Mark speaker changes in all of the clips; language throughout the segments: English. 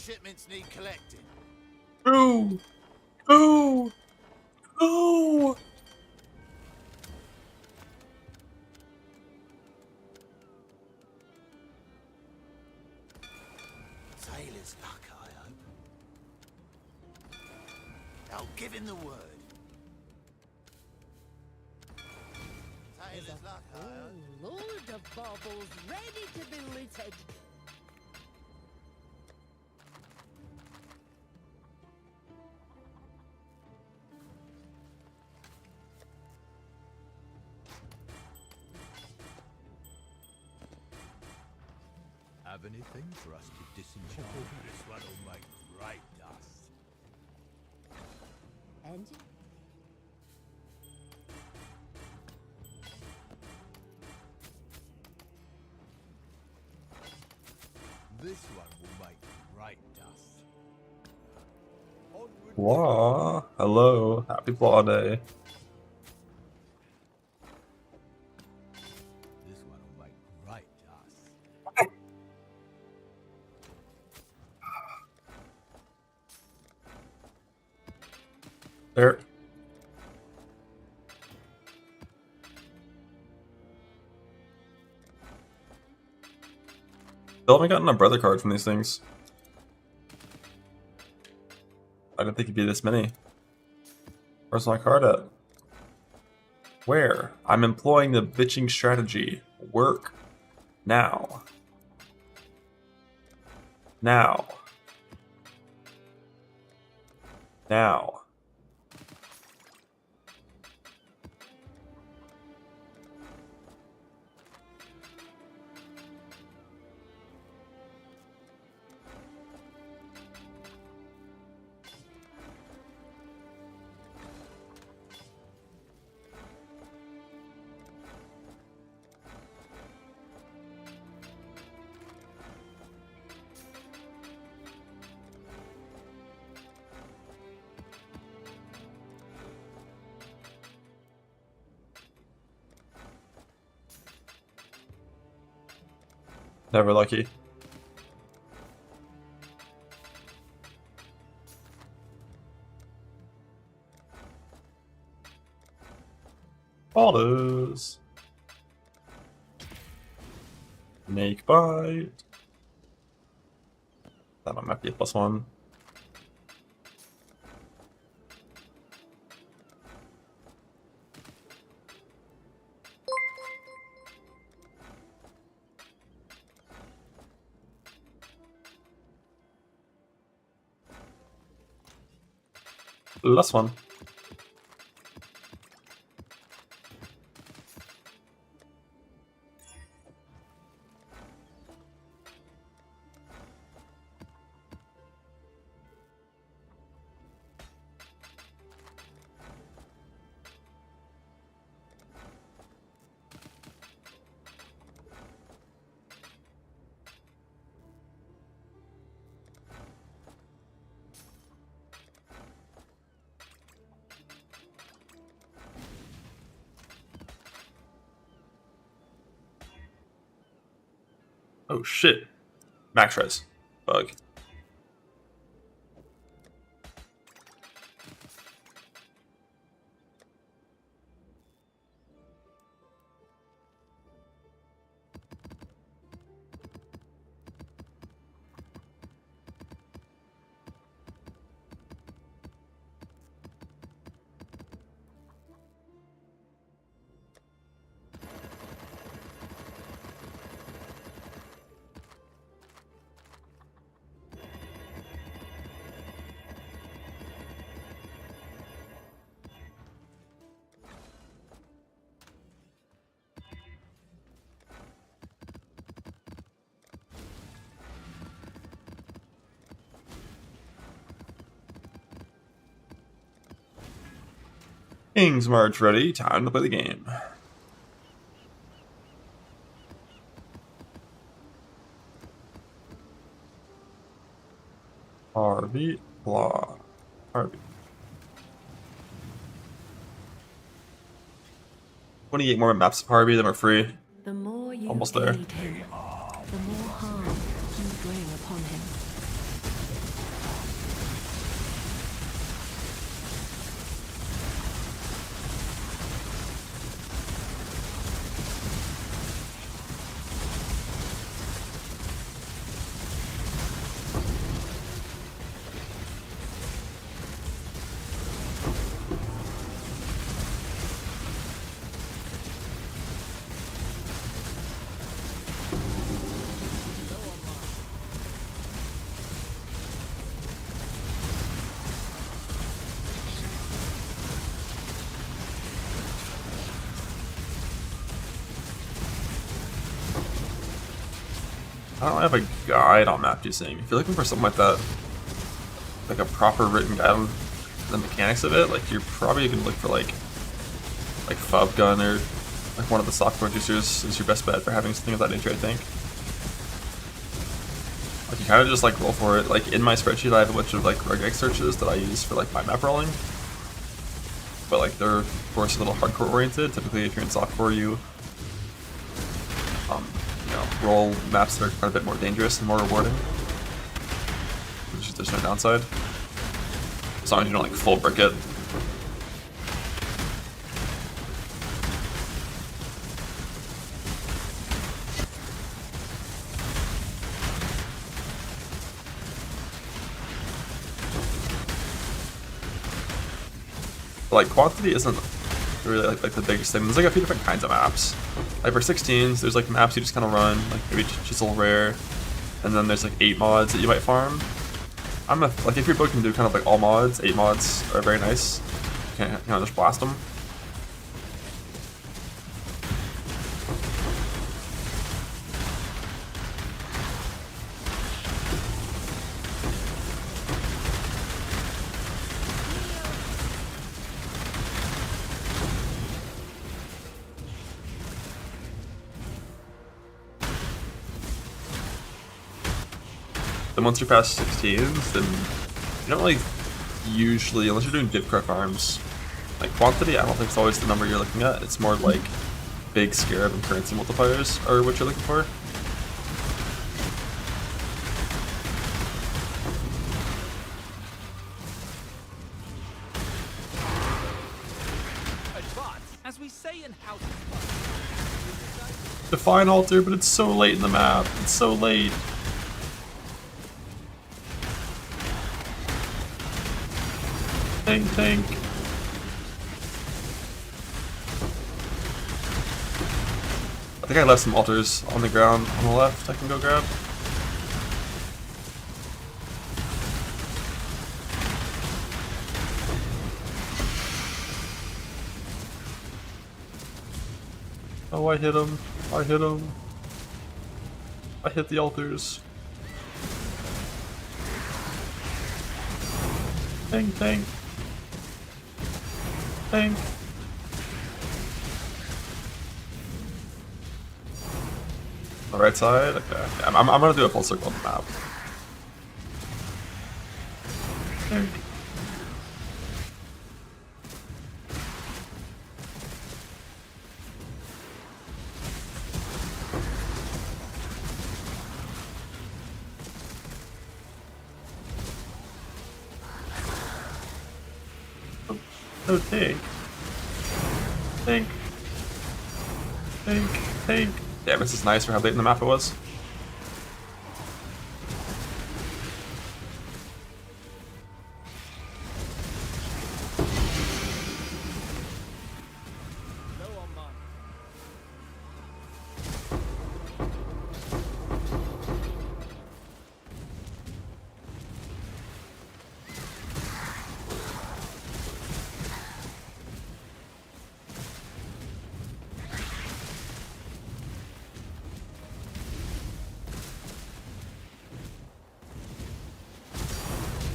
Speaker 1: shipments need collecting?
Speaker 2: Ooh! Ooh! Ooh!
Speaker 1: Sailor's luck, I hope. I'll give him the word. Sailor's luck, I hope.
Speaker 3: Load of baubles ready to be looted.
Speaker 4: Have anything for us to disenchant? This one'll make great dust.
Speaker 3: And
Speaker 4: This one will make great dust. Onward.
Speaker 2: Wow. Hello. Happy Blah Day.
Speaker 4: This one'll make great dust.
Speaker 2: There. Still haven't gotten a brother card from these things. I didn't think it'd be this many. Where's my card at? Where? I'm employing the bitching strategy. Work. Now. Now. Now. Never lucky. Ballers. Snake bite. That might be a +1. Last one. Oh shit. Max res. Bug. King's March ready. Time to play the game. Harbi, blah. Harbi. 28 more maps of Harbi, then we're free.
Speaker 5: The more you
Speaker 2: Almost there.
Speaker 5: aid him, the more harm you bring upon him.
Speaker 2: I don't have a guide on map using. If you're looking for something like that, like a proper written guide on the mechanics of it, like you're probably gonna look for like Fob Gun or like one of the software producers is your best bet for having something of that nature, I think. Like you kind of just like roll for it. Like in my spreadsheet, I have a bunch of like regex searches that I use for like my map rolling. But like they're of course a little hardcore oriented. Typically, if you're in software, you roll maps that are quite a bit more dangerous and more rewarding. There's no downside as long as you don't like full brick it. Like quantity isn't really like the biggest thing. There's like a few different kinds of maps. Like for 16s, there's like maps you just kind of run, like maybe chisel rare, and then there's like 8 mods that you might farm. Like if your book can do kind of like all mods, 8 mods are very nice. You can just blast them. Then once you're past 16s, then you don't really usually, unless you're doing dip crack farms, like quantity, I don't think it's always the number you're looking at. It's more like big scarab and currency multipliers are what you're looking for.
Speaker 3: As we say in house.
Speaker 2: Define altar, but it's so late in the map. It's so late. Tank. I think I left some altars on the ground on the left I can go grab. Oh, I hit him. I hit the altars. Tank. The right side? Okay. I'm gonna do a full circle on the map. Tank. Oh, tank. Damn, this is nice for how late in the map it was.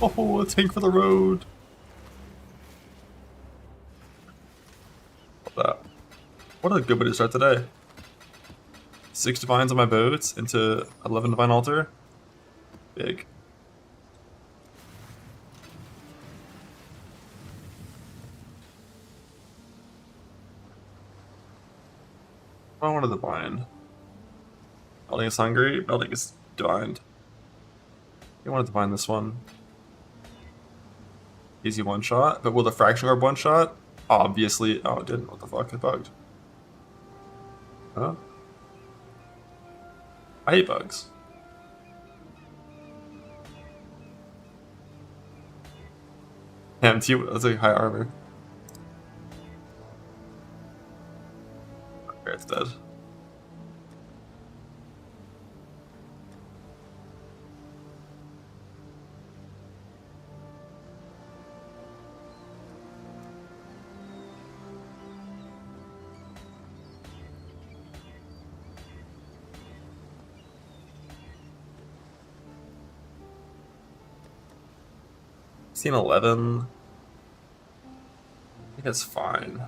Speaker 2: Oh, a tank for the road. Love that. What a good way to start today. 6 divines on my boats into 11 divine altar. Big. I want a divine. Building is hungry, building is divined. You want to divine this one. Easy one shot, but will the fraction orb one shot? Obviously. Oh, it didn't. What the fuck? It bugged. Huh? I hate bugs. Damn, that's like high armor. Okay, it's dead. 1611. I think it's fine.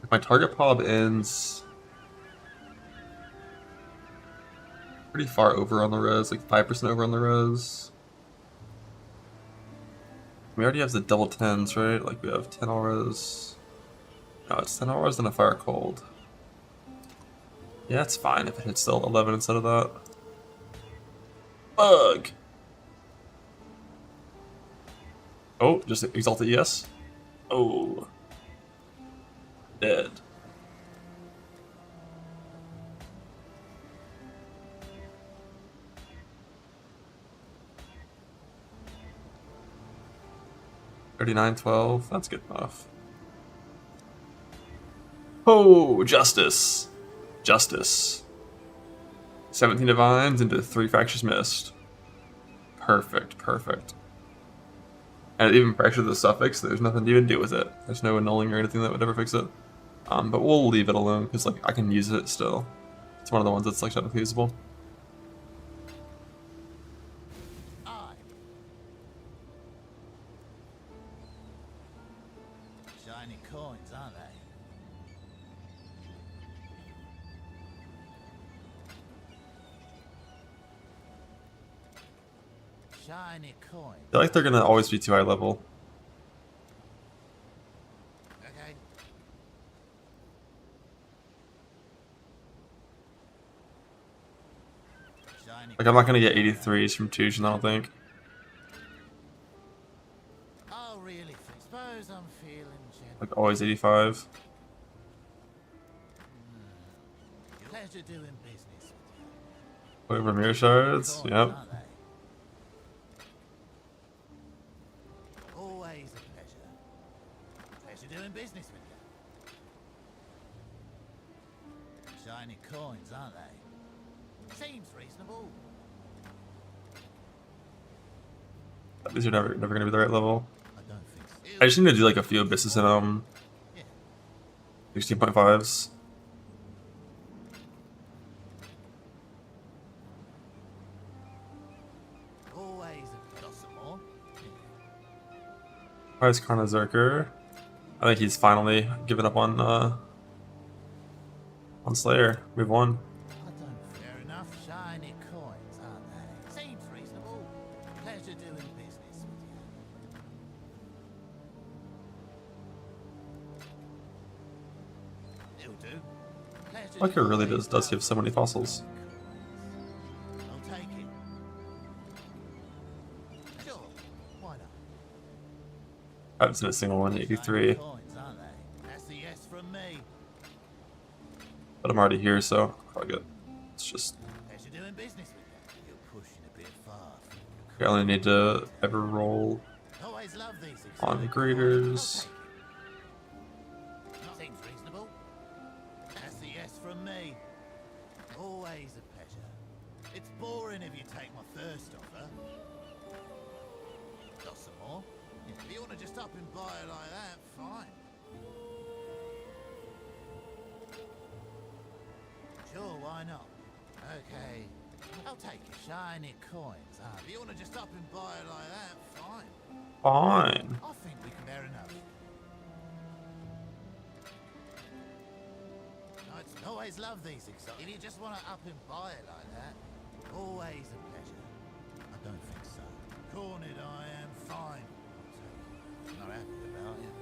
Speaker 2: If my target pob ends pretty far over on the res, like 5% over on the res. We already have the double 10s, right? Like we have 10 all res. No, it's 10 all res and a fire cold. Yeah, it's fine if it hits still 11 instead of that. Bug! Oh, just exalted yes. Oh. Dead. $39.12. That's good enough. Oh, justice. Justice. 17 divines into 3 fractures missed. Perfect, perfect. And it even fractured the suffix, so there's nothing to even do with it. There's no annulling or anything that would ever fix it. But we'll leave it alone, because like I can use it still. It's one of the ones that's like unfeasible.
Speaker 1: Aye. Shiny coins, aren't they? Shiny coins.
Speaker 2: I feel like they're gonna always be too high level.
Speaker 1: Okay. Shiny.
Speaker 2: Like I'm not gonna get 83s from Tushin, I don't think.
Speaker 1: Oh, really? Suppose I'm feeling generous.
Speaker 2: Like always 85.
Speaker 1: Pleasure doing business with you.
Speaker 2: Whatever mirror shards.
Speaker 1: Coins,
Speaker 2: Yep.
Speaker 1: aren't they? Always a pleasure. Pleasure doing business with you. Shiny coins, aren't they? Seems reasonable.
Speaker 2: These are never gonna be the right level.
Speaker 1: I don't think so.
Speaker 2: I just need to do like a few abysses in
Speaker 1: Yeah.
Speaker 2: 16.5s.
Speaker 1: Always a got some more.
Speaker 2: Price Karna Zerker. I think he's finally given up on Slayer. We've won.
Speaker 1: I don't. Fair enough. Shiny coins, aren't they? Seems reasonable. Pleasure doing business with you. It'll do. Pleasure
Speaker 2: Like it
Speaker 1: doing
Speaker 2: really
Speaker 1: business
Speaker 2: does give so many fossils.
Speaker 1: I'll take it. Sure. Why not?
Speaker 2: I haven't seen a single one, 83.
Speaker 1: Coins, aren't they? That's a yes from me.
Speaker 2: But I'm already here, so probably good. It's just
Speaker 1: Pleasure doing business with you. You're pushing a bit far.
Speaker 2: I only need to ever roll
Speaker 1: Always love these
Speaker 2: on the
Speaker 1: exotic
Speaker 2: graders.
Speaker 1: coins. Seems reasonable. That's a yes from me. Always a pleasure. It's boring if you take my first offer. Got some more? If you want to just up and buy it like that, fine. Sure, why not? Okay. I'll take your shiny coins. If you want to just up and buy it like that, fine.
Speaker 2: Fine.
Speaker 1: I think we can bear enough. I always love these exotic. If you just want to up and buy it like that, always a pleasure. I don't think so. Cornered I am, fine. Not happy about it.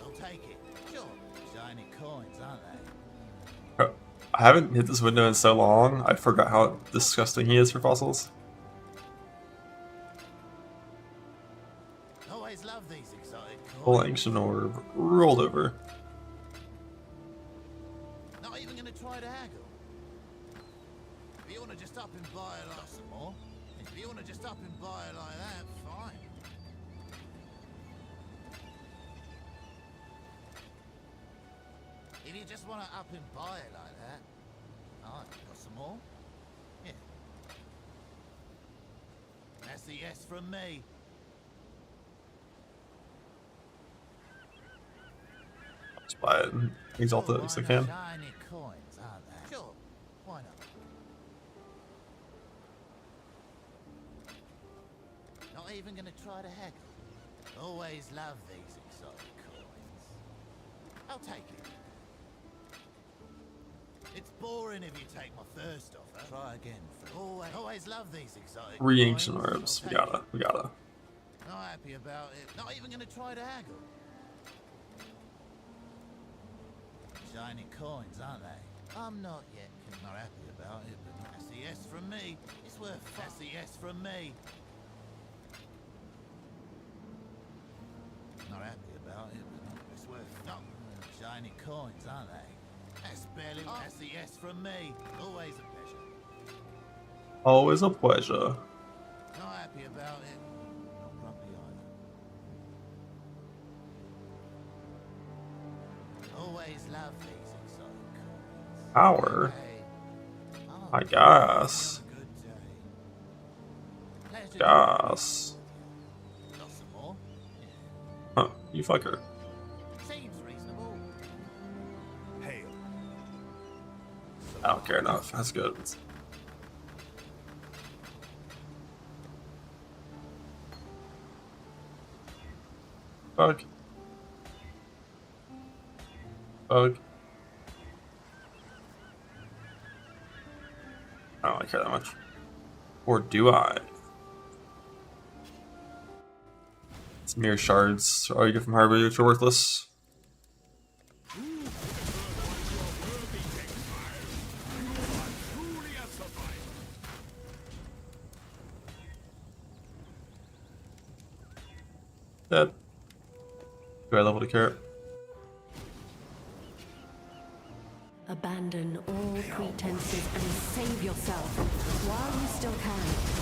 Speaker 1: I'll take it. Sure. Shiny coins, aren't they?
Speaker 2: I haven't hit this window in so long, I forgot how disgusting he is for fossils.
Speaker 1: Always love these exotic
Speaker 2: Full
Speaker 1: coins.
Speaker 2: ancient orb rolled over.
Speaker 1: Not even gonna try to haggle. If you wanna just up and buy it like some more. If you wanna just up and buy it like that, fine. If you just wanna up and buy it like that. Oh, got some more? Yeah. That's a yes from me.
Speaker 2: Just buy it and exalt it as I can.
Speaker 1: Shiny coins, aren't they? Sure. Why not? even gonna try to haggle. Always love these exotic coins. I'll take it. It's boring if you take my first offer. Try again. Always love these exotic
Speaker 2: 3
Speaker 1: coins.
Speaker 2: ancient orbs.
Speaker 1: I'll
Speaker 2: We
Speaker 1: take
Speaker 2: gotta.
Speaker 1: it.
Speaker 2: We gotta.
Speaker 1: Not happy about it. Not even gonna try to haggle. Shiny coins, aren't they? I'm not yet. Not happy about it, but that's a yes from me. It's worth. That's a yes from me. Not happy about it, but it's worth. Not shiny coins, aren't they? That's barely. That's a yes from me. Always a pleasure.
Speaker 2: Always a pleasure.
Speaker 1: Not happy about it. Not grumpy either. Always love these exotic coins.
Speaker 2: Power.
Speaker 1: Hey. Oh,
Speaker 2: I guess.
Speaker 1: have a good day. Pleasure.
Speaker 2: Guess.
Speaker 1: Got some more?
Speaker 2: Huh. You fucker.
Speaker 1: Seems reasonable.
Speaker 4: Hail.
Speaker 2: I don't care enough. That's good. Bug. Bug. I don't really care that much. Or do I? It's mere shards. All you get from Harbi, which are worthless. Dead. Do I level the carrot?
Speaker 5: Abandon all pretenses and save yourself while you still can.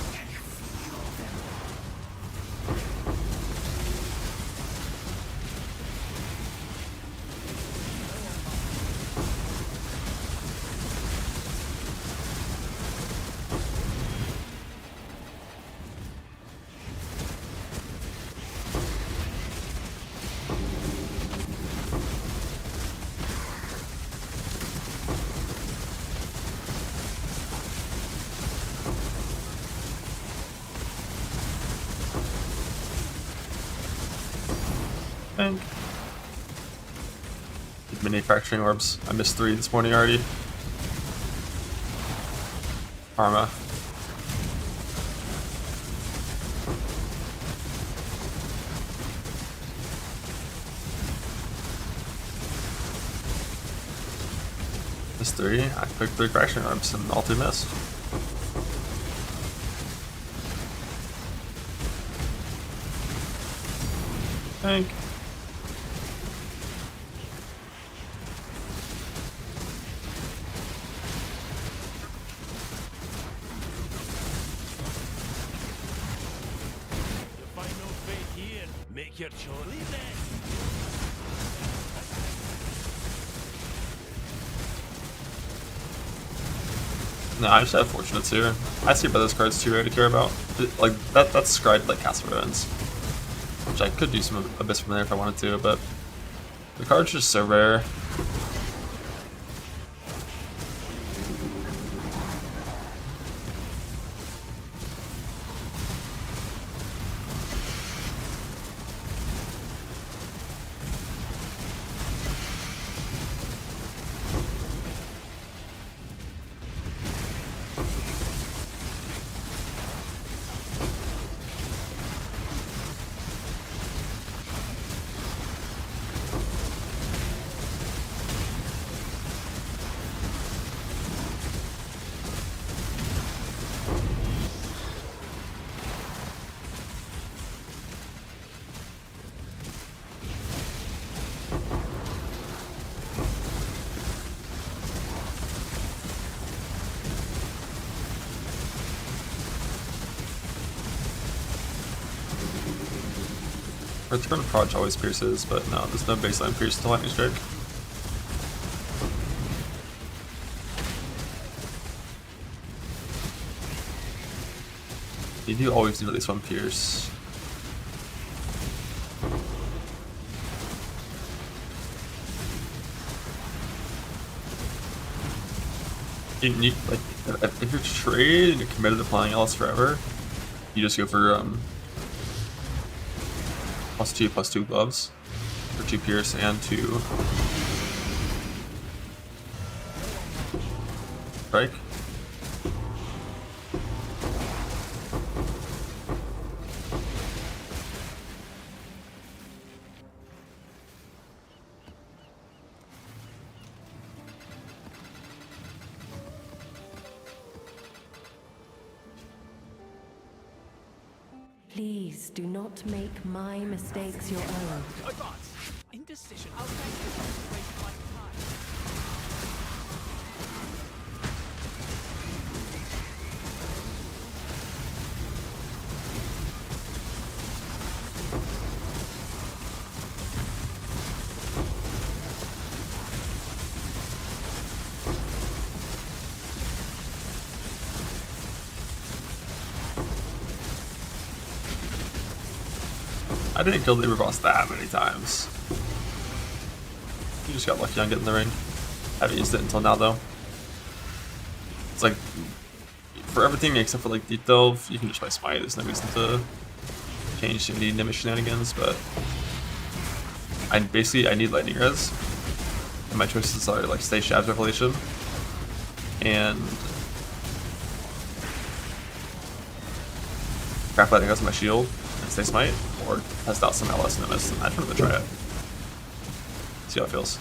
Speaker 2: And manufacturing orbs. I missed 3 this morning already. Karma. Missed 3. I picked 3 fracturing orbs and all 2 missed. Thank.
Speaker 4: You find no fate here. Make your choice. Leave it.
Speaker 2: No, I just have fortunates here. I see brothers cards too rare to care about. Like that's scribed like Castle Ruins. Which I could do some Abyss from there if I wanted to, but the card's just so rare. Return Proj always pierces, but no, there's no baseline pierce to Lightning Strike. You do always need at least 1 pierce. Like, if you're trade and you're committed to playing Alice forever, you just go for +2/+2 gloves for 2 pierce and 2 strike.
Speaker 5: Please do not make my mistakes your own.
Speaker 6: Advance. Indecision. I'll thank you for wasting my time.
Speaker 2: I didn't kill the Uber boss that many times. You just got lucky on getting the ring. Haven't used it until now though. It's like, for everything except for like Deep Delve, you can just buy Smite. There's no reason to change to any Nimble shenanigans, but I need Lightning Res. And my choices are like Stay Shab's Revelation and Craft Lightning Res on my shield and Stay Smite, or test out some LS and MS, and I just wanted to try it. See how it feels.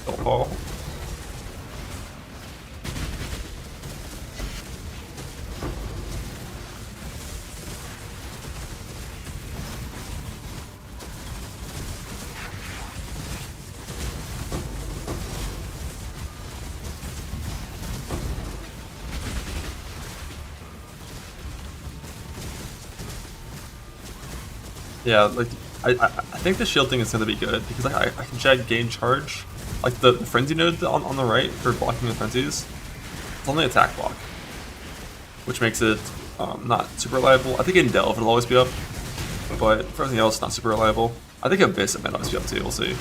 Speaker 2: Don't fall. Yeah, like I think the shield thing is gonna be good because like I can gain charge. Like the frenzy node on the right for blocking the frenzies, it's only attack block, which makes it not super reliable. I think in Delve it'll always be up, but for everything else, not super reliable. I think Abyss it might always be up too. We'll see.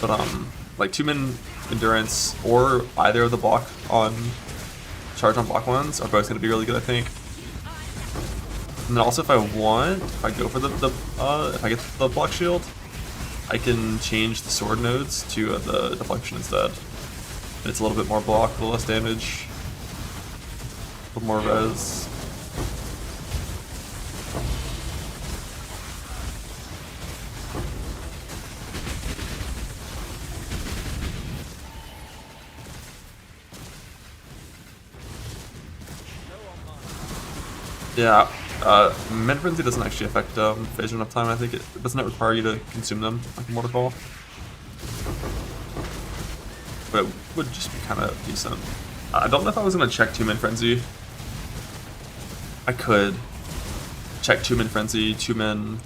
Speaker 2: But like 2-min endurance or either of the block on charge on block ones are both gonna be really good, I think. And then also if I go for if I get the block shield, I can change the sword nodes to the deflection instead. And it's a little bit more block, a little less damage, a little more res. Yeah. Med Frenzy doesn't actually affect phase run uptime. I think it doesn't require you to consume them like a Waterfall. But it would just be kind of decent. I don't know if I was going to check 2-min Frenzy. I could check 2-min Frenzy, 2-min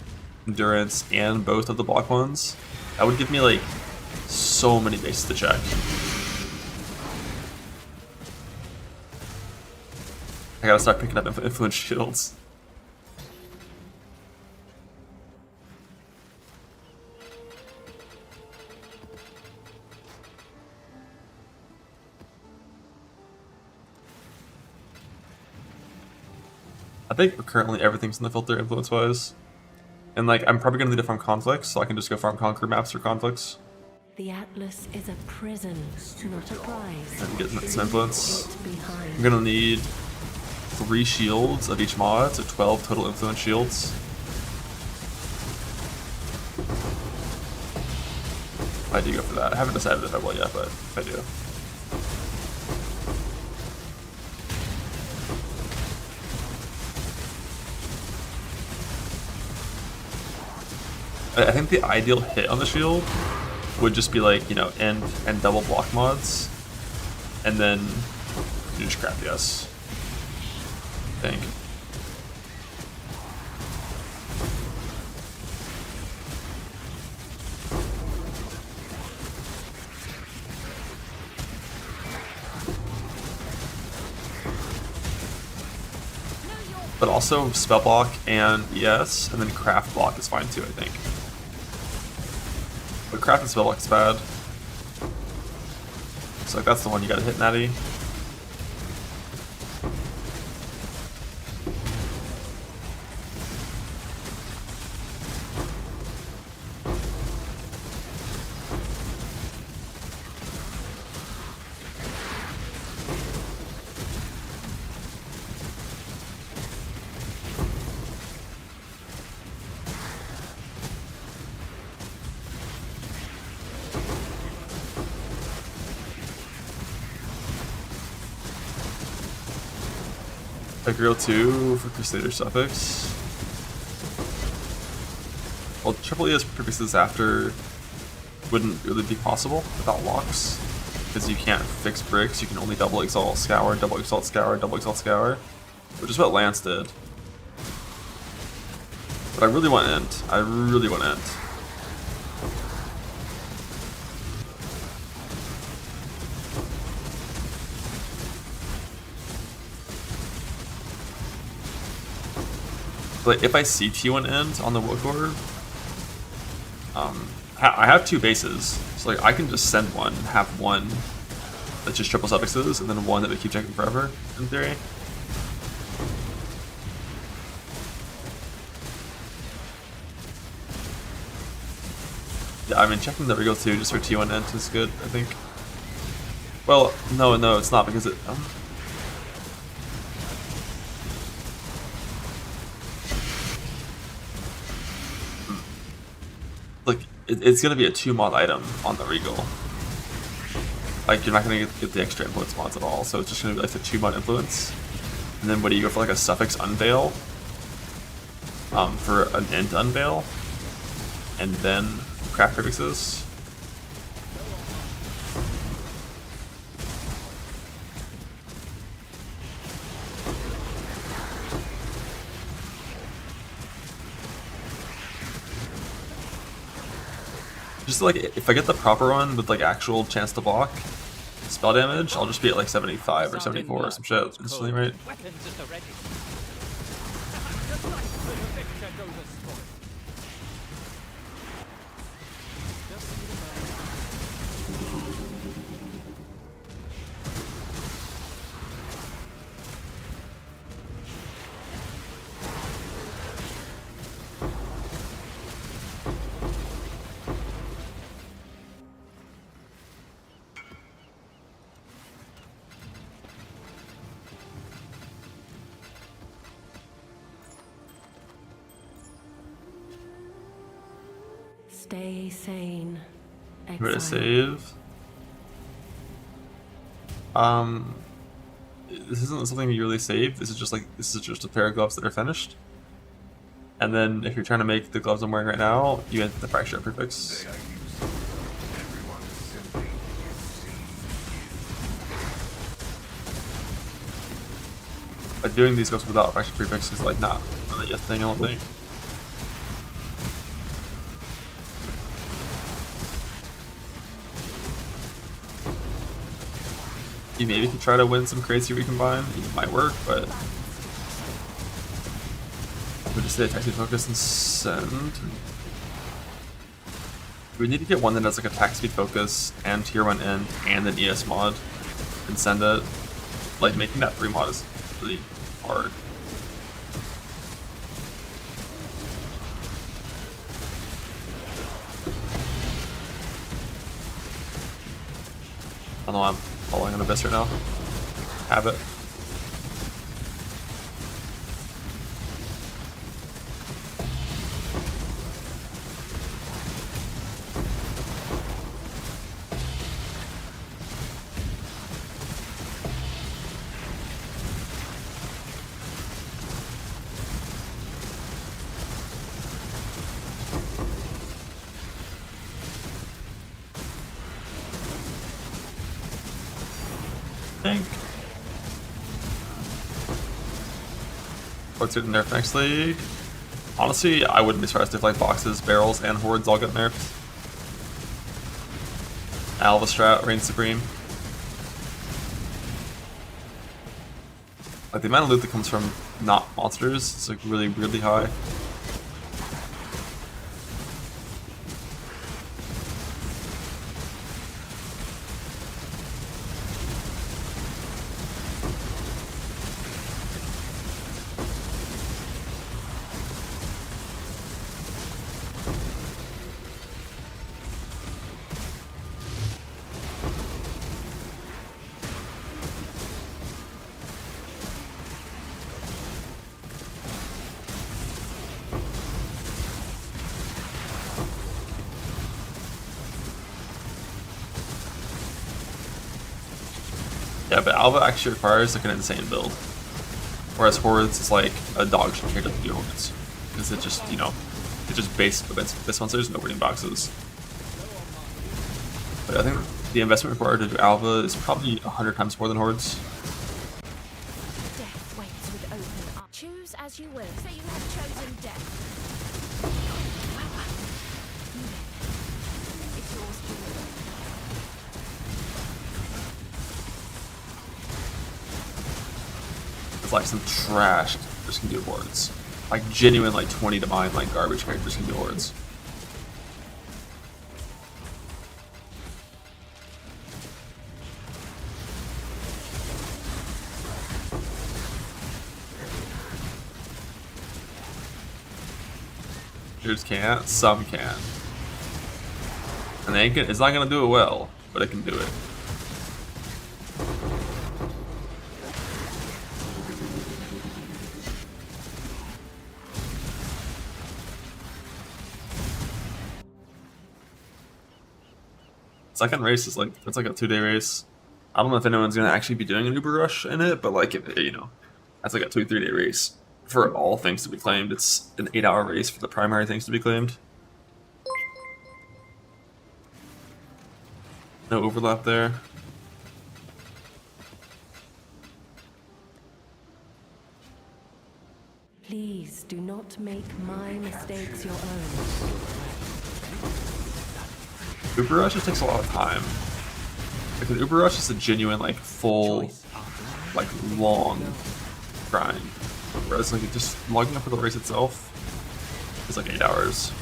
Speaker 2: Endurance, and both of the block ones. That would give me like so many bases to check. I gotta start picking up influence shields. I think currently everything's in the filter influence-wise. And like, I'm probably gonna need it from conflicts, so I can just go farm conquer maps for conflicts.
Speaker 5: The Atlas is a prison, not a prize.
Speaker 2: And get some influence.
Speaker 5: It behind.
Speaker 2: I'm gonna need 3 shields of each mod, so 12 total influence shields. If I do go for that. I haven't decided if I will yet, but if I do. I think the ideal hit on the shield would just be like, you know, end and double block mods, and then you just crap yes. I think. but also spell block and ES, and then craft block is fine too, I think. But craft and spell block is bad. So like that's the one you gotta hit, Natty. Egriel 2 for Crusader suffix. Well, triple ES prefixes after wouldn't really be possible without locks, because you can't fix bricks, you can only double exalt scour, double exalt scour, double exalt scour, which is what Lance did. But I really want Int. I really want Int. But if I see T1 End on the Wokor, I have 2 bases, so like I can just send one, have one that just triple suffixes, and then one that we keep checking forever, in theory. Yeah, I mean checking the Regal 2 just for T1 End is good, I think. Well, no, it's not, because it... like, it's gonna be a 2-mod item on the Regal. Like, you're not gonna get the extra influence mods at all, so it's just gonna be like the 2-mod influence. And then what do you go for, like a suffix unveil? For an Int unveil? And then craft prefixes? Just like, if I get the proper one with like actual chance to block spell damage, I'll just be at like 75 or 74 or some shit instantly, right?
Speaker 6: Weapons at the ready. Just like when a victor goes a sport. Just need a moment.
Speaker 5: Stay sane.
Speaker 2: Where to
Speaker 5: Exile.
Speaker 2: save? This isn't something you really save. This is just a pair of gloves that are finished. And then if you're trying to make the gloves I'm wearing right now, you enter the fracture prefix. But doing these gloves without fracture prefix is like not really a thing, I don't think. You maybe can try to win some crazy recombine. It might work, but we just stay attack speed focus and send. We need to get one that has like attack speed focus and tier 1 end and an ES mod and send it. Like making that 3 mod is really hard. I don't know, I'm falling on Abyss right now. Have it. What's it nerf next league? Honestly, I wouldn't be surprised if like boxes, barrels, and hordes all get nerfed. Alva strat reigns supreme. Like the amount of loot that comes from not monsters. It's like really weirdly high. Yeah, but Alva actually requires like an insane build. Whereas Hordes is like a dog shit character to do Hordes. Because it just, you know, it just based against this monster, there's no winning boxes. But I think the investment required to do Alva is probably 100 times more than Hordes.
Speaker 7: Death waits with open arms. Choose as you will. So you have chosen death. Well, you then. It's yours to will.
Speaker 2: It's like some trash characters can do Hordes. Like genuine like 20 divine like garbage characters can do Hordes. Yours can't, some can. And they ain't it's not gonna do it well, but it can do it. Second race is like, it's like a 2-day race. I don't know if anyone's gonna actually be doing an Uber Rush in it, but like, if, you know, that's like a 2-3 day race for all things to be claimed. It's an 8-hour race for the primary things to be claimed. No overlap there.
Speaker 5: Please do not make my mistakes your own.
Speaker 2: Uber Rush just takes a lot of time. Like an Uber Rush is a genuine, like, full, like, long grind. Whereas, like, just logging up for the race itself is like 8 hours.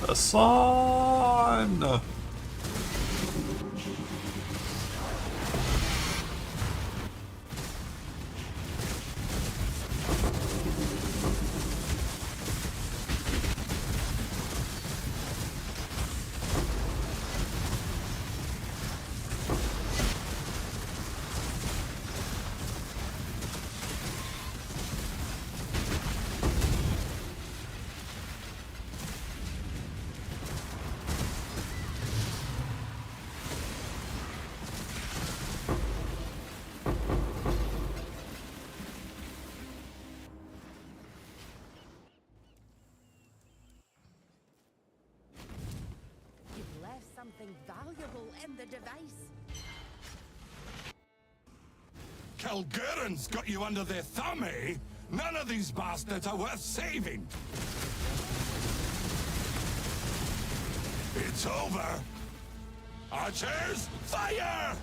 Speaker 2: The sun!
Speaker 3: valuable in the device.
Speaker 8: Calguran's got you under their thumb, eh? None of these bastards are worth saving. It's over. Archers, fire!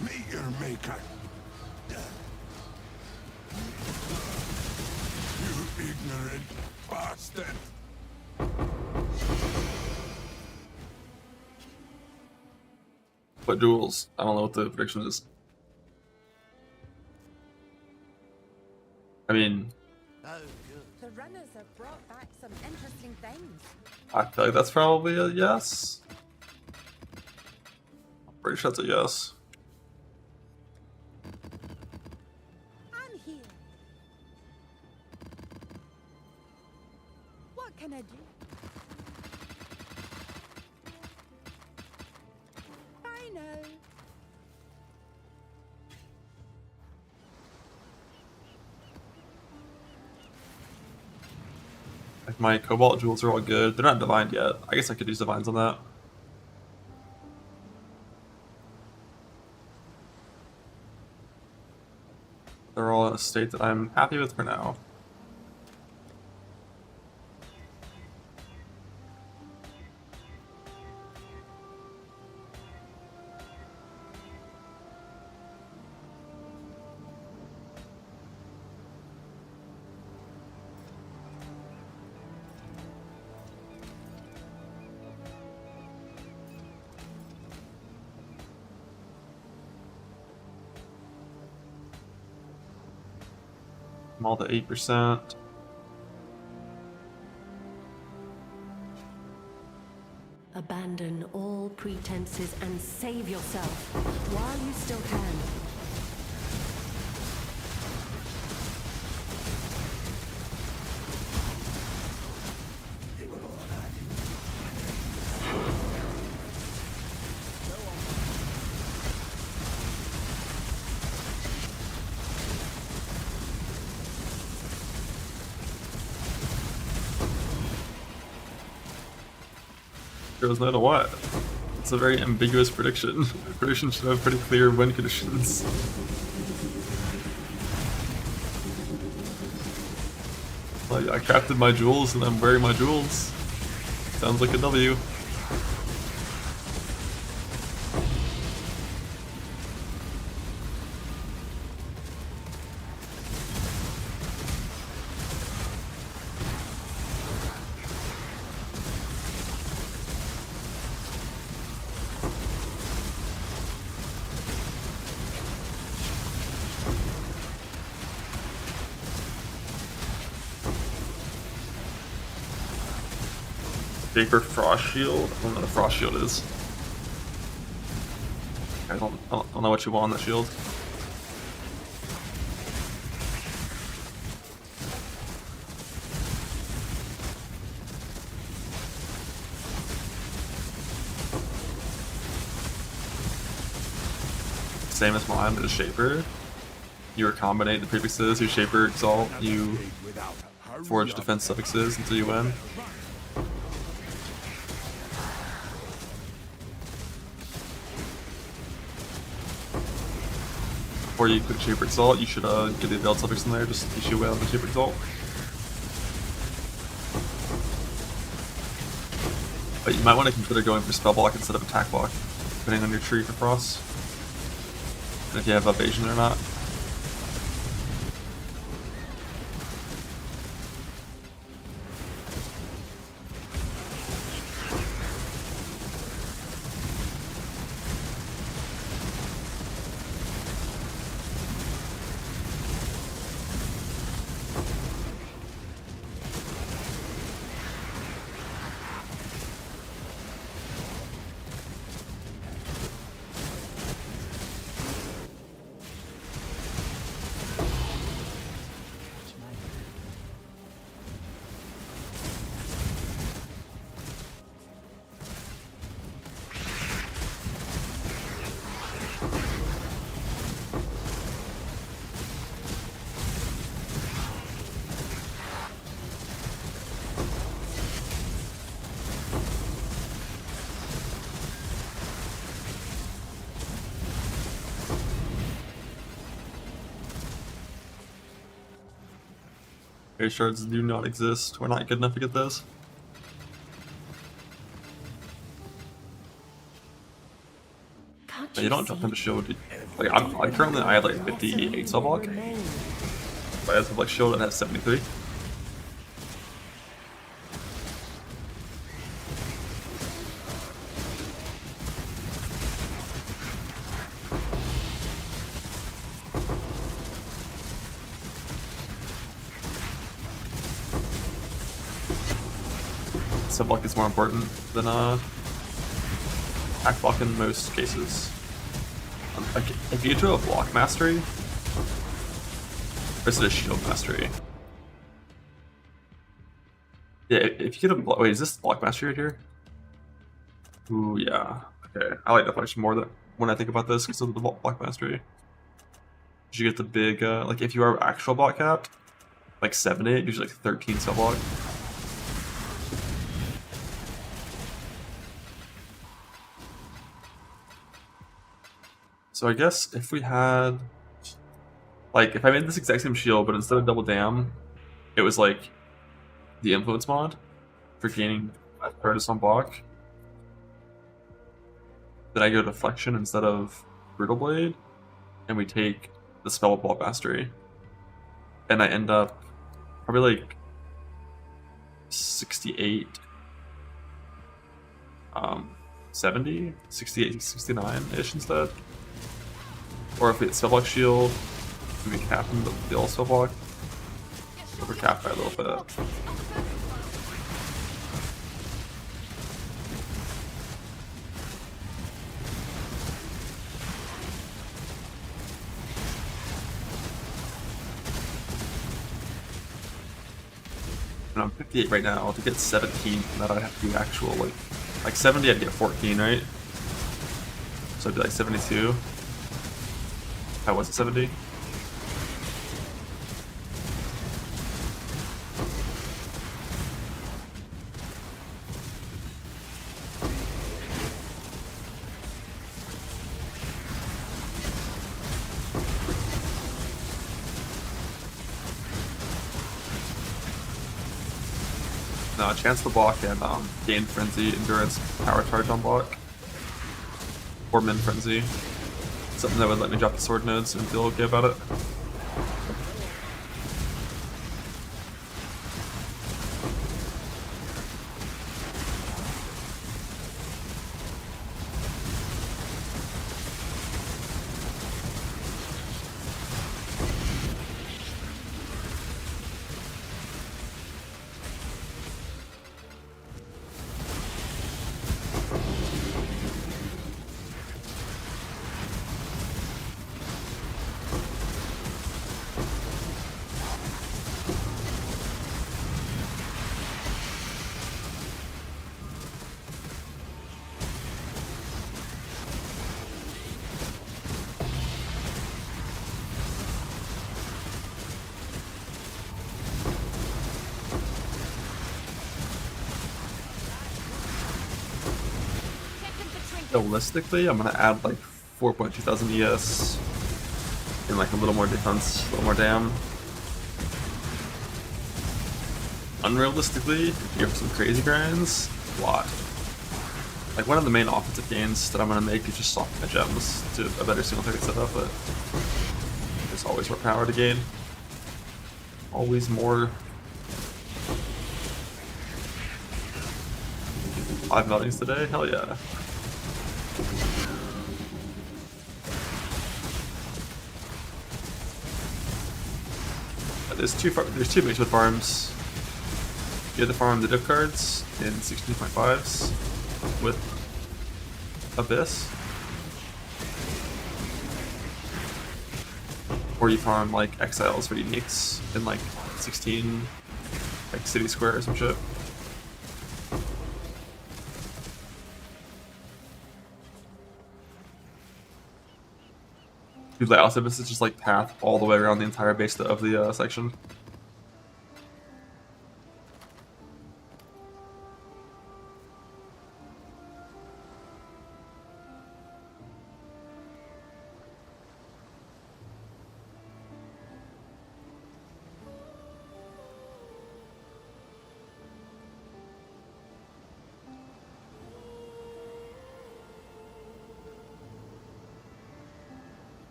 Speaker 8: Meet your maker. You ignorant bastard.
Speaker 2: But duels, I don't know what the prediction is. I mean,
Speaker 1: Oh, good.
Speaker 3: The runners have brought back some interesting things.
Speaker 2: I feel like that's probably a yes. I'm pretty sure that's a yes.
Speaker 3: I'm here. What can I do? I know.
Speaker 2: Like my Cobalt jewels are all good. They're not divined yet. I guess I could use divines on that. They're all in a state that I'm happy with for now. I'm all to 8%.
Speaker 5: Abandon all pretenses and save yourself while you still can.
Speaker 2: There was no to what? It's a very ambiguous prediction. Predictions should have pretty clear win conditions. Like, I crafted my jewels and I'm wearing my jewels. Sounds like a W. Vapor Frost Shield? I don't know what a Frost Shield is. I don't know what you want on the shield. Same as mine, but a Shaper. You recombinate the prefixes, you Shaper Exalt, you forge defense suffixes until you win. Before you click Shaper Exalt, you should get the Veiled suffix in there, just issue away on the Shaper Exalt. But you might want to consider going for Spell Block instead of Attack Block, depending on your tree for Frost. And if you have Evasion or not. Air shards do not exist. We're not good enough to get this.
Speaker 5: Can't
Speaker 2: You don't jump
Speaker 5: see?
Speaker 2: into shield. Like I'm currently I have like 58 cell block. But as of like shield it has 73. Cell block is more important than act block in most cases. Like, if you do a block mastery, or is it a shield mastery? Yeah, if you get a block, wait, is this block mastery right here? Ooh, yeah. Okay, I like that function more than when I think about this because of the block mastery. You get the big, like if you are actual block capped, like 7-8, usually like 13 cell block. So I guess if we had, like, if I made this exact same shield, but instead of double dam, it was like the influence mod for gaining Curtis on block. Then I go deflection instead of brutal blade, and we take the spell of block mastery, and I end up probably like 68, 70, 68, 69-ish instead. Or if it's spell block shield, we cap him the all spell block. We're capped by a little bit. And I'm 58 right now. To get 17 from that, I'd have to do actual, like 70, I'd get 14, right? So I'd be like 72. I was at 70. No, chance to block and gain frenzy, endurance, power charge on block. Or min frenzy. Something that would let me drop the sword nodes and feel okay about it. Realistically, I'm gonna add like 4,200 ES and like a little more defense, a little more dam. Unrealistically, if you have some crazy grinds, a lot. Like one of the main offensive gains that I'm gonna make is just soften my gems to a better single target setup, but there's always more power to gain. Always more. 5 meltings today? Hell yeah. There's two mixed with farms. You have to farm the dip cards in 16.5s with Abyss. Or you farm like exiles for uniques in like 16, like City Square or some shit. Dude, like Abyss is just like path all the way around the entire base of the section.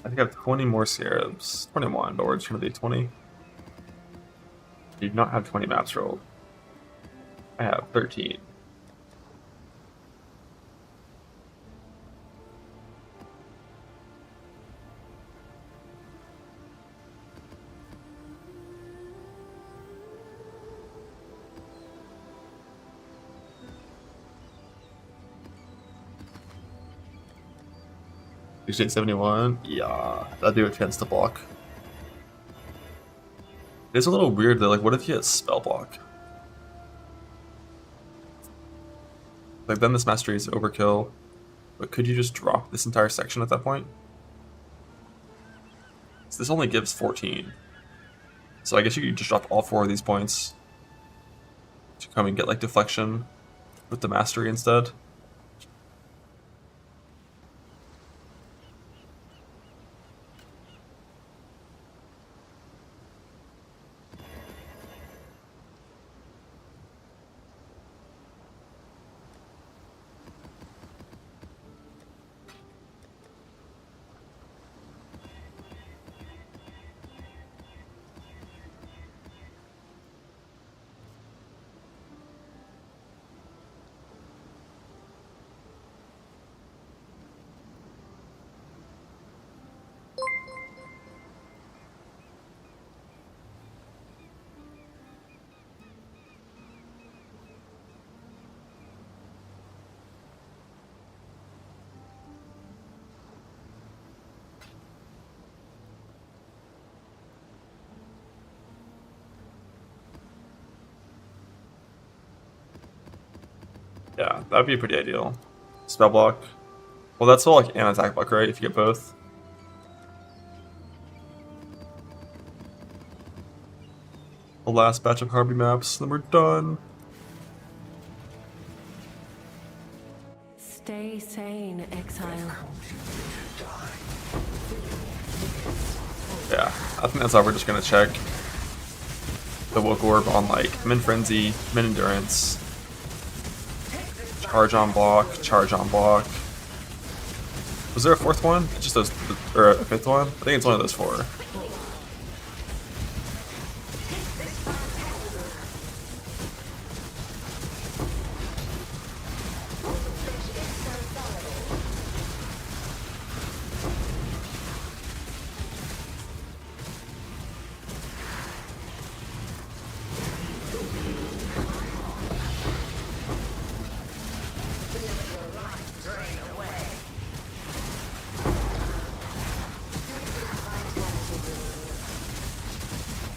Speaker 2: I think I have 20 more scarabs. 21, but we're just gonna do 20. You do not have 20 maps rolled. I have 13. State 71, yeah, that'd do a chance to block. It's a little weird though, like what if you had spell block? Like then this mastery is overkill, but could you just drop this entire section at that point? So this only gives 14. So I guess you could just drop all 4 of these points to come and get like deflection with the mastery instead. Yeah, that'd be pretty ideal. Spell block. Well, that's all like an attack block, right? If you get both. The last batch of Harbi maps, then we're done.
Speaker 5: Stay sane, exile.
Speaker 2: Yeah, I think that's all we're just gonna check. The Woke Orb on like Min Frenzy, Min Endurance. Charge on block, charge on block. Was there a 4th one? Just those, or a 5th one? I think it's one of those 4.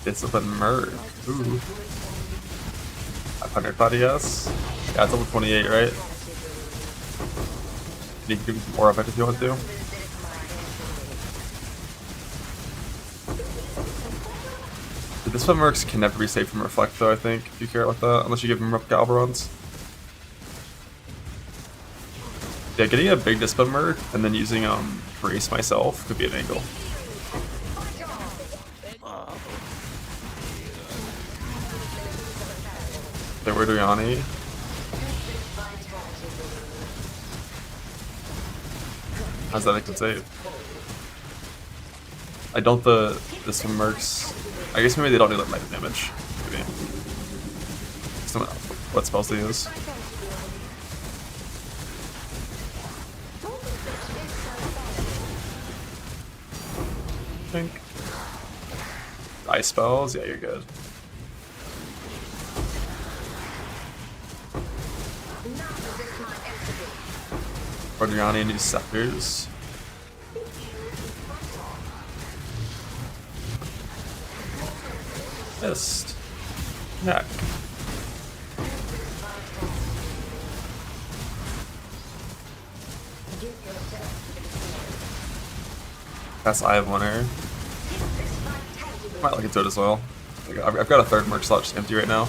Speaker 2: Discipline Merc. Ooh. 500 body, yes. Yeah, it's level 28, right? You can give me some more of it if you want to. The Discipline Mercs can never be saved from Reflect though, I think, if you care about that, unless you give them Galberons. Yeah, getting a big Discipline Merc and then using Brace myself could be an angle. There were Driani. How's that a good save? I don't this one mercs. I guess maybe they don't do like magic damage. Maybe. What spells they use? Think. Ice spells? Yeah, you're good. Rodriani and these scepters. Missed. Neck. That's Eye of Winter. Might like it to it as well. I've got a 3rd merch slot just empty right now.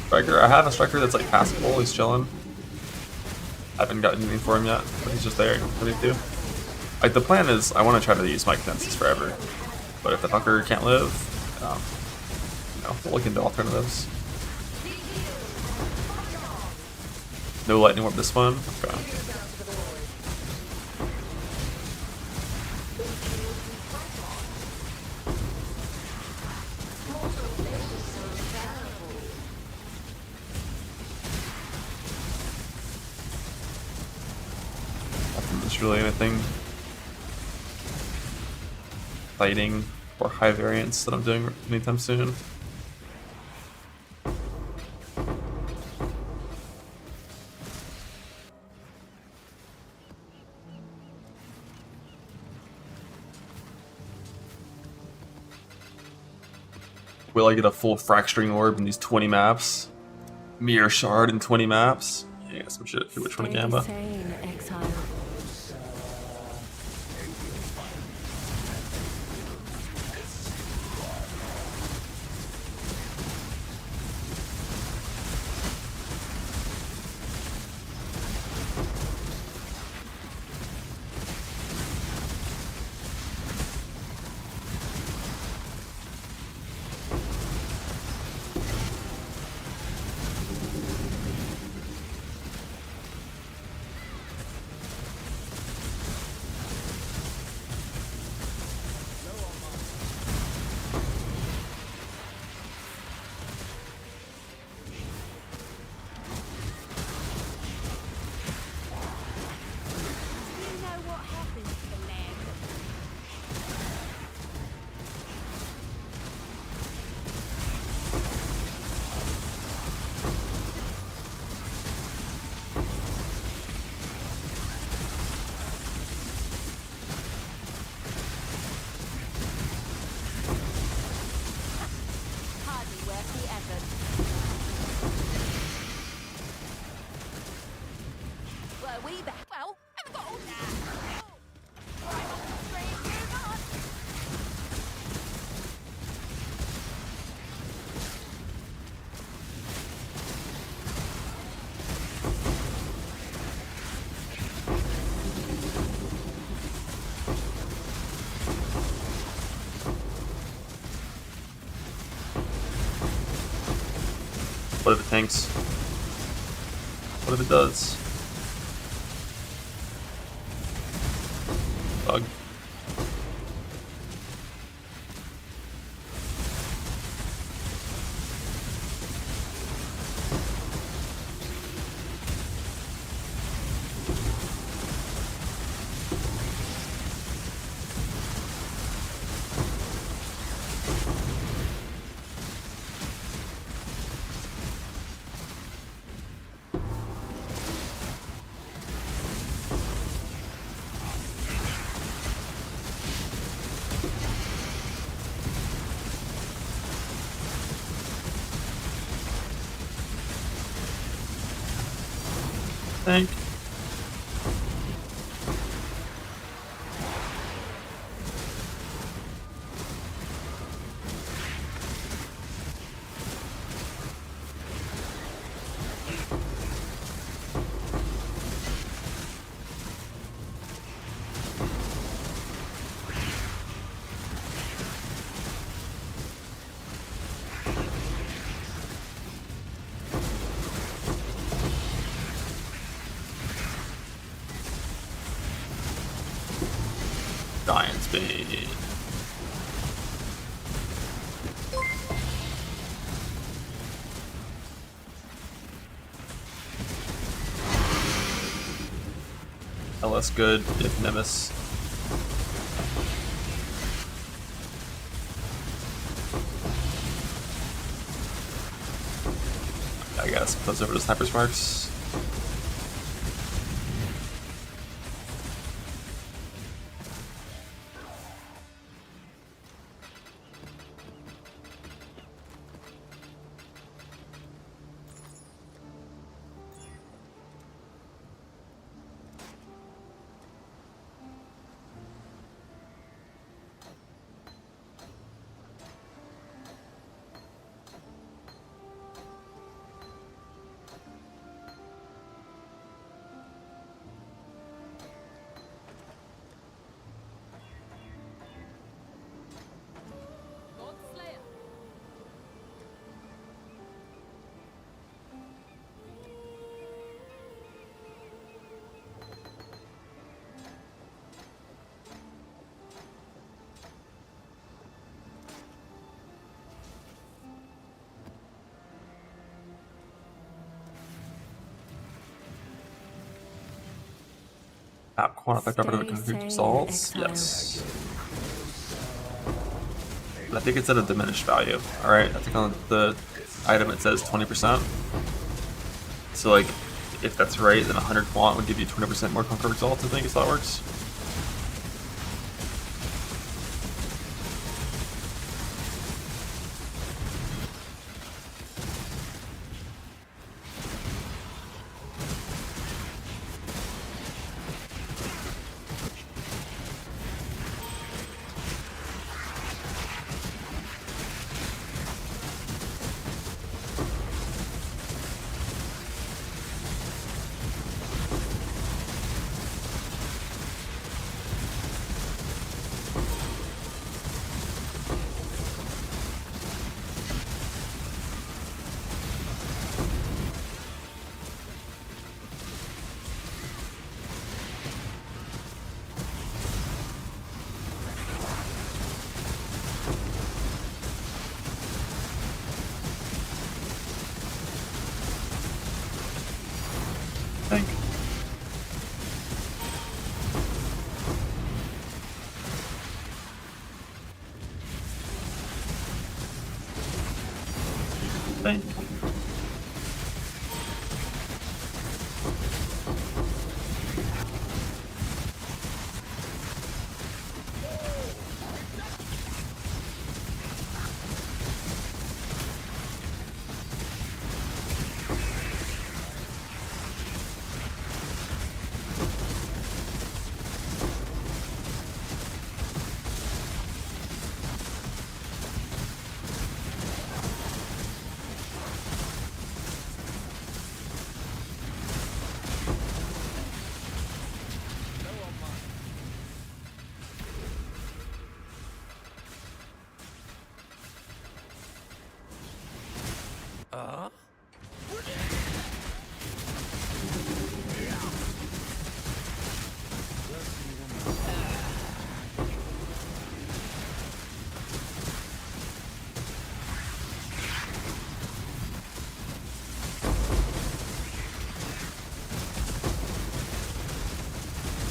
Speaker 2: Striker, I have a striker that's like passable, he's chilling. I haven't gotten anything for him yet, but he's just there for me to. Like the plan is I want to try to use my condenses forever. But if the fucker can't live, No, we'll look into alternatives. No lightning orb this one? Okay. Nothing that's really anything fighting or high variance that I'm doing anytime soon. Will I get a full fracturing orb in these 20 maps? Mirror shard in 20 maps? Yeah, some shit. Which one again?
Speaker 5: Stay sane, exile.
Speaker 3: You know what happens to the land of hardly worth the effort. Were we back? Well, haven't got all that. I'm on the street, move on.
Speaker 2: What if it tanks? What if it does? Bug. Tank. Giant Speed. LS good if Nemesis. I guess goes over to Sniper Sparks. App quantify
Speaker 5: Stay
Speaker 2: covered
Speaker 5: sane,
Speaker 2: results.
Speaker 5: exile.
Speaker 2: Yes. And I think it's at a diminished value. Alright, I think on the item it says 20%. So like, if that's right, then 100 quant would give you 20% more conquer results, I think, is how that works. Think. Think.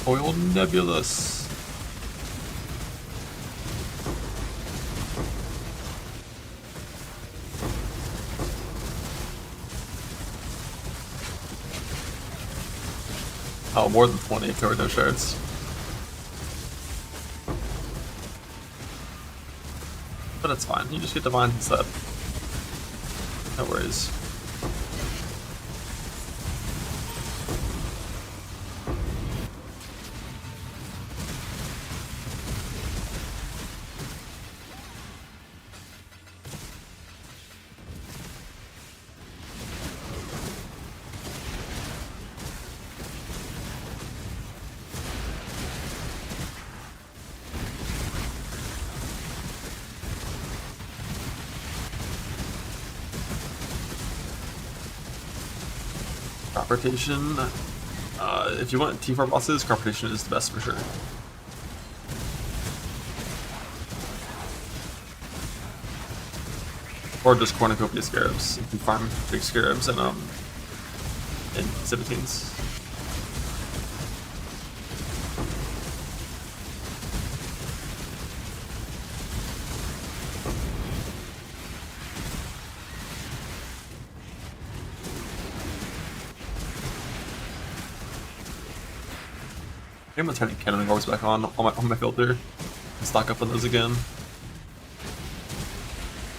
Speaker 2: Oil nebulous. Oh, more than 20 if there were no shards. But it's fine, you just get divine instead. No worries. Rotation. If you want T4 bosses, Corporation is the best for sure. Or just cornucopia scarabs. You can farm big scarabs and in 17s. I'm gonna turn the cannon roars back on my filter and stock up on those again.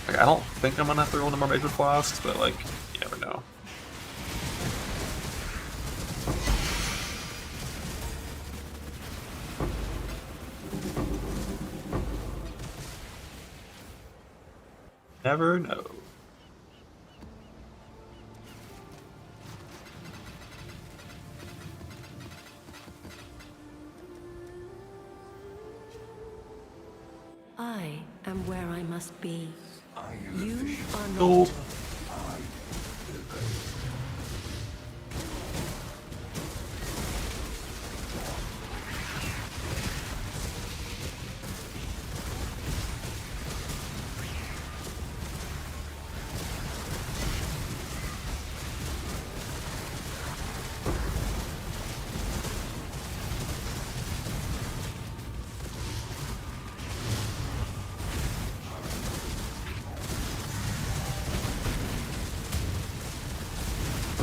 Speaker 2: Like, I don't think I'm gonna have to roll no more Magewood Flasks, but like, you never know. Never know.
Speaker 5: I am where I must be. You are not.
Speaker 2: Nope.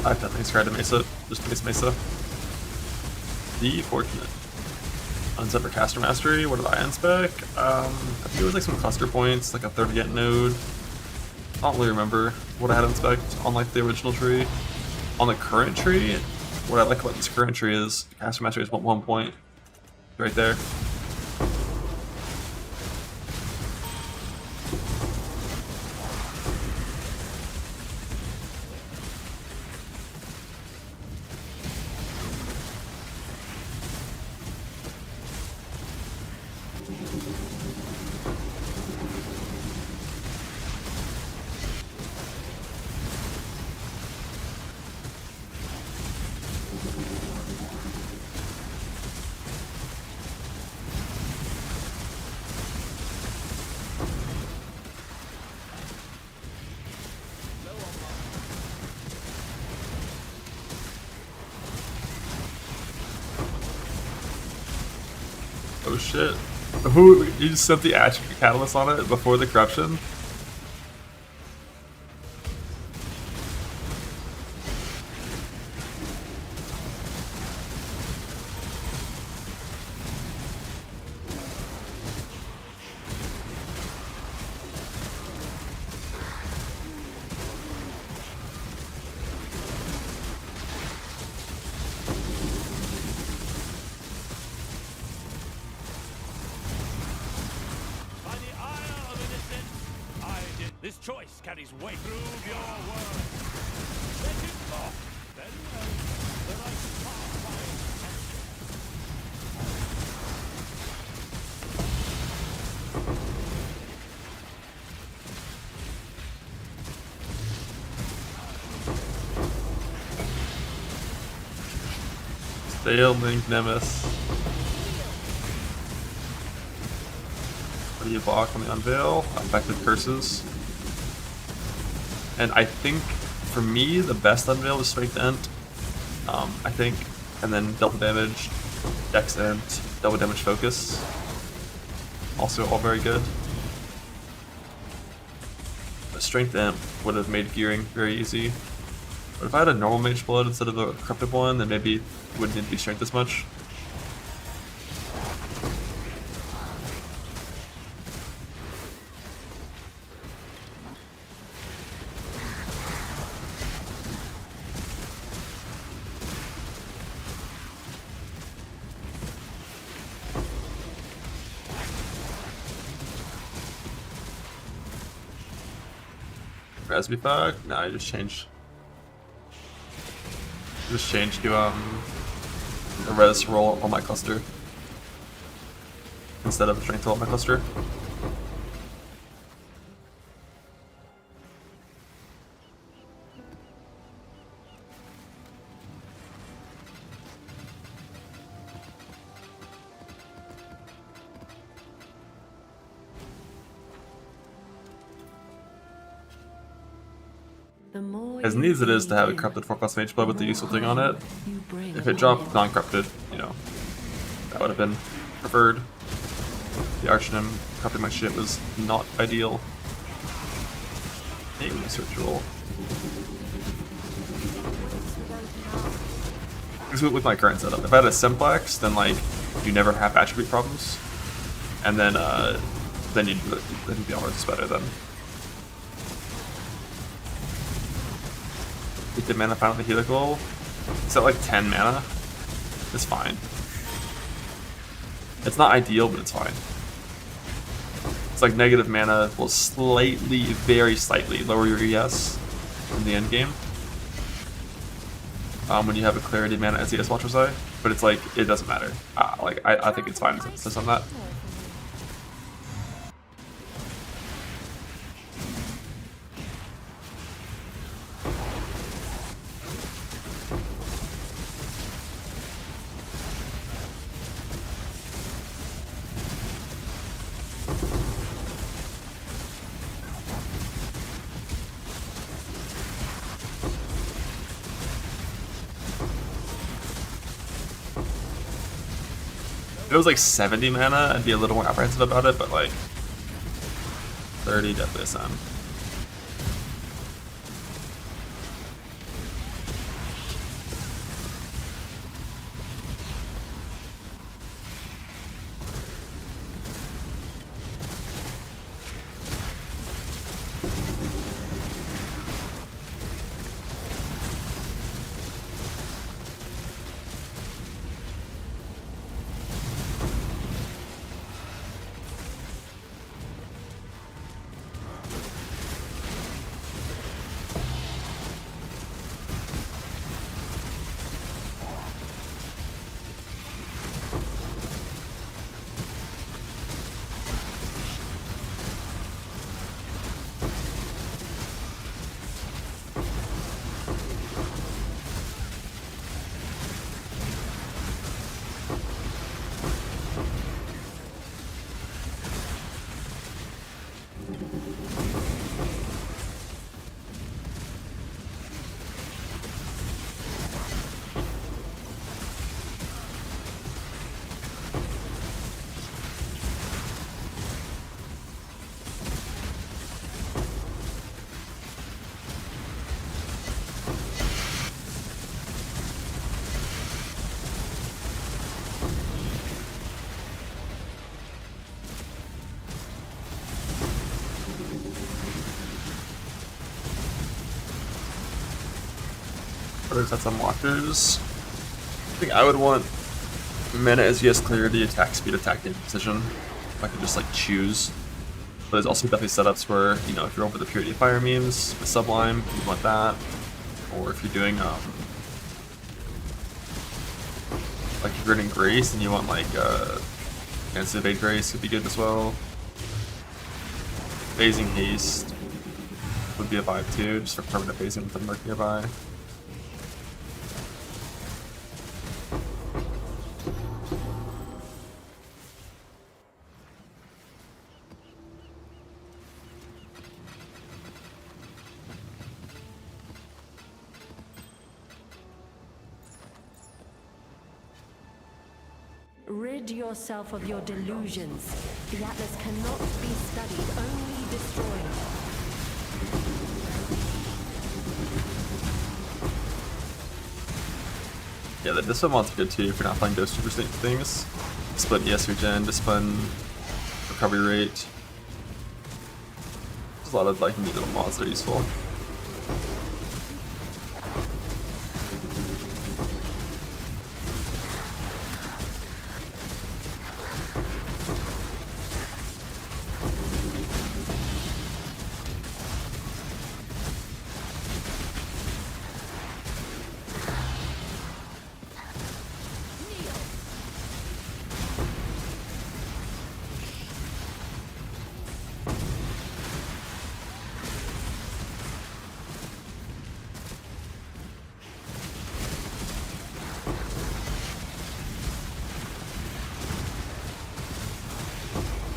Speaker 2: I've definitely tried to Mesa, just Mesa Mesa. The Fortunate. Unset for caster mastery, what did I unspec? I think it was like some cluster points, like a 30th node. I don't really remember what I had unspec on like the original tree. On the current tree, what I like about this current tree is caster mastery is 1 point right there. Oh shit. Who, you just sent the attribute catalyst on it before the corruption?
Speaker 4: By the ire of innocence, I did. This choice carries weight. Prove your worth. Let it off. Very well. Then I pass by attention.
Speaker 2: Stale Link Nemesis. What do you block on the unveil? Effective curses. And I think for me the best unveil was Strength Ent. I think, and then double damage, Dex Ent, double damage focus. Also all very good. But Strength Ent would have made gearing very easy. But if I had a normal Mage Blood instead of a corrupted one, then maybe it wouldn't need to be strength as much. Raspberry Pack? Nah, I just changed. Just changed to a res roll on my cluster instead of a strength roll on my cluster.
Speaker 5: The more
Speaker 2: As neat as it is to have a corrupted 4+ Mage Blood with the useful thing on it, if it dropped non-corrupted, you know, that would have been preferred. The Archnym corrupting my shit was not ideal. A research roll. Because with my current setup, if I had a Simplex, then like you never have attribute problems, and then you'd be almost better then. Get the mana found in the helical. It's at like 10 mana. It's fine. It's not ideal, but it's fine. It's like negative mana will slightly, very slightly lower your ES in the end game. When you have a clarity mana as ES Watcher's Eye, but it's like it doesn't matter. I think it's fine since on that. If it was like 70 mana, I'd be a little more apprehensive about it, but like 30 definitely a Or is that some walkers? I think I would want mana as you clarity, attack speed, attack and precision. If I could just like choose. But there's also definitely setups where, you know, if you're over the Purity Fire memes with Sublime, you want that. Or if you're doing like if you're doing Grace and you want like Against Evade Grace could be good as well. Phasing Haste would be a vibe too, just for permanent phasing with the Merc nearby.
Speaker 5: Rid yourself of your delusions. The Atlas cannot be studied, only destroyed.
Speaker 2: Yeah, the Discipline mod's good too if you're not playing those super things. Discipline ES regen, Discipline recovery rate. There's a lot of like neat little mods that are useful.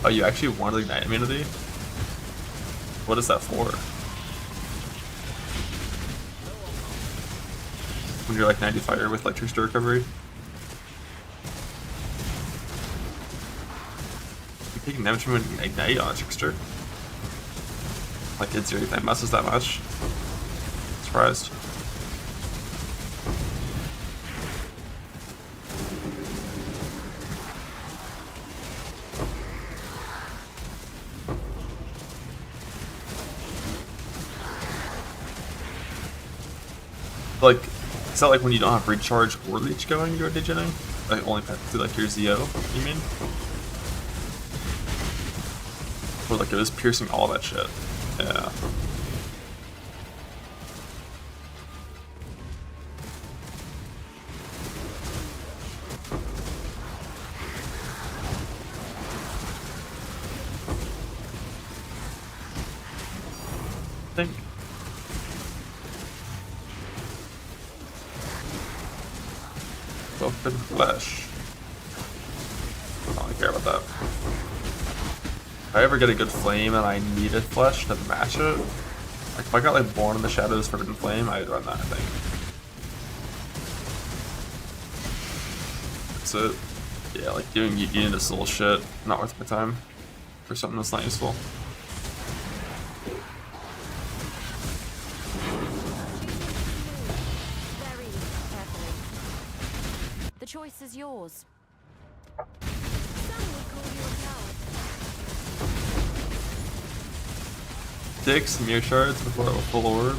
Speaker 2: Oh, you actually want to ignite immunity? What is that for? When you're like 90 fire with like trickster recovery? You're taking damage from an ignite on a trickster? Like it's your ignite messes that much? Surprised. Like, is that like when you don't have recharge or leech going, you're degening? Like only through like your ZO, you mean? Or like it was piercing all that shit. Yeah. I think. Open flesh. I don't really care about that. If I ever get a good flame and I need a flesh to match it, like if I got like Born in the Shadows Forbidden Flame, I'd run that, I think. That's it. Yeah, like doing eating this little shit, not worth my time for something that's not useful.
Speaker 7: The choice is yours. Some would call you a coward.
Speaker 2: 6 mirror shards before a full orb.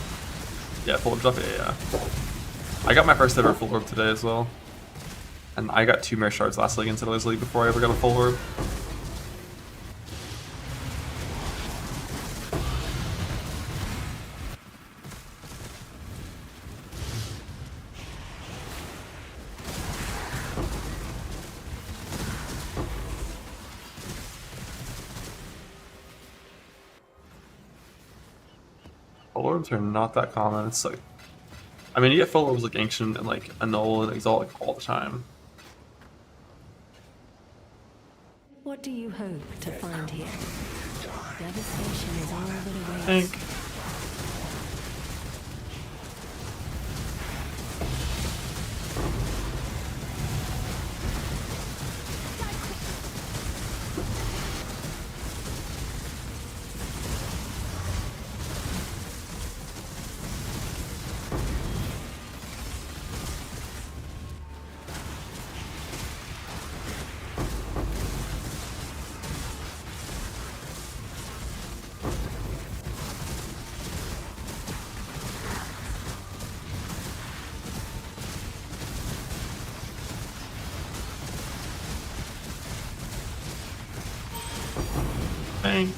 Speaker 2: Yeah, full orb up. Yeah. I got my first ever full orb today as well. And I got 2 mirror shards last league instead of this league before I ever got a full orb. Full orbs are not that common. It's like, I mean, you get full orbs like Ancient and like Annul and Exalt like all the time.
Speaker 5: What do you hope to find here? Devastation is all that
Speaker 2: I
Speaker 5: awaits.
Speaker 2: think. think.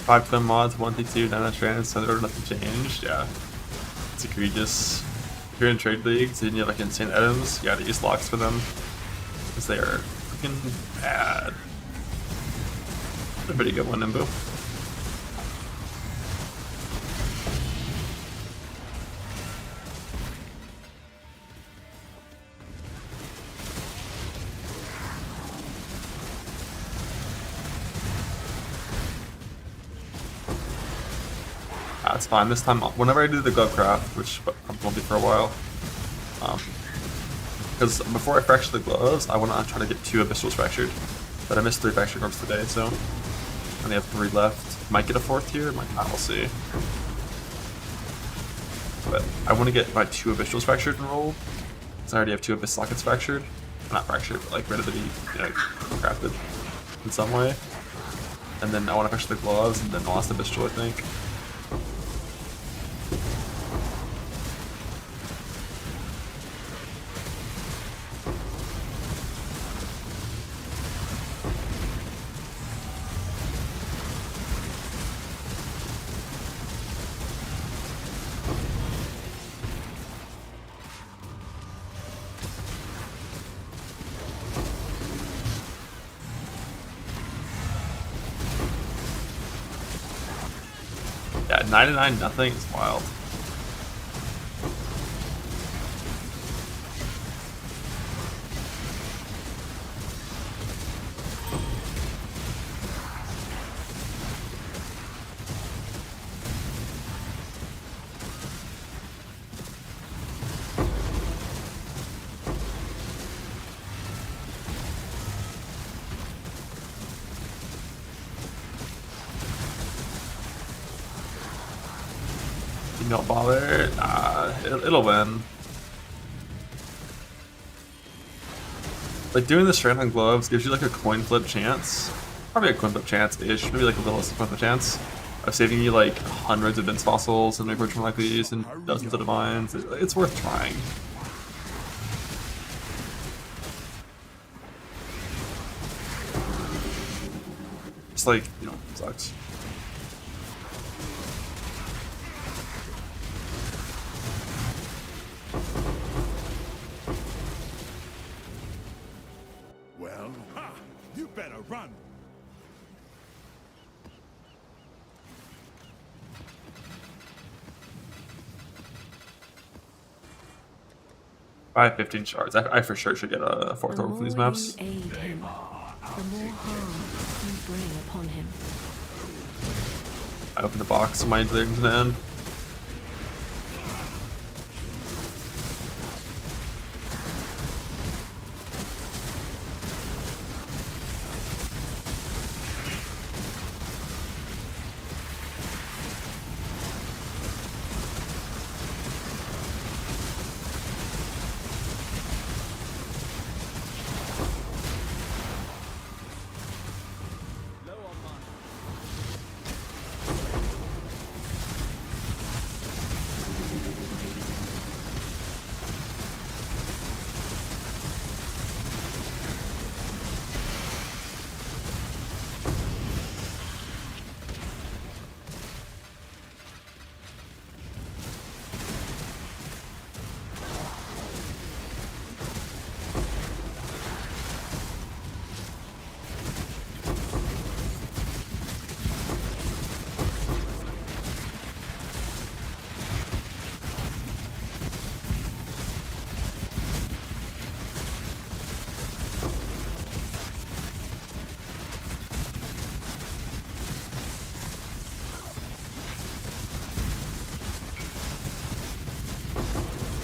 Speaker 2: Five twin mods, 1v2, 9 strands, so there nothing changed. Yeah, it's egregious. If you're in trade leagues and you have like insane items, you gotta use locks for them because they are freaking bad. A pretty good one, Nimbu. That's fine. This time, whenever I do the glove craft, which won't be for a while, because before I fracture the gloves, I want to try to get 2 abyssals fractured. But I missed 3 fractured orbs today, so I only have 3 left. Might get a 4th here, might not. We'll see. But I want to get my 2 abyssals fractured enrolled, because I already have 2 abyss sockets fractured. Not fractured, but like ready to be crafted in some way. And then I want to fracture the gloves, and then the last abyssal, I think. Yeah, 99 nothing is wild. Don't bother. Nah, it'll win. Like doing the strand on gloves gives you like a coin flip chance. Probably a coin flip chance-ish. Maybe like a little coin flip chance of saving you like hundreds of Vince fossils and recruitment like these and dozens of divines. It's worth trying. Just like, you know, sucks.
Speaker 8: Well, ha! You better run.
Speaker 2: I have 15 shards. I for sure should get a 4th orb from these maps.
Speaker 5: The more you aid him, the more harm you bring upon him.
Speaker 2: I opened the box, my leading to the end.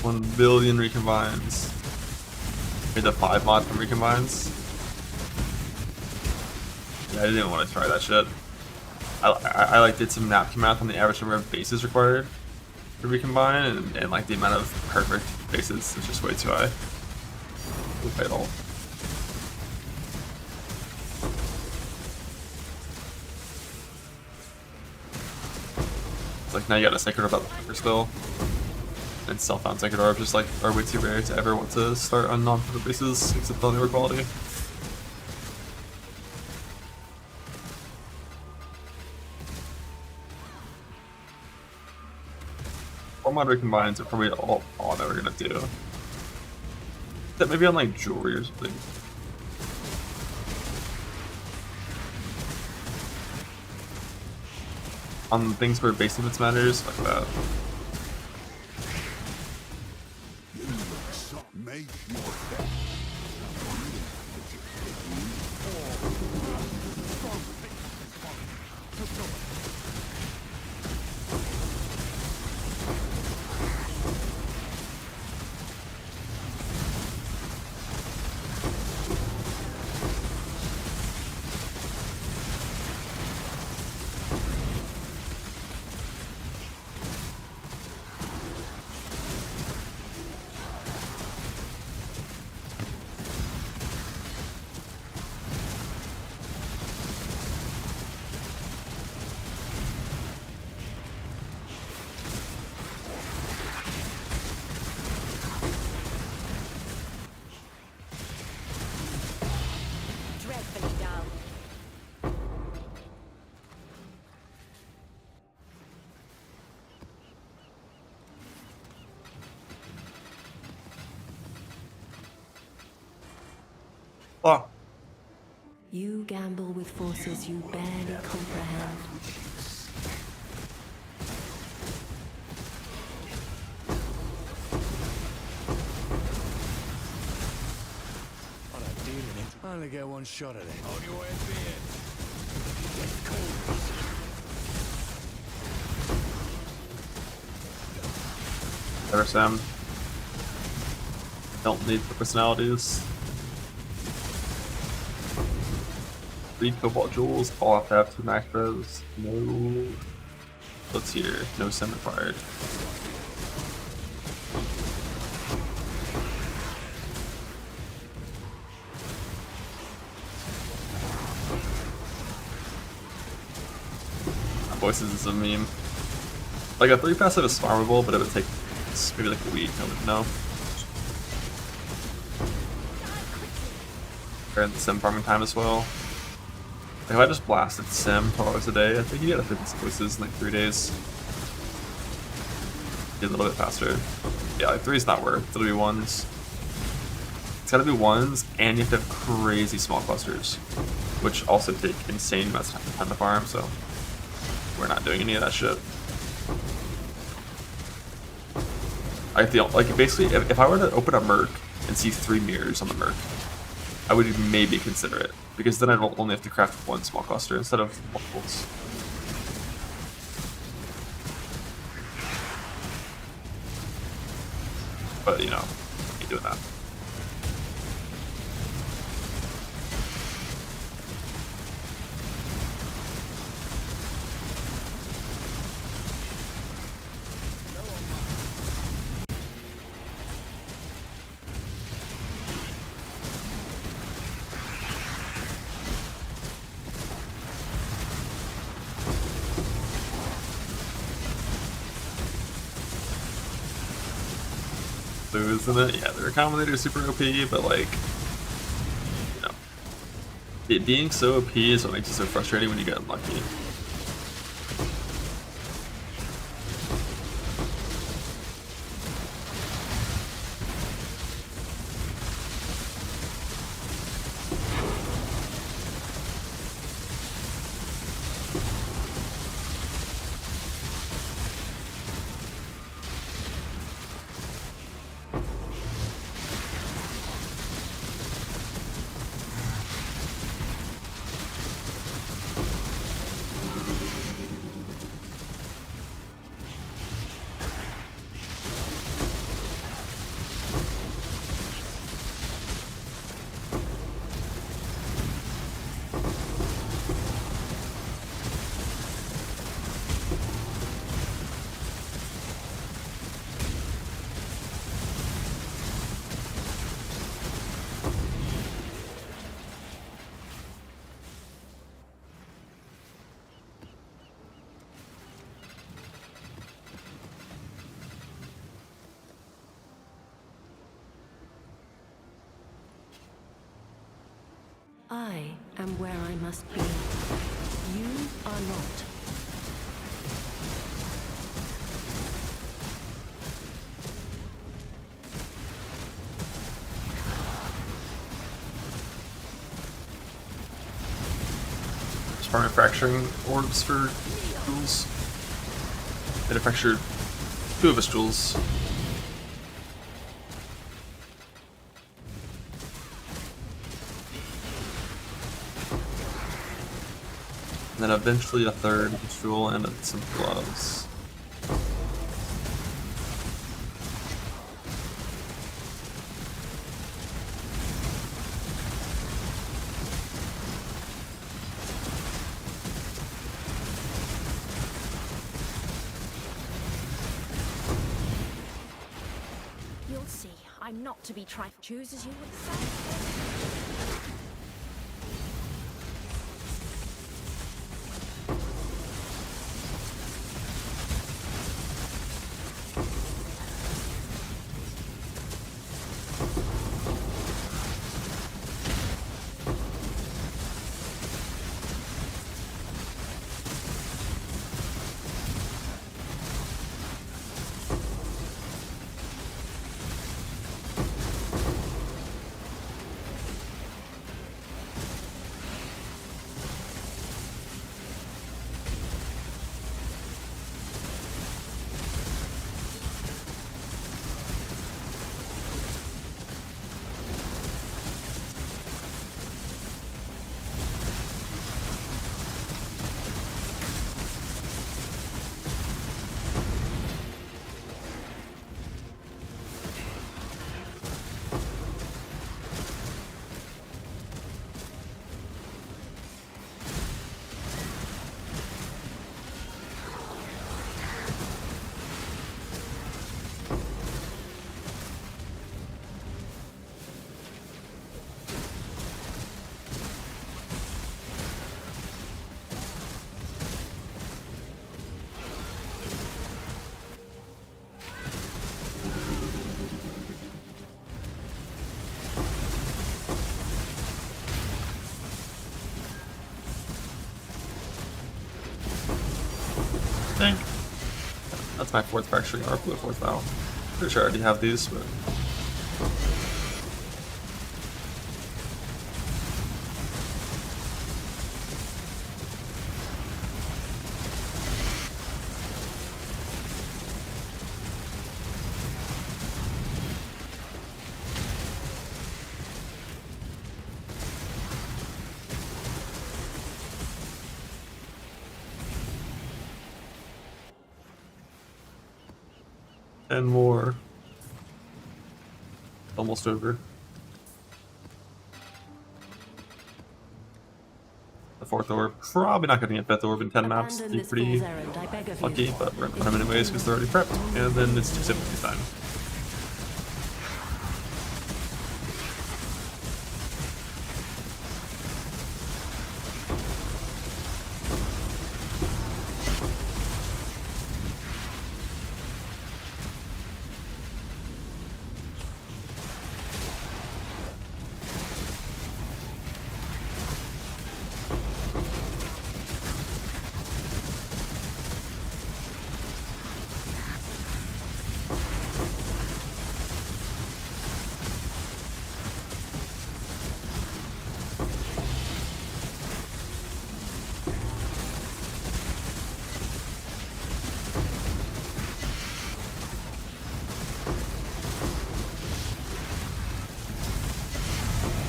Speaker 2: One billion recombines. Made the 5 mod from recombines. Yeah, I didn't want to try that shit. I like did some napkin math on the average number of bases required to recombine, and like the amount of perfect bases is just way too high. Fatal. It's like now you got a Sacred Orb about the still. And self-found Sacred Orbs just like are way too rare to ever want to start on non-perfect bases except on newer quality. All moderate combines are probably all that we're gonna do. That maybe on like jewelry or something. On things where base limits matters, like that.
Speaker 3: Dreadfully dull.
Speaker 2: Oh,
Speaker 5: You gamble with forces you barely comprehend.
Speaker 4: On a deal in it. I only get one shot at it. On your way,
Speaker 2: ever Sam. Don't need the personalities. 3 Cobalt Jewels, all have to have 2 macros. No. What's here? No sim required. My voices is a meme. Like a 3 passive is farmable, but it would take maybe like a week, I wouldn't know. Or in the sim farming time as well. Like if I just blasted sim 12 hours a day, I think you get a 50 voices in like 3 days. Get a little bit faster. Yeah, like 3 is not worth. It'll be 1s. It's gotta be 1s, and you have to have crazy small clusters, which also take insane amounts of time to farm, so we're not doing any of that shit. I feel like basically, if I were to open a Merc and see 3 mirrors on the Merc, I would maybe consider it, because then I don't only have to craft 1 small cluster instead of multiples. But you know, ain't doing that. Isn't it? Yeah, the Recombinator is super OP, but like, you know, it being so OP is what makes it so frustrating when you get unlucky.
Speaker 5: I am where I must be. You are not.
Speaker 2: Farming fracturing orbs for jewels. It fractured 2 of his jewels. And then eventually a 3rd jewel and some gloves.
Speaker 7: You'll see. I'm not to be trifled. Choose as you would say.
Speaker 2: I think that's my 4th fracturing orb, the 4th vow. Pretty sure I already have these, but and more. Almost over. The 4th orb. Probably not getting a 5th orb in 10 maps.
Speaker 5: Abandon
Speaker 2: Be
Speaker 5: this
Speaker 2: pretty
Speaker 5: fool's errand, I beg of you.
Speaker 2: lucky, but we're gonna have them anyways because they're already prepped. And then it's 2 sympathy time.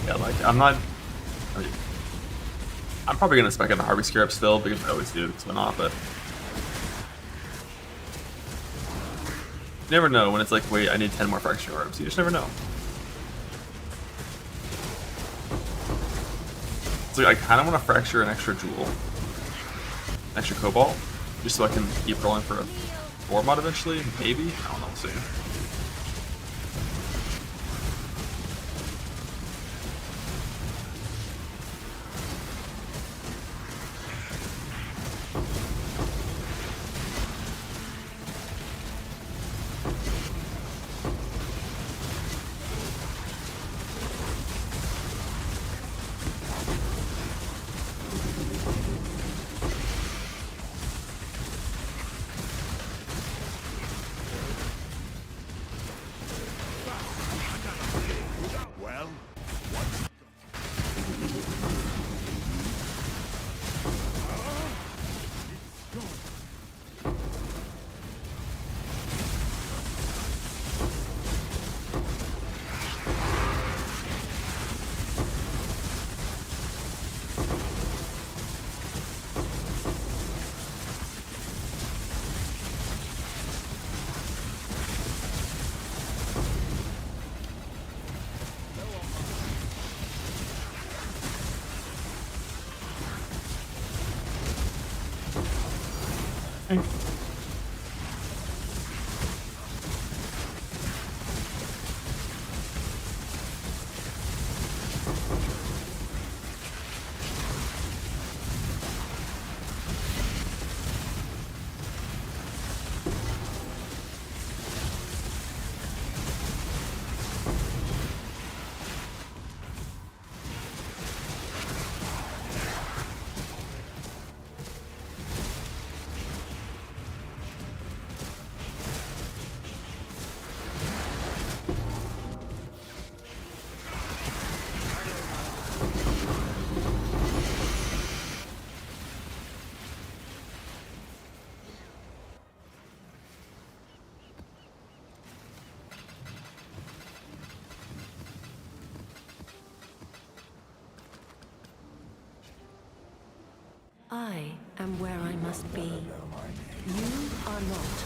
Speaker 2: Yeah, like, I'm not... I mean, I'm probably going to spec in the Harbi Scarab still, because I always do, because why not, but... You never know when it's like, wait, I need 10 more Fracturing Orbs. You just never know. So I kind of want to fracture an extra Jewel. An extra Cobalt. Just so I can keep rolling for a 4 mod eventually, maybe? I don't know, we'll see.
Speaker 5: I am where I must be. You are not.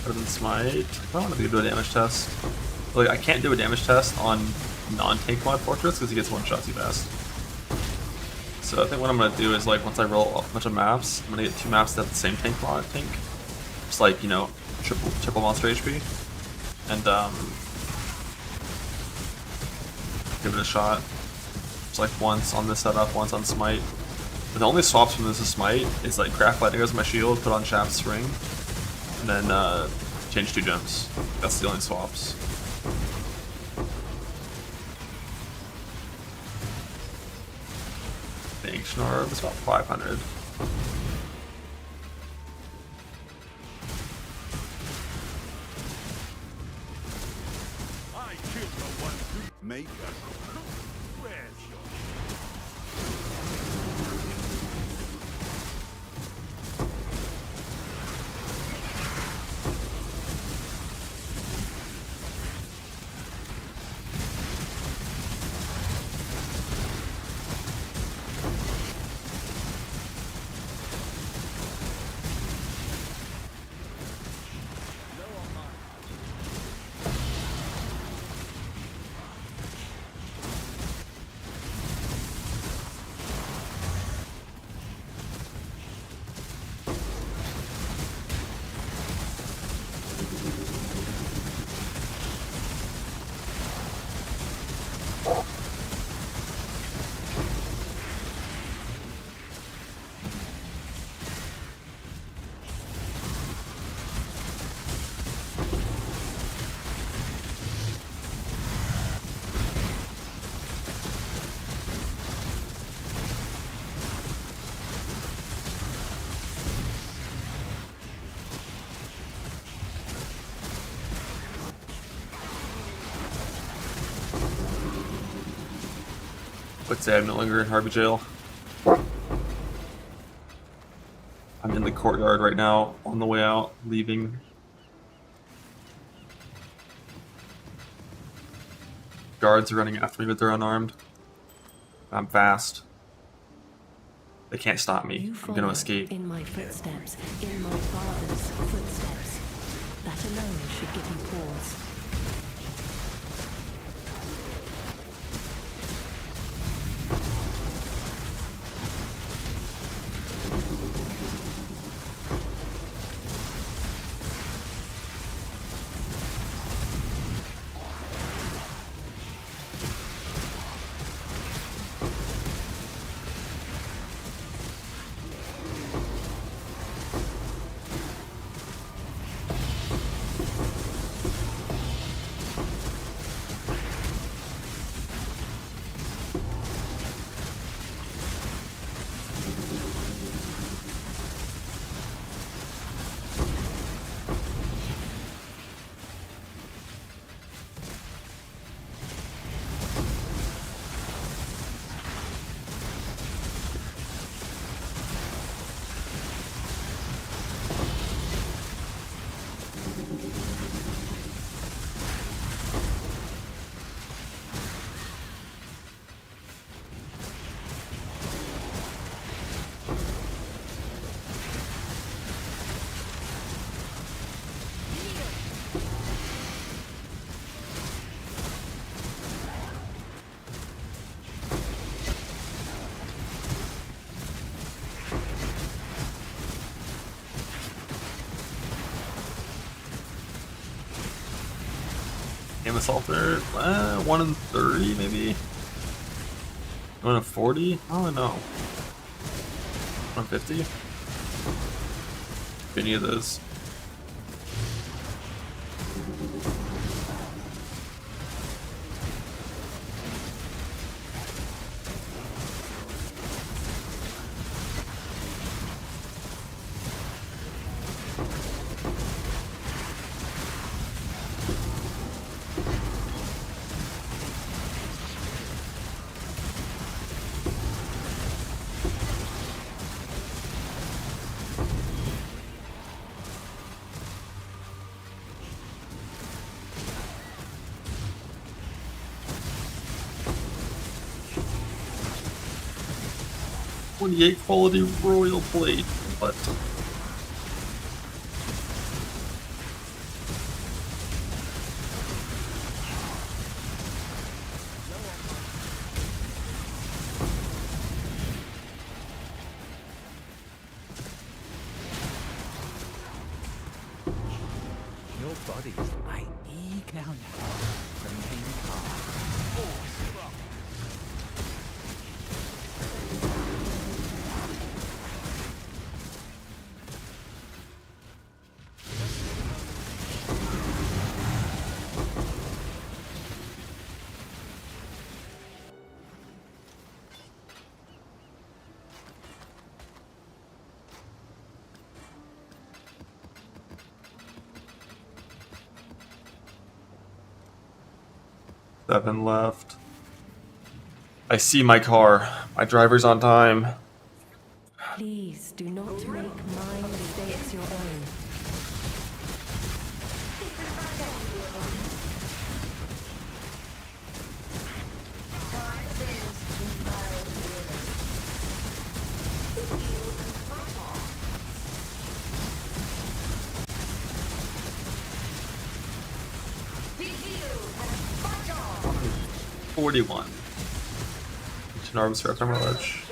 Speaker 2: Better than smite. I don't want to do a damage test. Like, I can't do a damage test on non-tank mod fortress because he gets one shot too fast. So I think what I'm gonna do is, like, once I roll a bunch of maps, I'm gonna get 2 maps that have the same tank mod tank. Just like, you know, triple monster HP. And give it a shot. Just like once on this setup, once on smite. But the only swaps from this is smite is like craft lightning as my shield, put on Shaft's ring, and then change 2 gems. That's the only swaps. The Ancient Orb is about 500.
Speaker 8: I killed the one who make a where's your
Speaker 2: Let's say I'm no longer in Harbi jail. I'm in the courtyard right now, on the way out, leaving. Guards are running after me, but they're unarmed. I'm fast. They can't stop me.
Speaker 5: You
Speaker 2: I'm gonna
Speaker 5: follow
Speaker 2: escape.
Speaker 5: in my footsteps, in my father's footsteps. That alone should give you pause.
Speaker 2: assaulter. 1 in 30 maybe. 1 in 40. I don't know. 150. Any of those. .28 quality royal plate, but
Speaker 6: Your body is I need now. Remain calm. Oh, strong.
Speaker 2: seven left. I see my car. My driver's on time.
Speaker 5: Please do not make my mistakes your own.
Speaker 2: $41. Arms for ephemeral edge.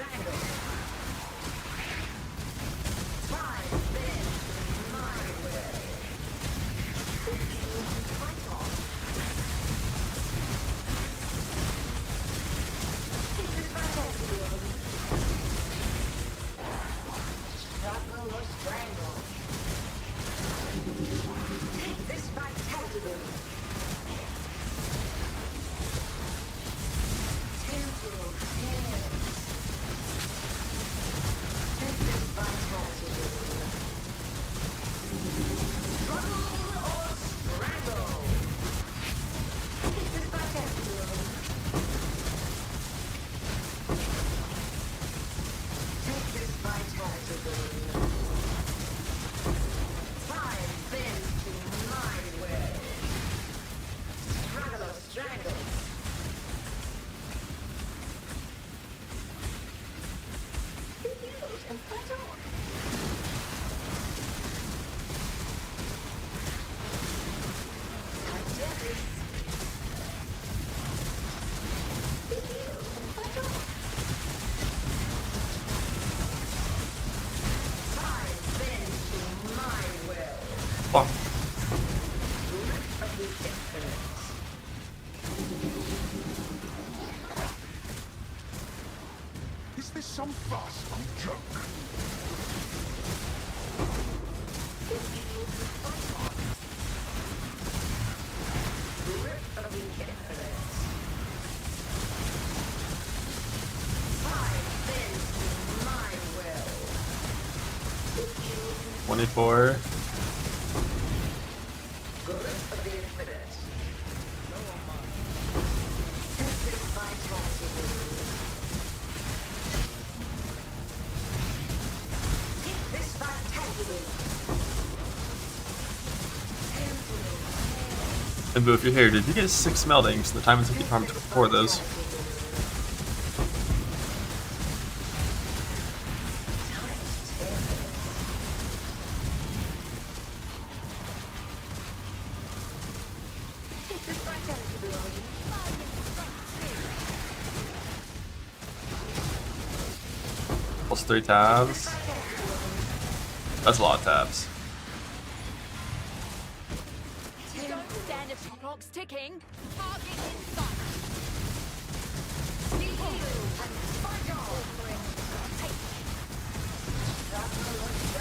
Speaker 2: Fuck.
Speaker 8: Is this some farce or joke?
Speaker 5: Grip of the infinite.
Speaker 2: 24. And Boo, if you're here, did you get 6 meldings? The time it took you to for those. Plus 3 tabs. That's a lot of tabs.
Speaker 3: Don't stand if the clock's ticking.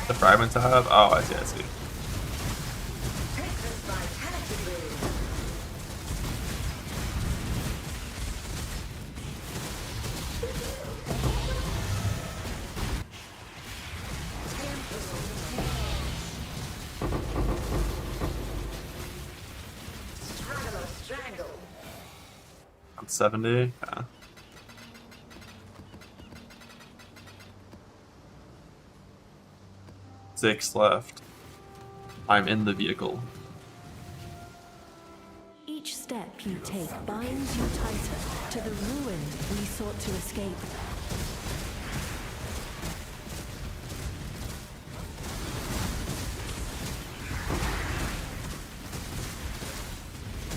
Speaker 2: The fragment to have? Oh, I see, I see. I'm 70. Yeah. Six left. I'm in the vehicle.
Speaker 5: Each step you take binds you tighter to the ruin we sought to escape.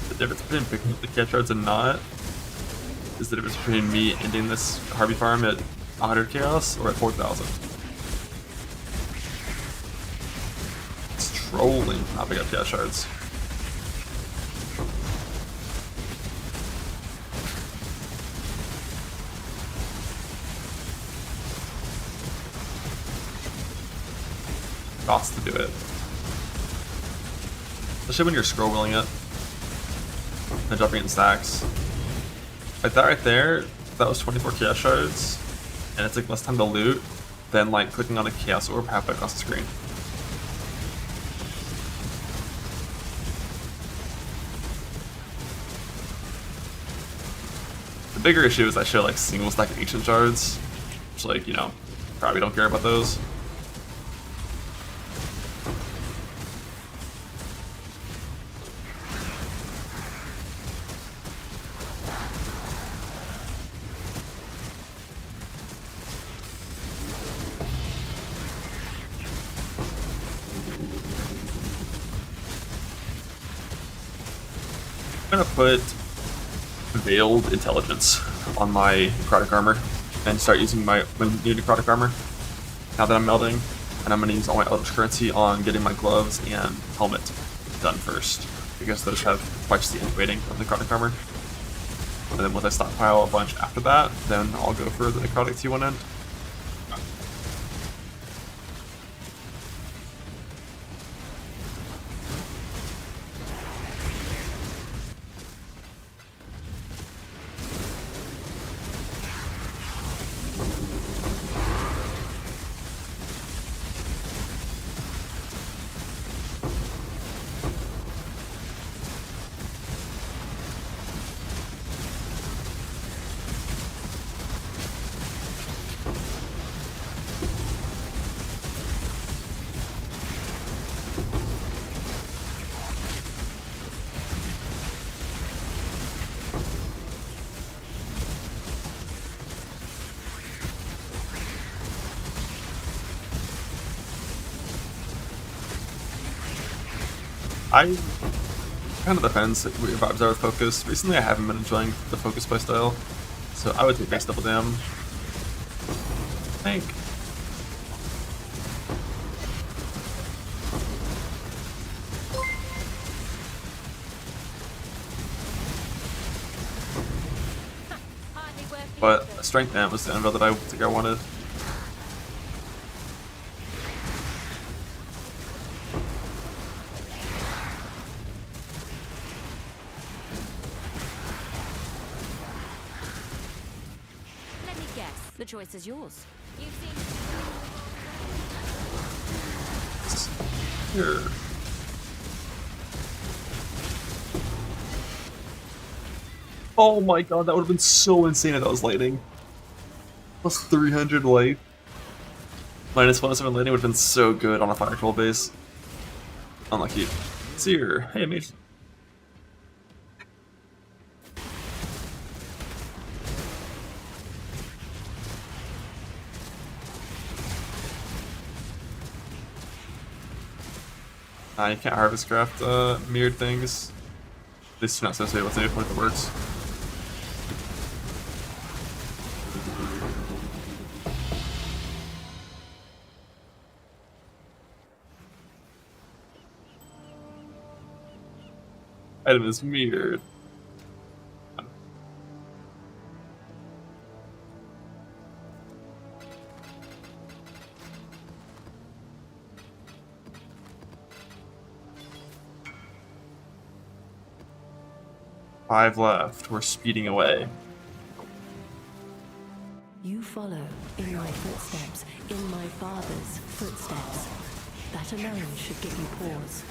Speaker 2: The difference between picking up the catch shards and not is the difference between me ending this Harbi farm at 100 chaos or at 4,000. It's trolling not pick up chaos shards. Costs to do it. Especially when you're scroll wheeling it and jumping in stacks. Like that right there, that was 24 chaos shards, and it's like less time to loot than like clicking on a chaos orb halfway across the screen. The bigger issue is I show like single stack ancient shards, which like, you know, probably don't care about those. I'm gonna put Veiled Intelligence on my necrotic armor and start using my new necrotic armor now that I'm melding, and I'm gonna use all my Eldritch currency on getting my gloves and helmet done first, because those have twice the weighting of necrotic armor. And then once I stockpile a bunch after that, then I'll go for the necrotic T1 end. Kind of depends what your vibes are with focus. Recently I haven't been enjoying the focus playstyle, so I would take next double dam. I think. But a strength amp was the anvil that I think I wanted.
Speaker 7: The choice is yours. You've seen.
Speaker 2: Here. Oh my god, that would have been so insane if that was lightning. Plus 300 light. Minus 107 lightning would have been so good on a fire troll base. Unlucky. Seer. Hey, mate. You can't harvest craft mirrored things. At least you're not supposed to be able to if it works. Item is mirrored. 5 left. We're speeding away.
Speaker 5: You follow in my footsteps, in my father's footsteps. That alone should give you pause.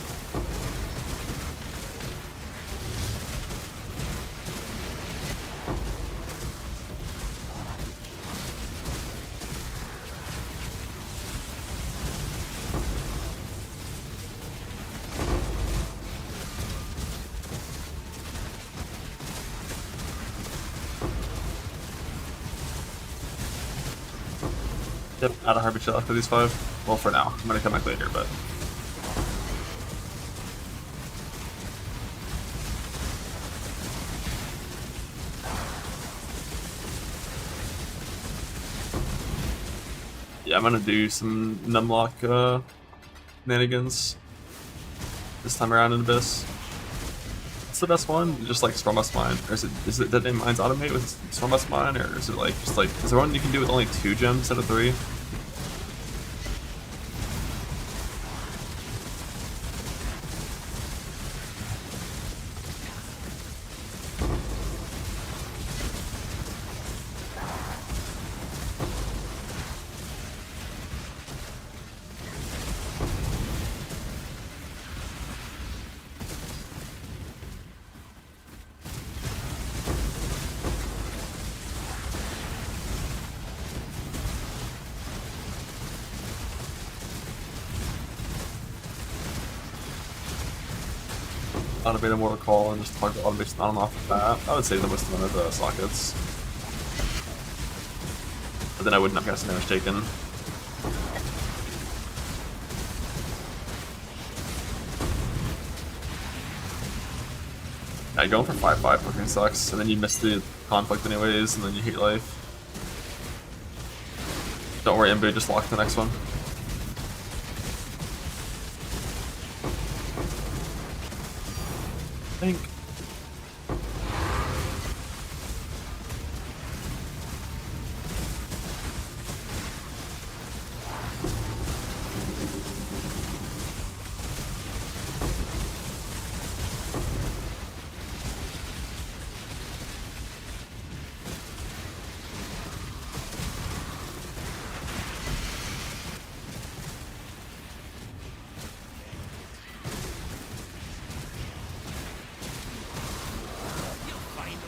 Speaker 2: Yep, out of harbi shell after these 5. Well, for now. I'm gonna come back later, but. Yeah, I'm gonna do some numlock shenanigans this time around in Abyss. What's the best one? Just like Stormust Mine, or is it Dead Mines automate with Stormust Mine, or is it like just like is there one you can do with only 2 gems instead of 3? Automate a mortal call and just plug the automation on and off of that. I would say the most amount of the sockets. But then I wouldn't have got some damage taken. Yeah, going for 5-5 fucking sucks, and then you miss the conflict anyways, and then you hate life. Don't worry, MB, just lock the next one. I think.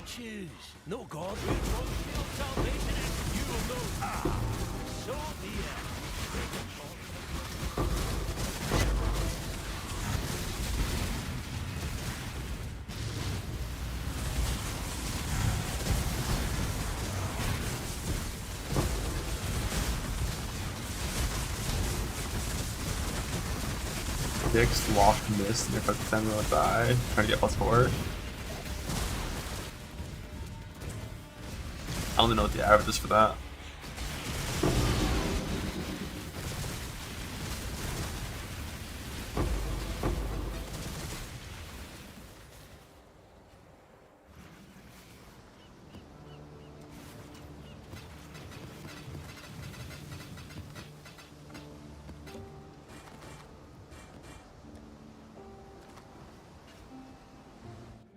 Speaker 4: Choose. No God will fulfill salvation, and you will know. Ah, so be it.
Speaker 2: Fixed, lock, miss, and if I pretend we'll die, trying to get +4. I don't even know what the average is for that.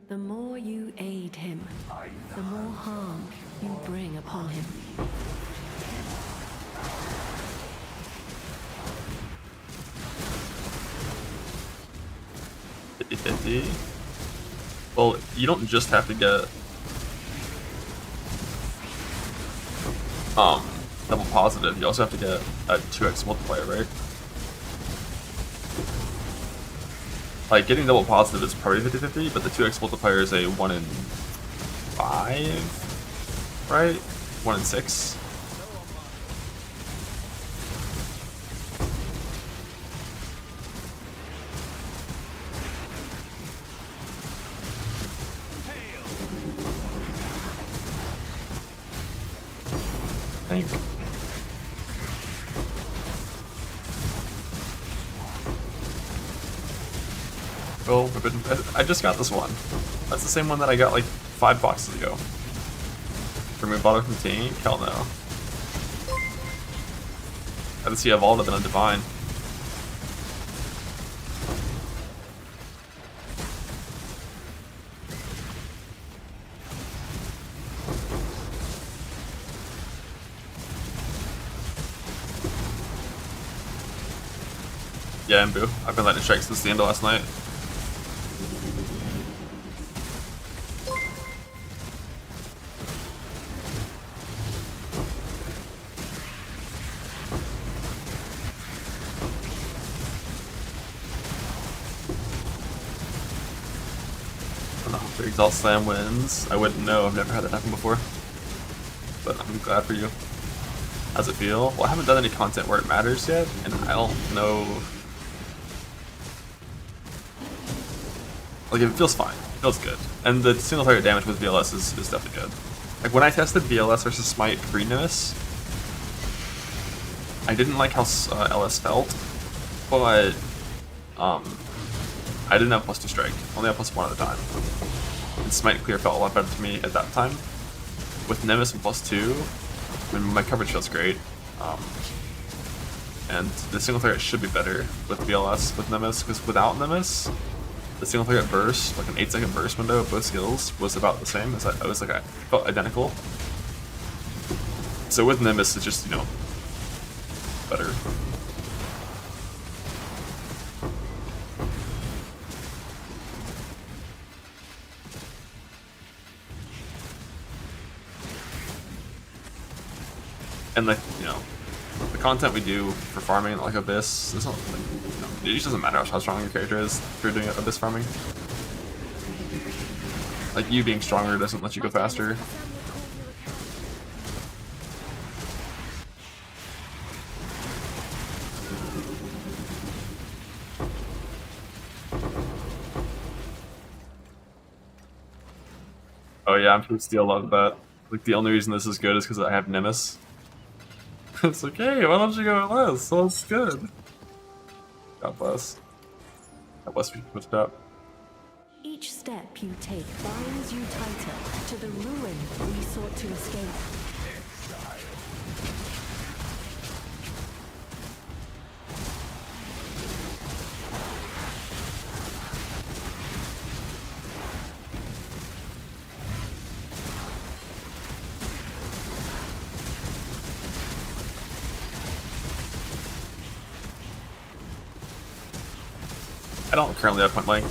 Speaker 5: The more you aid him, the more harm you bring upon him.
Speaker 2: 50-50. Well, you don't just have to get double positive, you also have to get a 2x multiplier, right? Like, getting double positive is probably 50-50, but the 2x multiplier is a 1 in 5, right? 1 in 6. I think. Oh, I just got this one. That's the same one that I got like 5 boxes ago. Remove bottle from tank? Hell no. I have to see evolved other than a divine. Yeah, and Boo. I've been letting strike since the end of last night. The Exalt Slam wins. I wouldn't know, I've never had that happen before. But I'm glad for you. How's it feel? Well, I haven't done any content where it matters yet, and I don't know. Like, it feels fine. It feels good. And the single target damage with VLS is definitely good. Like, when I tested VLS versus Smite pre-Nimbus, I didn't like how LS felt, but I didn't have +2 strike. Only had +1 at the time. And Smite Clear felt a lot better to me at that time. With Nimbus and +2, I mean, my coverage feels great. And the single target should be better with VLS with Nimbus, because without Nimbus, the single target burst, like an 8-second burst window of both skills, was about the same. As I was like, I felt identical. So with Nimbus, it's just, you know, better. And like, you know, the content we do for farming, like Abyss, it's not like, you know, it just doesn't matter how strong your character is if you're doing Abyss farming. Like, you being stronger doesn't let you go faster. Oh yeah, I'm still love that. Like, the only reason this is good is because I have Nimbus. It's like, hey, why don't you go less? So it's good. God bless. God bless you. What's up?
Speaker 5: Each step you take binds you tighter to the ruin we sought to escape.
Speaker 2: I don't currently have point blank.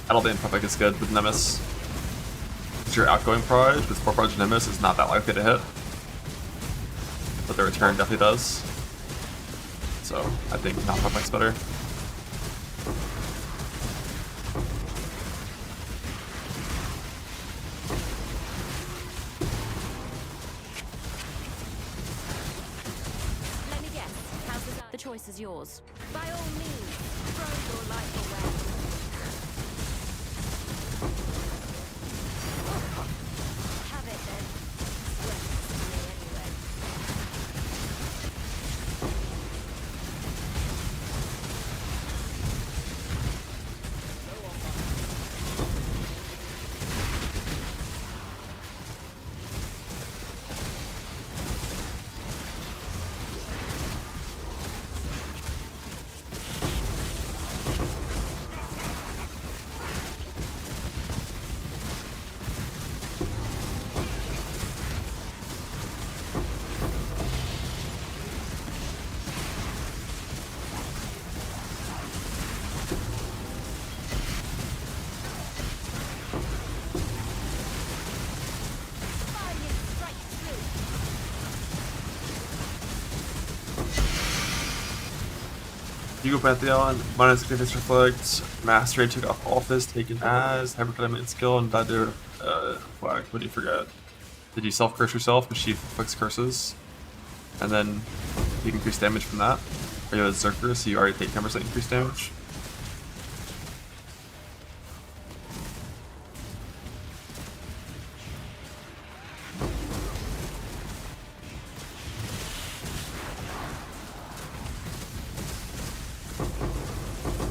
Speaker 2: I don't think point blank is good with Nemesis. Because your outgoing proj with 4 proj Nemesis is not that likely to hit. But the return definitely does. So I think not point blank's better.
Speaker 7: Let me guess. How's the The choice is yours. By all means, throw your life away. Have it then. Well, me anyway.
Speaker 2: Hugo Pantheon, minus Griffiths Reflect, Mastery took off office, taken as, Hyperclimate skill, and died to flag. What did you forget? Did you self curse yourself? Mischief afflicts curses. And then you can increase damage from that. Or you have a Zerker, so you already take 10% increased damage.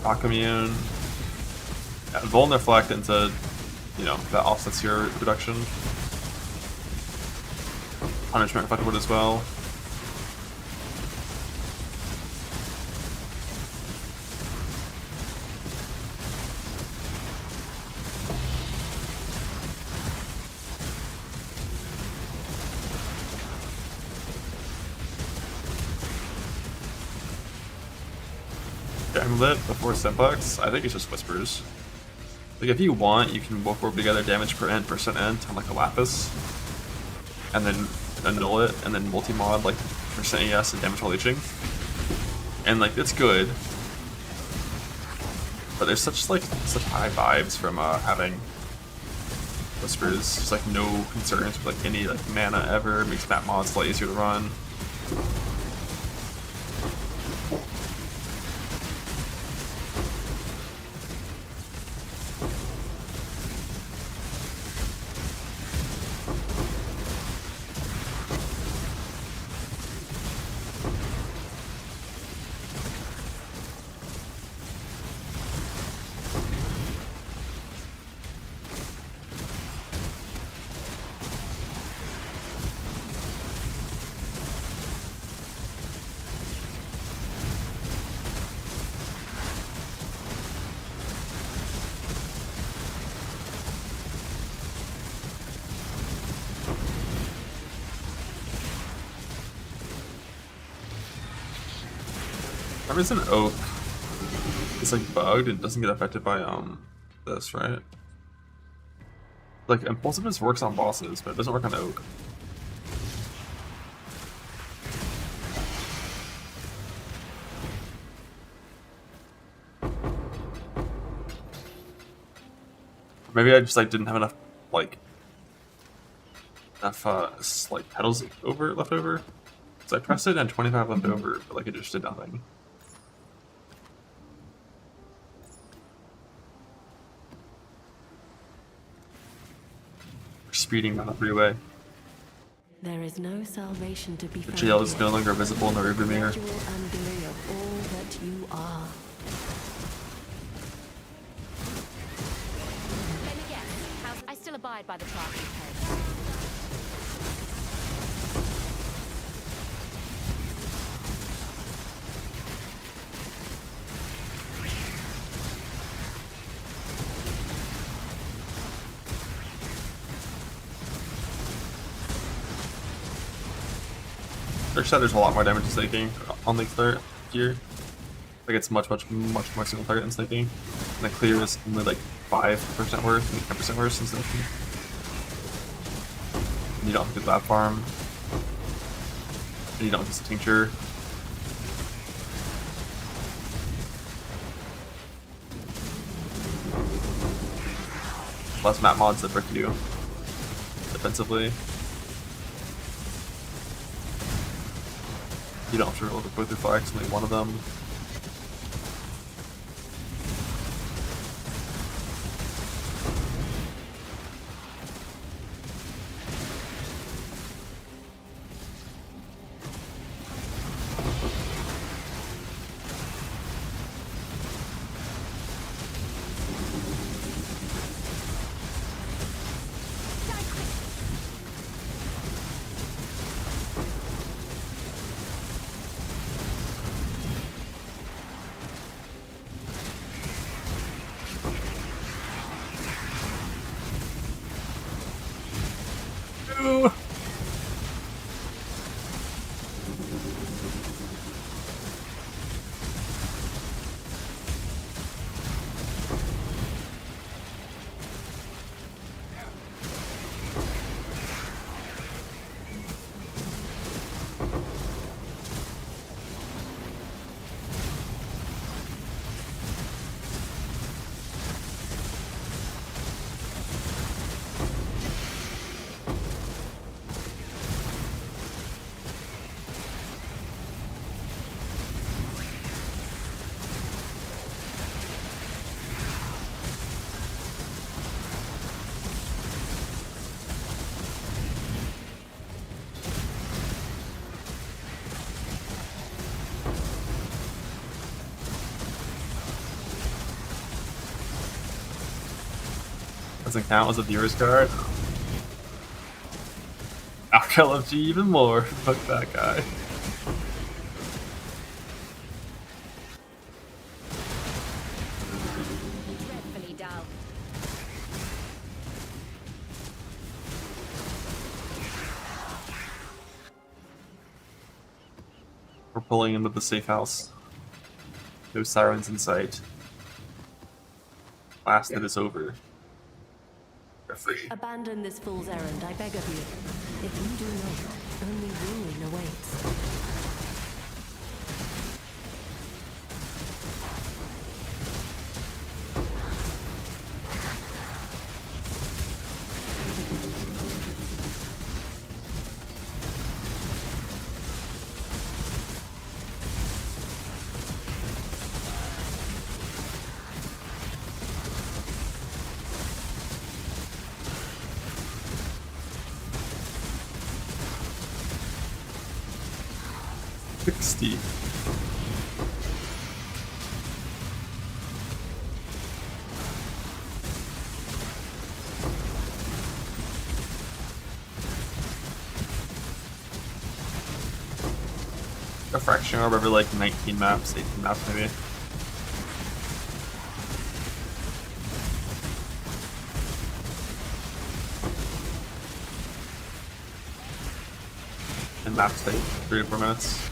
Speaker 2: Rock immune. Yeah, Vuln Reflect into, you know, that offsets your reduction. Punishment Reflect would as well. Amulet before Simbucks, I think it's just Whispers. Like, if you want, you can both work together damage per int, percent int on like a Lapis, and then annul it, and then multi-mod like percent ES and damage while leeching. And like, it's good. But there's such high vibes from having Whispers. Just like no concerns with like any like mana ever. It makes map mods a lot easier to run. For some reason, Oak is like bugged and doesn't get affected by this, right? Like impulsiveness works on bosses, but it doesn't work on Oak. Maybe I just like didn't have enough like petals left over. So I pressed it and 25 left over, but like it just did nothing. We're speeding down the freeway.
Speaker 5: There is no salvation to be
Speaker 2: The
Speaker 5: found.
Speaker 2: jail is no longer visible in the rearview mirror.
Speaker 5: Gradual undoing of all that you are.
Speaker 7: Let me guess. I still abide by the crafting code.
Speaker 2: There's a lot more damage to snaking on the third gear. Like it's much more single target than snaking. And the clear is only like 5% worse and 10% worse than snaking. And you don't get that farm. And you don't get the tincture. Plus map mods that brick you defensively. You don't have to roll the both your flags, only one of them. Doesn't count as a viewer's card. I'll love you even more. Fuck that guy.
Speaker 7: Dreadfully dull.
Speaker 2: We're pulling into the safe house. No sirens in sight. Last that is over. We're free.
Speaker 5: Abandon this fool's errand, I beg of you. If you do not, only ruin awaits.
Speaker 2: A fraction orb every like 19 maps, 18 maps maybe. And maps take 3 to 4 minutes.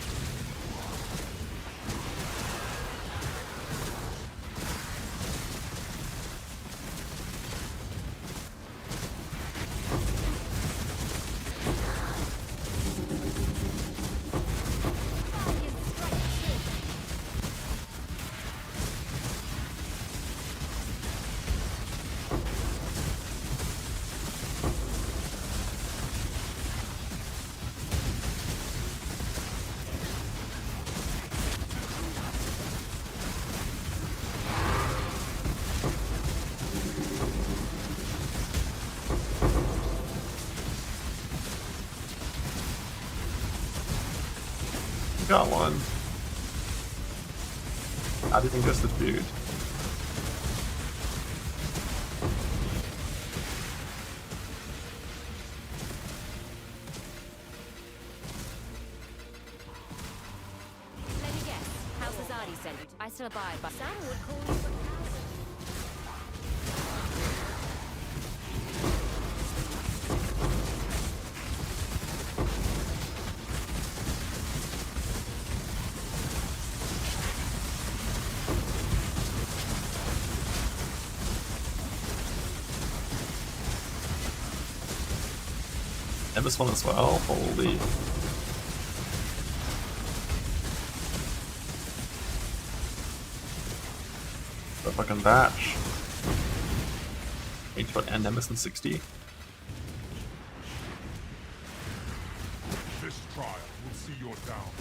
Speaker 2: Got one. How do you think that's the dude?
Speaker 7: Let me guess. How's Azadi sent you? I still abide by. Sam would call you a coward.
Speaker 2: And this one as well. Holy. The fucking batch. H1 and Nemesis in 60.
Speaker 8: This trial will see your down.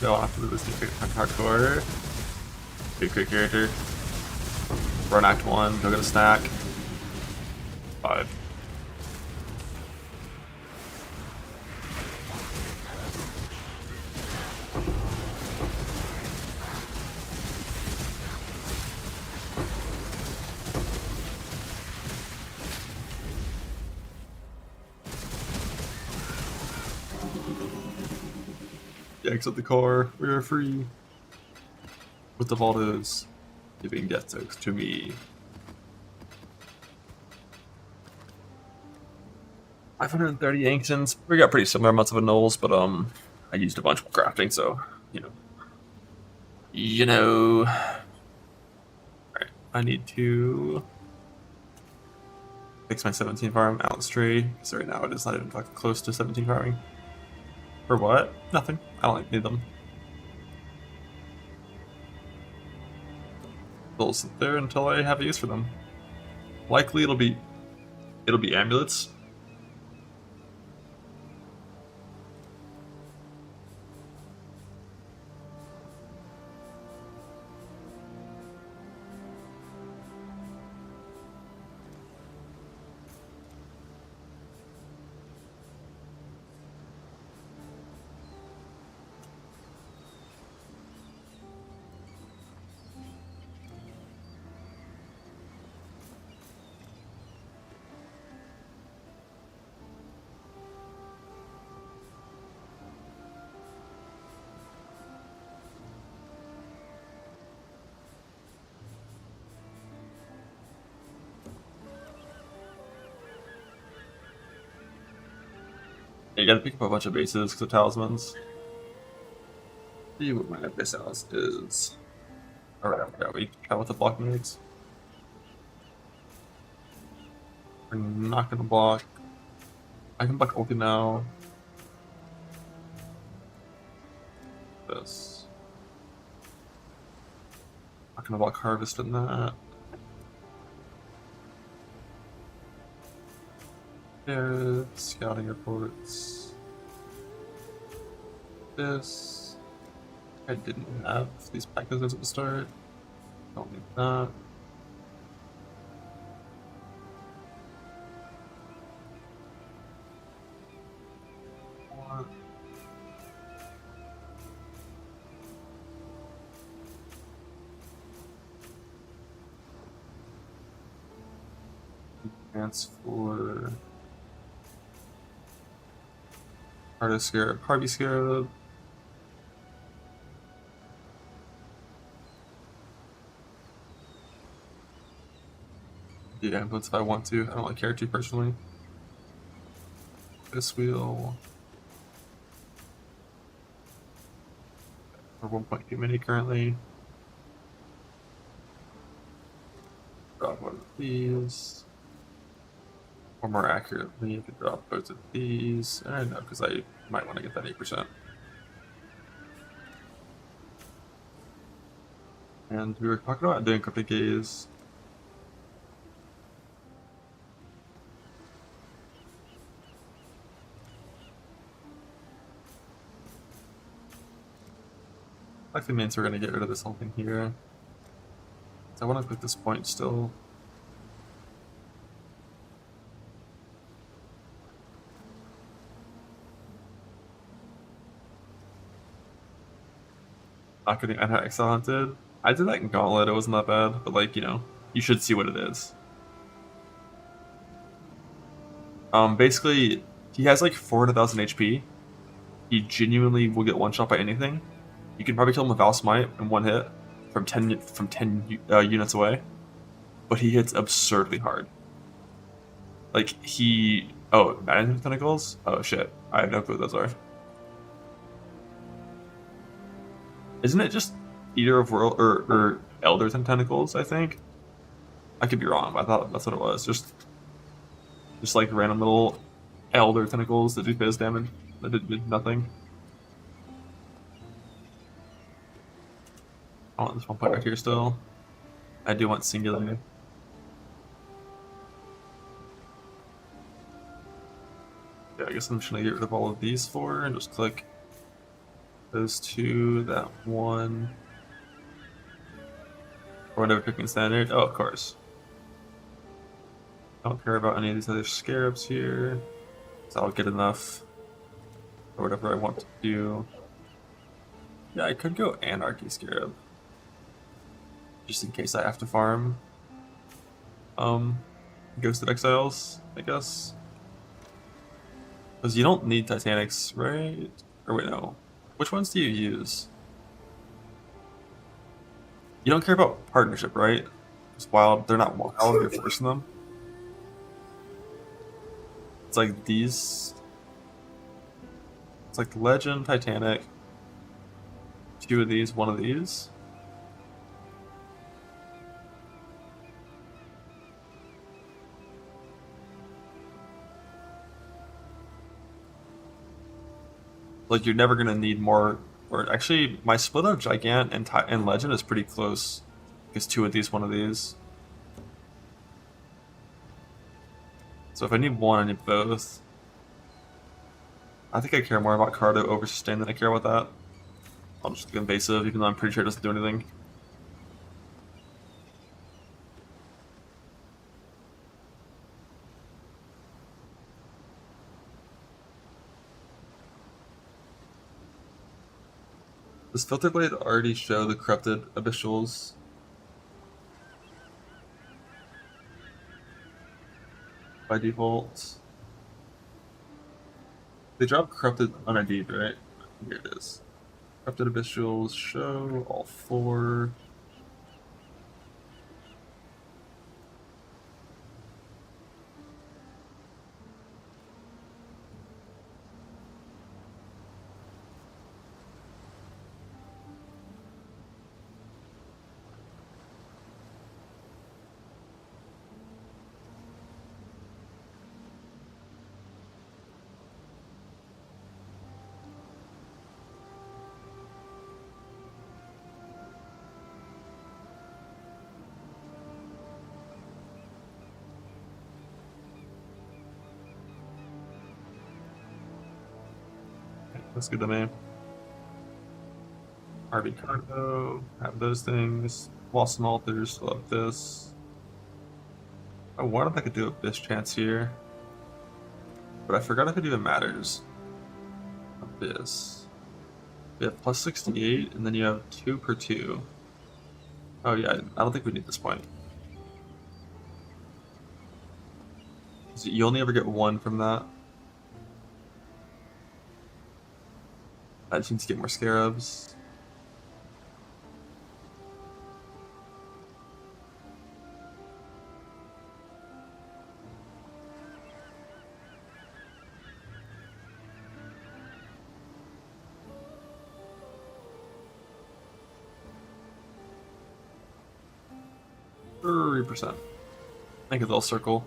Speaker 2: Go off of this new hardcore. Big quick character. Run act 1, go get a snack. 5. Exit the car, we are free. With the vaults, giving death tokens to me. 530 ancients. We got pretty similar amounts of annuls, but I used a bunch for crafting, so you know. Alright, I need to fix my 17 farm Allen's tree, because right now it is not even fucking close to 17 farming. For what? Nothing. I don't need them. They'll sit there until I have a use for them. Likely it'll be amulets. You gotta pick up a bunch of bases because of talismans. See what my abyss house is. Alright, yeah, we count with the blocking aids. We're not gonna block. I can block ulti now. This. Not gonna block harvest in that. There, scouting reports. This. I didn't have these packages at the start. Don't need that. Advance for Artist Scarab, Harbi Scarab. Do amulets if I want to. I don't really care to personally. This wheel. For 1.2 mini currently. Drop one of these. Or more accurately, I could drop both of these. I don't know, because I might want to get that 8%. And we were talking about doing Cryptic Gaze. Likely means we're going to get rid of this whole thing here. So I want to click this point still. Not getting anti-exile hunted. I did that in Gauntlet, it wasn't that bad, but like, you know, you should see what it is. Basically, he has like 400,000 HP. He genuinely will get one shot by anything. You can probably kill him with Val Smite in one hit from 10 units away, but he hits absurdly hard. Like he, oh, Madden Tentacles? Oh shit, I have no clue what those are. Isn't it just Eater of World or Elder Tentacles? I think. I could be wrong, but I thought that's what it was. Just like random little Elder Tentacles that do phase damage that did nothing. I want this one point right here still. I do want Singular. Yeah, I guess I'm just gonna get rid of all of these four and just click those two, that one. Or whatever picking standard. Oh, of course. I don't care about any of these other scarabs here. So I'll get enough for whatever I want to do. Yeah, I could go Anarchy Scarab. Just in case I have to farm Ghosted Exiles, I guess. Because you don't need Titanics, right? Or wait, no. Which ones do you use? You don't care about Partnership, right? It's wild. They're not wild, you're forcing them. It's like these. It's like Legend, Titanic. Two of these, one of these. Like you're never gonna need more. Or actually, my split of Gigant and Legend is pretty close. Because two of these, one of these. So if I need one, I need both. I think I care more about Cardo over Sustain than I care about that. I'll just go invasive, even though I'm pretty sure it doesn't do anything. Does Filter Blade already show the corrupted abyssals? By default. They drop corrupted on Indeed, right? Here it is. Corrupted abyssals show all four. That's good to me. Harbi cargo, have those things. Lost some altars, still have this. I wonder if I could do a Abyss chance here. But I forgot if it even matters. Abyss. We have plus 68, and then you have 2 per 2. Oh yeah, I don't think we need this point. So you only ever get 1 from that. I just need to get more scarabs. %. I think it's all circle.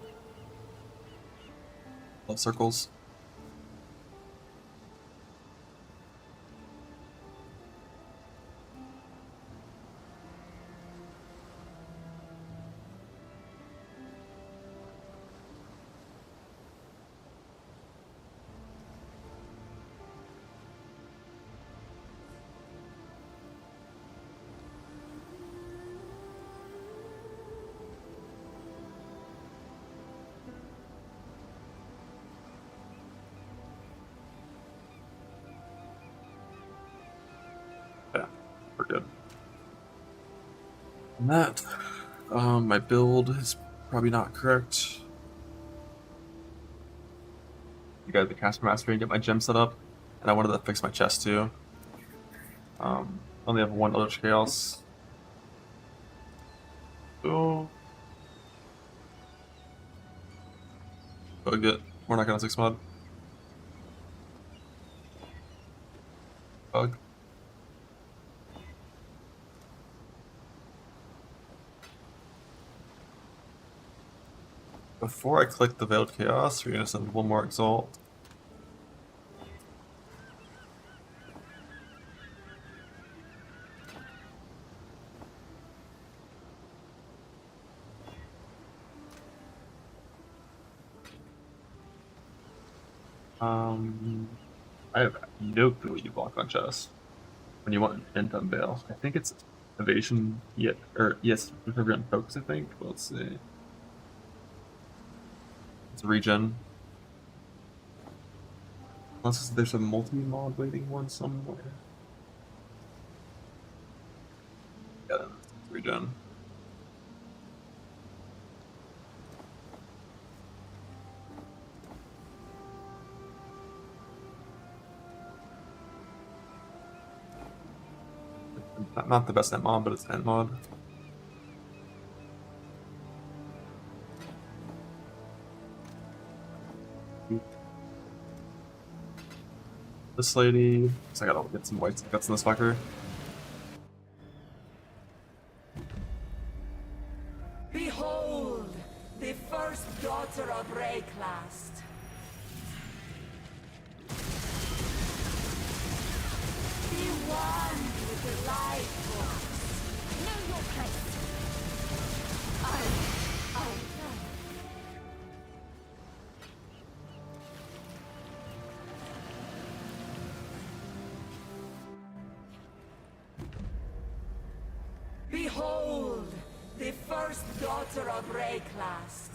Speaker 2: All circles. Yeah, we're good. And that, my build is probably not correct. You got the Caster Mastery and get my gem set up, and I wanted to fix my chest too. Only have 1 Eldritch Chaos. Oh. Bug it. We're not gonna 6 mod. Bug. Before I click the Veiled Chaos, we're gonna send 1 more Exalt. I have no clue what you block on chess when you want an Veil. I think it's evasion, yet, or yes, prevent focus. I think. Well, let's see. It's regen. Unless there's a multi-mod waiting one somewhere. Yeah, it's regen. Not the best net mod, but it's net mod. This lady, so I gotta get some white guts in this fucker.
Speaker 9: Behold, the first daughter of Rayclast. Be one with the light force.
Speaker 3: Know your place.
Speaker 9: Behold, the first daughter of Rayclast.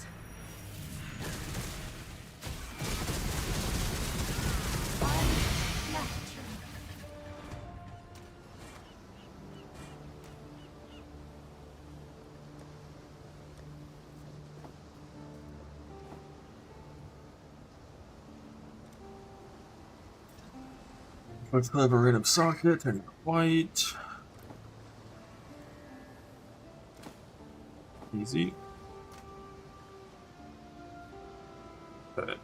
Speaker 2: Let's have a random socket, turn it white. Easy. Okay.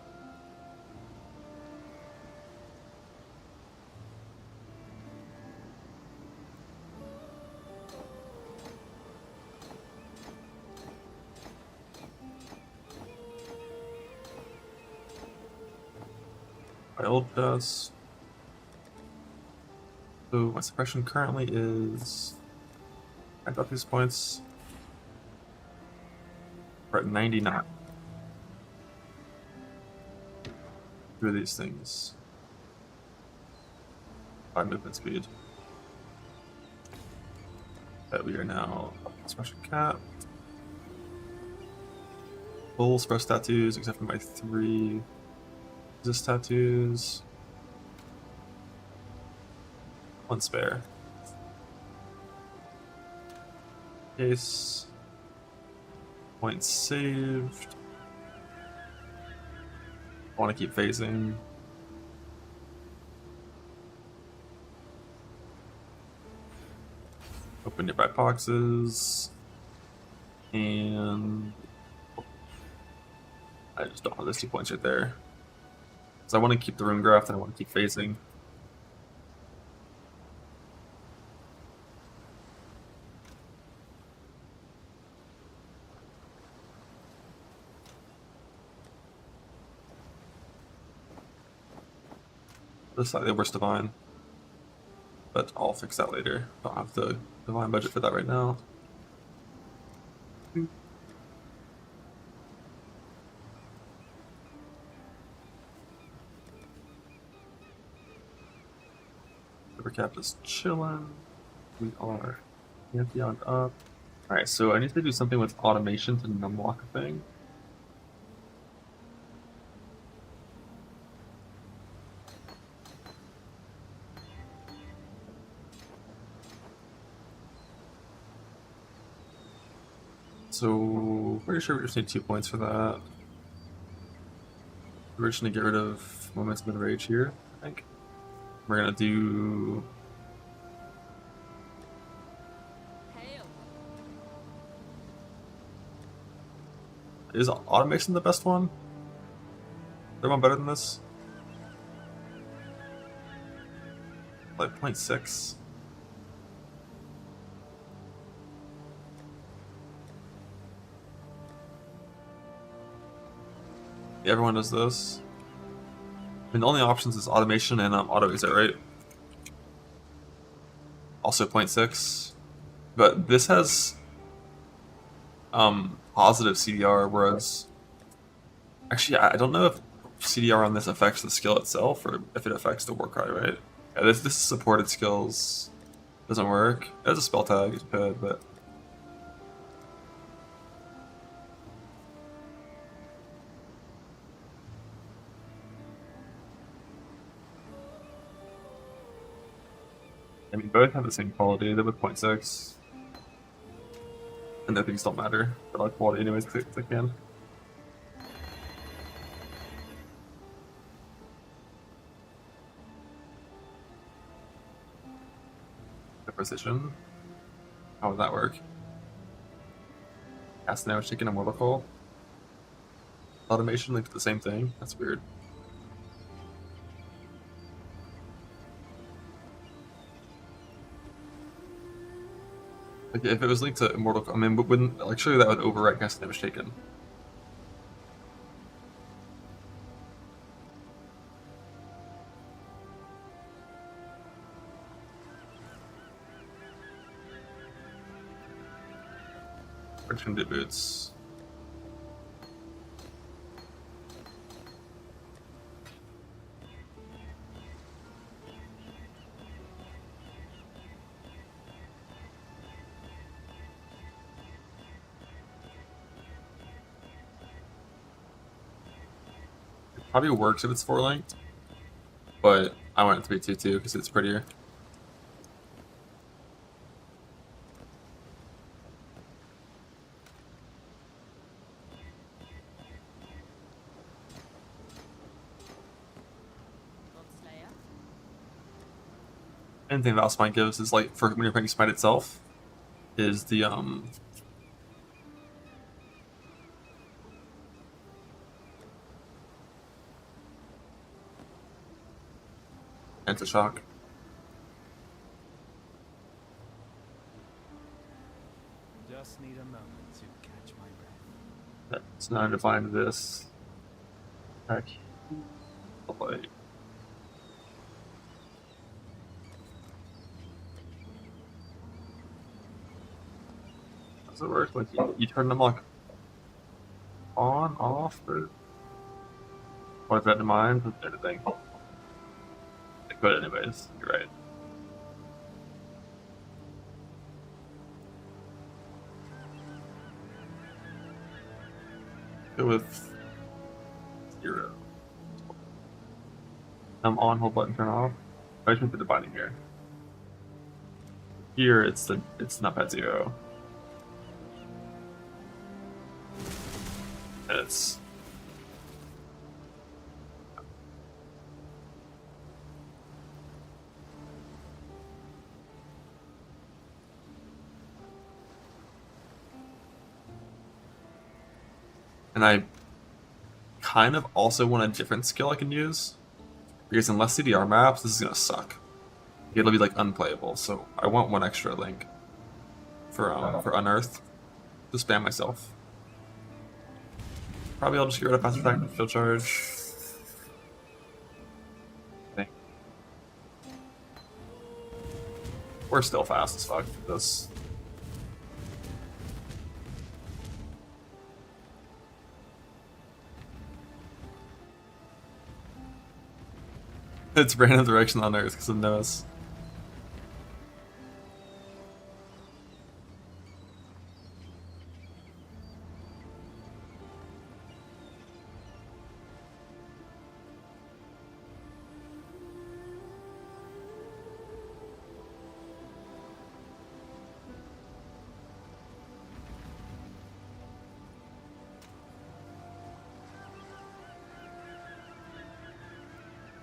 Speaker 2: My old dust. So my suppression currently is. I got these points. We're at 99. Through these things. 5 movement speed. But we are now special cap. Full express tattoos, except for my 3 resist tattoos. 1 spare. Case. Points saved. Want to keep phasing. Open nearby boxes. And I just don't have those 2 points right there. So I want to keep the rune graft and I want to keep phasing. This slightly worse divine. But I'll fix that later. Don't have the divine budget for that right now. Cap is chilling. We are Pantheon up. Alright, so I need to do something with automation to numlock a thing. So, pretty sure we just need 2 points for that. We're just gonna get rid of Momentum and Rage here, I think. We're gonna do... Is automation the best one? Is there one better than this? Like 0.6. Yeah, everyone does this. I mean, the only options is automation and auto exit, right? Also 0.6. But this has positive CDR, whereas actually I don't know if CDR on this affects the skill itself or if it affects the Warcry, right? Yeah, this is supported skills. Doesn't work. There's a spell tag, it's good, but I mean, both have the same quality. They're with 0.6. And their things don't matter. They're like quality anyways, because they can. The precision. How would that work? Cast now taking a mortal call. Automation linked to the same thing. That's weird. Like if it was linked to Immortal, I mean, wouldn't like surely that would overwrite Cast Damage Taken. Return to boots. Probably works if it's 4-linked, but I want it to be 2-2 because it's prettier. Anything that Smite gives is like for when you're playing Smite itself, is the Anti-shock.
Speaker 6: Just need a moment to catch my breath.
Speaker 2: So now I define this. Heck. Like. Does it work? Like you turn them like on, off, or what is that in mind? Anything. But anyways, you're right. Go with 0. On, hold button, turn off. I just went to the binding here. Here it's not at 0. And it's and I kind of also want a different skill I can use. Because in less CDR maps, this is gonna suck. It'll be like unplayable, so I want one extra link for Unearth to spam myself. Probably I'll just get rid of fast attack and field charge. Okay. We're still fast as fuck for this. It's random direction on Earth because of Noah's.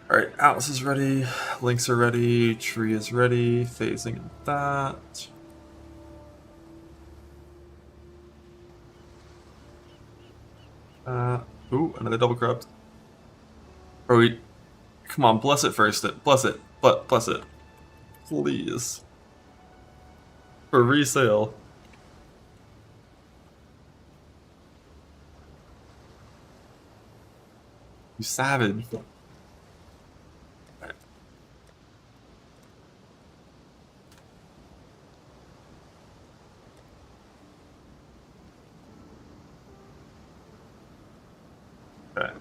Speaker 2: Alright, Atlas is ready, Links are ready, Tree is ready, phasing that. Ooh, another double corrupt. Oh, wait. Come on, bless it first. Bless it. Bless it. Please. For resale. You savage. Okay.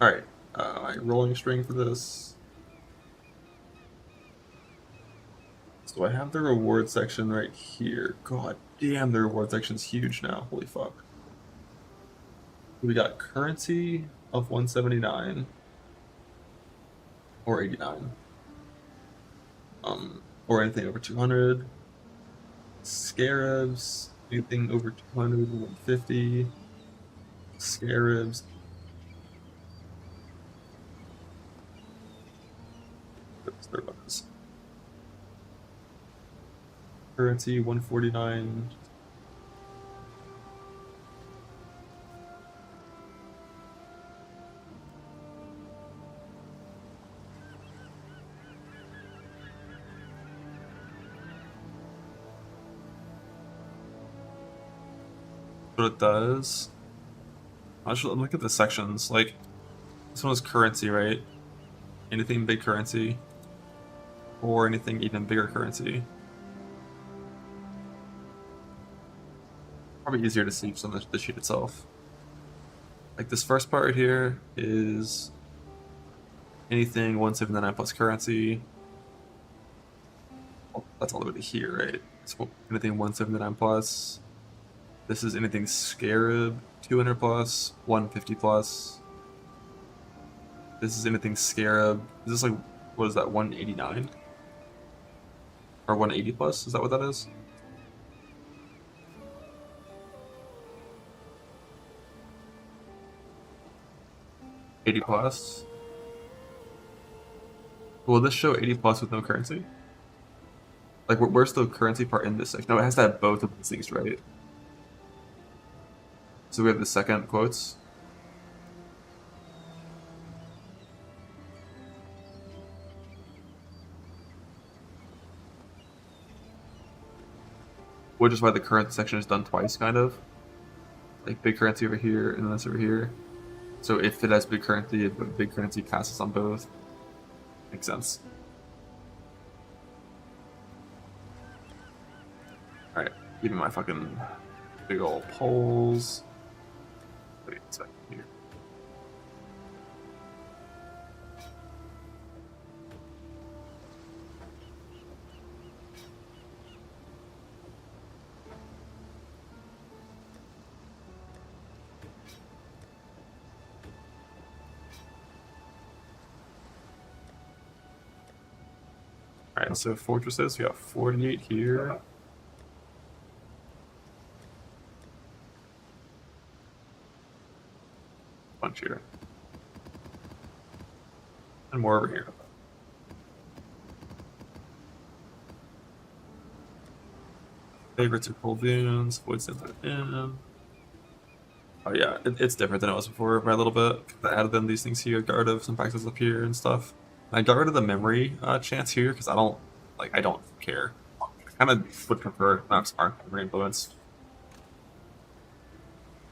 Speaker 2: Alright. My rolling string for this. So I have the reward section right here. God damn, the reward section's huge now. Holy fuck. We got currency of 179. Or 89. Or anything over 200. Scarabs, anything over 200, 150. Scarabs. There was. Currency 149. What it does. Actually, look at the sections. Like, this one is currency, right? Anything big currency. Or anything even bigger currency. Probably easier to see just on the sheet itself. Like this first part right here is anything 179 plus currency. Well, that's all the way to here, right? So anything 179 plus. This is anything Scarab 200 plus, 150 plus. This is anything Scarab. Is this like, what is that, 189? Or 180 plus? Is that what that is? $80 plus. Will this show 80 plus with no currency? Like, where's the currency part in this section? No, it has to have both of these things, right? So we have the second quotes. Which is why the current section is done twice, kind of. Like big currency over here and this over here. So if it has big currency, big currency passes on both. Makes sense. Alright, give me my fucking big old poles. Wait a second here. Alright, so fortresses, we got 48 here. Bunch here. And more over here. Favorites are Coldoons, Void Sands are in. Oh yeah, it's different than it was before by a little bit. I added in these things here, guard of some practices up here and stuff. And I got rid of the memory chance here because I don't care. I kind of would prefer not smart memory influence.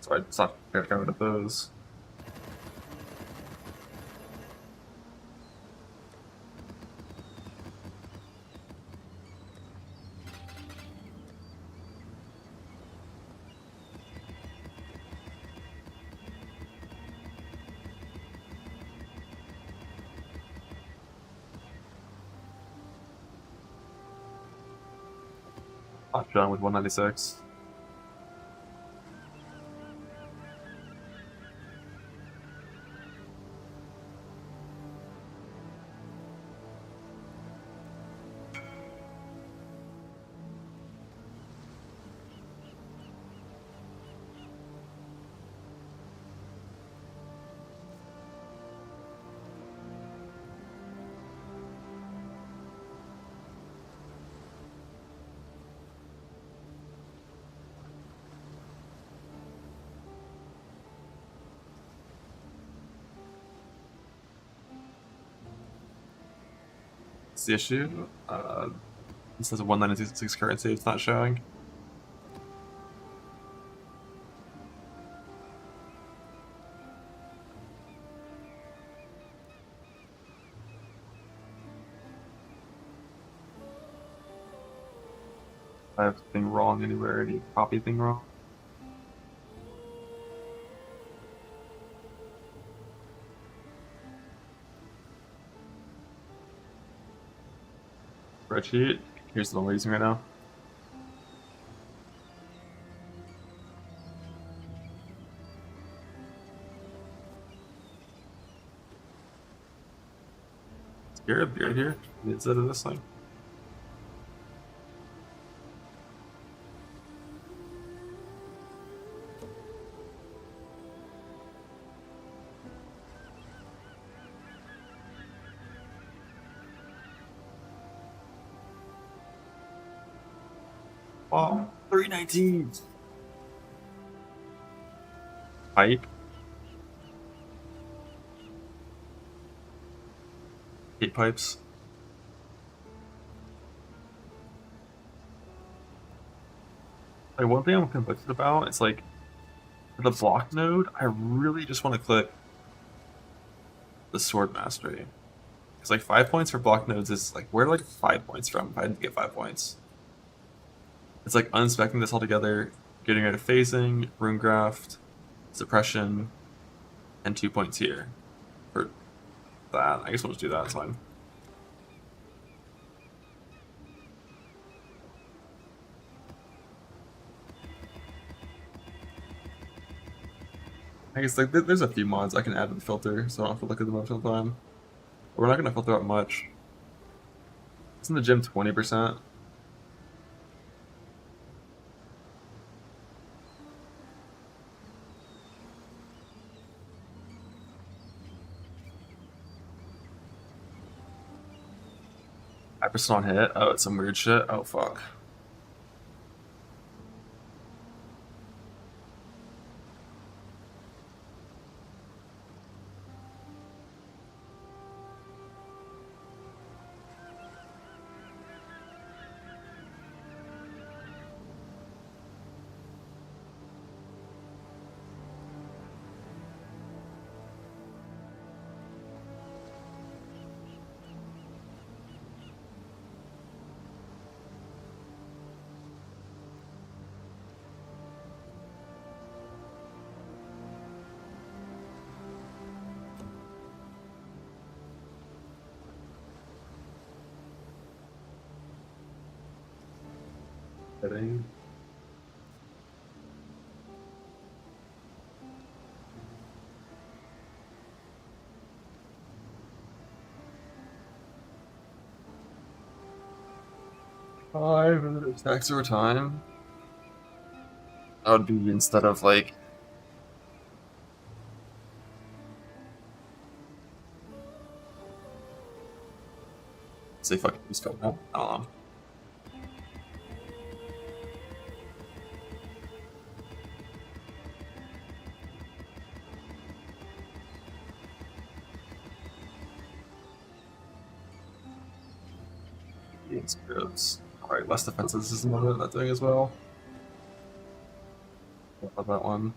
Speaker 2: So I stopped getting rid of those. Hot John with 196. What's the issue? It says a 196 currency, it's not showing. I have anything wrong anywhere, any copy thing wrong? Spreadsheet. Here's the one we're using right now. Spirit of Beard here instead of this thing. Wow, 319. Pipe. 8 pipes. Like, one thing I'm conflicted about is like for the block node, I really just want to click the sword mastery. Because like 5 points for block nodes is like, where do I get 5 points from if I didn't get 5 points? It's like unspecking this all together, getting rid of phasing, runegraft, suppression, and 2 points here for that. I guess we'll just do that, it's fine. I guess like there's a few mods I can add to the filter, so I don't have to look at them much all the time. But we're not going to filter out much. It's in the gym 20%. Hyperson on hit. Oh, it's some weird shit. Oh, fuck. Heading. 5 attacks over time. That would be instead of like. Say fucking use spell now. I don't know. Spirits. Alright, less defenses is another that doing as well. I love that one.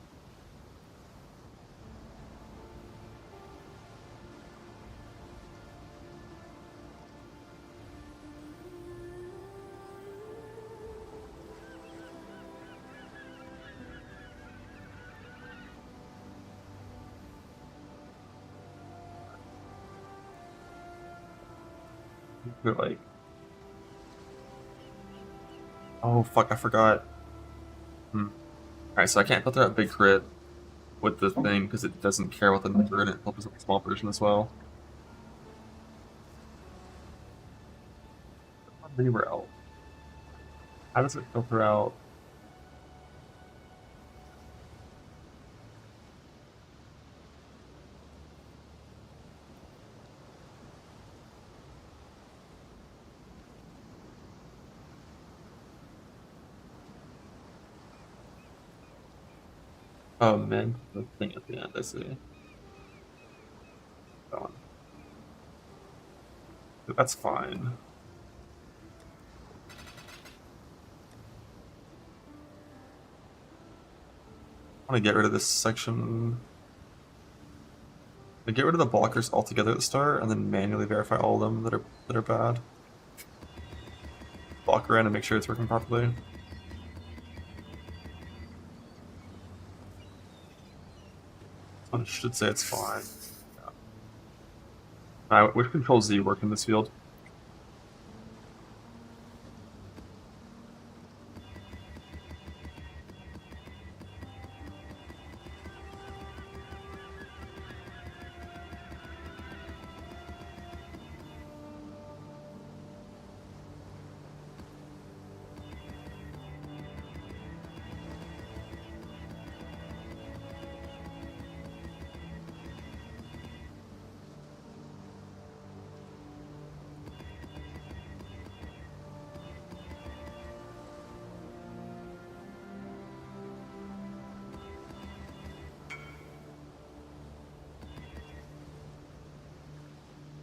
Speaker 2: They're like, oh fuck, I forgot. Alright, so I can't filter out big crit with the thing because it doesn't care about the number and it filters out the small version as well. Anywhere else. How does it filter out? Oh man, the thing at the end, I see. That one. But that's fine. I want to get rid of this section. Get rid of the blockers altogether at the start, and then manually verify all of them that are bad. Block around and make sure it's working properly. I should say it's fine. Yeah. Which control Z work in this field?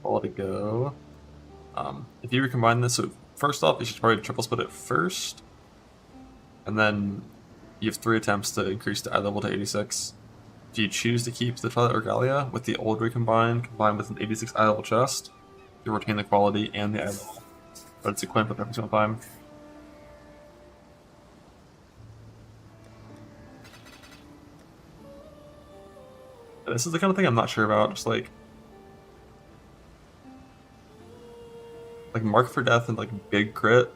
Speaker 2: All to go. If you recombine this, so first off, you should probably triple split it first, and then you have 3 attempts to increase the eye level to 86. If you choose to keep the Twilight Regalia with the old recombined combined with an 86 eye level chest, you retain the quality and the eye level, but it's equipped with every single time. This is the kind of thing I'm not sure about, just like Mark for Death and like big crit.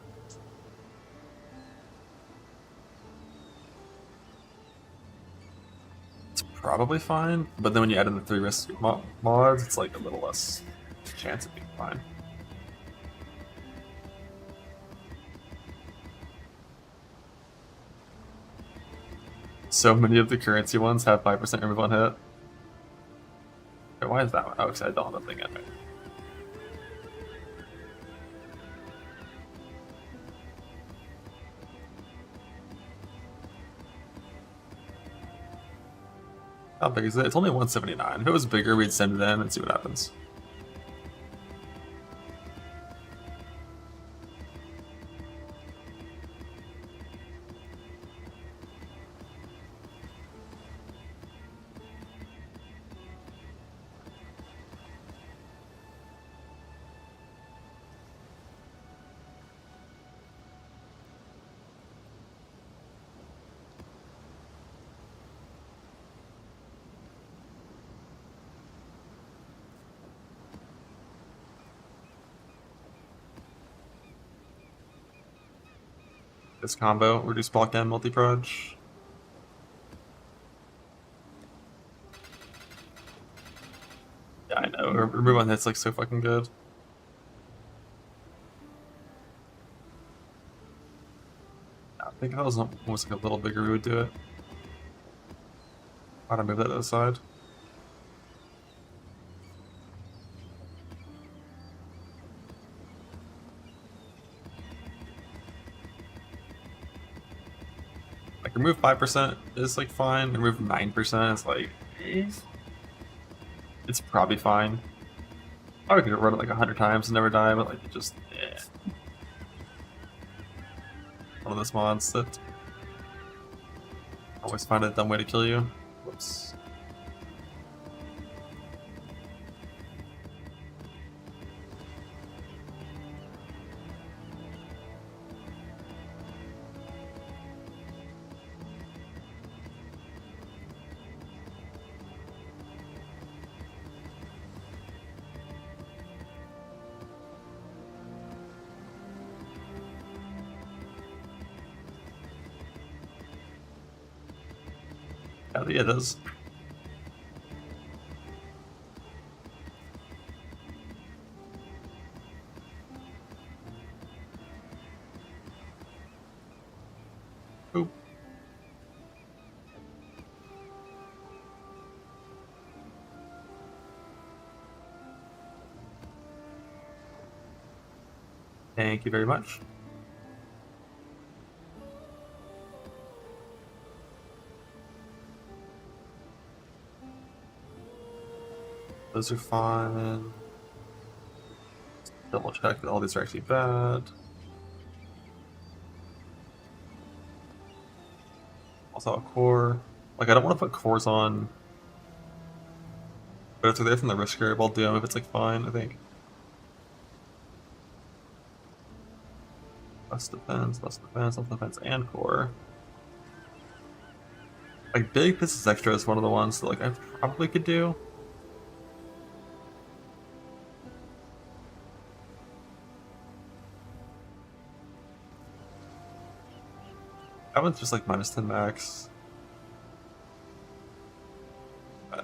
Speaker 2: It's probably fine, but then when you add in the 3 risk mods, it's like a little less chance of being fine. So many of the currency ones have 5% removal on hit. Wait, why is that one? Oh, because I don't have the thing in there. How big is it? It's only 179. If it was bigger, we'd send it in and see what happens. This combo, reduce block and multi-proj. Yeah, I know. Remove on hits like so fucking good. I think if that was almost like a little bigger, we would do it. Why'd I move that to the side? Like remove 5% is like fine. Remove 9% is like it's probably fine. I could run it like 100 times and never die, but like it just one of those mods that always find a dumb way to kill you. Whoops. Yeah, it does. Oop. Thank you very much. Those are fine. Double check that all these are actually bad. Also a core. Like I don't want to put cores on. But if they're there from the risk curve, I'll do them if it's like fine, I think. Less defense, less defense, and core. Like big Pisces Extra is one of the ones that like I probably could do. That one's just like minus 10 max.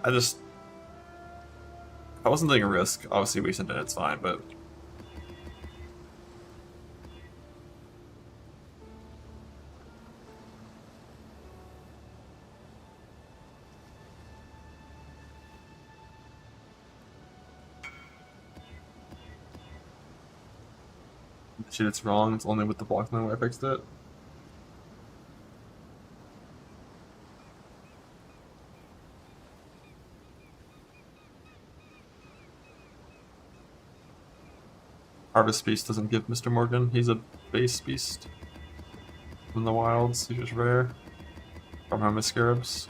Speaker 2: I just... If I wasn't taking a risk, obviously we send it, it's fine, but... Shit, it's wrong, it's only with the block line where I fixed it. Harvest Beast doesn't give Mr. Morgan. He's a base beast from the wilds. He's just rare. From home scarabs.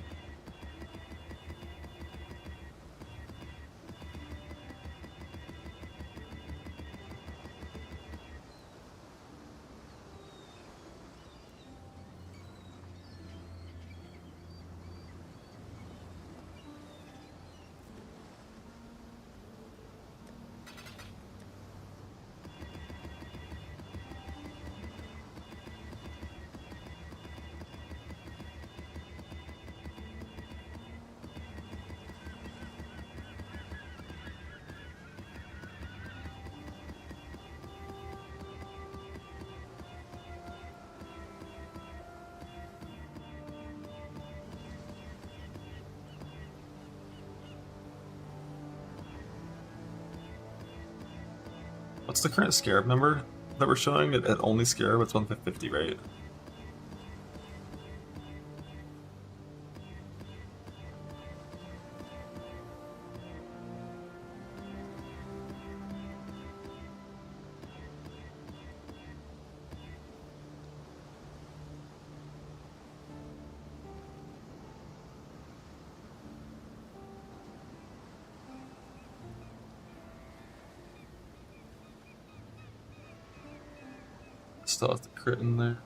Speaker 2: What's the current scarab number that we're showing? At only scarab, it's 150, right? Still have the crit in there.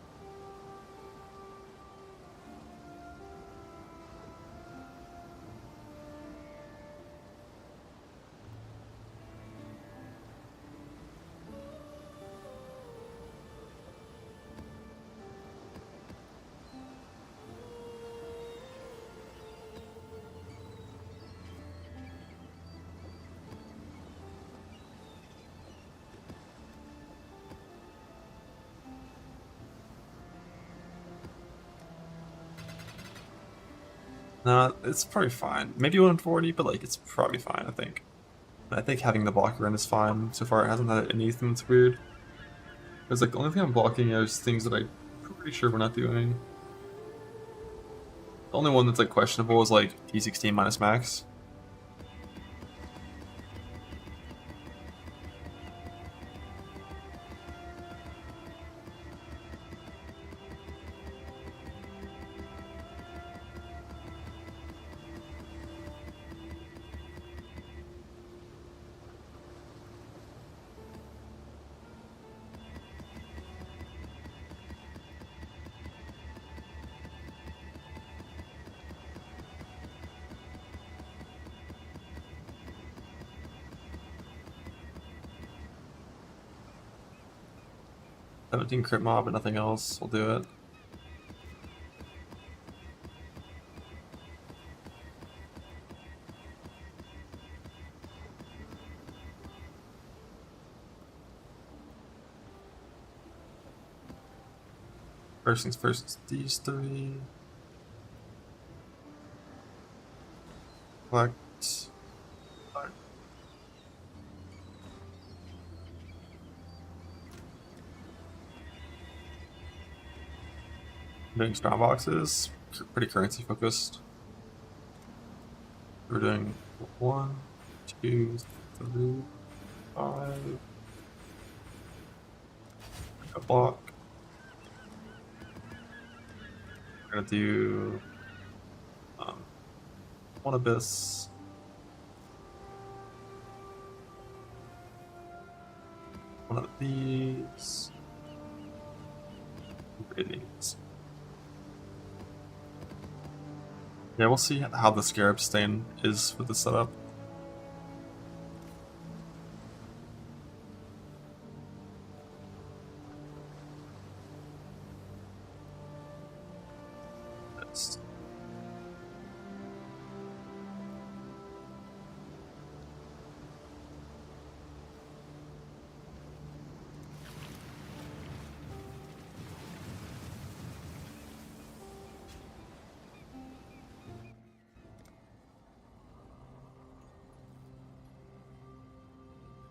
Speaker 2: No, it's probably fine. Maybe 140, but like it's probably fine, I think. I think having the blocker in is fine. So far it hasn't had anything that's weird. Because like the only thing I'm blocking is things that I'm pretty sure we're not doing. The only one that's like questionable is like T16 minus max. I 17 crit mob, but nothing else. We'll do it. First things first, it's these three. Collect. Doing strong boxes, pretty currency focused. We're doing 1, 2, 3, 5. A block. We're gonna do 1 abyss. One of these. 3 of these. Yeah, we'll see how the Scarab Stain is with the setup. Yes.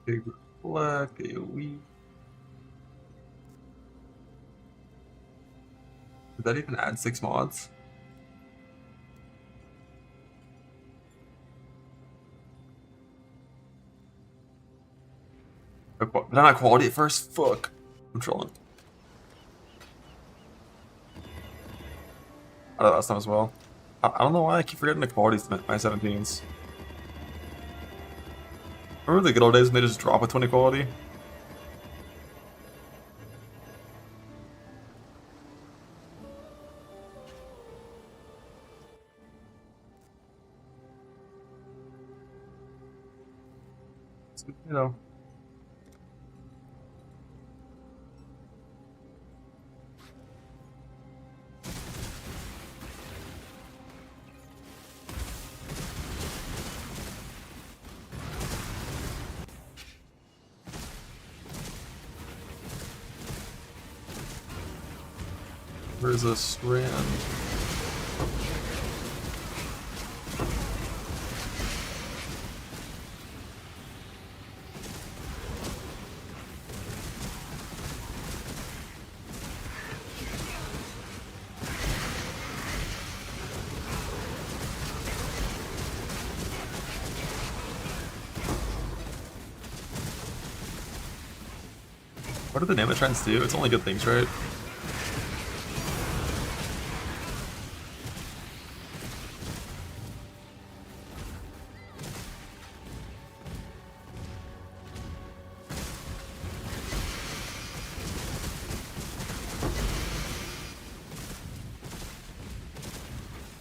Speaker 2: Big black AoE. Did that even add 6 mods? Did I not quality at first? Fuck. I'm trolling. I thought last time as well. I don't know why I keep forgetting the qualities my 17s. Remember the good old days when they just drop a 20 quality? You know. Where's a strand? What do the Nanotrends do? It's only good things, right?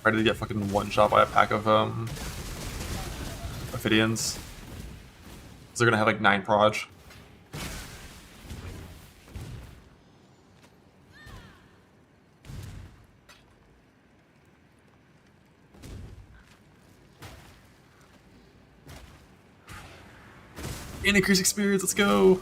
Speaker 2: Ready to get fucking one shot by a pack of Ophidians. They're gonna have like 9 proj. And increase experience, let's go!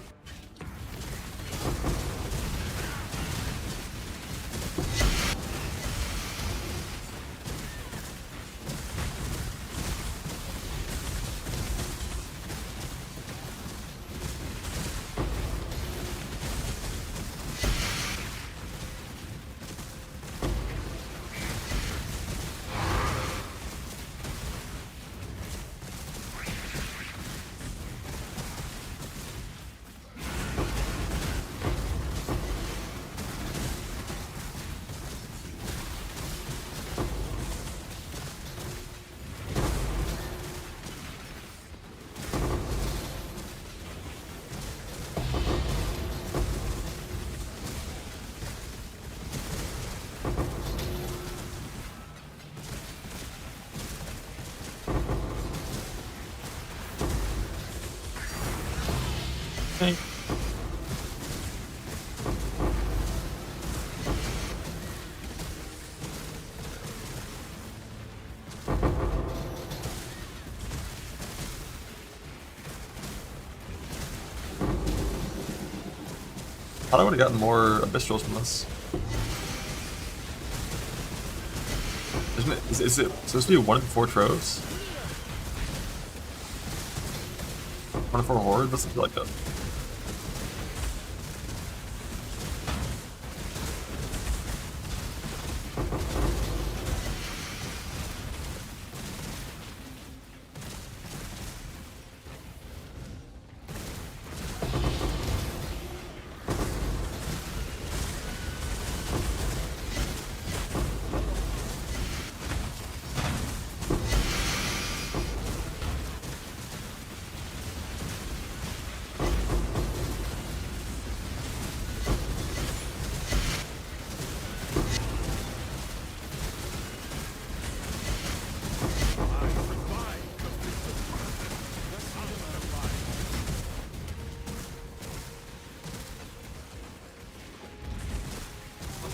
Speaker 2: thought I would have gotten more Abyssals from this. Isn't it? Is it supposed to be 1 in 4 troves? 1 in 4 horde? Doesn't feel like that.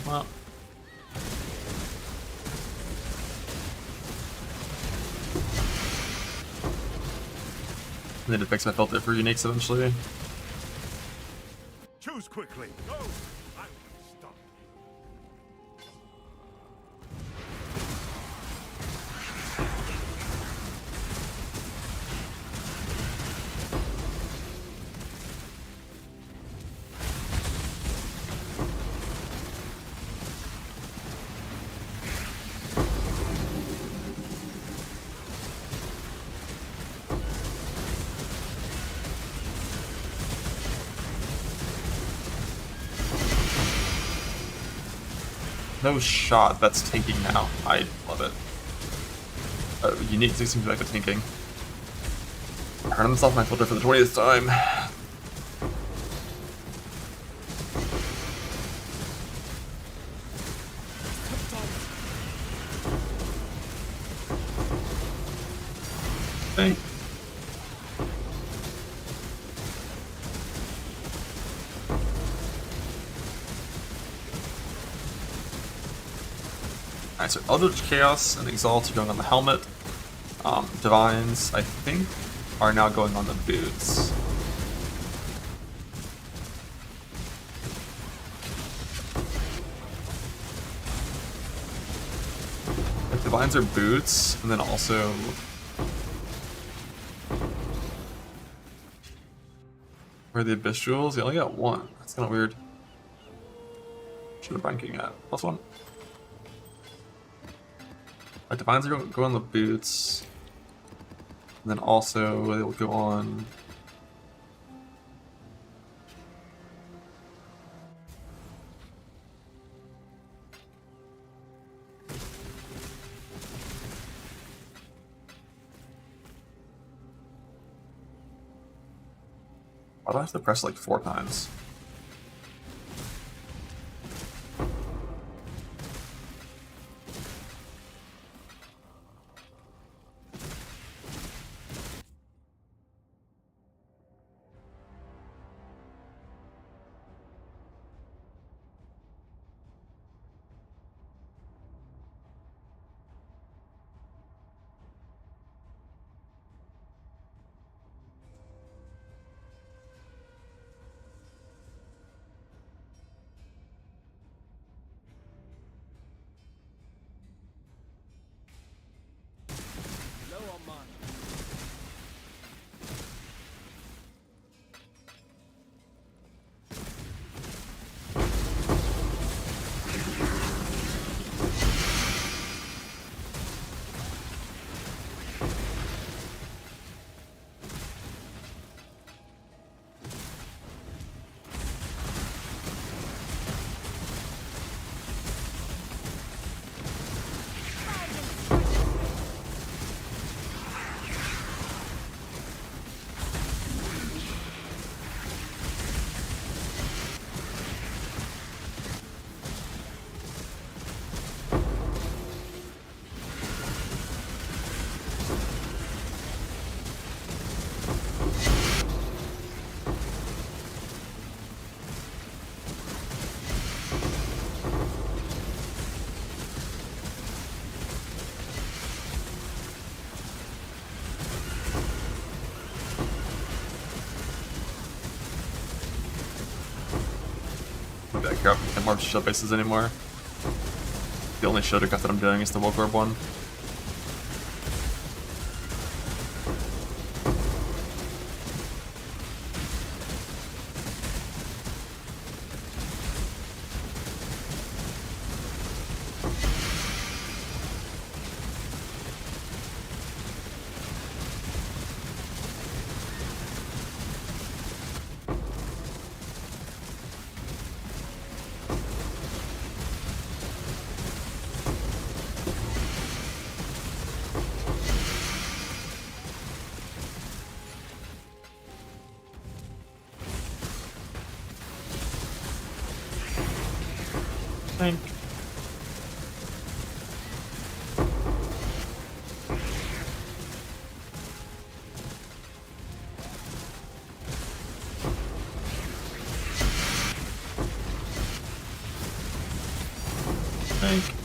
Speaker 2: Well. I need to fix my filter for uniques eventually.
Speaker 8: Choose quickly. Go. I'm stuck.
Speaker 2: No shot, that's tanking now. I love it. Unique seems back to tanking. Turn himself my filter for the 20th time. Okay. Alright, so Eldritch Chaos and Exalt are going on the helmet. Divines, I think, are now going on the boots. Like, Divines are boots, and then also... Where are the Abyss Jewels? You only got 1. That's kind of weird. Should have ranking at +1. Like, Divines are going on the boots. And then also they will go on. Why do I have to press like 4 times? figure out any more shield bases anymore. The only shield craft that I'm doing is the Woke Orb one. Thank. Thank.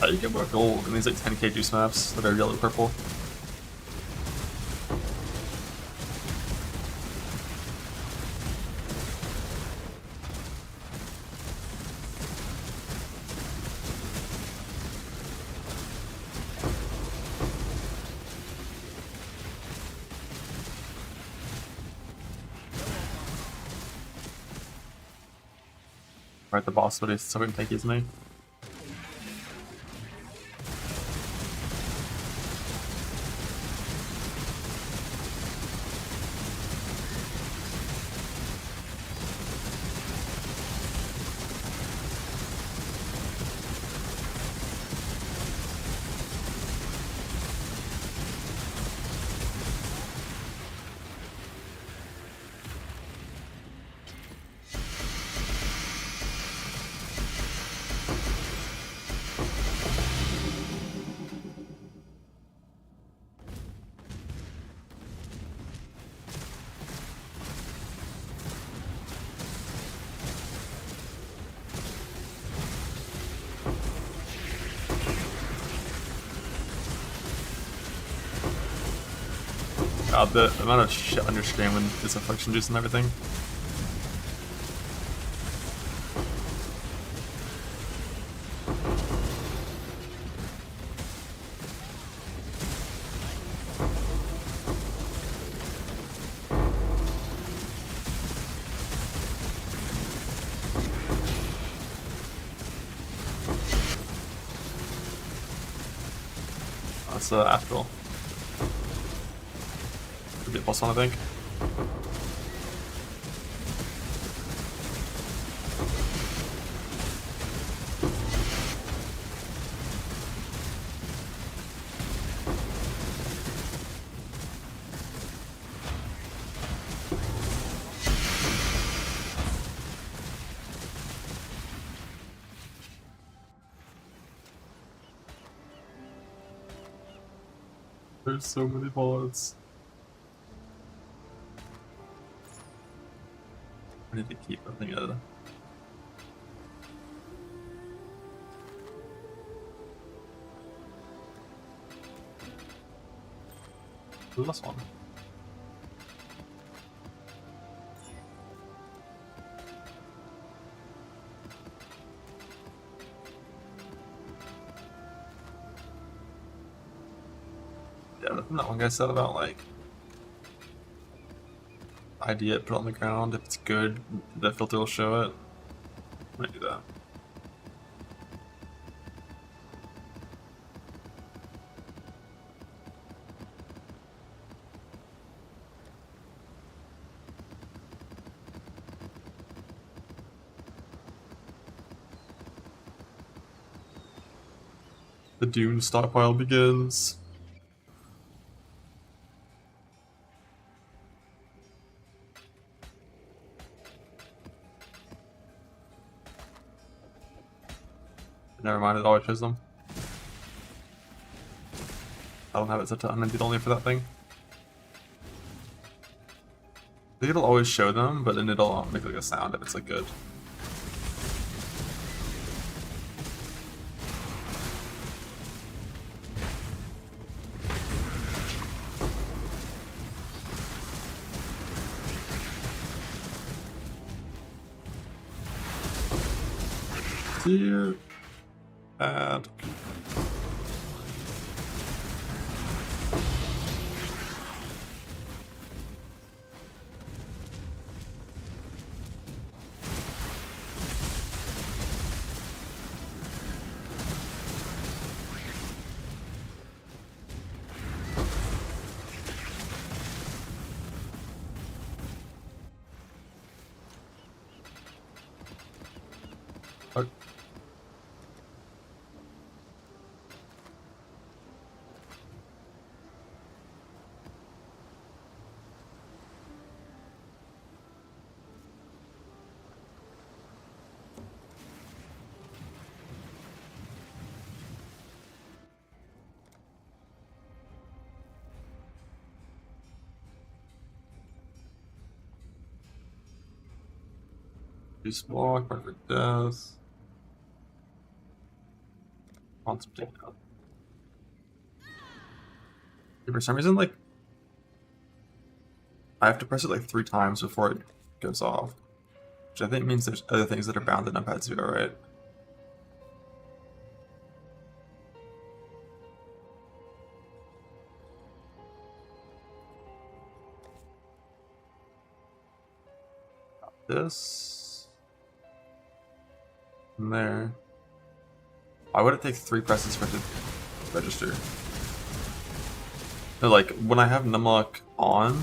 Speaker 2: You get more gold in these like 10k juice maps that are yellow purple. Right, the boss but he's so tanky, isn't he? God, the amount of shit on your screen when it's affliction juice and everything. That's Astral. Could be a plus one, I think. There's so many bullets. I need to keep everything out. The last one. Yeah, nothing that one guy said about like idea it, put it on the ground. If it's good, the filter will show it. I might do that. The Dune stockpile begins. Never mind, it always shows them. I don't have it set to unemptied only for that thing. I think it'll always show them, but then it'll make like a sound if it's like good. Here and oh. Use block, perfect death. Want some data. For some reason, like, I have to press it like 3 times before it goes off. Which I think means there's other things that are bound in numpad 0, right? This. And there. Why would it take 3 presses for it to register? No, like, when I have numlock on,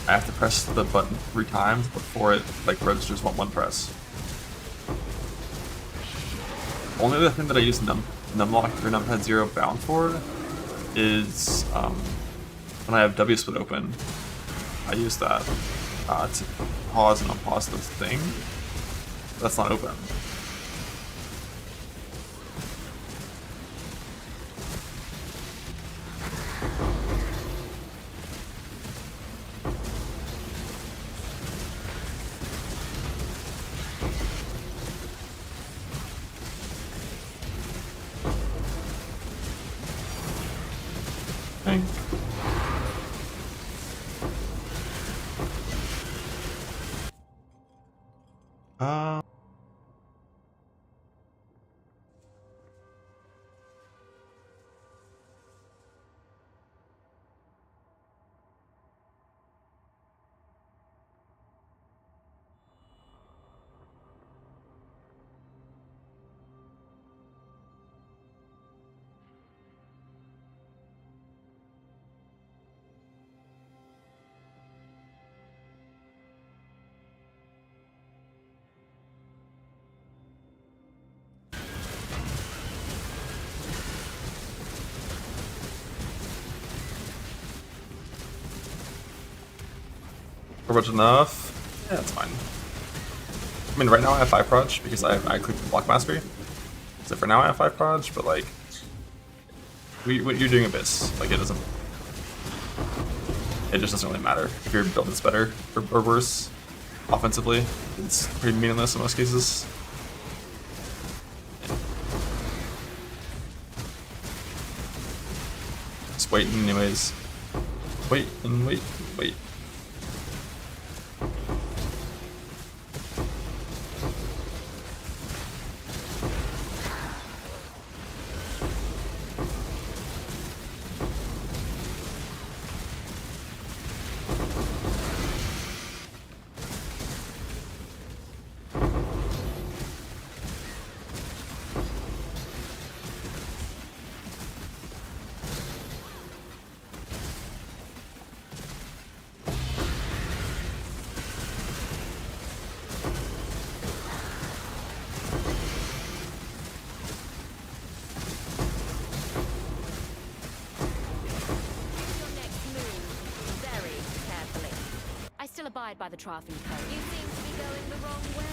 Speaker 2: I have to press the button 3 times before it, like, registers 1 press. Only other thing that I use numlock or numpad 0 bound for is when I have W split open. I use that to pause and unpause the thing. That's not open. Thank. Much enough. Yeah, it's fine. I mean, right now I have 5 proj because I clicked the block mastery. So for now I have 5 proj, but like, you're doing Abyss. Like, it just doesn't really matter if your build is better or worse offensively. It's pretty meaningless in most cases. Just wait anyways. Wait and wait and wait.
Speaker 7: abide by the Trophy Code. You seem to be going the wrong way.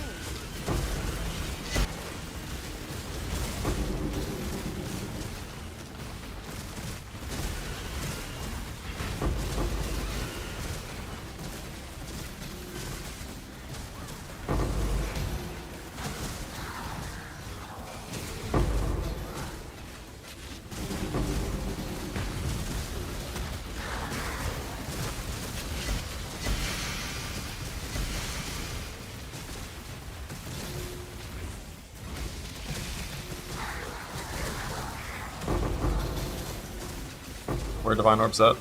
Speaker 2: Where Divine Orb's at.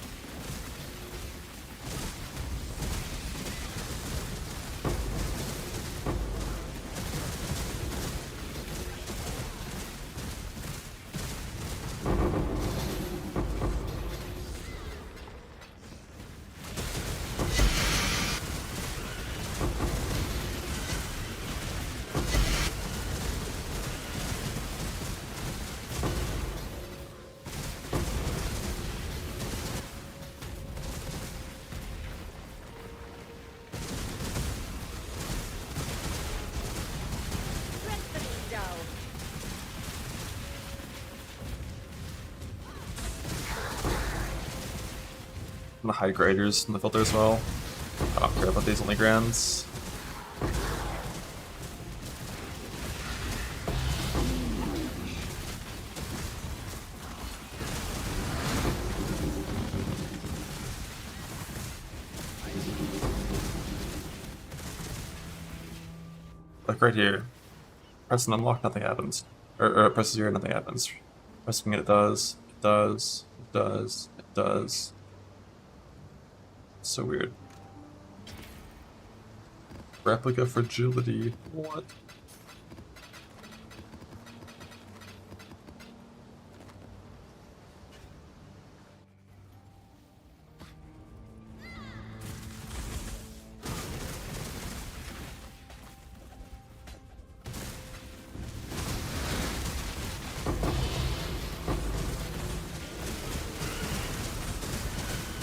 Speaker 2: And the high graders in the filter as well. I don't care about these only grands. Like right here. Press and unlock, nothing happens. Or press 0, nothing happens. Pressing it, it does. It does. It does. It does. So weird. Replica fragility. What?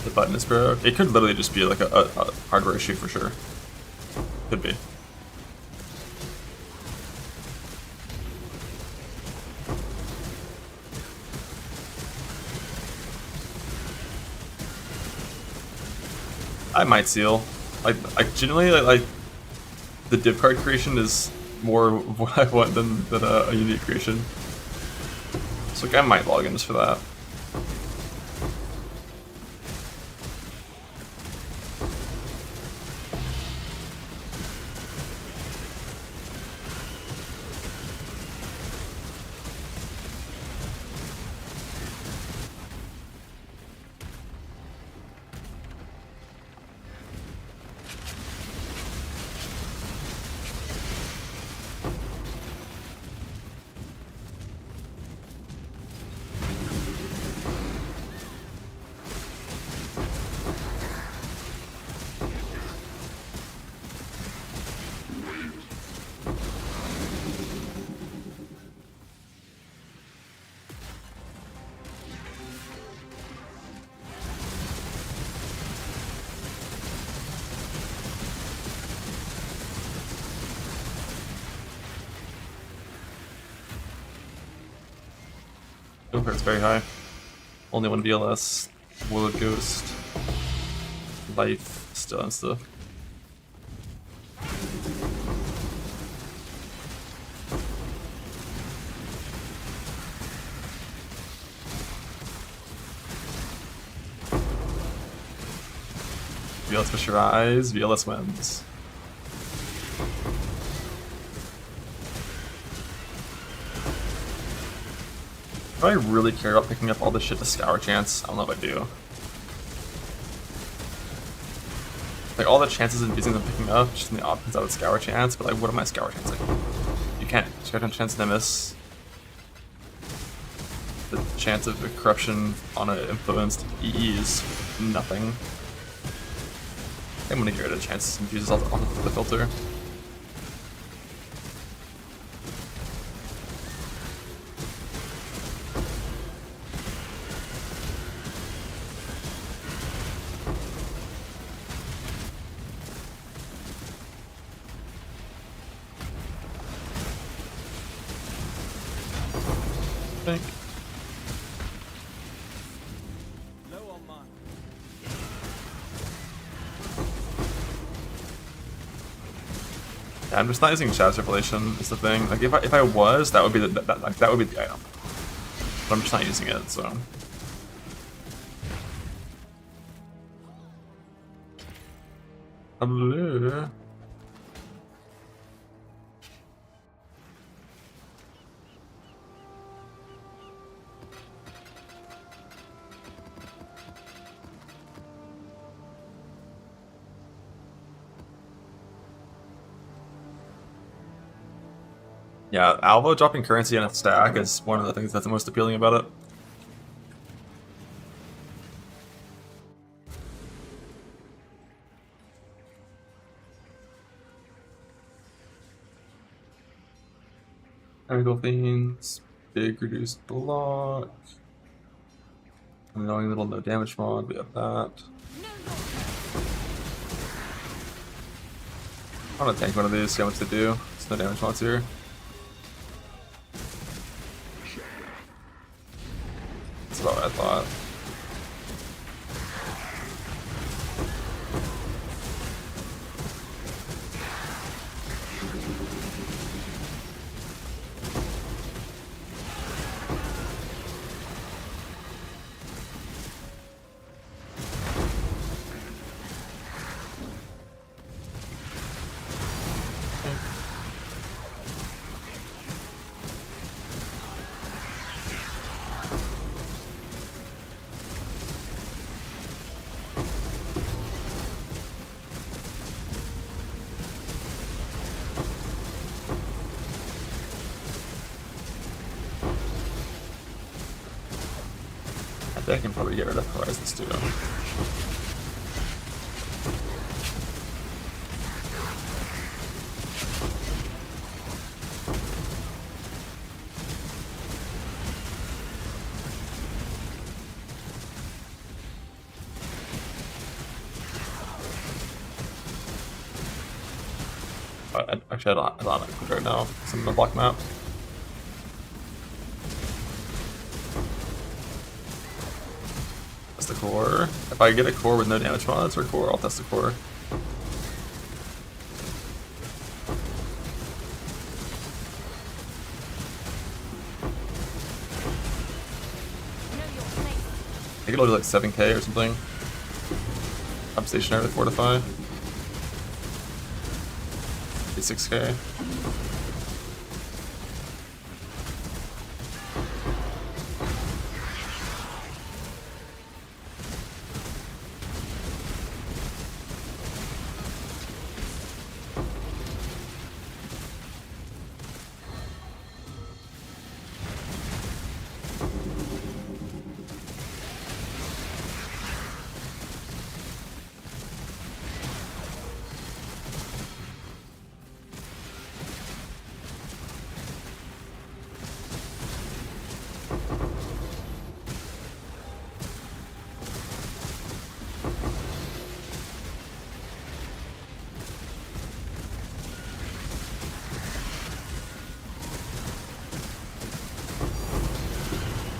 Speaker 2: The button is broke. It could literally just be like a hardware issue for sure. Could be. I might seal. I genuinely like the div card creation is more what I want than a unique creation. So like I might log in just for that. Skill card's very high. Only one VLS, Wood Ghost, Life, still and stuff. VLS fish your eyes, VLS wins. Do I really care about picking up all this shit to Scour Chance? I don't know if I do. Like, all the chances of using them picking up, just in the options I would Scour Chance, but like, what am I Scour Chancing? You can't Scour Chance to miss. The chance of a corruption on an influenced EE is nothing. I'm gonna get rid of the chances and use off the filter. think.
Speaker 4: Low on mine.
Speaker 2: Yeah, I'm just not using shadow circulation is the thing. Like if I was, that would be that would be the item. But I'm just not using it, so. Hello. Yeah, Alvo dropping currency in a stack is one of the things that's the most appealing about it. Chemical Fiends, big reduced block. Annoying little no damage mod, we have that. I'm gonna tank one of these, see how much they do. There's no damage mods here. That's about what I thought. I can probably get rid of Horizons too. Actually, I don't have it right now. It's in the block map. Test the core. If I get a core with no damage mods or core, I'll test the core. I think it'll do like 7k or something. I'm stationary with Fortify. 6k.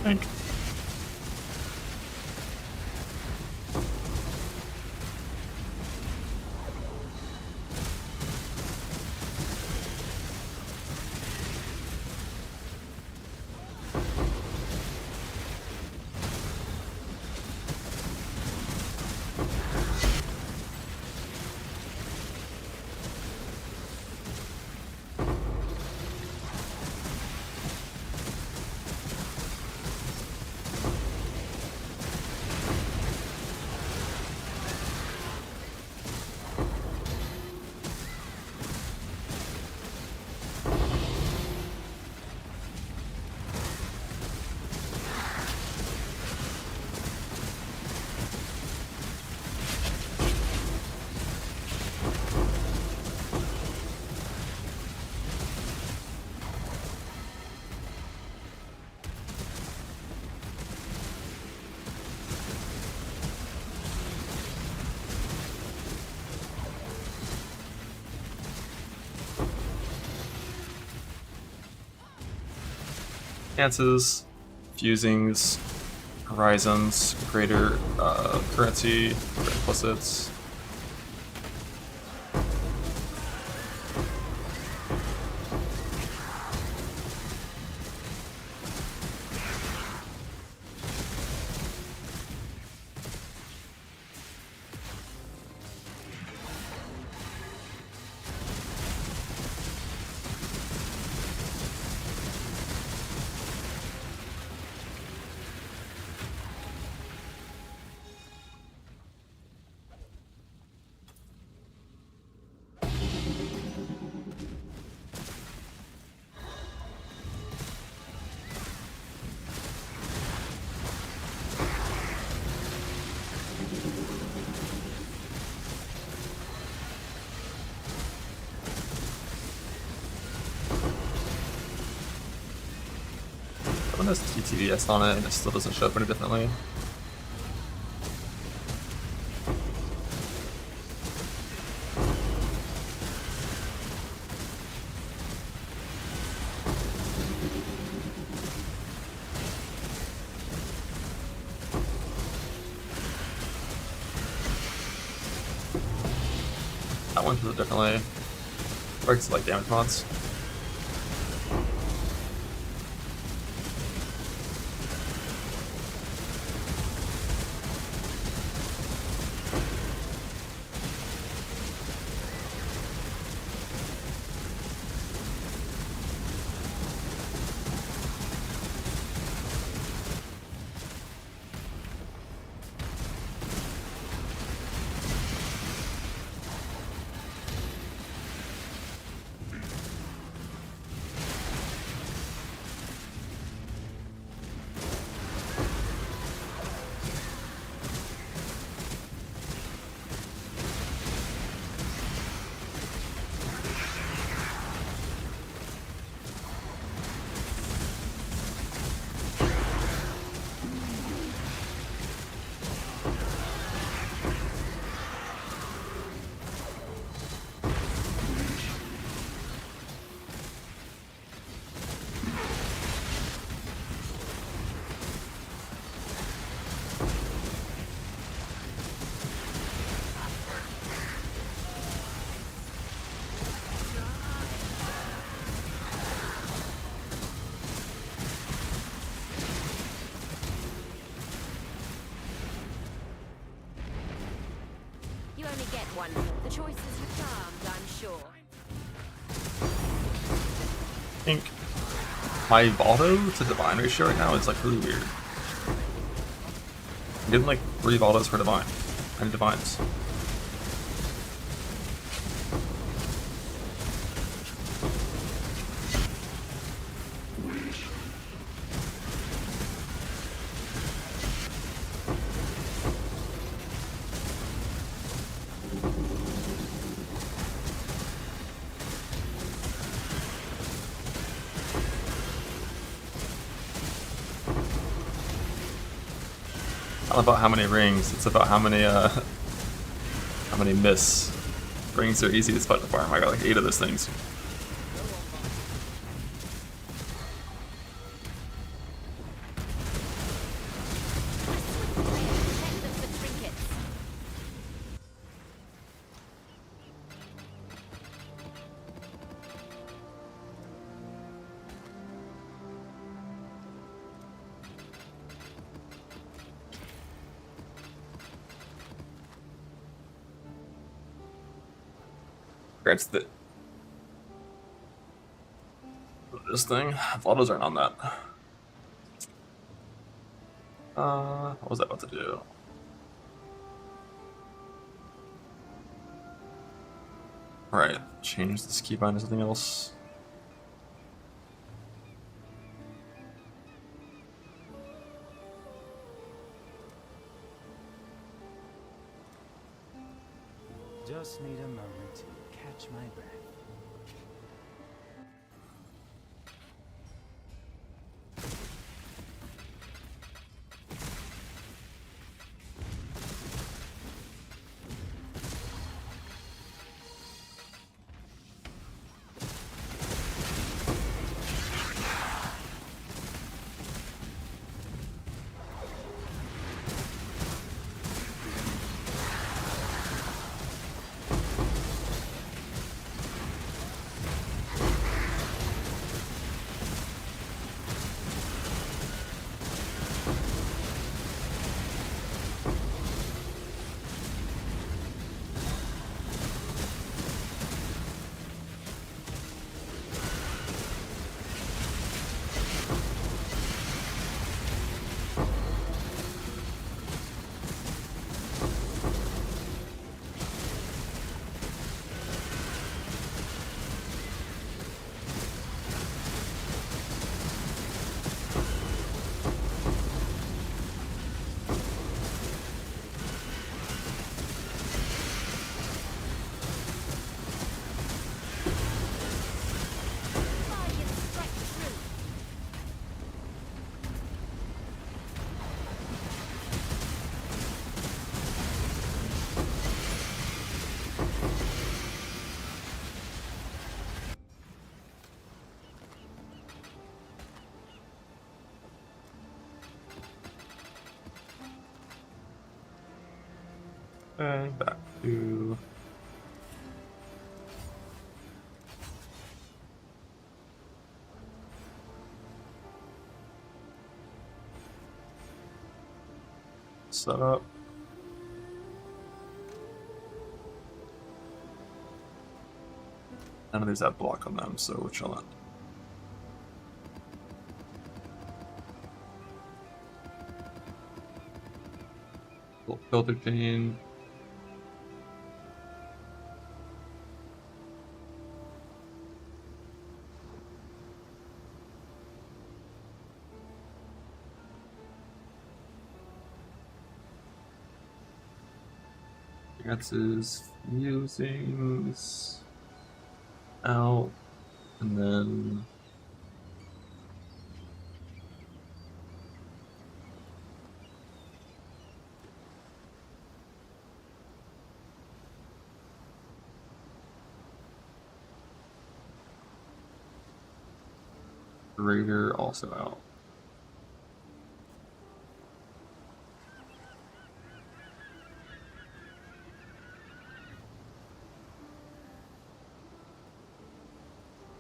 Speaker 2: Thank you. Chances, fusings, horizons, greater currency, implicits. One has TTVS on it and it still doesn't show up any differently. That one shows it differently. Breaks like damage mods.
Speaker 7: You only get one. The choice is charmed, I'm sure.
Speaker 2: I think my Valdo to Divine ratio right now is like really weird. I'm getting like 3 Valdos for Divine. And Divines. Not about how many rings, it's about how many miss. Rings are easy as fuck to farm. I got like 8 of those things. Grants that this thing, Valdos aren't on that. What was I about to do? Alright, change this keybind to something else.
Speaker 6: Just need a moment to catch my breath.
Speaker 2: Okay, back to setup. None of these have block on them, so we're chilling. Filter chain. Chances musings out, and then Raider also out.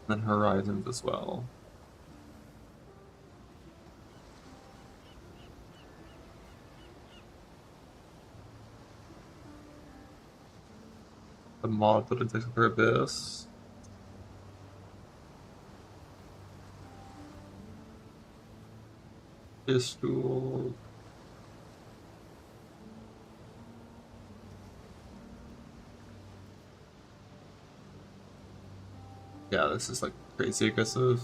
Speaker 2: And then Horizons as well. The mod that it takes for Abyss. Pistol. Yeah, this is like crazy aggressive.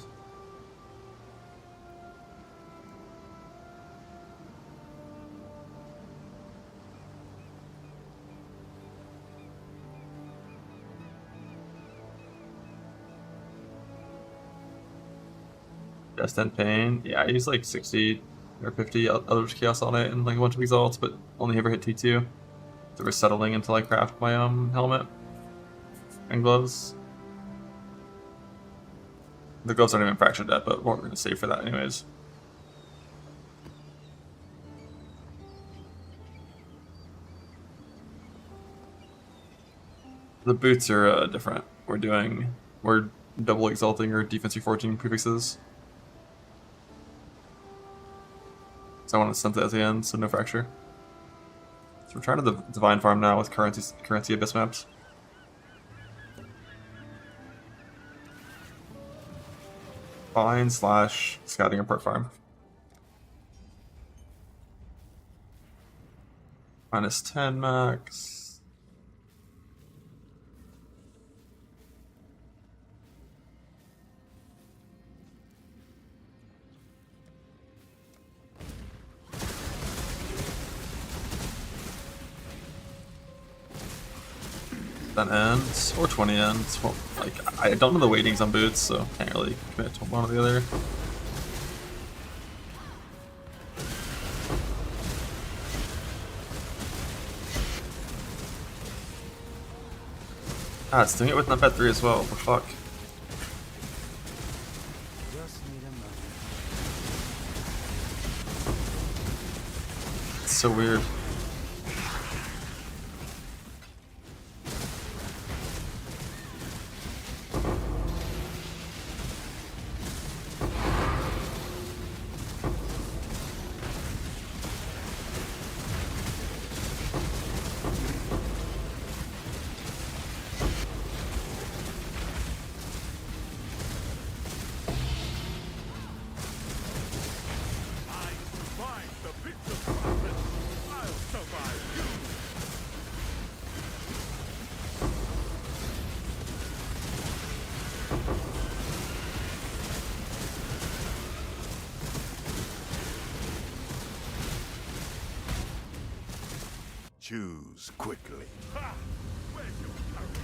Speaker 2: Just in Pain. Yeah, I use like 60 or 50 Eldritch Chaos on it and like a bunch of exalts, but only ever hit T2. So we're settling until I craft my helmet and gloves. The gloves aren't even fractured yet, but we're gonna save for that anyways. The boots are different. We're double exalting or defense reforging prefixes. So I want to send it at the end, so no fracture. So we're trying to divine farm now with currency abyss maps. Fine / scouting import farm. -10 max. Then ends, or 20 ends. Well, like, I don't know the weightings on boots, so can't really commit to one or the other. Ah, it's doing it with Numpad 3 as well, what the fuck? It's so weird.
Speaker 8: Choose quickly.
Speaker 4: Ha! Where's your courage?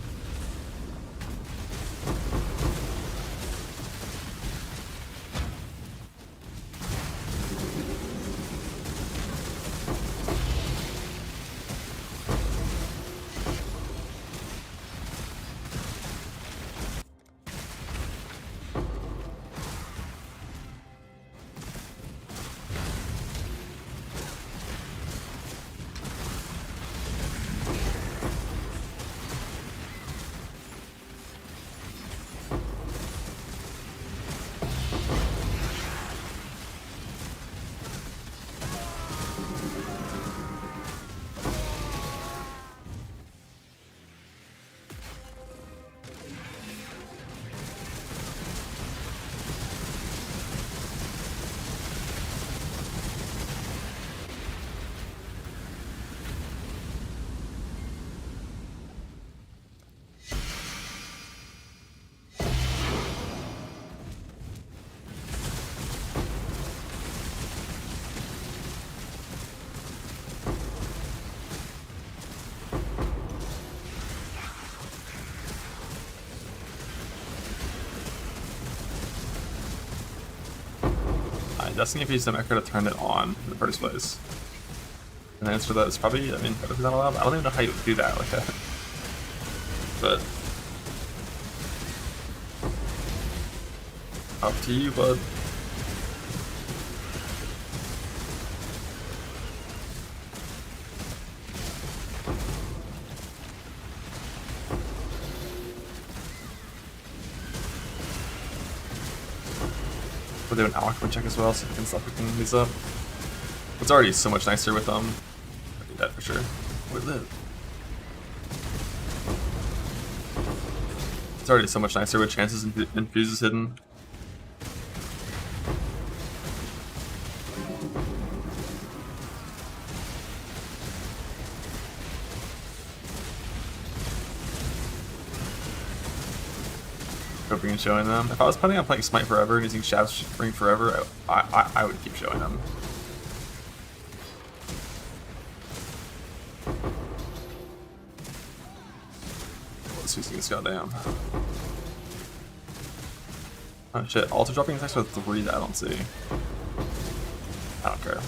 Speaker 2: Asking if he's the Echo to turn it on in the first place. And the answer to that is probably, I mean, if he's not allowed, I don't even know how you would do that like that. But up to you, bud. We'll do an alchemy check as well, so we can stop picking these up. It's already so much nicer with them. I do that for sure. We live. It's already so much nicer with chances and fuses hidden. Hoping and showing them. If I was planning on playing Smite forever and using Shaft's Ring forever, I would keep showing them. Let's use this goddamn. Oh shit, altar dropping attacks with 3 that I don't see. I don't care.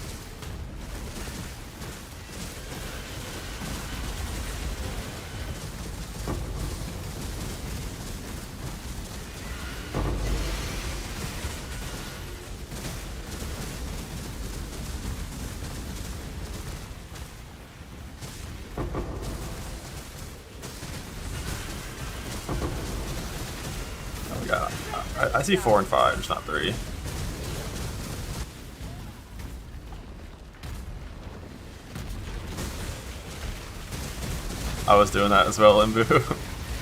Speaker 2: I see 4 and 5, just not 3. I was doing that as well in Boo.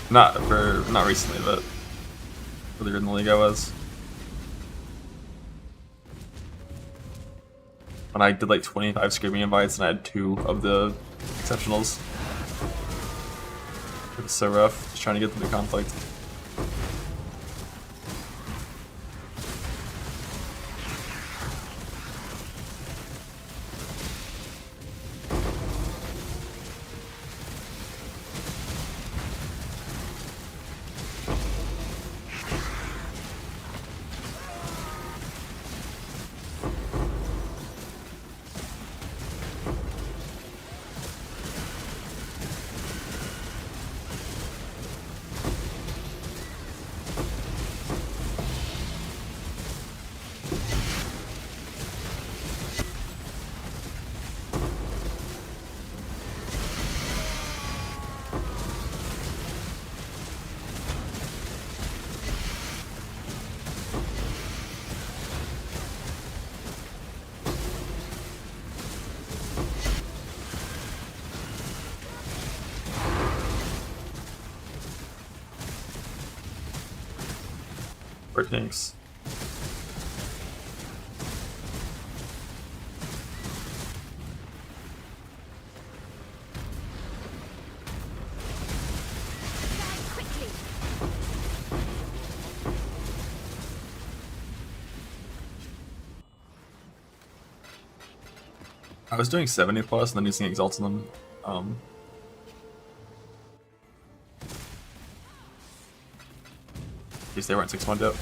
Speaker 2: not recently, but earlier in the league I was. When I did like 25 screaming invites and I had 2 of the exceptionals. It was so rough, just trying to get them to conflict. Thanks. I was doing 70 plus and then using exalts on them. At least they weren't 6-1 up.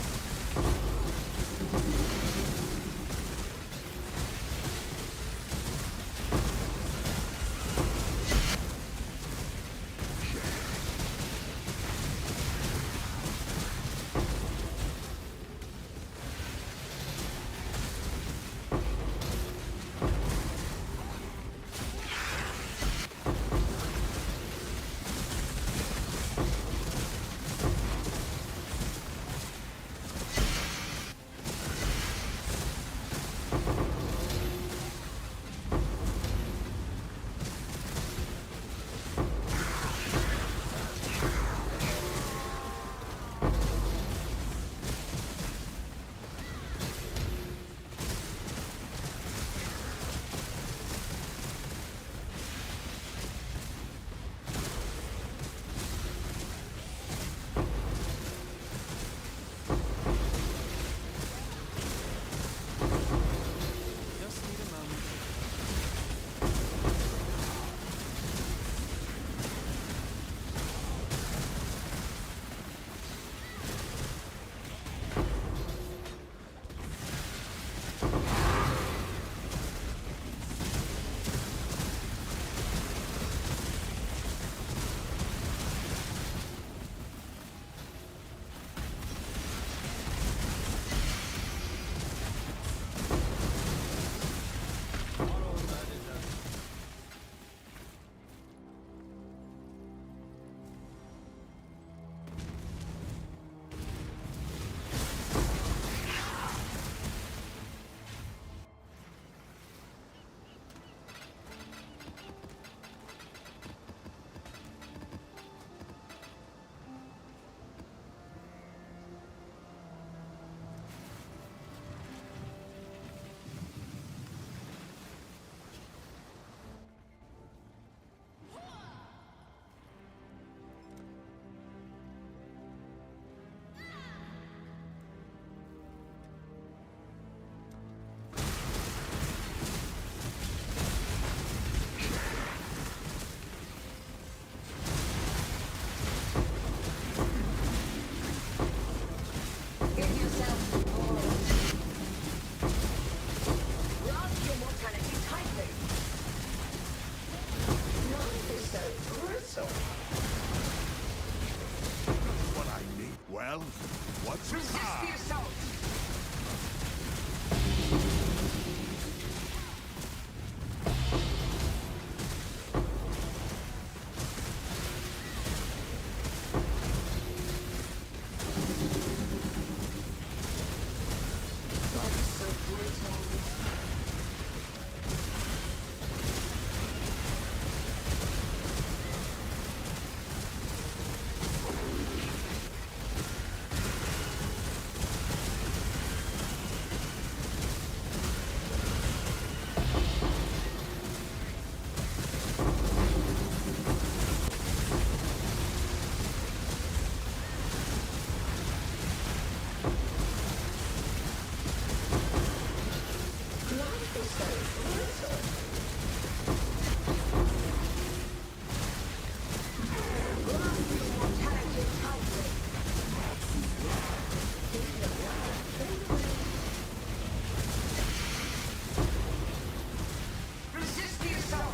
Speaker 9: Resist the assault.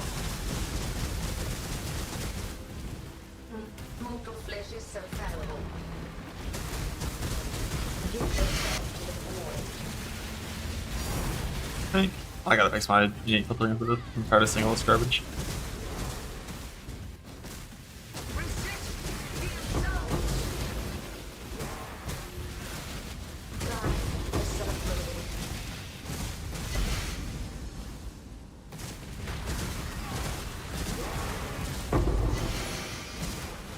Speaker 9: Mortal flesh is so fallible. Give yourself to the void.
Speaker 2: I think I gotta fix my unique filtering for this. I'm tired of seeing all this garbage.
Speaker 9: Resist the assault. Die is celebrated.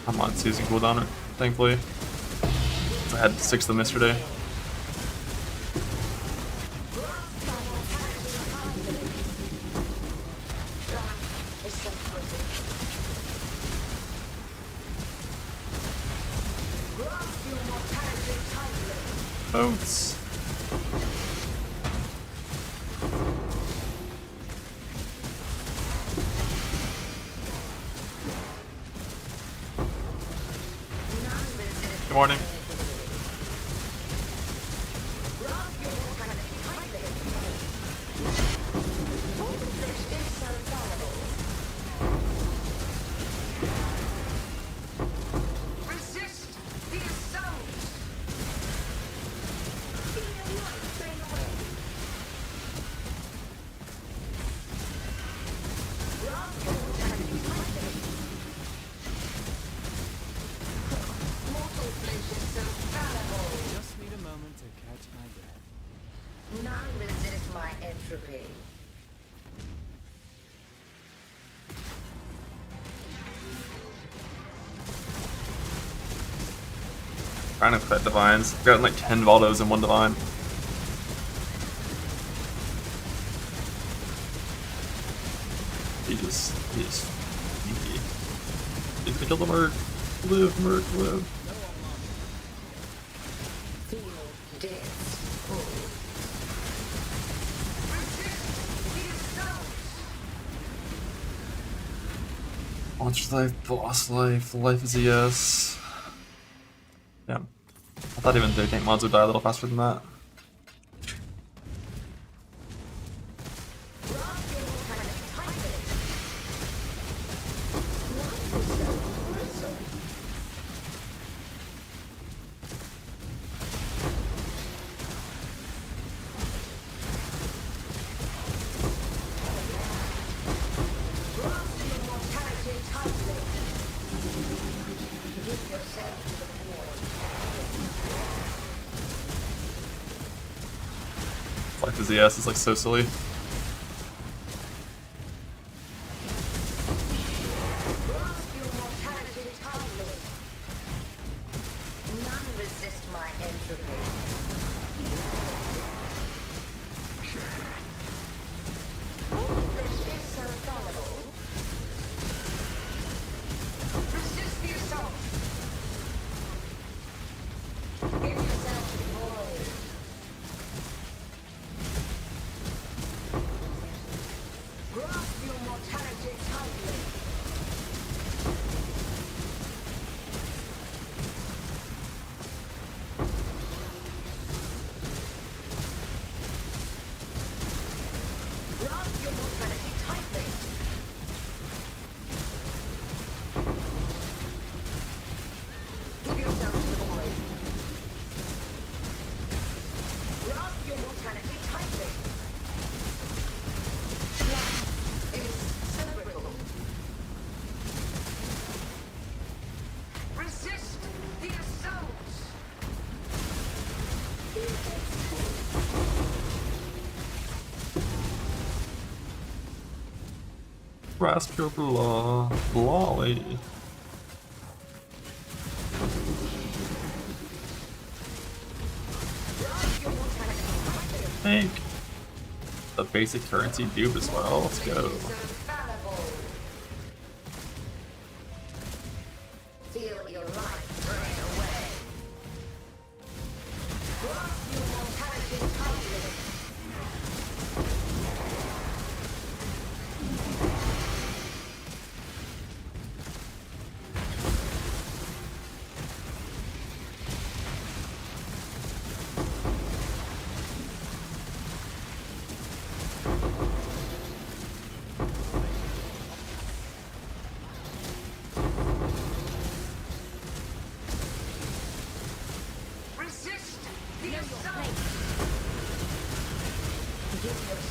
Speaker 2: I'm on Susan cooldown, thankfully. I had 6 of them yesterday. Boats. Good morning.
Speaker 9: Resist the assault. Feel light fade away. Mortal flesh is so fallible.
Speaker 6: Just need a moment to catch my breath.
Speaker 9: None resist my entropy.
Speaker 2: Trying to quit divines. I've gotten like 10 Valdos and 1 divine. He just He's gonna kill the Merc. Live, Merc, live.
Speaker 9: Feel death's pull. Resist the assault.
Speaker 2: Monster life, boss life, life is a yes. Damn. I thought even the tank mods would die a little faster than that. Life is a yes, it's like so silly.
Speaker 9: None resist my entropy. Flesh is so fallible. Resist the assault. Give yourself to the void. Grasp your mortality tightly. Grasp your mortality tightly. Give yourself to the void. Grasp your mortality tightly. Life is celebrable. Resist the assault.
Speaker 2: Grasp your lolly. Think the basic currency dupe as well. Let's go.
Speaker 9: Feel your life drain away. Grasp your mortality tightly.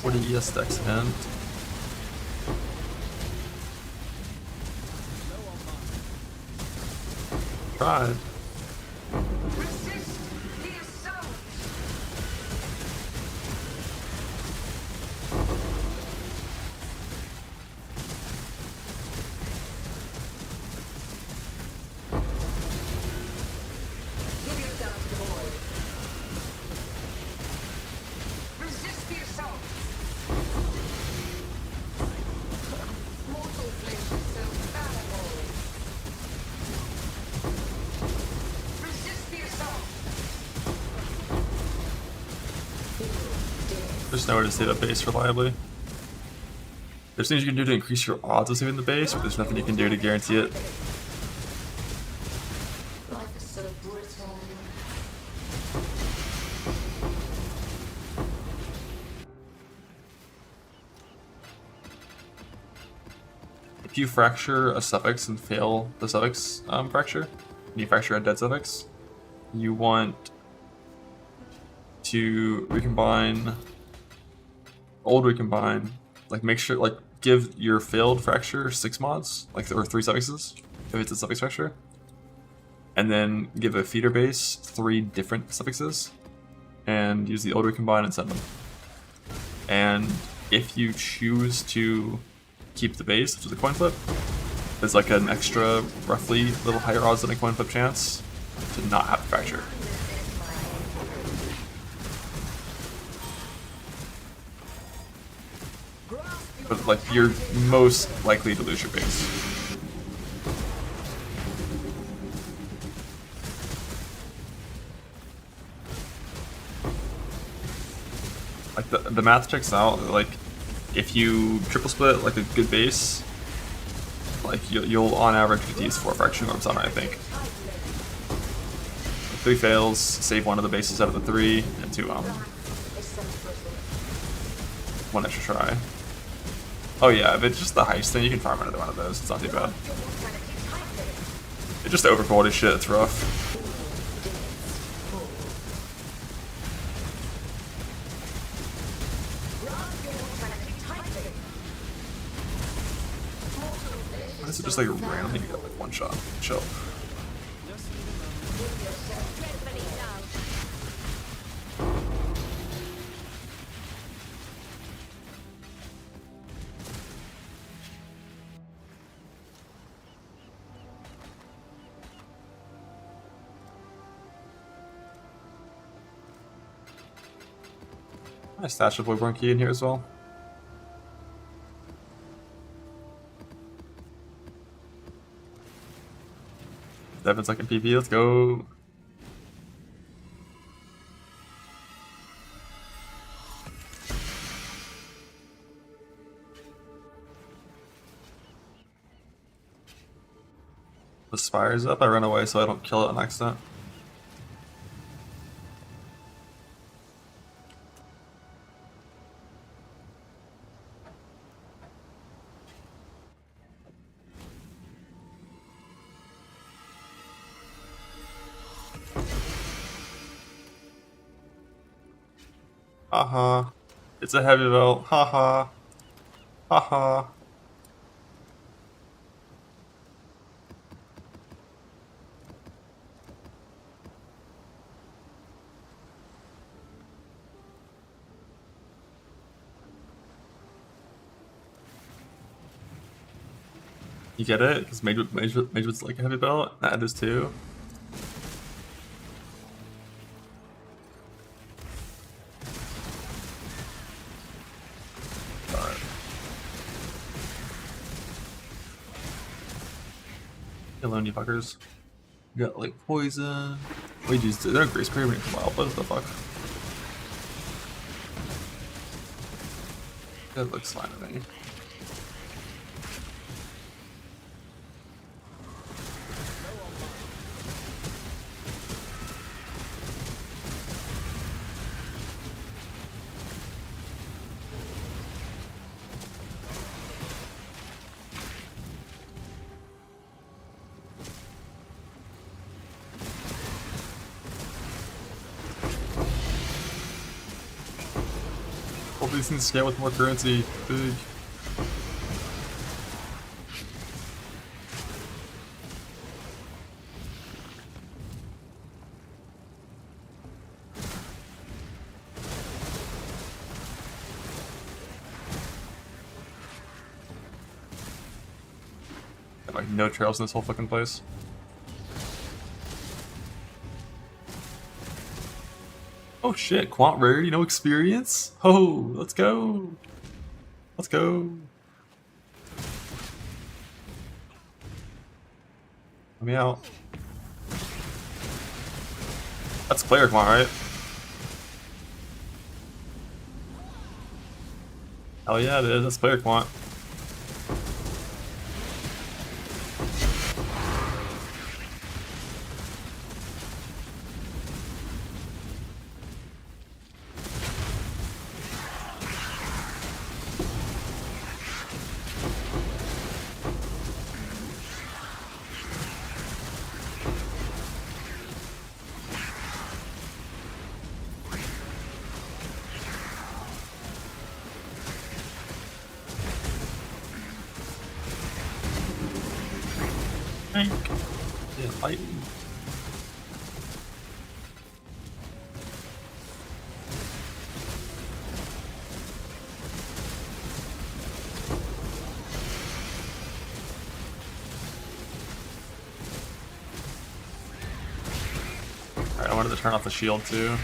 Speaker 2: What a ES decks, man. Tried.
Speaker 9: Resist the assault. Give yourself to the void. Resist the assault. Mortal flesh is so fallible. Resist the assault.
Speaker 2: There's nowhere to save that base reliably. There's things you can do to increase your odds of saving the base, but there's nothing you can do to guarantee it.
Speaker 9: Life is so brittle.
Speaker 2: If you fracture a suffix and fail the suffix fracture, and you fracture a dead suffix, you want to recombine, old recombine, like make sure, like give your failed fracture 6 mods, like, or 3 suffixes, if it's a suffix fracture, and then give a feeder base 3 different suffixes, and use the old recombine and send them. And if you choose to keep the base, which is a coin flip, there's like an extra, roughly, little higher odds than a coin flip chance to not have the fracture. But like, you're most likely to lose your base. Like, the math checks out. Like, if you triple split like a good base, like you'll on average get these 4 fracture norms on it, I think. 3 fails, save 1 of the bases out of the 3, and 2 1 extra try. Oh yeah, if it's just the heist thing, you can farm another one of those. It's not too bad. It's just overpowered as shit. It's rough. This is just like randomly get like 1 shot. Chill.
Speaker 7: Dreadfully dull.
Speaker 2: I stashed a Voidborn key in here as well. Seven second PP, let's go. The spire's up, I run away so I don't kill it on accident. Haha. It's a heavy belt. Haha. Haha. You get it? Because Magewood's like a heavy belt. That is too. Alone, you fuckers. You got like poison. Wait, geez, they're a grace period for a while. What the fuck? That looks fine to me. these things scale with more currency. Big. Got like no trails in this whole fucking place. Oh shit, quant rarity, no experience? Oh, let's go. Let's go. Let me out. That's player quant, right? Hell yeah, it is. That's player quant. Yeah, lightning. Alright, I wanted to turn off the shield too.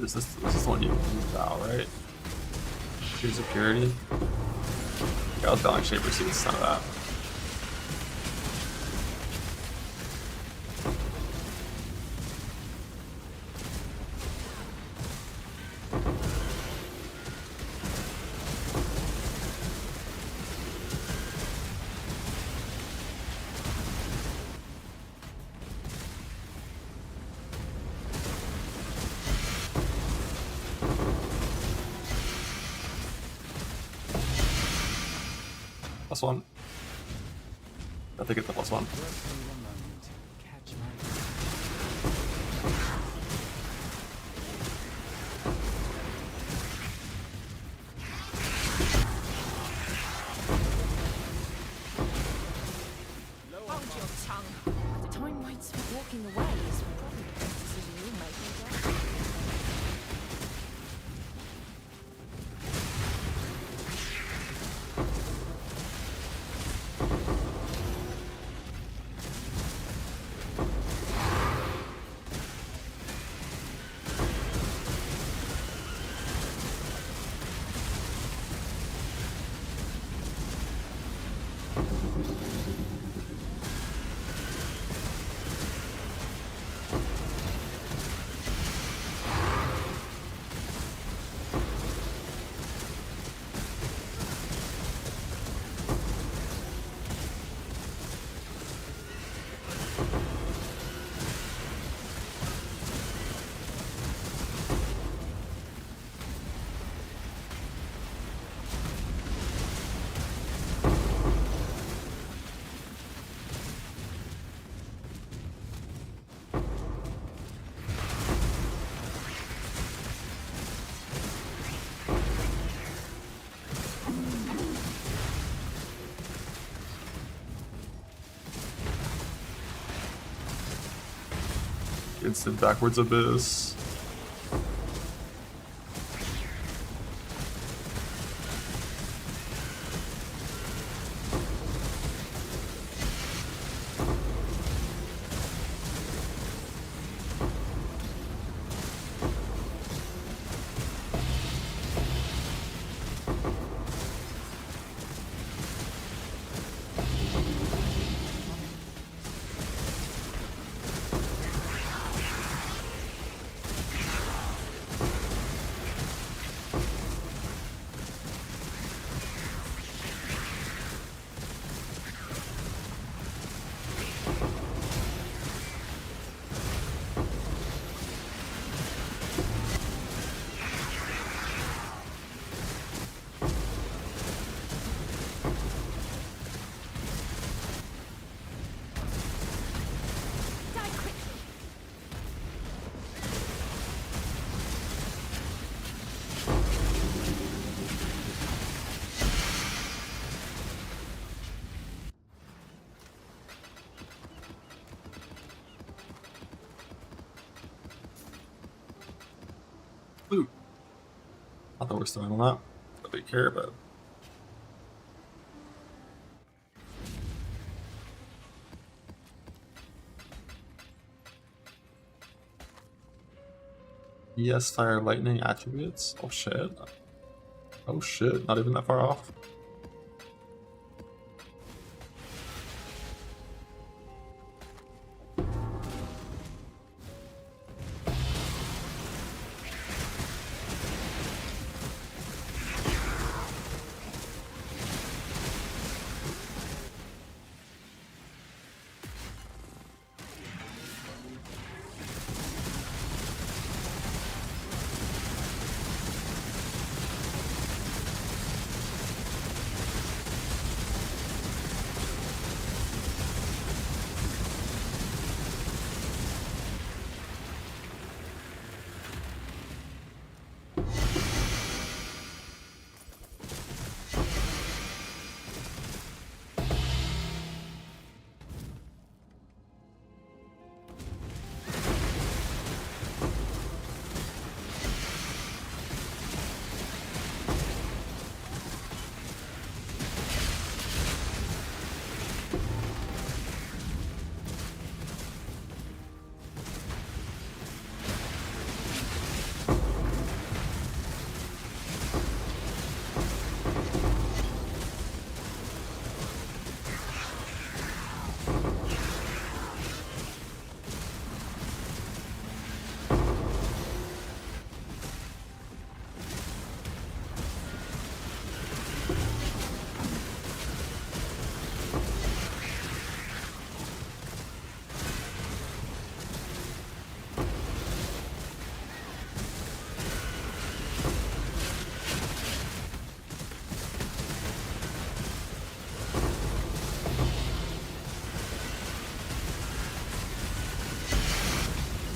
Speaker 2: This is the one you vow, right? Choose a purity. Yeah, I was vowing Shaper Seeds, none of that. +1. I think it's the +1.
Speaker 3: Hold your tongue. Time waits for walking away is probably the best decision you'll make, no doubt.
Speaker 2: Instant backwards abyss. Not that we're still on that. Not that we care, but. Yes, fire, lightning attributes. Oh shit. Oh shit, not even that far off.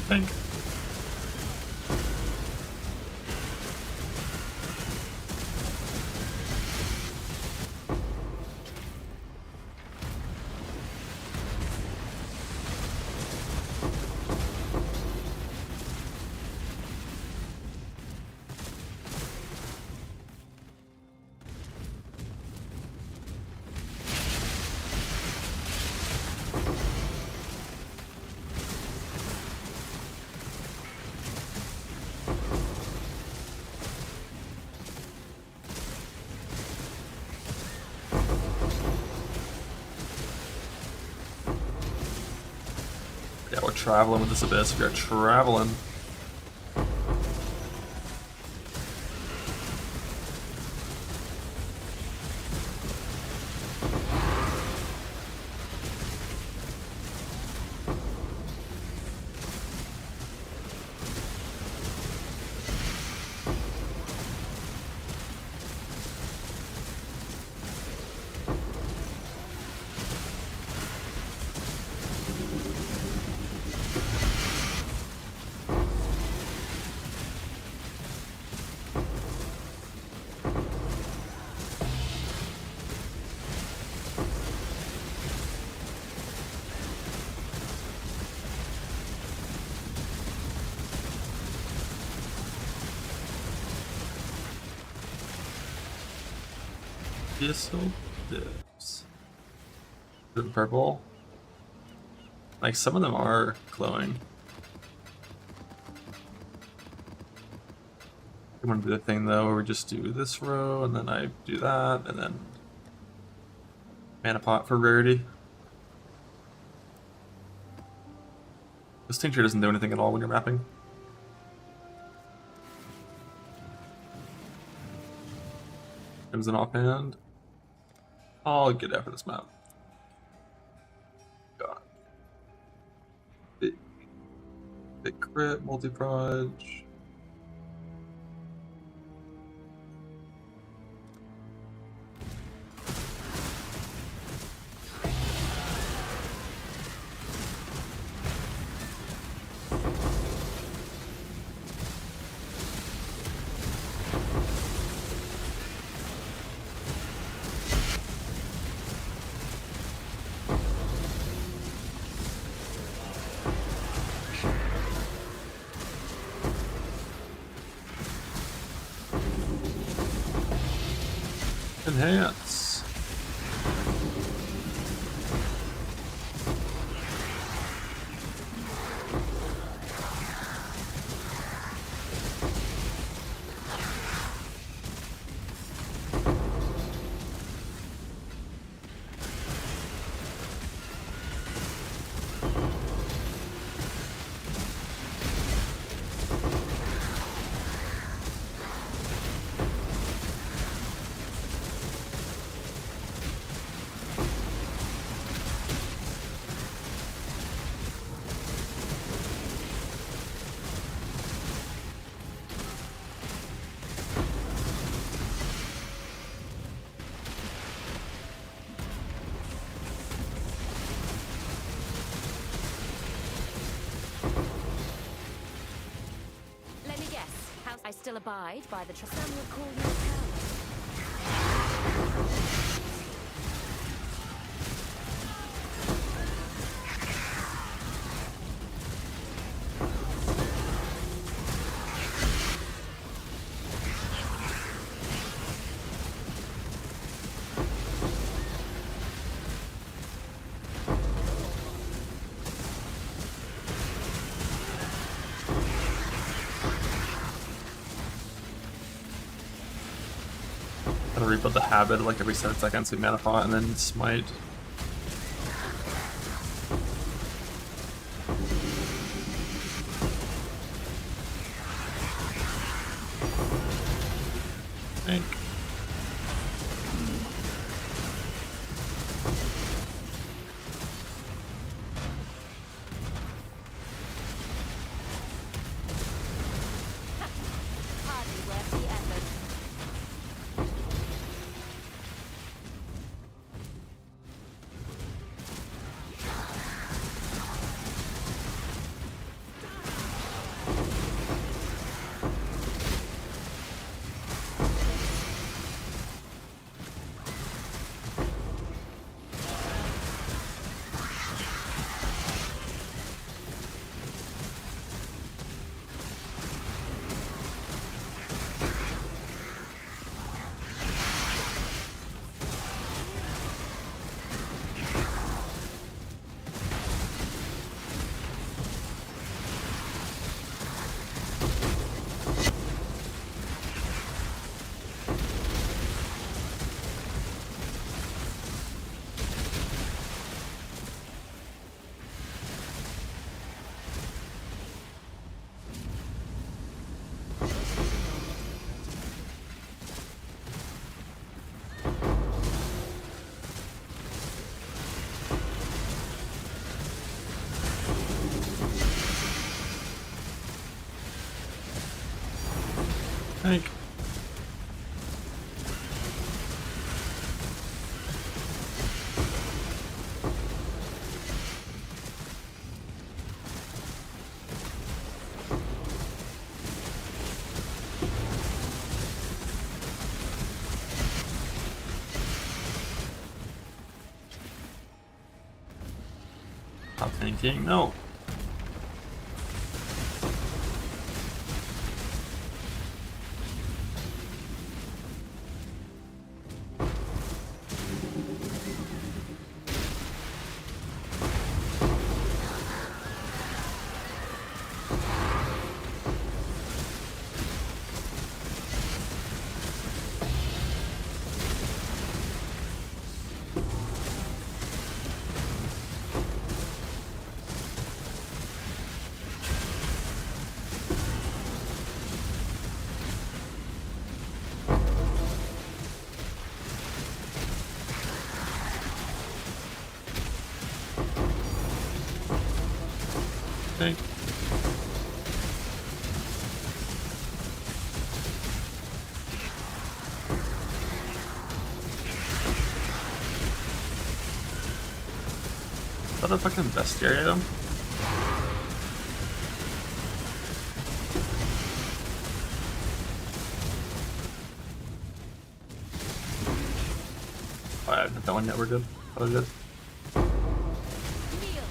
Speaker 2: Think. Yeah, we're traveling with this abyss. We are traveling. Thistle dips. The purple. Like some of them are glowing. I want to do the thing though where we just do this row and then I do that and then mana pot for rarity. This tincture doesn't do anything at all when you're mapping. Crimson offhand. I'll get after this map. God. Big crit, multi-proj. Enhance.
Speaker 7: Let me guess. How I still abide by the trust. Some would call you a coward.
Speaker 2: Gotta rebuild the habit like every 7 seconds with mana pot and then smite. Think.
Speaker 7: Hardly worth the effort.
Speaker 2: Think. Stop thinking. No. Think. Is that a fucking bestiary item? Oh, I haven't hit that one yet, we're good. That was good.
Speaker 7: Kneel.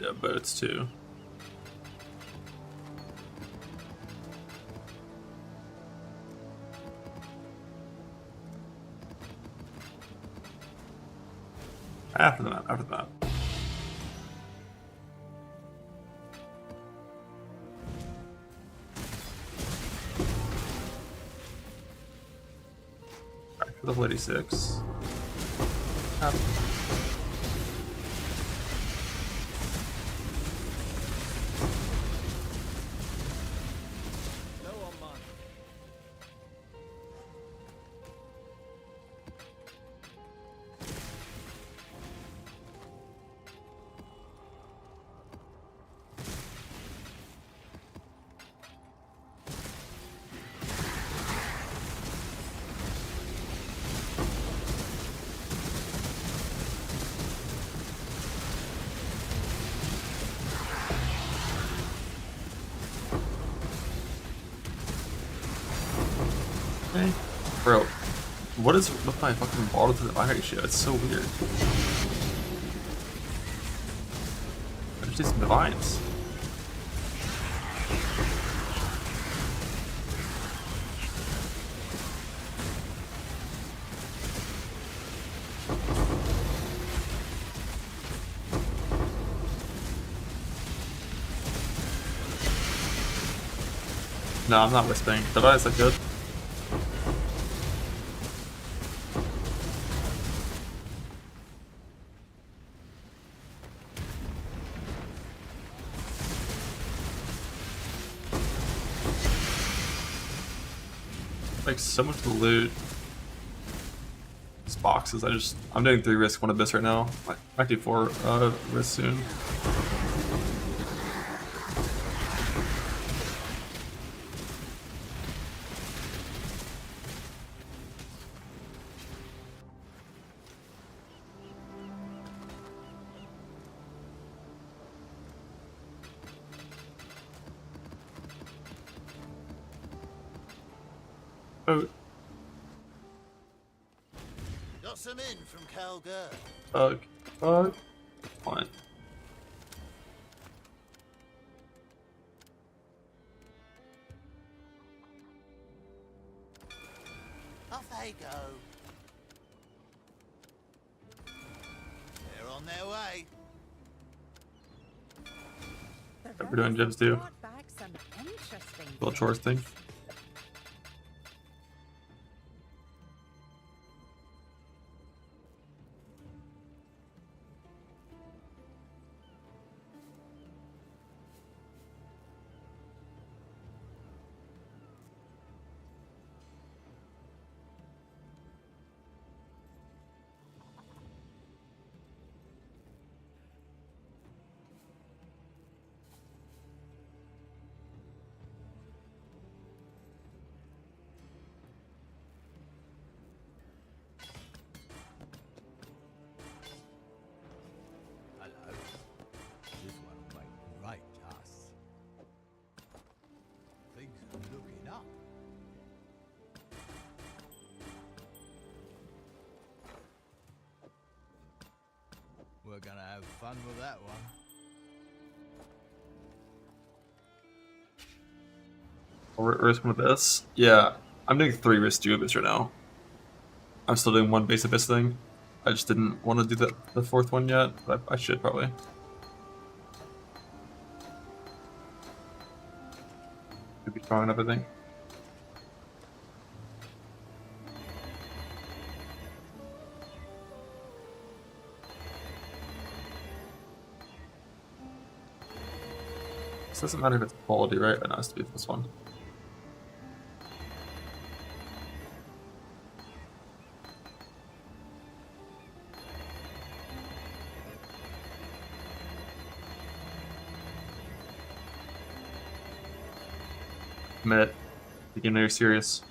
Speaker 2: Yeah, but it's 2. After the map, after the map. Alright, for level 86.
Speaker 4: No on mine.
Speaker 2: Hey. Bro, what is with my fucking bottle to the eye ratio? It's so weird. I just need some divines. No, I'm not whispering. Divines are good. Like so much to loot. These boxes, I'm doing 3 risk, 1 abyss right now. I might do 4 risk soon. Oh,
Speaker 1: Got some in from Calgurt.
Speaker 2: fine.
Speaker 1: Off they go. They're on their way.
Speaker 2: We're doing gyms too.
Speaker 3: Brought back some interesting
Speaker 2: Little chores thing.
Speaker 1: Hello. This one'll make great us. Things are looking up. We're gonna have fun with that one.
Speaker 2: Risk 1 abyss? Yeah, I'm doing 3 risk 2 abyss right now. I'm still doing 1 base abyss thing. I just didn't want to do the 4th one yet, but I should probably. Could be strong enough, I think. This doesn't matter if it's quality, right? It has to be this one. Commit. Begin you're serious.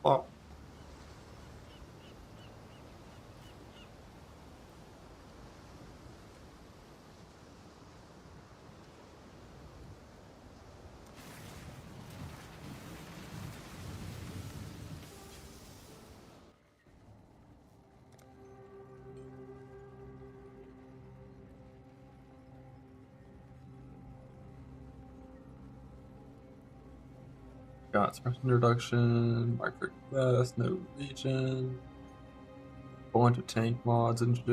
Speaker 2: Oh. Got suppression introduction, marker quest, no legion, a bunch of tank mods and shit.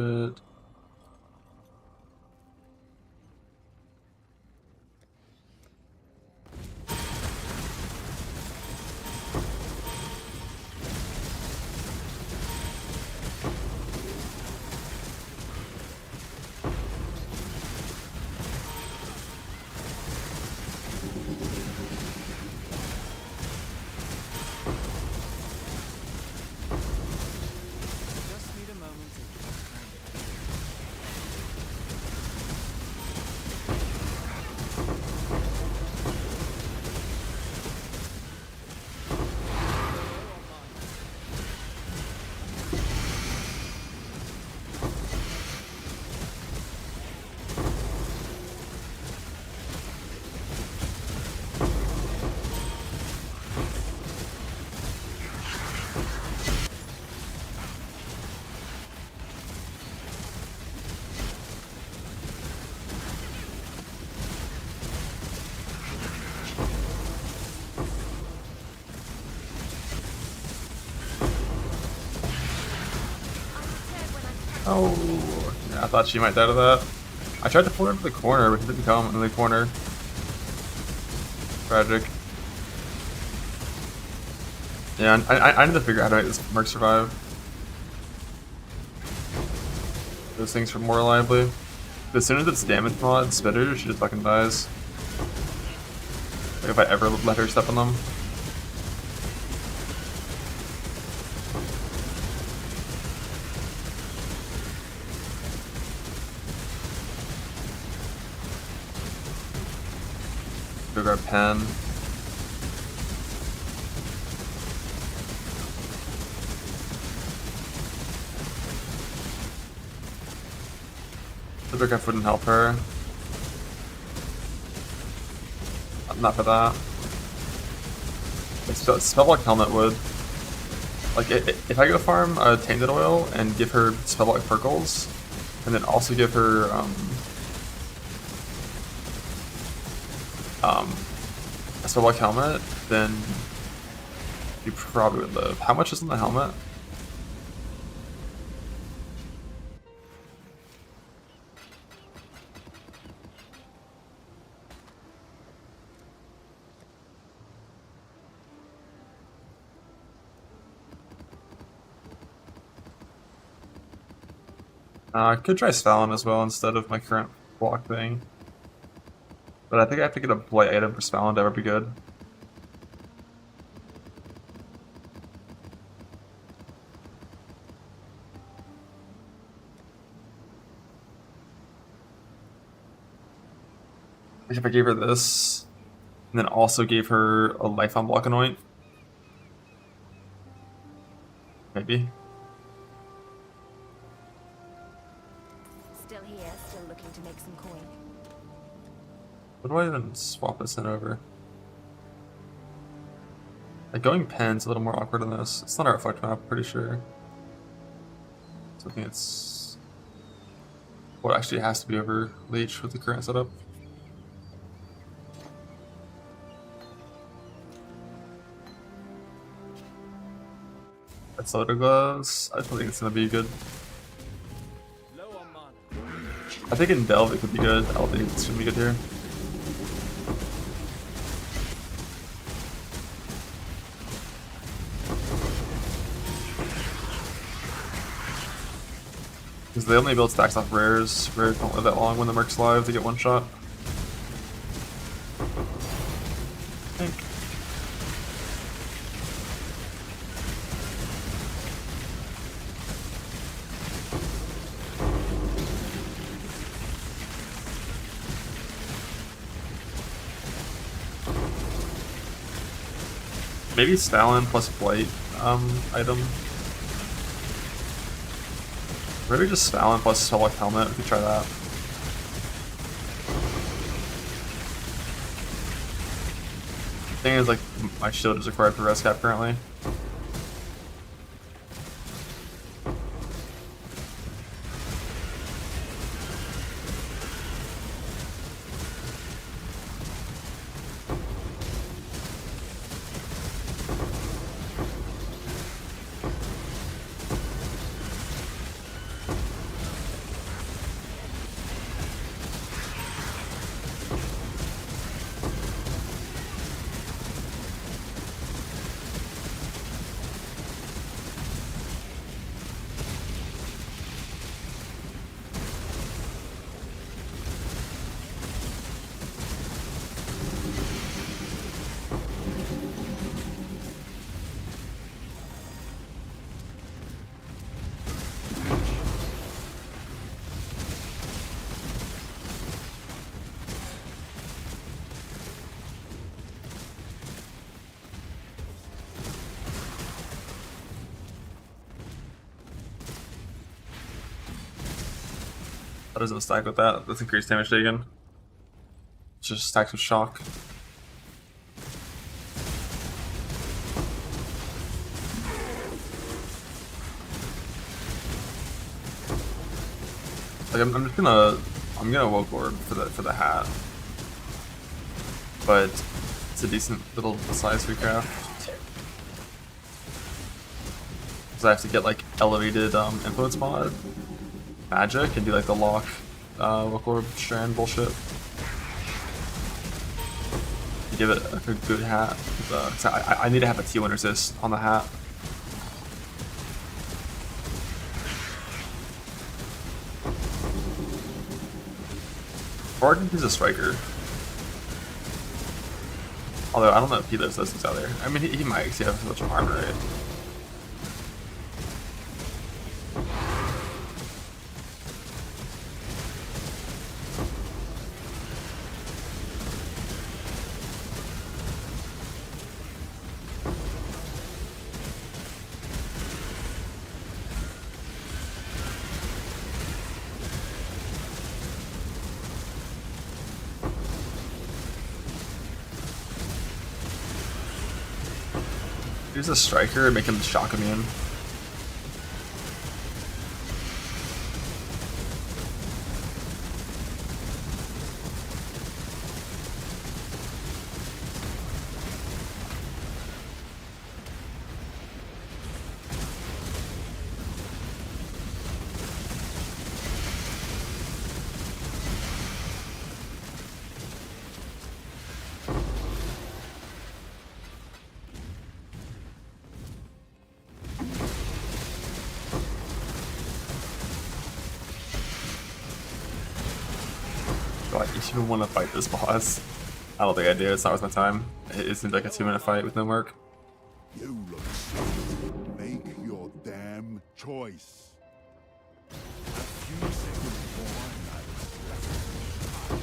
Speaker 6: Just need a moment to get grounded.
Speaker 2: Oh, yeah, I thought she might die to that. I tried to pull her into the corner, but she didn't come in the corner. Tragic. Yeah, I need to figure out how to make this Merc survive. Those things more reliably. As soon as it's damage mod, spitter, she just fucking dies. Like if I ever let her step on them. Go grab pen. The big wouldn't help her. Not for that. Spellblock helmet would. Like if I go farm tainted oil and give her spellblock perkles, and then also give her a spellblock helmet, then you probably would live. How much is in the helmet? I could try Svalin as well instead of my current block thing. But I think I have to get a blight item for Svalin to ever be good. If I gave her this, and then also gave her a life on block anoint. Maybe.
Speaker 3: Still here, still looking to make some coin.
Speaker 2: What do I even swap this in over? Like going pen's a little more awkward than this. It's not a reflect map, pretty sure. So I think it's what actually has to be over leech with the current setup. That's soda gloves. I don't think it's gonna be good.
Speaker 6: Low on mana.
Speaker 2: I think in Delve it could be good. I don't think it's gonna be good here. Because they only build stacks off rares. Rares don't live that long when the Merc's live, they get one shot. I think. Maybe Stalin plus Blight item. Maybe just Fallon plus Spellbook Helmet, we could try that. Thing is, like, my shield is required for res cap currently. That doesn't stack with that. That's increased damage taken. It's just stacks with shock. Like I'm just gonna woke orb for the hat, but it's a decent little size recraft. Because I have to get like elevated influence mod magic and do like the lock woke orb strand bullshit. Give it like a good hat. I need to have a T1 resist on the hat. Or I can use a striker. Although I don't know if he lives those out there. I mean, he might because he has so much armor, right? Use a striker and make him shock immune. Do I even want to fight this boss? I don't think I do. It's not worth my time. It seems like a 2-minute fight with no work.
Speaker 8: You look stupid. Make your damn choice. A few seconds more and I will slap you.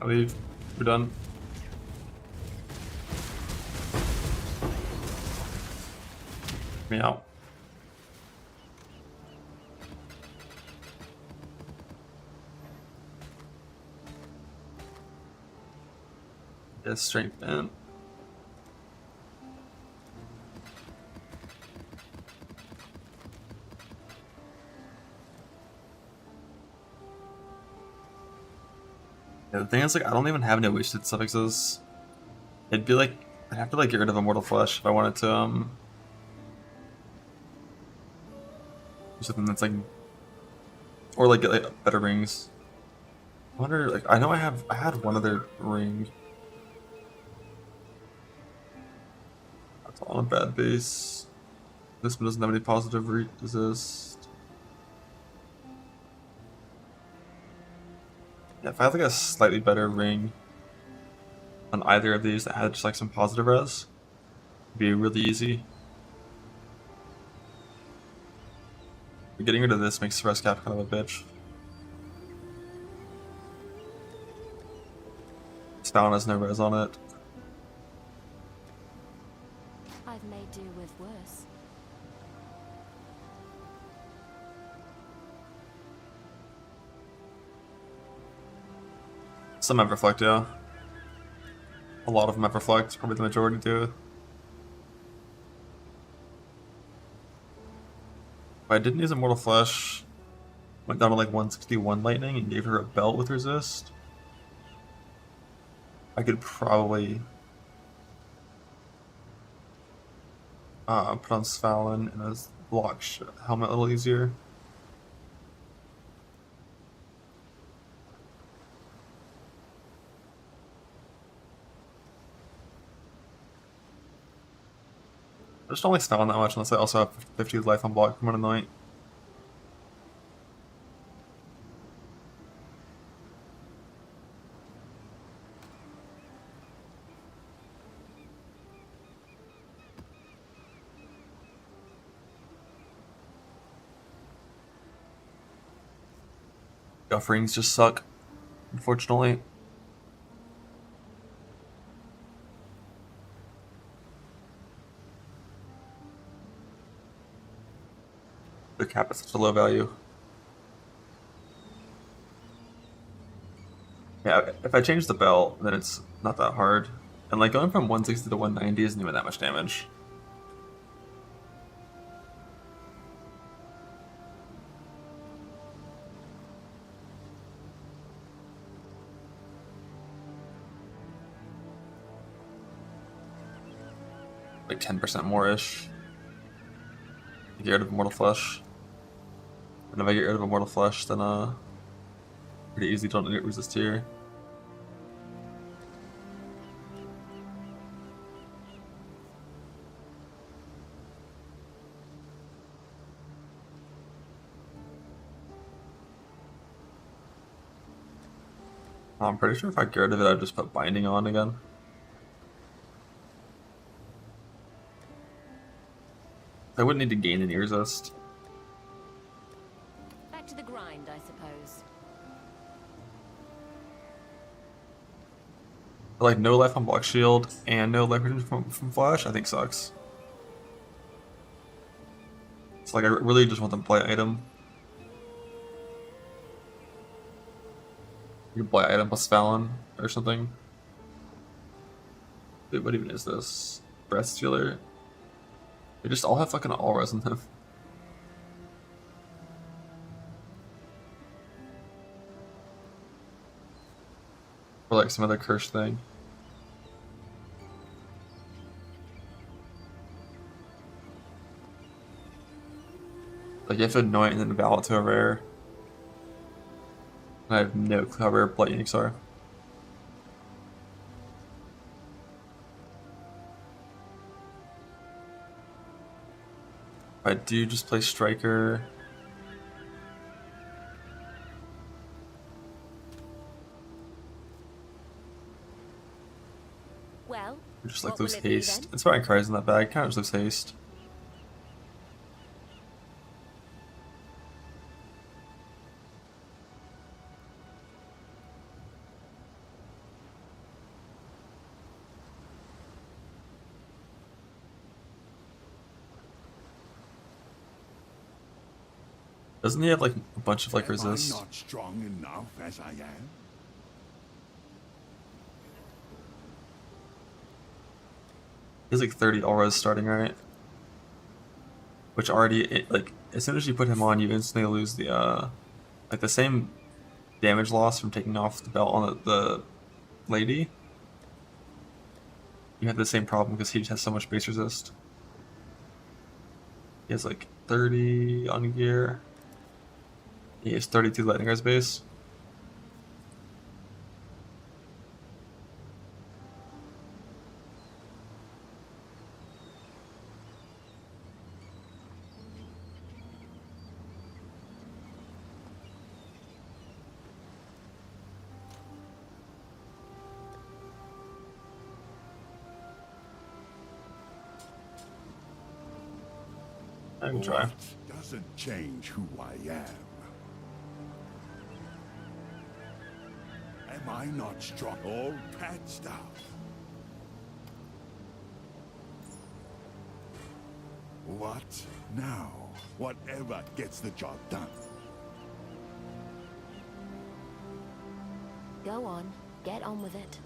Speaker 2: I leave. We're done. Me out. Yes, strength in. Yeah, the thing is, like, I don't even have any wasted suffixes. It'd be like, I'd have to, like, get rid of Immortal Flesh if I wanted to, do something that's, like, or, like, get, like, better rings. I wonder, like, I know I had one other ring. That's on a bad base. This one doesn't have any positive resist. Yeah, if I had like a slightly better ring on either of these that had just like some positive res, it'd be really easy. But getting rid of this makes the res cap kind of a bitch. Spawn has no res on it.
Speaker 7: I've made do with worse.
Speaker 2: Some have reflect, yeah. A lot of them have reflect, probably the majority do. If I didn't use Immortal Flesh, went down to like 161 lightning and gave her a belt with resist, I could probably put on Svalin and a block helmet a little easier. I just don't like Svalin that much unless I also have 50 life on block from one night. Guff rings just suck, unfortunately. The cap is such a low value. Yeah, if I change the belt, then it's not that hard. And like going from 160 to 190 isn't even that much damage. Like 10% more-ish. Get rid of Immortal Flesh. And if I get rid of Immortal Flesh, then pretty easy to get resist here. I'm pretty sure if I get rid of it, I'd just put Binding on again. I wouldn't need to gain any resist.
Speaker 3: I suppose.
Speaker 2: But, like, no life on block shield and no life reduction from flash, I think sucks. So like I really just want them to play item. You can play item plus Fallon or something. Dude, what even is this? Breath Stealer? They just all have fucking auras in them. Or like some other curse thing. Like you have to anoint and then valid to a rare. I have no clue how rare Blight Uniques are. I do just play Striker.
Speaker 3: Well,
Speaker 2: Just like
Speaker 3: what will
Speaker 2: lose
Speaker 3: it be
Speaker 2: haste.
Speaker 3: then?
Speaker 2: Inspiring Cries in that bag. Kind of just lose haste. Doesn't he have like a bunch of like
Speaker 8: Am I
Speaker 2: resist?
Speaker 8: not strong enough as I am?
Speaker 2: He has like 30 auras starting, right? Which already, like, as soon as you put him on, you instantly lose the, like, the same damage loss from taking off the belt on the lady. You have the same problem because he just has so much base resist. He has like 30 on gear. He has 32 lightning guys base. I can try.
Speaker 8: What doesn't change who I am? Am I not strong? All patched up. What now? Whatever gets the job done.
Speaker 3: Go on, get on with it.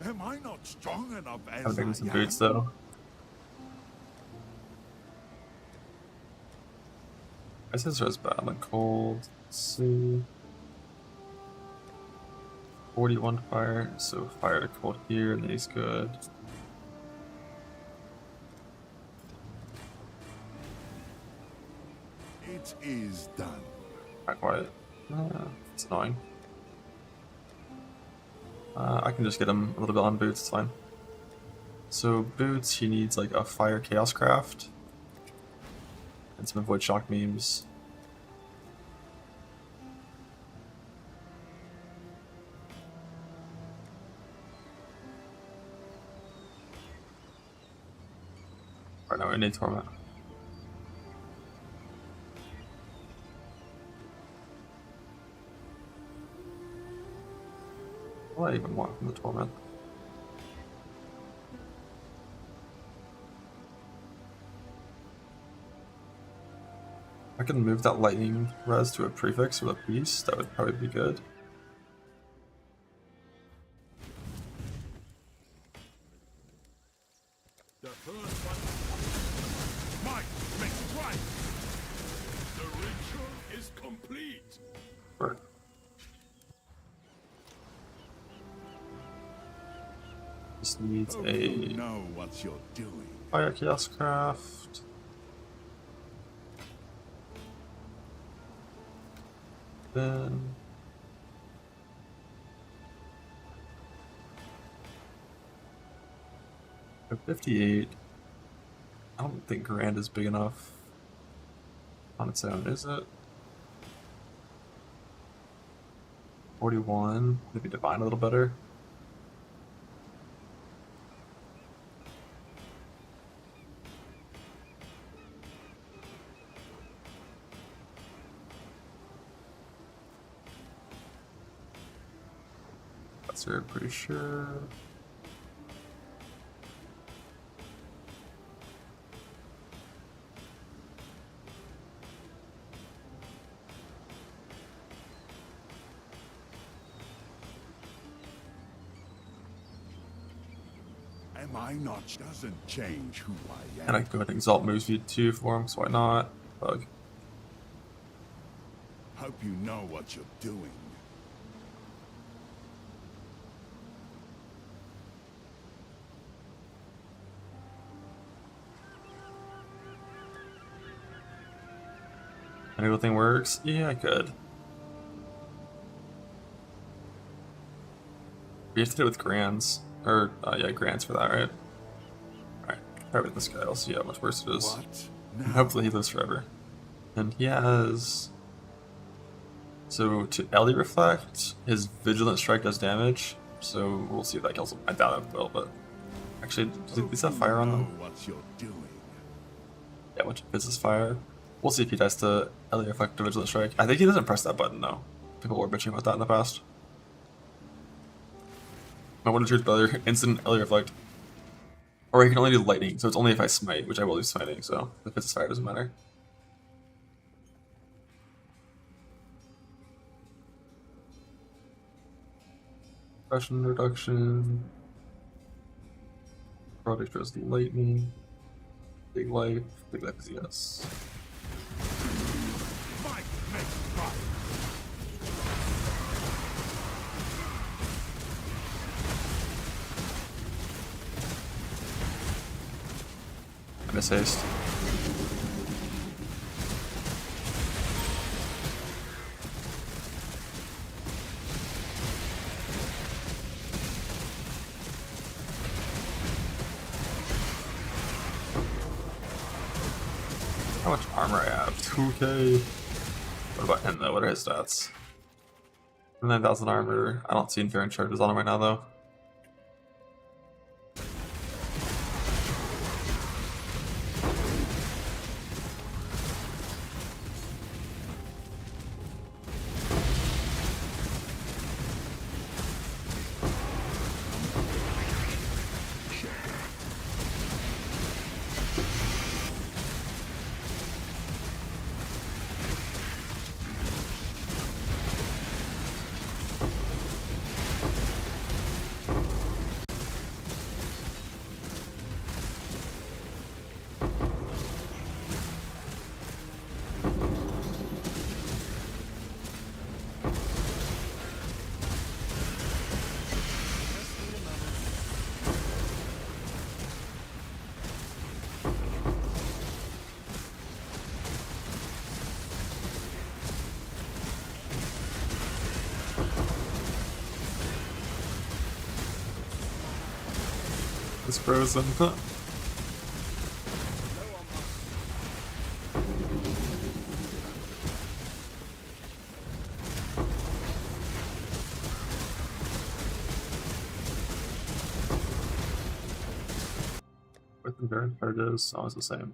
Speaker 8: Am I not strong enough
Speaker 2: I'm
Speaker 8: as I
Speaker 2: taking some
Speaker 8: am?
Speaker 2: boots though. I said so it's bad. I'm cold. Let's see. 41 fire, so fire to cold here, and then he's good.
Speaker 8: It is done.
Speaker 2: Not quite. It's annoying. I can just get him a little bit on boots, it's fine. So boots, he needs like a fire chaos craft. And some avoid shock memes. Right now, I need torment. What do I even want from the torment? I can move that lightning res to a prefix with a beast, that would probably be good.
Speaker 8: The first one. Might makes right. The ritual is complete.
Speaker 2: Right. Just needs
Speaker 8: Oh,
Speaker 2: a
Speaker 8: you know what you're doing.
Speaker 2: fire chaos craft. Then a 58. I don't think Grand is big enough on its own, is it? 41, maybe Divine a little better. Third, pretty sure.
Speaker 8: Am I not? Doesn't change who I am.
Speaker 2: And I can go ahead and exalt moves V2 for him, so why not? Bug.
Speaker 8: Hope you know what you're doing.
Speaker 2: Anything works? Yeah, I could. We have to do it with Grands. Or, yeah, Grands for that, right? Alright, try with this guy. I'll see how much worse it is.
Speaker 8: What?
Speaker 2: And hopefully he lives forever. And he has... So, to Ellie Reflect, his Vigilant Strike does damage. So, we'll see if that kills him. I doubt it will, but... Actually, does that fire on them?
Speaker 8: Know what you're doing.
Speaker 2: Yeah, which is his fire. We'll see if he dies to Ellie Reflect or Vigilant Strike. I think he doesn't press that button, though. People were bitching about that in the past. I want to choose better. Instant Ellie Reflect. Or he can only do lightning, so it's only if I smite, which I will do smiting, so if it's fire, it doesn't matter. Suppression reduction. Product does lightning. Big life. Big life is yes.
Speaker 8: Might makes right.
Speaker 2: I miss haste. How much armor I have? 2k. What about him though? What are his stats? 9,000 armor. I don't see Inferior charges on him right now though. It's frozen. With the very charges, always the same.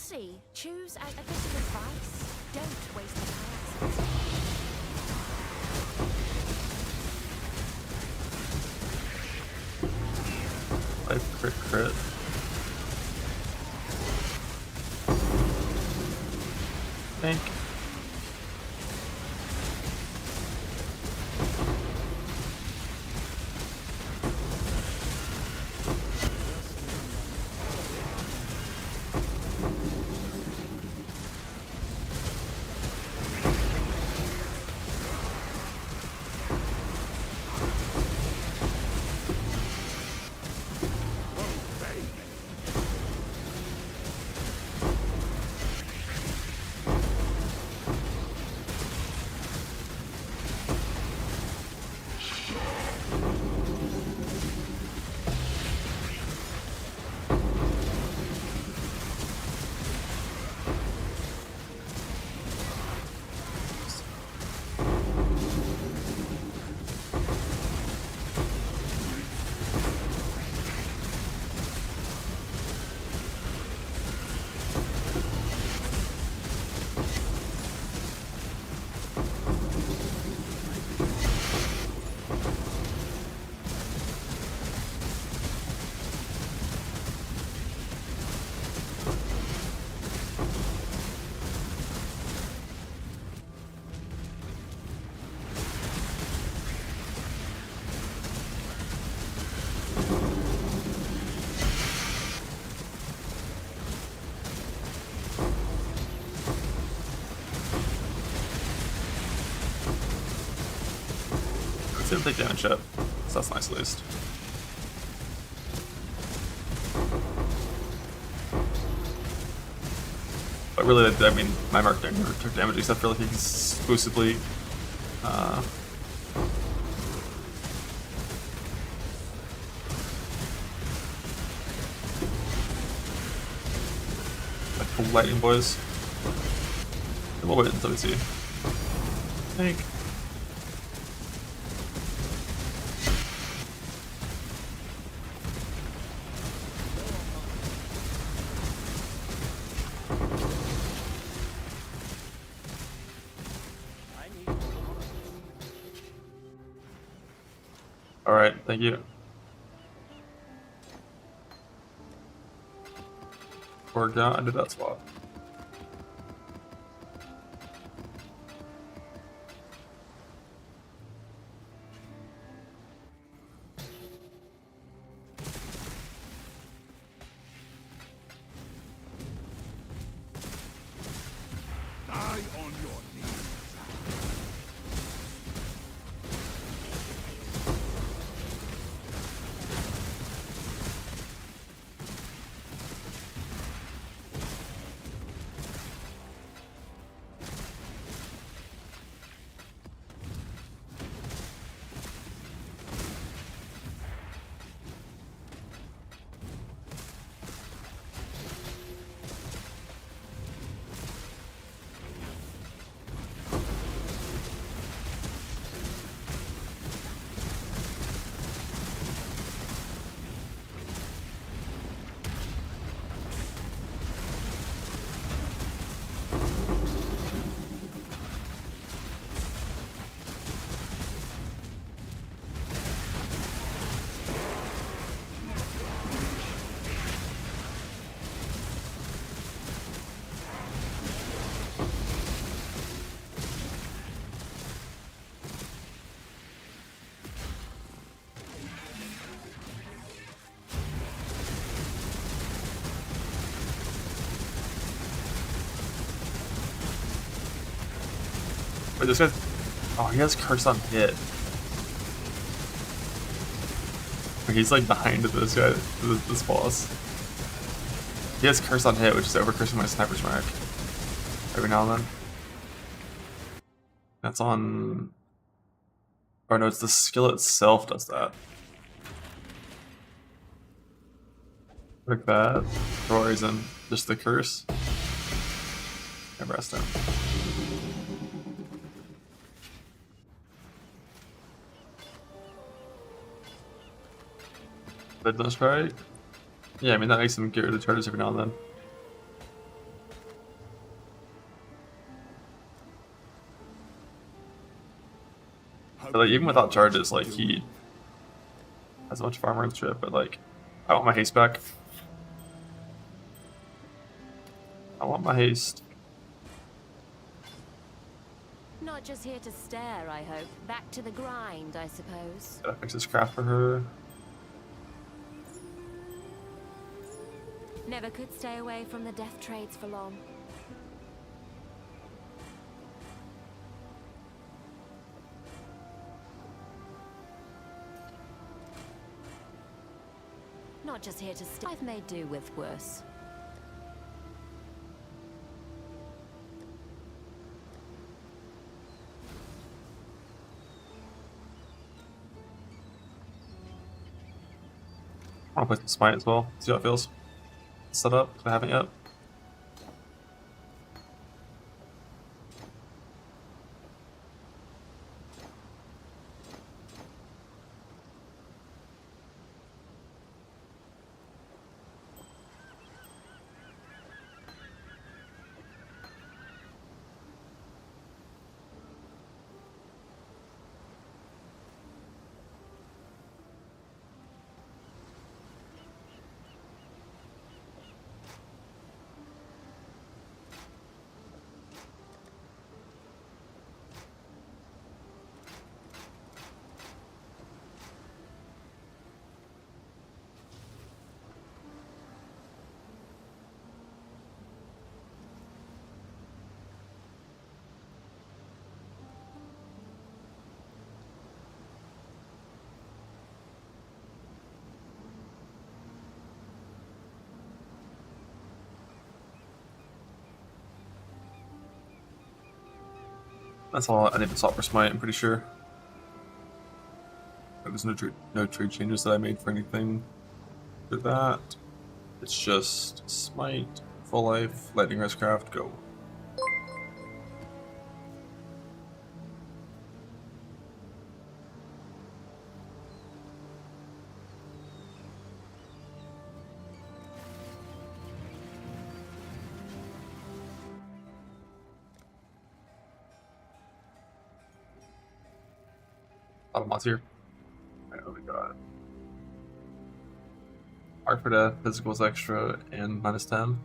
Speaker 7: see. Choose a bit of advice. Don't waste the power.
Speaker 2: Crit crit. Thank. Didn't take damage yet, so that's nice at least. But really, I mean, my mark never took damage except for like exclusively like the lightning boys. We'll wait until we see. Thank. Alright, thank you. Worked out, I did that swap.
Speaker 8: Die on your knees.
Speaker 2: Wait, this guy's... Oh, he has curse on hit. He's like behind this guy, this boss. He has curse on hit, which is overcursing my sniper's mark. Every now and then. That's on... Oh no, it's the skill itself does that. Like that. For what reason? Just the curse? Never asked him. But that's right. Yeah, I mean that makes him get rid of the charges every now and then. But like even without charges, like he has a bunch of armor and shit, but like I want my haste back. I want my haste.
Speaker 7: Not just here to stare, I hope. Back to the grind, I suppose.
Speaker 2: Gotta fix this craft for her.
Speaker 7: Never could stay away from the death trades for long. Not just here to stay. I've made do with worse.
Speaker 2: I want to play some Smite as well. See how it feels. Set up, 'cause I haven't yet. That's all I need to swap for Smite, I'm pretty sure. There's no trade changes that I made for anything for that. It's just Smite, Full Life, Lightning Restcraft, go. Mods here. Alright, what we got? Art for Death, Physicals extra, and -10.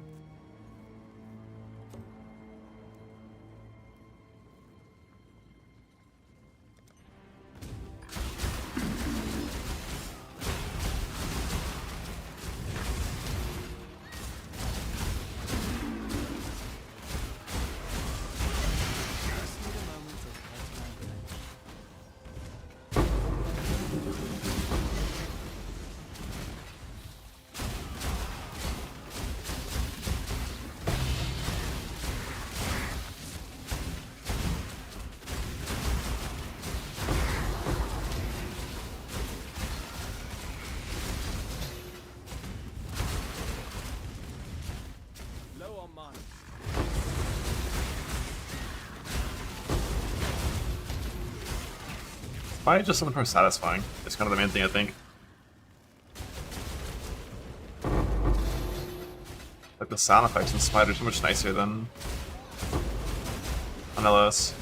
Speaker 2: Probably just something more satisfying. It's kind of the main thing, I think. Like the sound effects in Smite are so much nicer than on LS.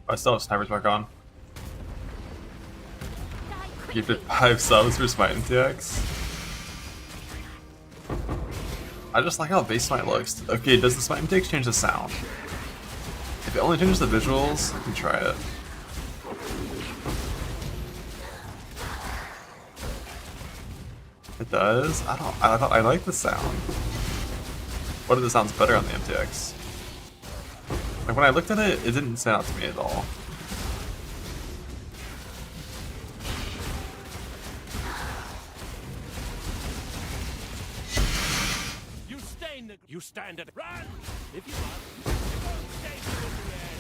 Speaker 2: I still have snipers back on. Give it 5 subs for Smite and TX. I just like how base Smite looks. Okay, does the Smite and TX change the sound? If it only changes the visuals, I can try it. It does? I like the sound. What if it sounds better on the MTX? Like when I looked at it, it didn't stand out to me at all.
Speaker 4: You stand at run if you must. It won't save you in the end.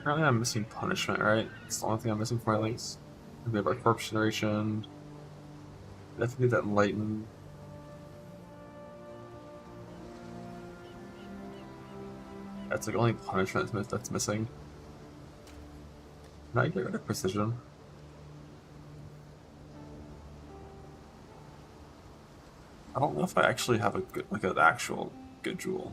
Speaker 2: Apparently I'm missing punishment, right? It's the only thing I'm missing for my links. We have our corpse generation. Definitely need that enlightened. That's like only punishment that's missing. Can I get rid of precision? I don't know if I actually have a good, like an actual good jewel.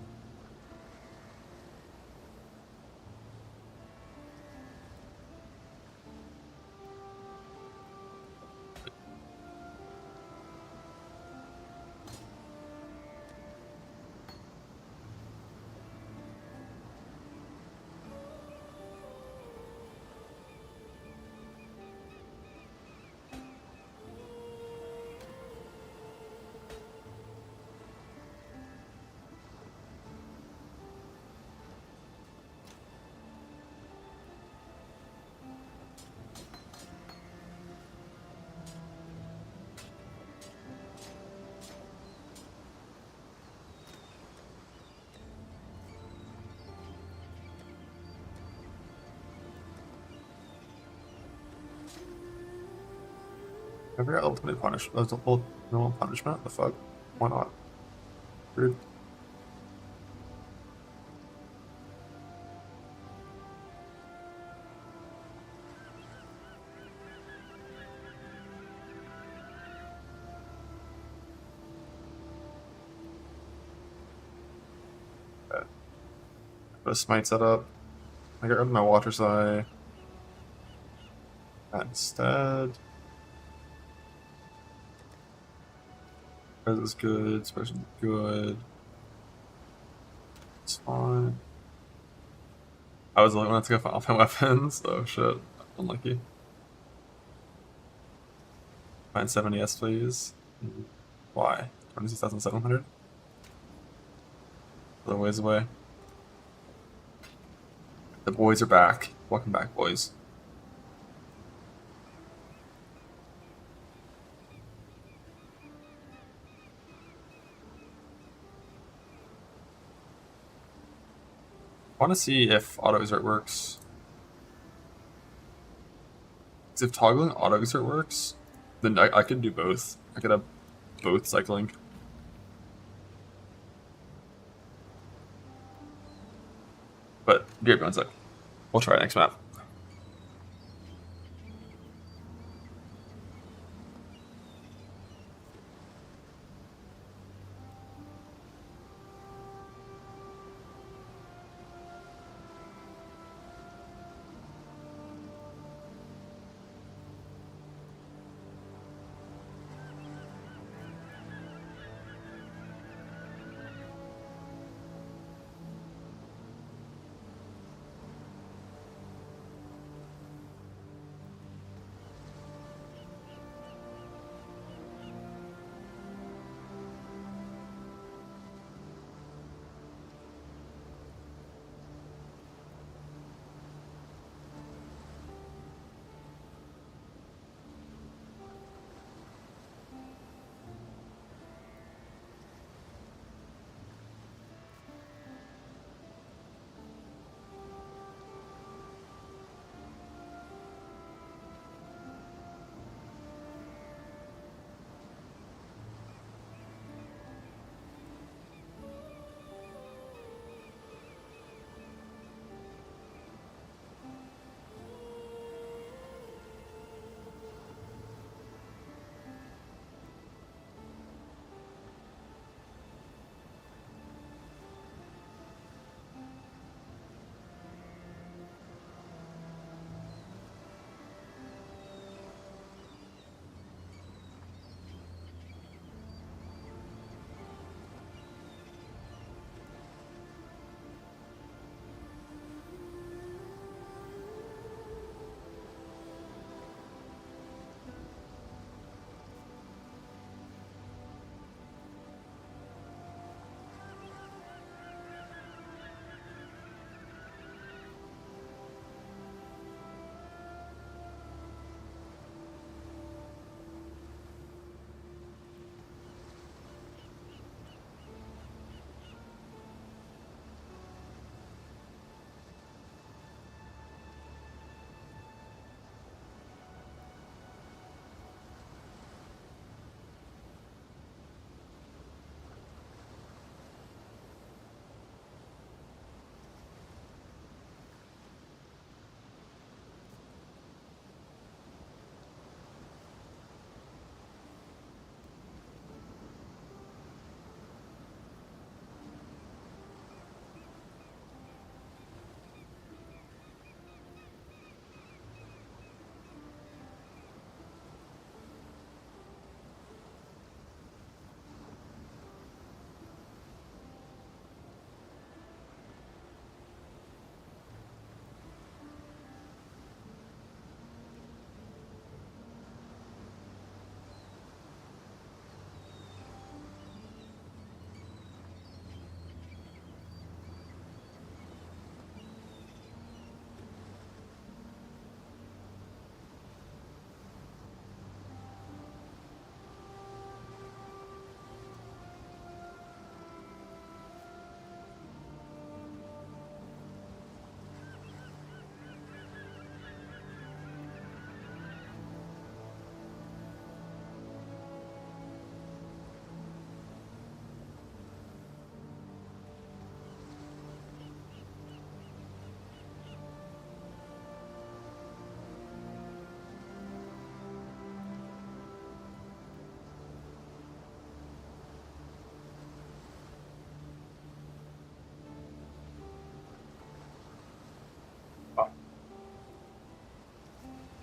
Speaker 2: I forgot ultimate punishment. No punishment. The fuck? Why not? Rude. Okay. Put a smite setup. I got rid of my water's eye. That instead. This is good. This person's good. It's fine. I was the only one to go off my weapons. Oh shit. Unlucky. Find 70 S, please. Why? 26,700? A little ways away. The boys are back. Welcome back, boys. I want to see if auto exert works. Because if toggling auto exert works, then I could do both. I could have both cycling. But give me one sec. We'll try next map.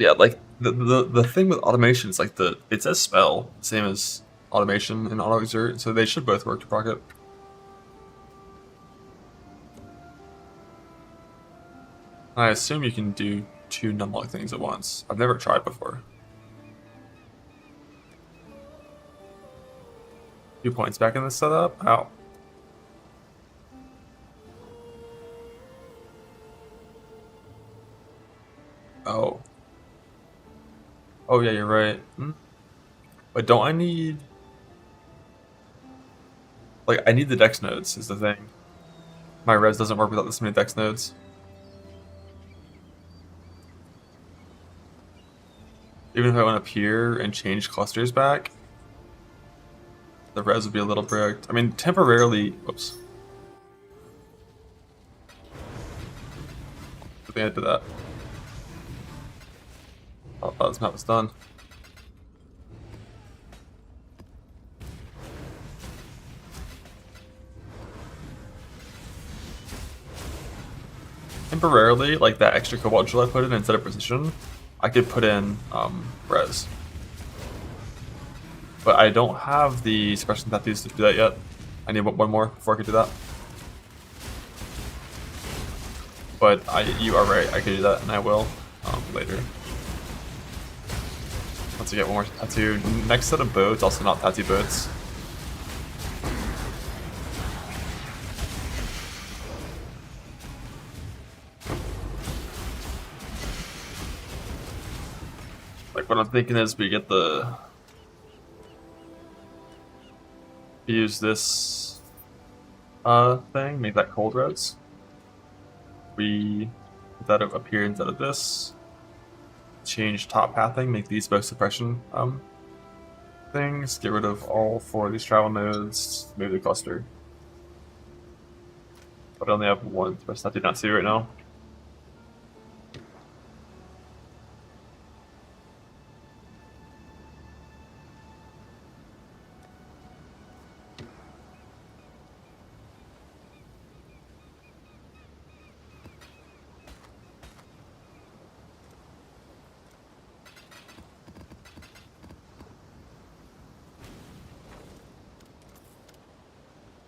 Speaker 2: Yeah, like the thing with automation is like it says spell, same as automation and auto exert, so they should both work to proc it. I assume you can do 2 numlock things at once. I've never tried before. 2 points back in the setup? Ow. Oh. Oh yeah, you're right. But don't I need... Like, I need the dex nodes, is the thing. My res doesn't work without this many dex nodes. Even if I went up here and changed clusters back, the res would be a little bricked. I mean, temporarily... Whoops. I think I did that. I thought this map was done. Temporarily, like that extra cobalt jewel I put in instead of precision, I could put in res. But I don't have the suppression tattoos to do that yet. I need one more before I could do that. But you are right, I could do that, and I will later. Once I get one more tattoo. Next set of boats, also not tattoo boats. Like what I'm thinking is we get use this thing, make that cold res. We put that up here instead of this. Change top pathing, make these both suppression things. Get rid of all 4 of these travel nodes, move the cluster. But I only have 1 suppression tattoo, not 2 right now.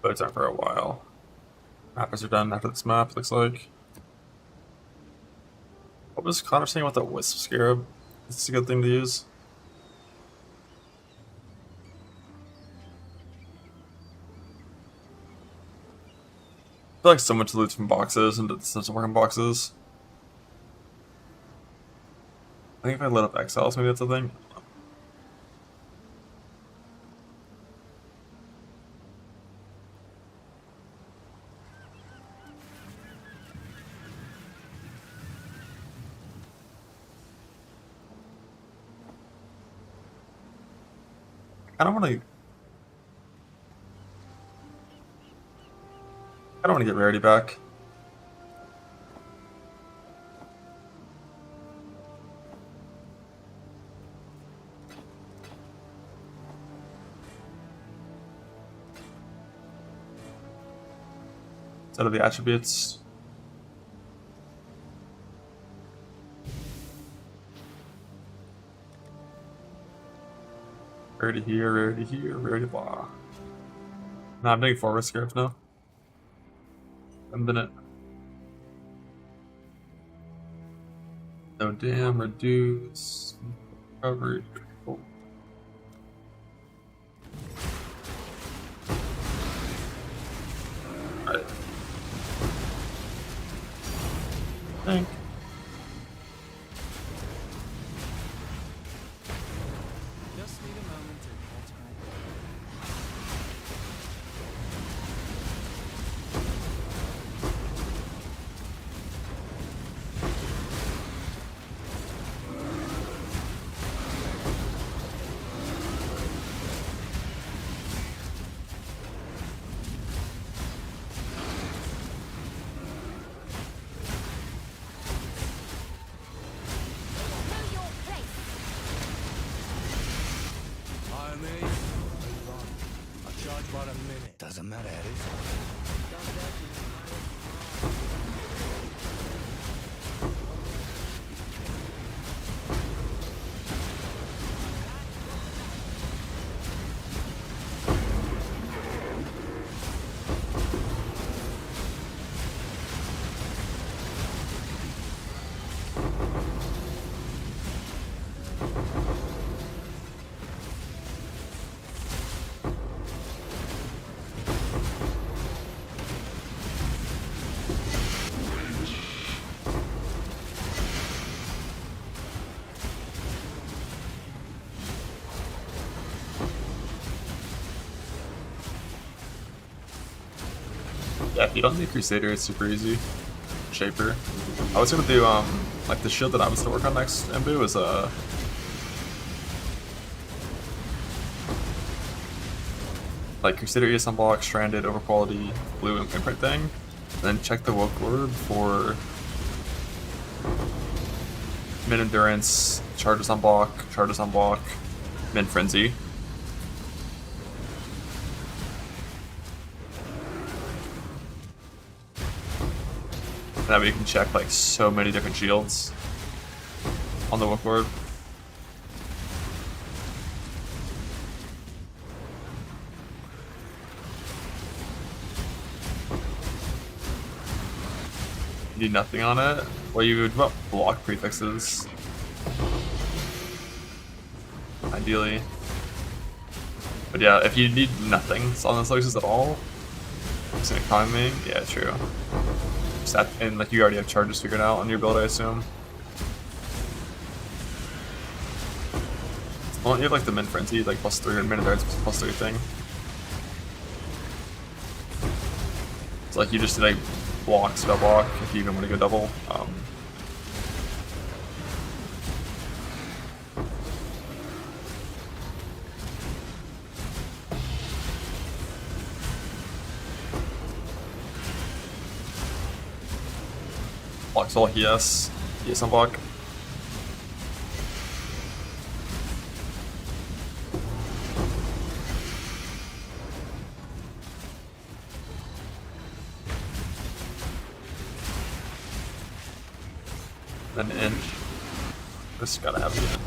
Speaker 2: Boats aren't for a while. Mappers are done after this map, looks like. What was Connor saying about the Wisp Scarab? Is this a good thing to use? I feel like so much loot from boxes and this doesn't work in boxes. I think if I load up Exiles, maybe that's a thing. I don't want to get rarity back. Instead of the attributes. Rarity here, rarity blah. Nah, I'm doing 4 risk scarabs now. And then it. No damn, reduce, coverage. Cool. Alright. Thank.
Speaker 6: Just need a moment to hold tight.
Speaker 2: Yeah, if you don't need Crusader, it's super easy. Shaper. I was gonna do like the shield that I was gonna work on next. Embu is like Crusader ES unblock, Stranded, Overquality, Blue imprint thing. And then check the Woke Lord for Min Endurance, Charges unblock, Min Frenzy. And that way you can check like so many different shields on the Woke Lord. You need nothing on it. Well, you would block prefixes. Ideally. But yeah, if you need nothing on the slices at all, it's gonna con me. Yeah, true. Just and like you already have charges figured out on your build, I assume. Well, you have like the Min Frenzy, like +3 and Min Endurance +3 thing. It's like you just like block, spell block if you even want to go double. Blocks all ES unblock. Then inch. This gotta have the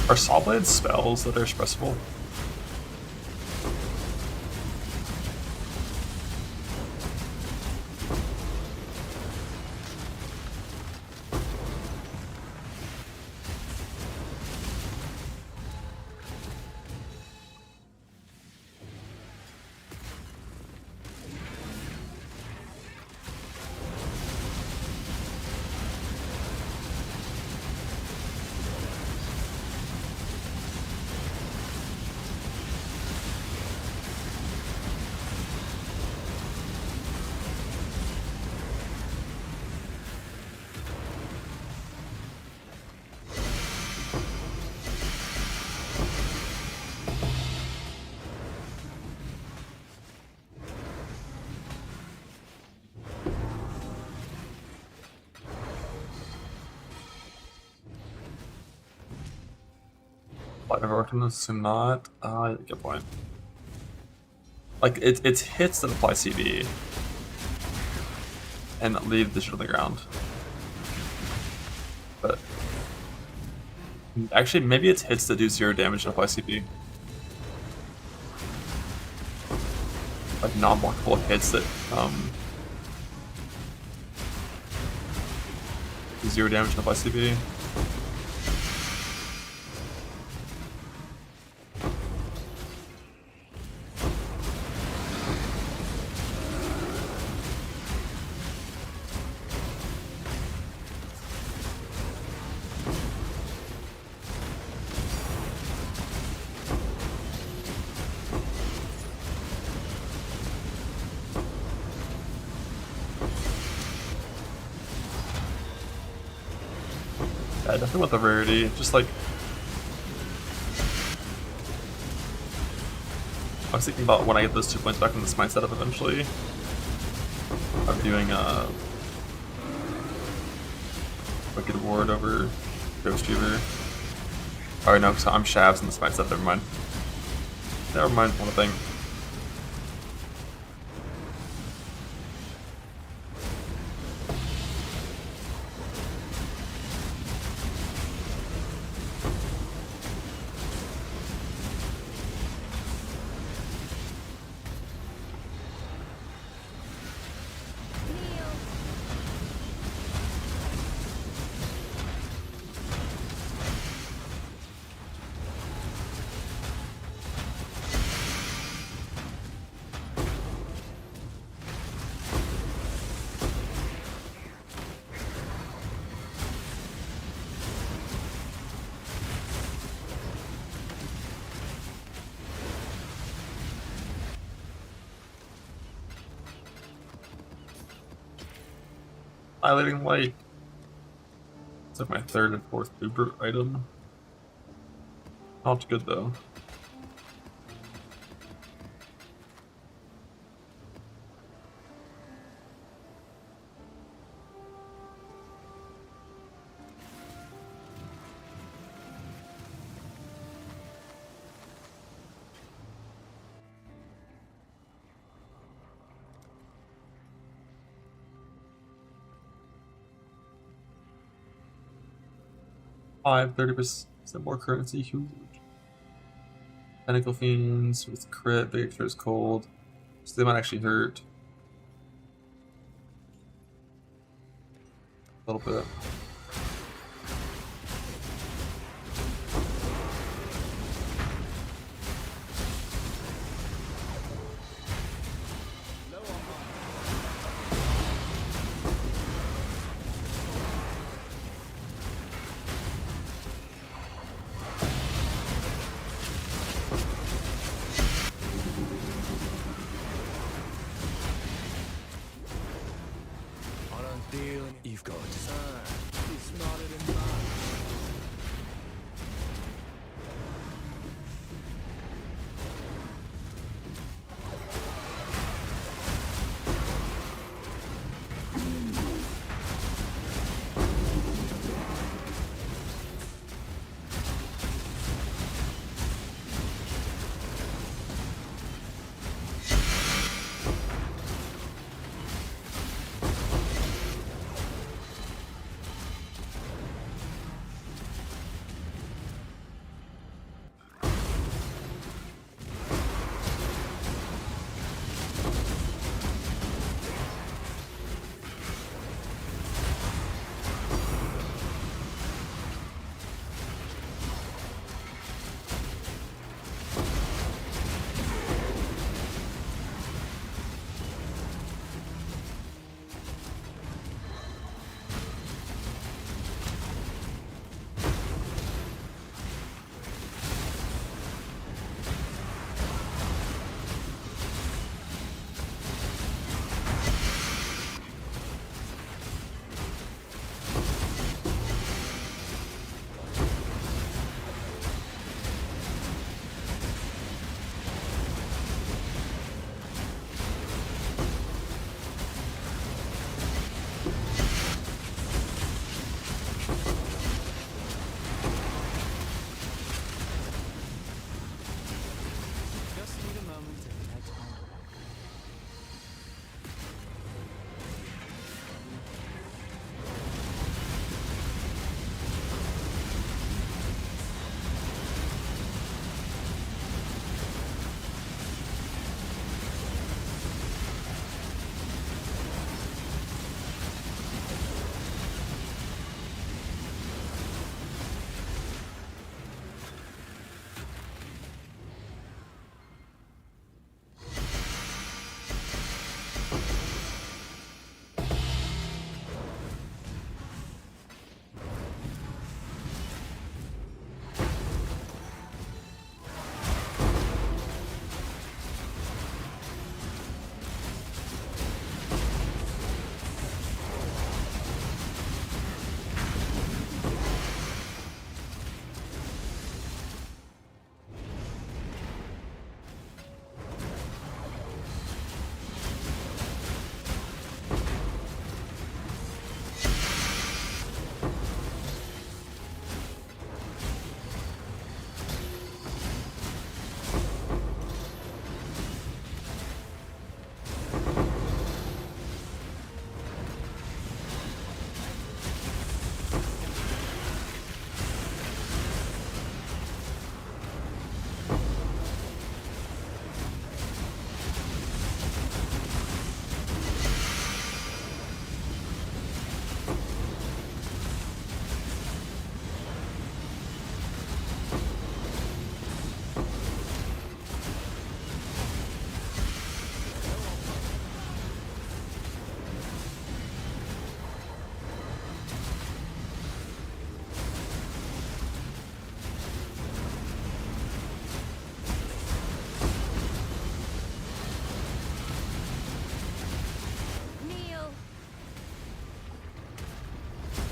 Speaker 2: Are Saw Blades spells that are expressible? I've never worked on this, so not. Good point. Like, it's hits that apply CB and leave the shit on the ground. But actually, maybe it's hits that do 0 damage and apply CB. Like non-blockable hits that do 0 damage and apply CB. I definitely want the rarity, just like... I was thinking about when I get those 2 points back in this mind setup eventually, of doing But get a ward over Ghost Reaver. Oh no, because I'm Shavs in the smite set. Never mind. Never mind. One thing. Highlighting light. It's like my third and fourth Uber item. Not good though. Five, 30% more currency, huge. Tentacle Fiends with crit, big extra is cold. So they might actually hurt. A little bit.
Speaker 6: You've got a desire.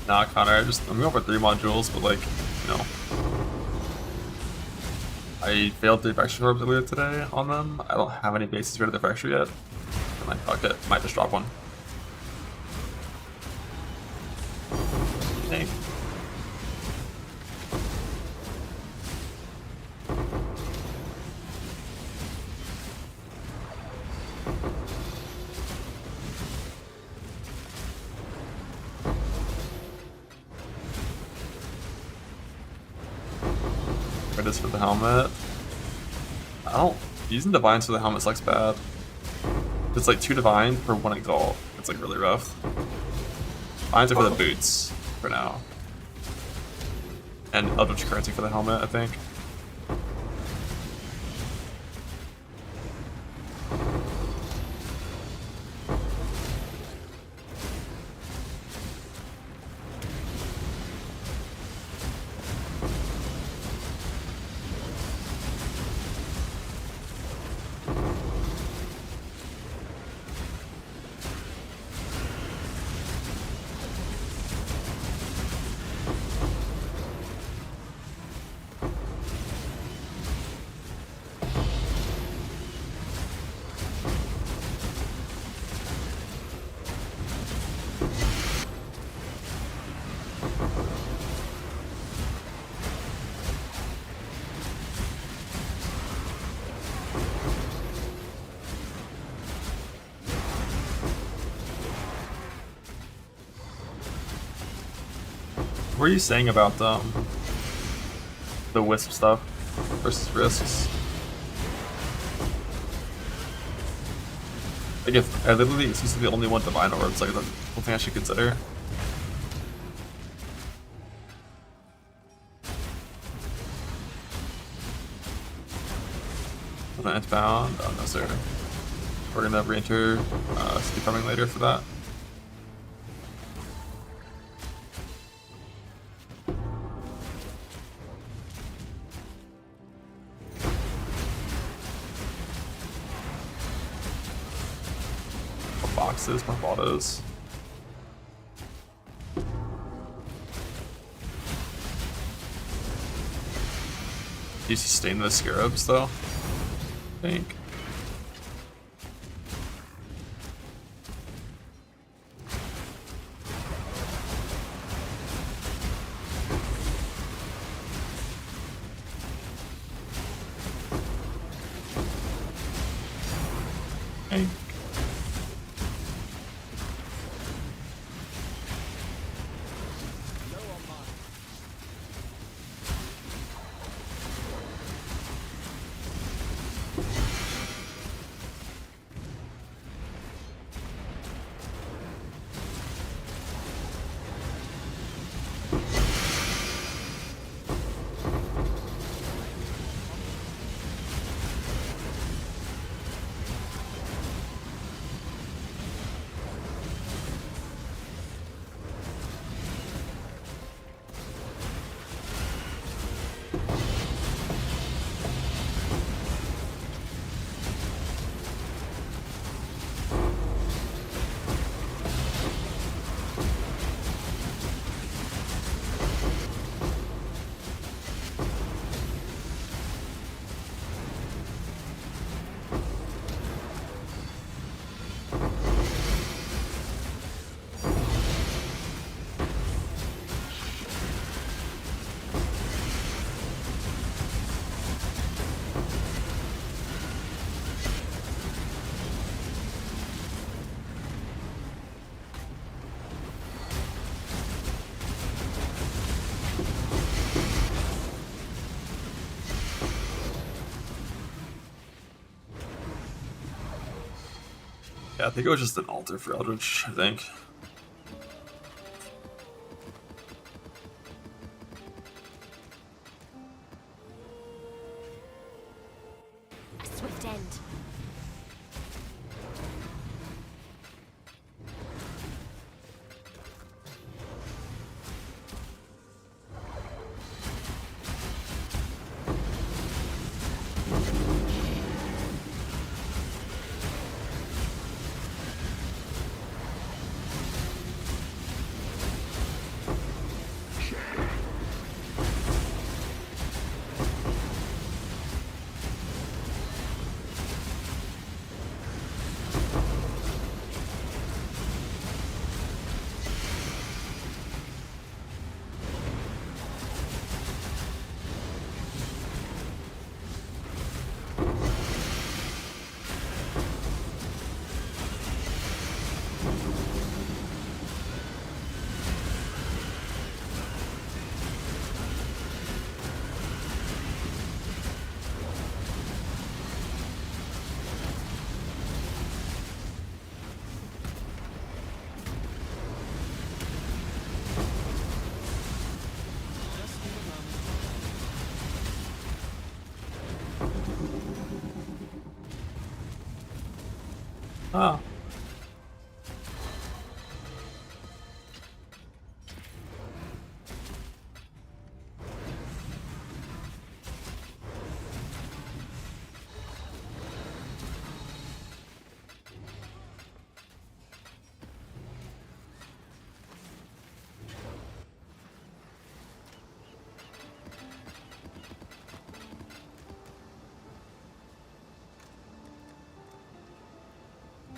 Speaker 2: Nah, Connor, I'm going for 3 modules, but like, you know, I failed 3 Fracture Orbs earlier today on them. I don't have any bases ready to Fracture yet. I'm like, fuck it, might just drop one. Dang. It is for the helmet. I don't. Using divines for the helmet sucks bad. It's like 2 divine for 1 exalt. It's like really rough. Divines are for the boots for now. And Eldritch Currency for the helmet, I think. What are you saying about the wisp stuff versus risks? Like if I literally exclusively only want divine orbs, like that's something I should consider. It's bound. Oh no, sir. We're gonna re-enter speed farming later for that. More boxes, more bottles. Do you sustain the scarabs though? I think. Okay. Yeah, I think it was just an altar for Eldritch, I think.
Speaker 7: Swift end.
Speaker 2: Ah.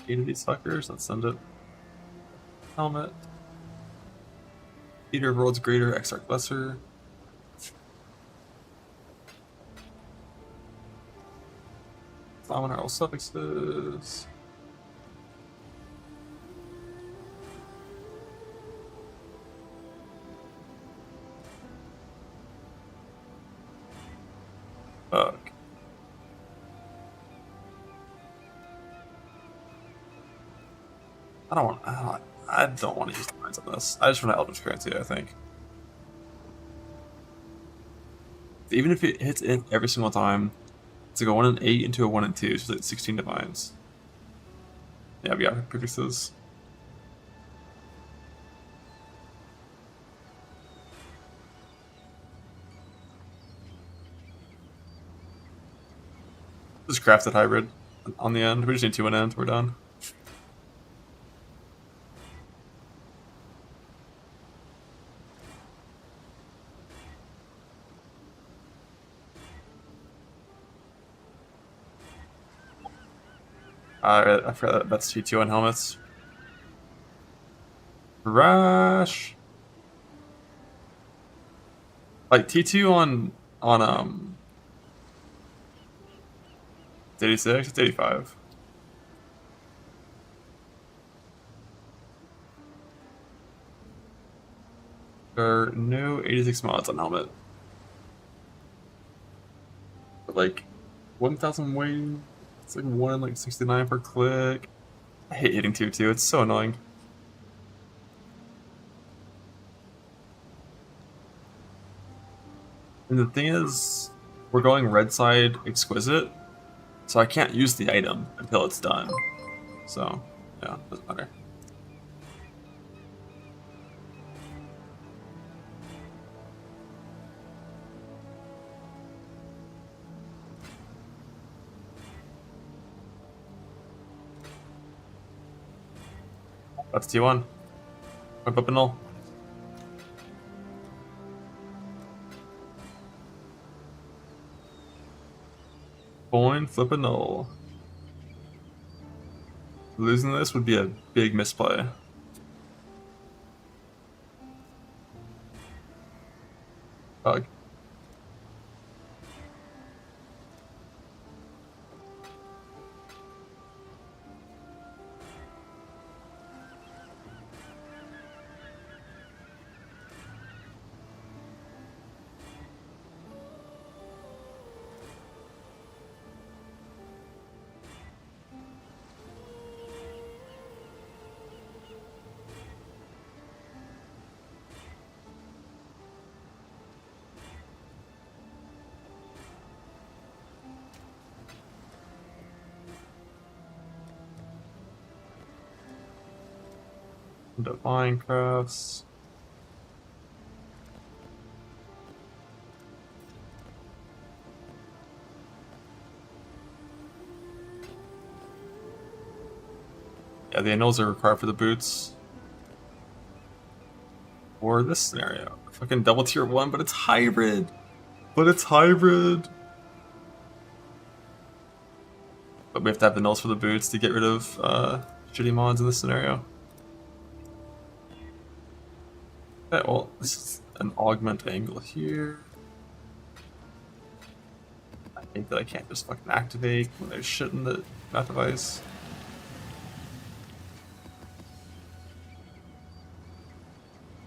Speaker 2: Eight of these fuckers. Let's send it. Helmet. Eater of Worlds Greater, Exarch Lesser. Phenomenal suffixes. Fuck. I don't want to use the mines on this. I just want to Eldritch Currency, I think. Even if it hits in every single time, it's like a 1 in 8 into a 1 in 2, so it's 16 divines. Yeah, we gotta produce those. Just crafted hybrid on the end. We just need 2 in end, we're done. I forgot that's T2 on helmets. Rash. Like T2 on it's 86, it's 85. There are no 86 mods on helmet. But like 1,000 weight. It's like 1 in like 69 per click. I hate hitting tier 2, it's so annoying. And the thing is, we're going red side exquisite, so I can't use the item until it's done. So, yeah, doesn't matter. That's T1. Whip up and null. Coin, flip a null. Losing this would be a big misplay. Bug. Divine crafts. Yeah, the annuls are required for the boots. Or this scenario. Fucking double tier 1, but it's hybrid! But it's hybrid! But we have to have the nulls for the boots to get rid of shitty mods in this scenario. Okay, well, this is an augment angle here. I think that I can't just fucking activate when there's shit in the map device.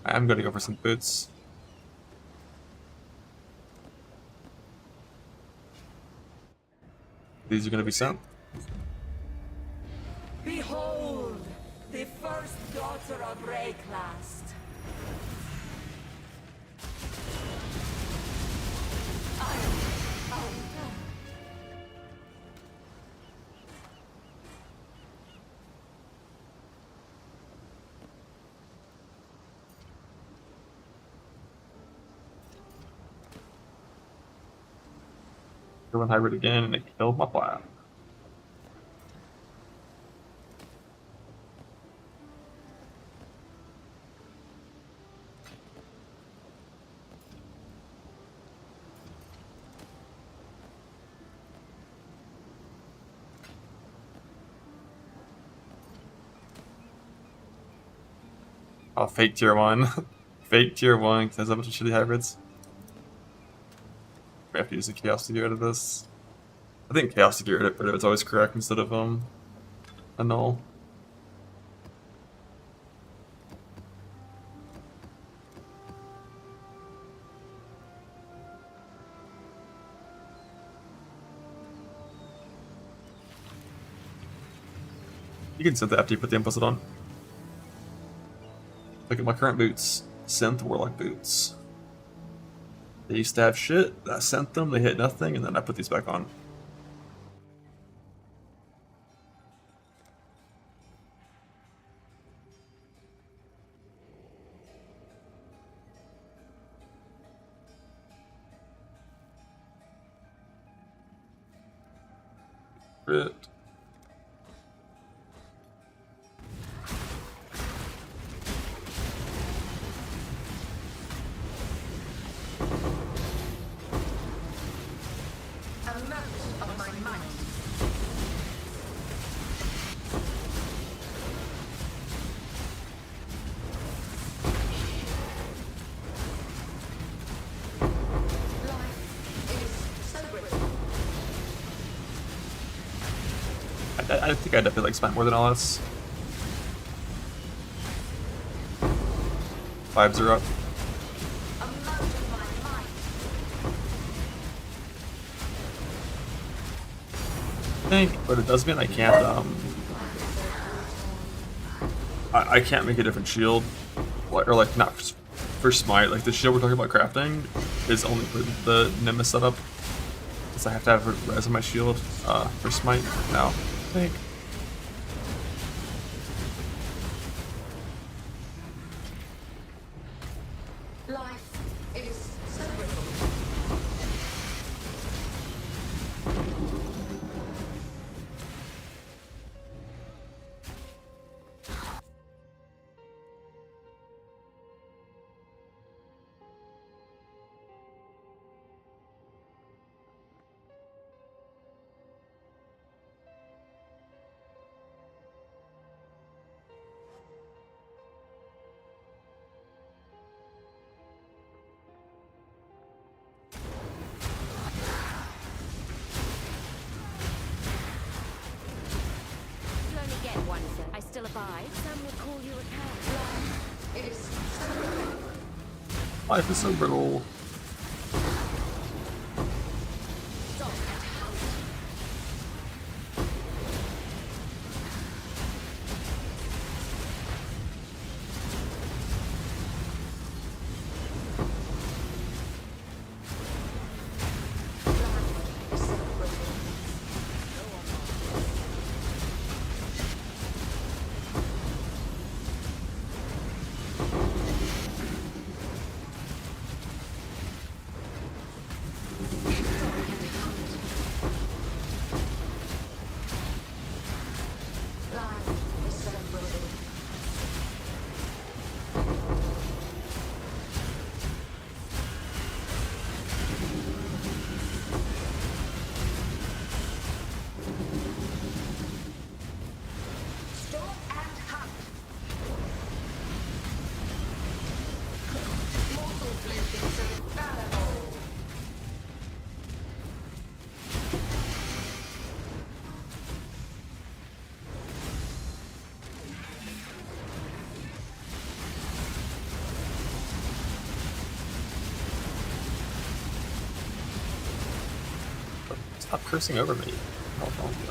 Speaker 2: I'm gonna go for some boots. These are gonna be sent.
Speaker 9: Behold, the first daughter of Rayclast.
Speaker 2: Killing hybrid again, and it killed my plat. Oh, fake tier 1. Fake tier 1, because there's a bunch of shitty hybrids. We have to use the chaos to get rid of this. I think chaos to get rid of it is always correct instead of a null. You can synth that after you put the implicit on. Look at my current boots. Synth warlock boots. They used to have shit, I sent them, they hit nothing, and then I put these back on. Crit. I think I definitely like Smite more than LS. Vibes are up. I think, but it does mean I can't, I can't make a different shield, or like not for Smite. Like the shield we're talking about crafting is only for the Nimbus setup, because I have to have res on my shield for Smite now. I think.
Speaker 7: I still abide. Some would call you a coward.
Speaker 2: Life is so brittle. Stop cursing over me. How wrong with you?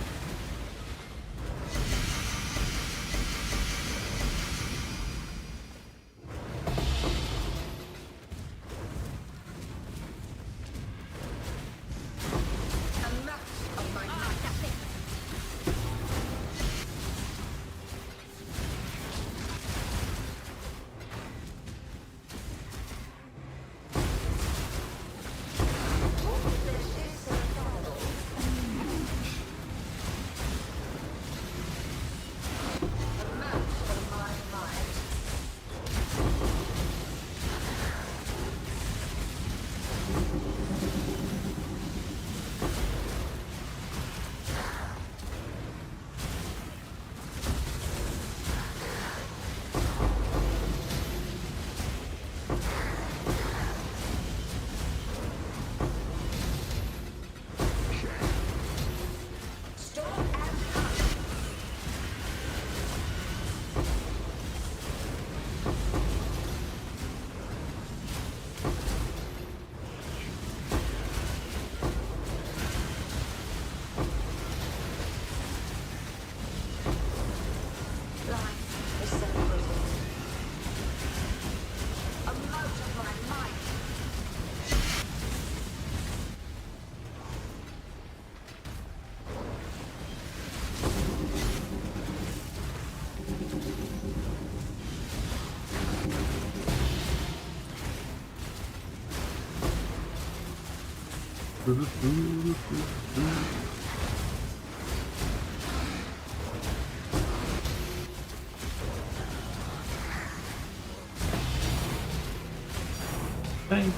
Speaker 2: Tank.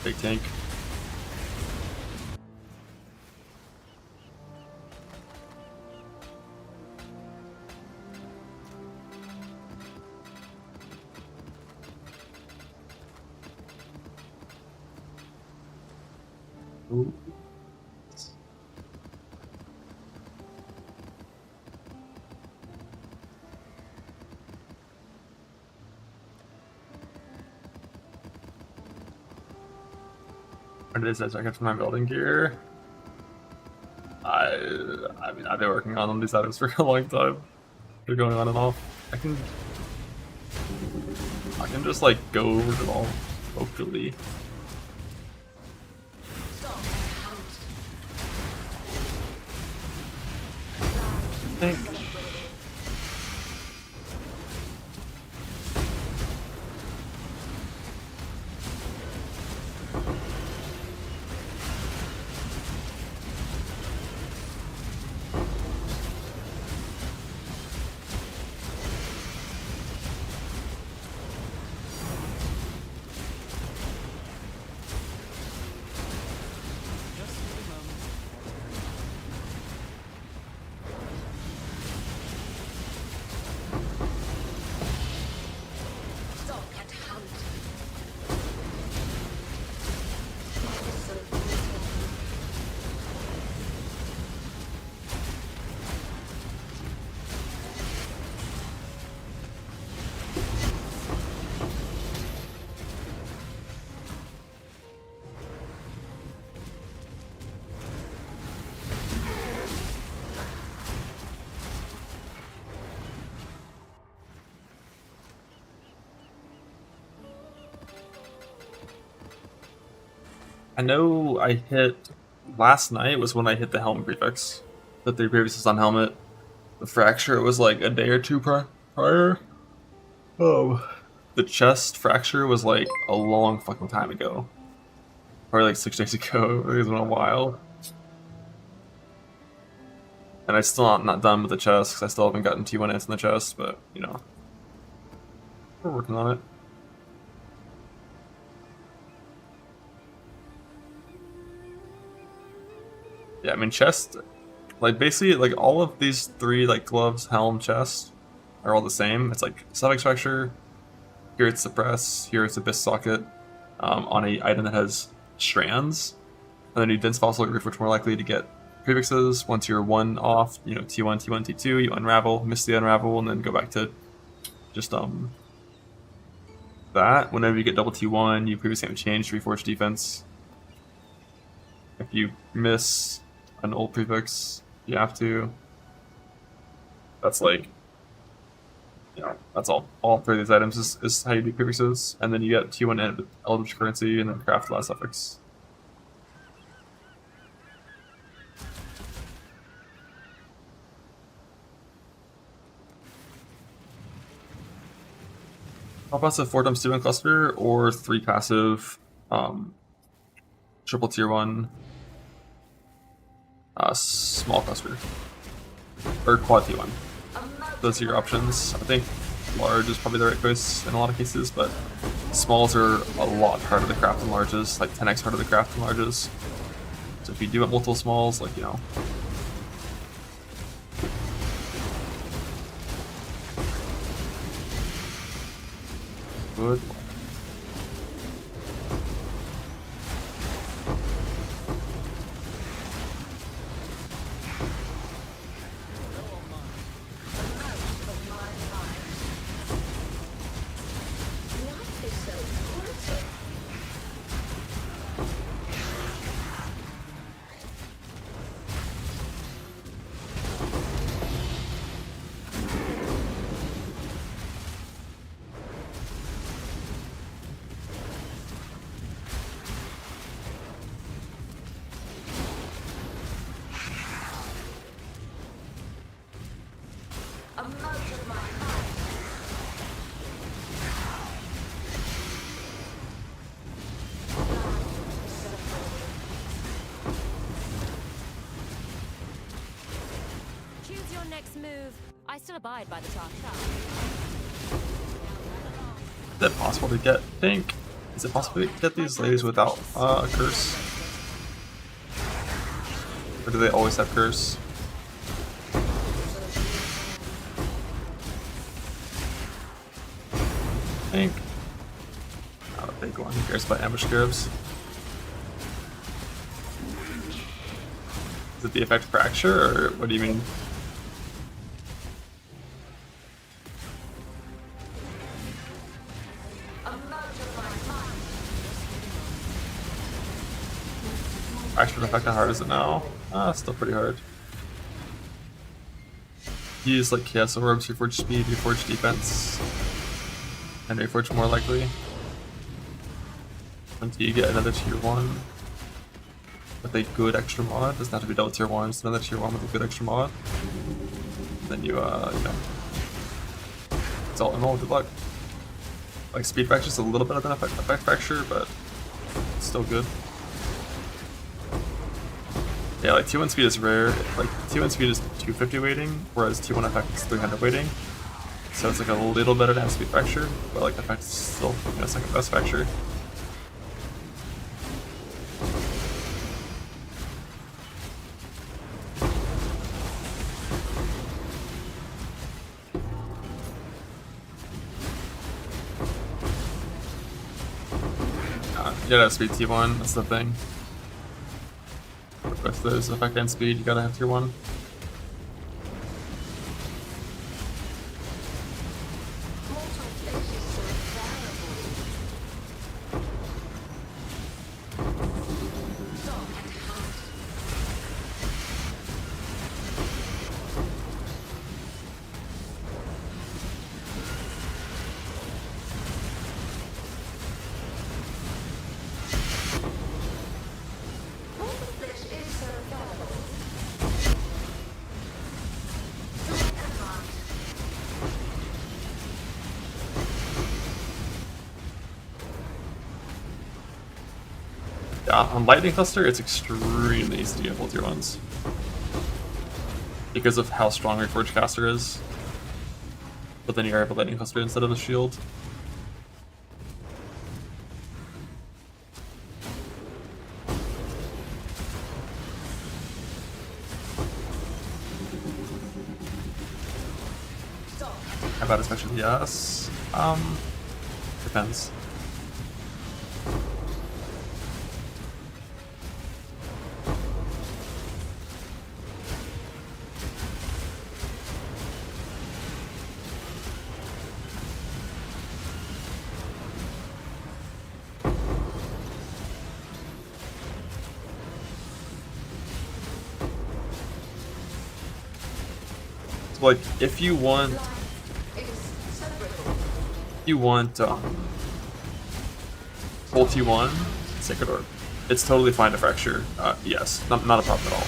Speaker 2: Big tank. Ooh. What is that jacket for my building gear? I mean, I've been working on these items for a long time. They're going on and off. I can just like go over it all locally. I think. I know I hit last night was when I hit the helmet prefix. The 3 prefixes on helmet. The fracture was like a day or two prior. Oh, the chest fracture was like a long fucking time ago. Probably like 6 days ago. It was been a while. And I still not done with the chest because I still haven't gotten T1 hits in the chest, but you know, we're working on it. Yeah, I mean chest, like basically like all of these 3 like gloves, helm, chest are all the same. It's like suffix fracture, here it's suppress, here it's abyss socket, on a item that has strands, and then you dense fossil roof, which are more likely to get prefixes. Once you're 1 off, you know, T1, T1, T2, you unravel, miss the unravel, and then go back to just that. Whenever you get double T1, you previously have changed Reforged defense. If you miss an old prefix, you have to. That's like, you know, that's all. All 3 of these items is how you do prefixes, and then you get T1 end with eldritch currency, and then craft the last suffix. I'll pass a 4 times 2 in cluster or 3 passive, triple tier 1. Small cluster. Or quad T1. Those are your options. I think large is probably the right choice in a lot of cases, but smalls are a lot harder to craft than larges, like 10x harder to craft than larges. So if you do have multiple smalls, like, you know. Good.
Speaker 7: next move? I still abide by the talk.
Speaker 2: Is it possible to get pink? Is it possible to get these ladies without a curse? Or do they always have curse? Pink. Not a big one. Who cares about ambush scarabs? Is it the effect fracture, or what do you mean? Fracture effect, how hard is it now? It's still pretty hard. Use like chaos orbs, reforge speed, reforge defense, and reforge more likely. Until you get another tier 1 with a good extra mod. Doesn't have to be double tier 1, just another tier 1 with a good extra mod. And then you know, it's all in all, good luck. Like speed fracture is a little better than effect fracture, but it's still good. Yeah, like T1 speed is rare. Like T1 speed is 250 weighting, whereas T1 effect is 300 weighting. So it's like a little better to have speed fracture, but like effect is still, you know, second best fracture. You gotta have speed T1, that's the thing. If there's effect and speed, you gotta have tier 1. Yeah, on Lightning Cluster, it's extremely easy to get full tier 1s. Because of how strong Reforged Caster is. But then you have a Lightning Cluster instead of a shield. How about especially yes? Depends. Like, if you want full T1, Sacred Orb, it's totally fine to fracture. Yes, not a problem at all.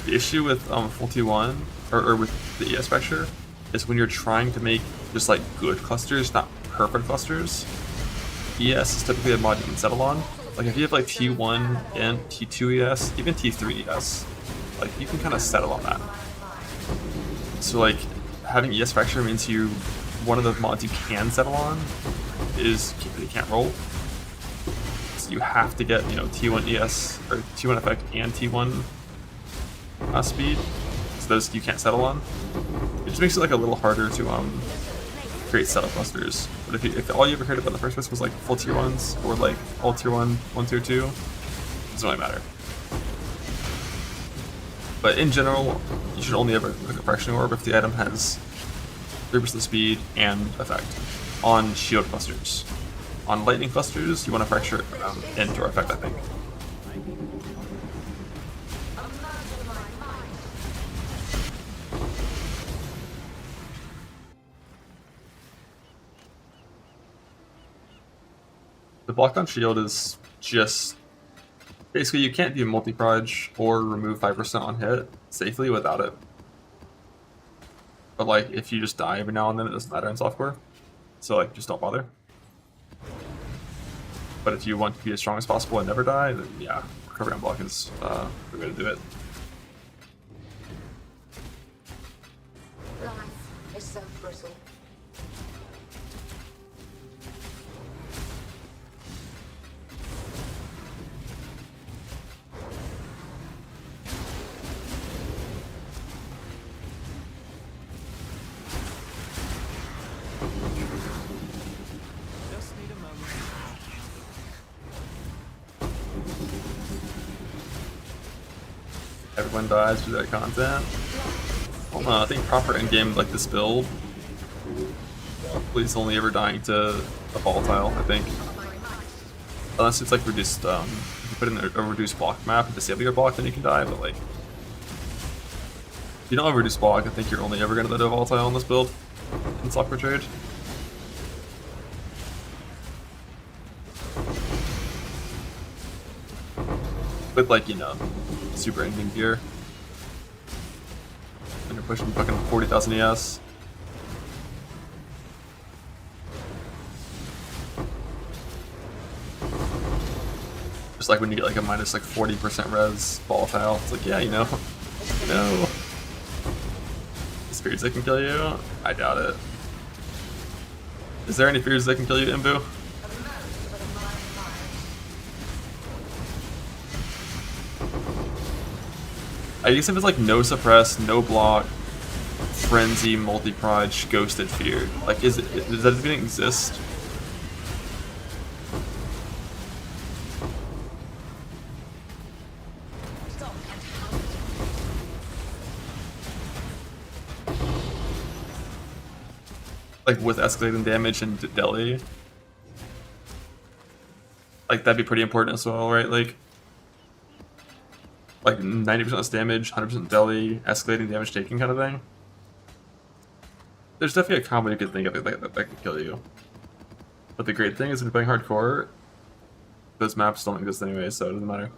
Speaker 2: The issue with full T1 or with the ES fracture is when you're trying to make just like good clusters, not perfect clusters. ES is typically a mod you can settle on. Like if you have like T1 and T2 ES, even T3 ES, like you can kind of settle on that. So like having ES fracture means one of the mods you can settle on is you can't roll. So you have to get, you know, T1 ES or T1 effect and T1 speed. So those you can't settle on. It just makes it like a little harder to create setup clusters. But if all you ever cared about in the first place was like full tier 1s or like all tier 1, tier 2, it doesn't really matter. But in general, you should only ever click a Fracturing Orb if the item has 3% speed and effect on shield clusters. On lightning clusters, you want to fracture into effect, I think. The blockdown shield is just basically you can't do multi-proj or remove 5% on hit safely without it. But like if you just die every now and then, it doesn't matter in software. So like just don't bother. But if you want to be as strong as possible and never die, then yeah, recovery on block is the way to do it.
Speaker 9: yourself, Brittle.
Speaker 6: Just need a moment.
Speaker 2: Everyone dies through that content. Hold on, I think proper endgame like this build, please only ever dying to a volatile, I think. Unless it's like reduced, if you put in a reduced block map and disable your block, then you can die, but like, if you don't have a reduced block, I think you're only ever gonna die to a volatile in this build, in Software Trade. With like, you know, super endgame gear. And you're pushing fucking 40,000 ES. Just like when you get like a minus like 40% res volatile, it's like, yeah, you know, no. Spirits that can kill you? I doubt it. Is there any fears that can kill you, Imbu? I guess if it's like no suppress, no block, frenzy, multi-proj, ghosted fear. Like, does that even exist? Like with escalating damage and deli. Like that'd be pretty important as well, right? Like 90% less damage, 100% deli, escalating damage taking kind of thing. There's definitely a combo you could think of that could kill you. But the great thing is if you're playing hardcore, those maps don't exist anyway, so it doesn't matter.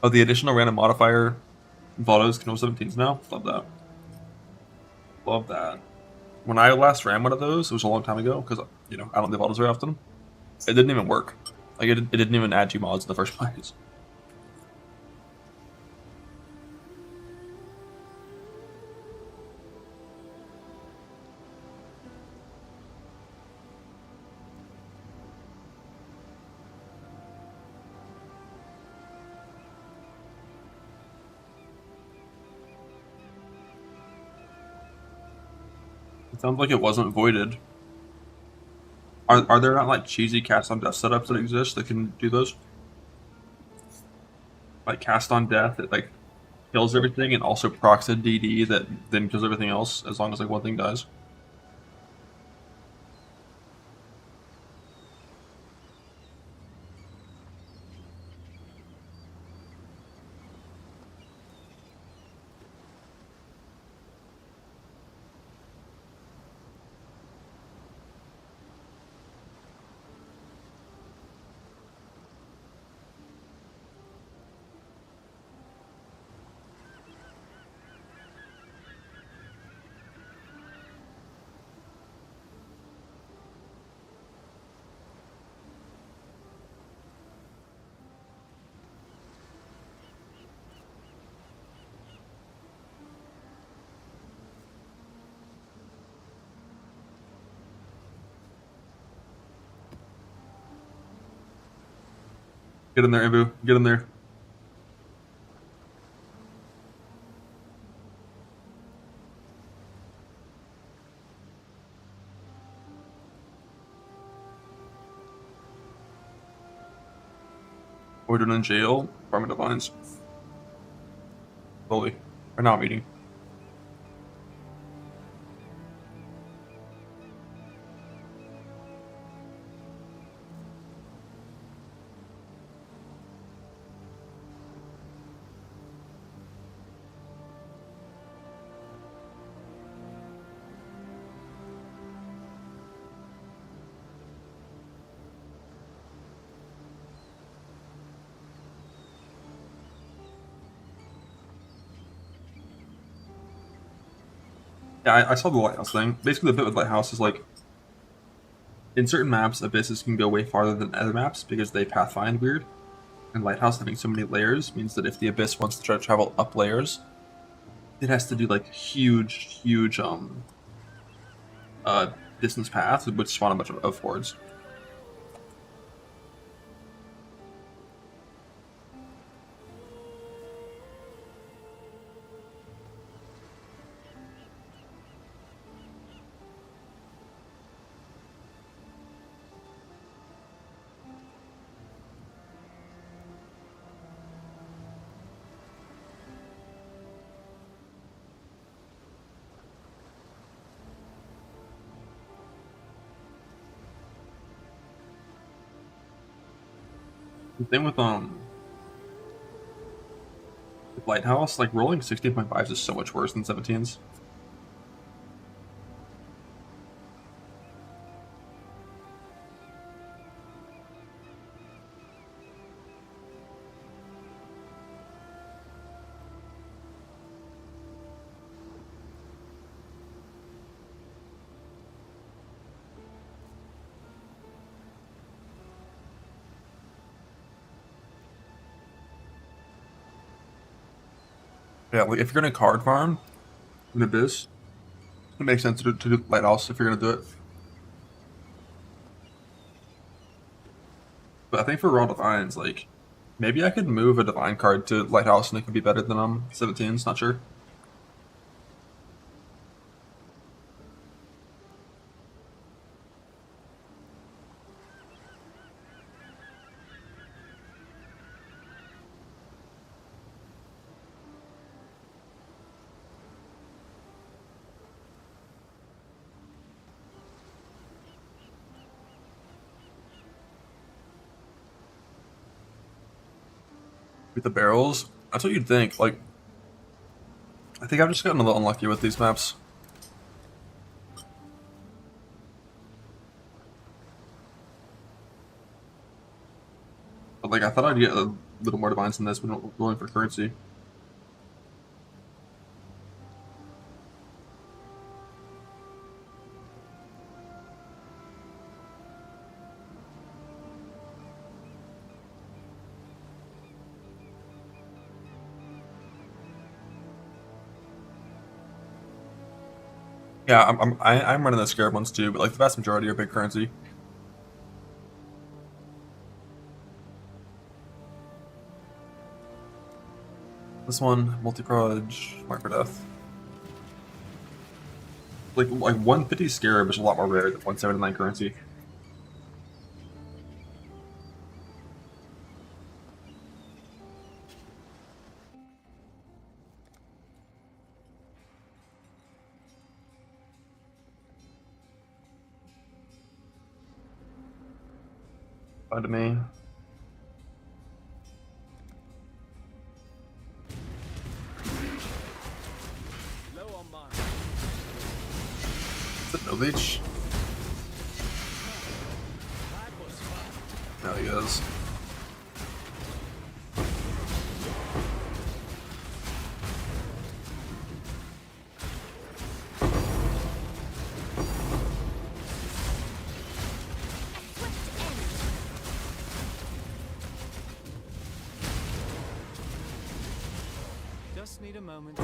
Speaker 2: Oh, the additional random modifier Vados can 17s now? Love that. Love that. When I last ran one of those, it was a long time ago, because, you know, I don't do Vados very often. It didn't even work. Like, it didn't even add G-mods in the first place. It sounds like it wasn't voided. Are there not like cheesy cast on death setups that exist that can do those? Like cast on death that like kills everything and also procs a DD that then kills everything else as long as like one thing dies. Get in there, Imbu. Get in there. We're doing in jail. Department of Mines. Slowly. Or now meeting. Yeah, I saw the lighthouse thing. Basically, the bit with lighthouse is like, in certain maps, abysses can go way farther than other maps because they pathfind weird. And lighthouse having so many layers means that if the abyss wants to try to travel up layers, it has to do like huge distance paths, which spawn a bunch of hordes. The thing with lighthouse, like rolling 16.5s is so much worse than 17s. Yeah, like if you're gonna card farm in Abyss, it makes sense to do Lighthouse if you're gonna do it. But I think for raw divines, like maybe I could move a divine card to Lighthouse and it could be better than 17s. Not sure. With the barrels, that's what you'd think. Like, I think I've just gotten a little unlucky with these maps. But like, I thought I'd get a little more divines than this, but not rolling for currency. Yeah, I'm running the scared ones too, but like the vast majority are big currency. This one, multi-proj, mark for death. Like 150 scarab is a lot more rare than 179 currency. Fine to me.
Speaker 4: Low on mine.
Speaker 2: Is it no leech?
Speaker 4: That was fun.
Speaker 2: No, he is.
Speaker 6: Just need a moment.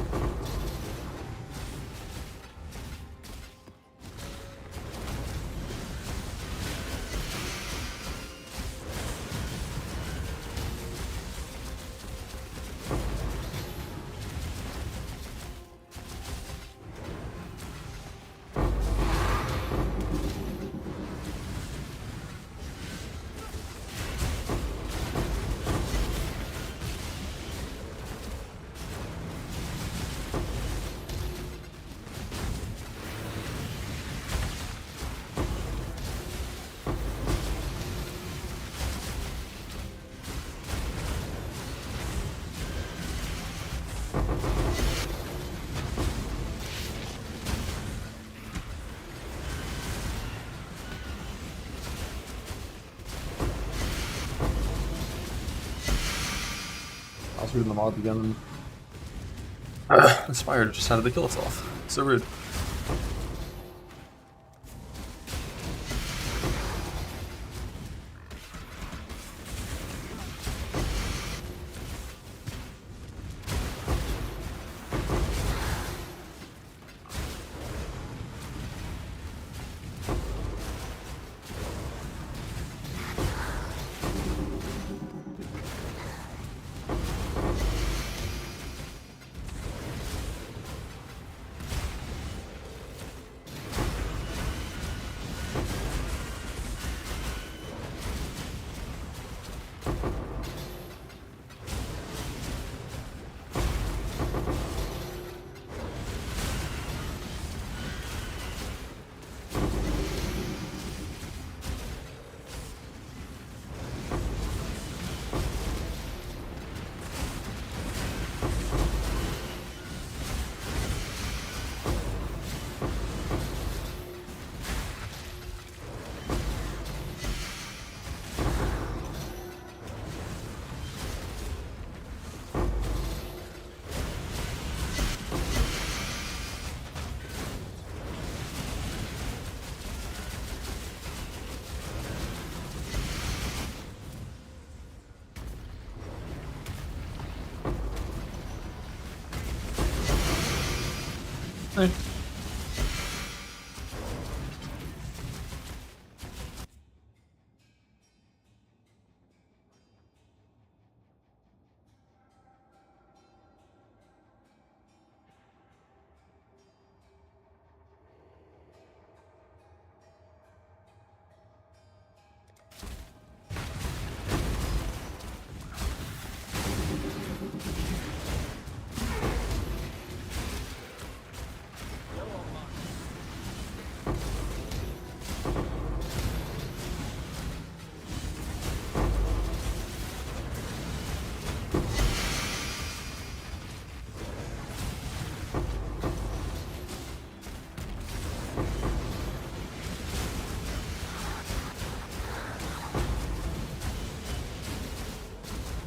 Speaker 2: was reading the mod again. Inspired just decided to kill itself. So rude. Hey.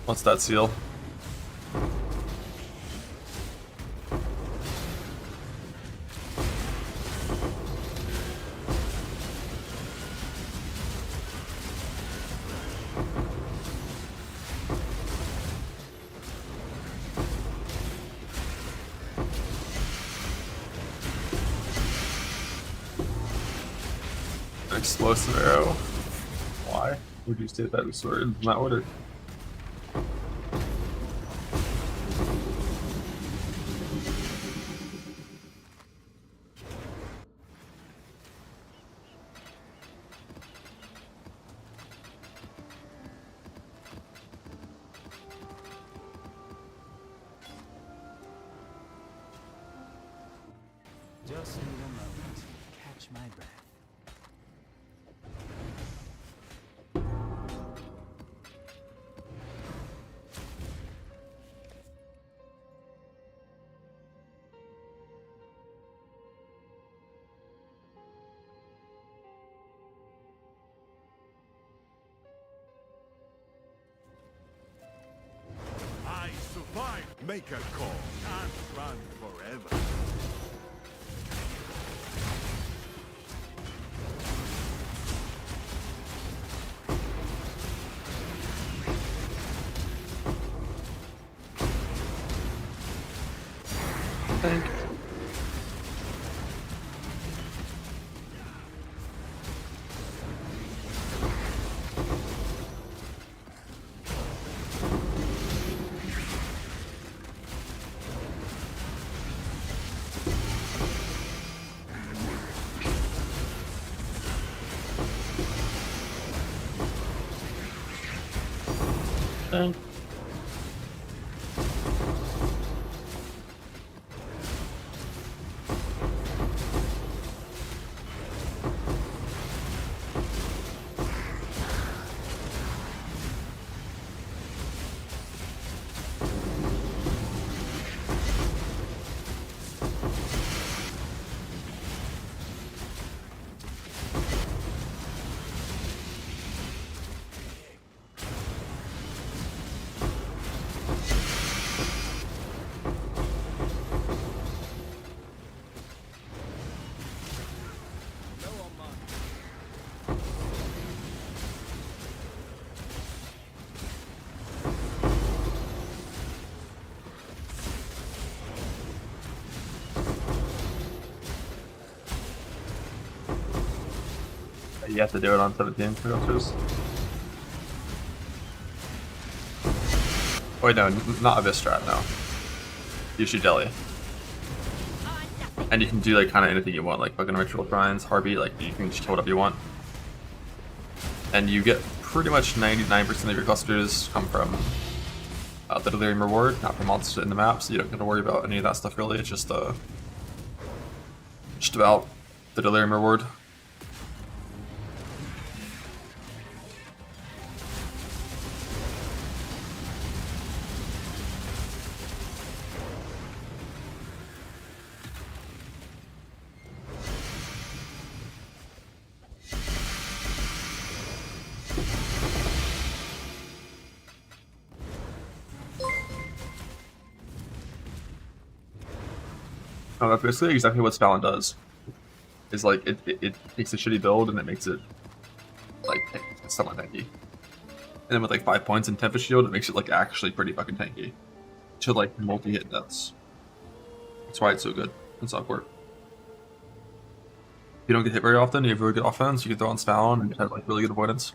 Speaker 2: What's that seal? An explosive arrow. Why would you state that sword in that order?
Speaker 6: Just need a moment to catch my breath.
Speaker 8: I survive. Make a call. Can't run forever.
Speaker 2: Thank you. Thank you. You have to do it on 17 creatures. Wait, no, not a strat, no. You shoot Deli. And you can do like kind of anything you want, like fucking ritual shrines, harbi, like you can just kill whatever you want. And you get pretty much 99% of your clusters come from the delirium reward, not from monsters in the map, so you don't have to worry about any of that stuff really. It's just about the delirium reward. No, that's basically exactly what Stalin does. Is like it takes a shitty build and it makes it like somewhat tanky. And then with like 5 points and 10 for shield, it makes it like actually pretty fucking tanky. To like multi-hit deaths. That's why it's so good in support. If you don't get hit very often, you have really good offense, you can throw on Stalin and have like really good avoidance.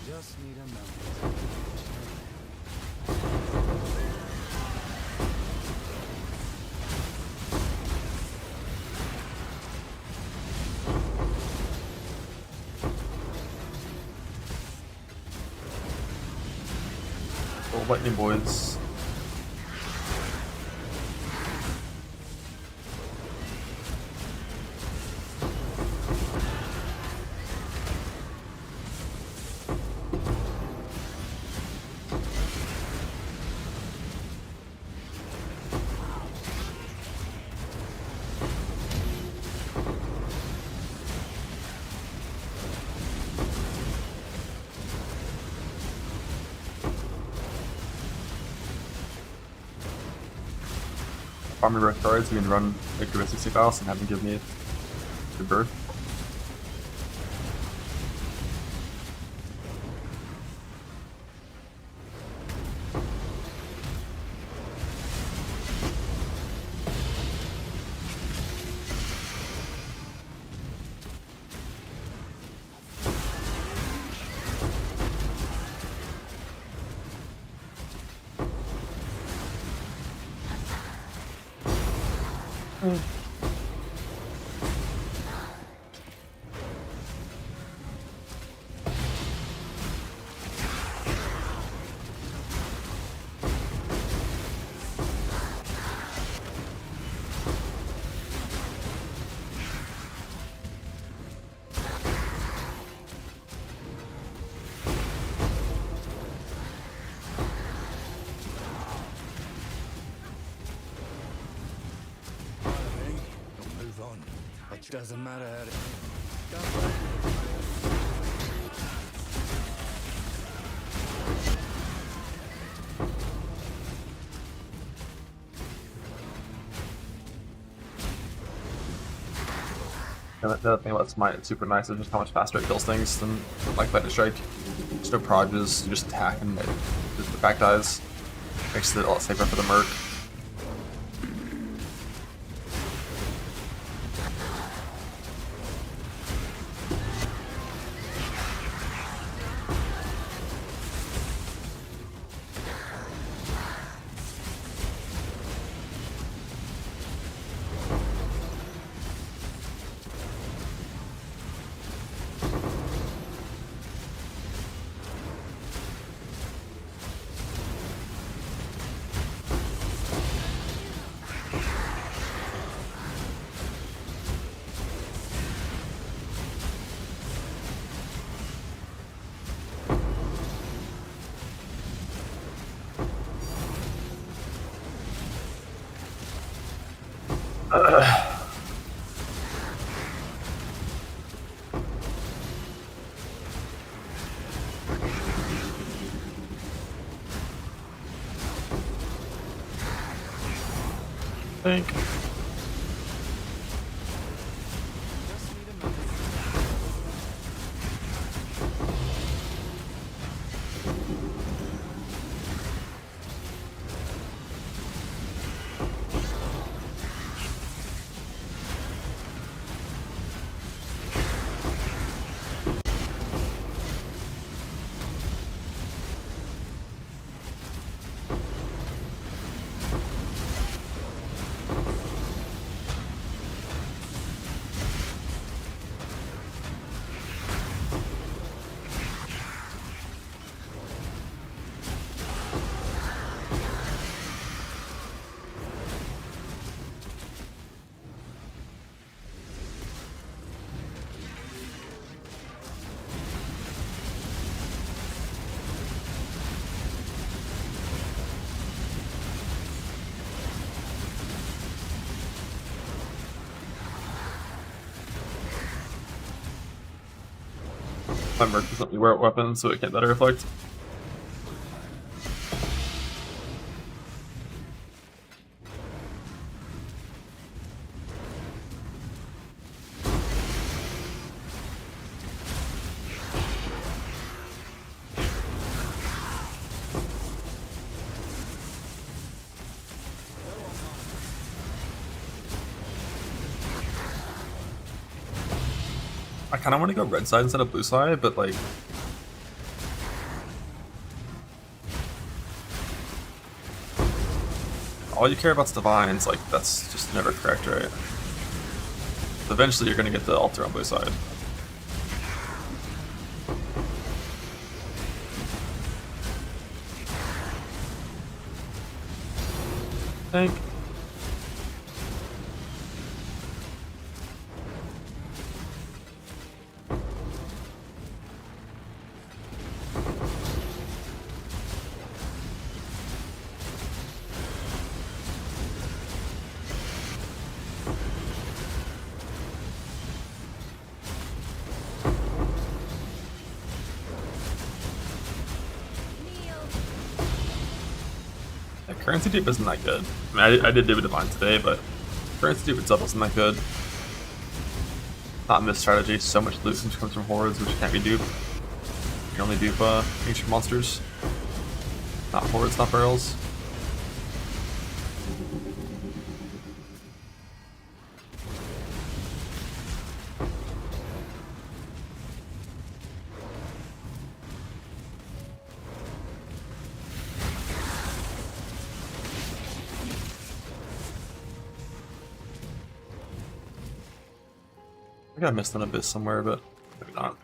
Speaker 6: Just need a moment.
Speaker 2: Little lightning boys. Farm your birth cards, you can run like your 60 files and have them give me your birth.
Speaker 6: It doesn't matter.
Speaker 2: The other thing about Smite that's super nice is just how much faster it kills things than like Lightning Strike. There's no proges, you just attack and the back dies. Makes it a lot safer for the Merc. Think. My merc doesn't let me wear weapons, so it can't better reflect. I kind of want to go red side instead of blue side, but like, all you care about's divines. Like, that's just never correct, right? Eventually, you're gonna get the altar on blue side. Think. Currency dupe isn't that good. I mean, I did do a divine today, but currency dupe itself isn't that good. Not in this strategy. So much loot comes from hordes, which can't be duped. You can only dupe ancient monsters, not hordes, not barrels. I think I missed an abyss somewhere, but maybe not.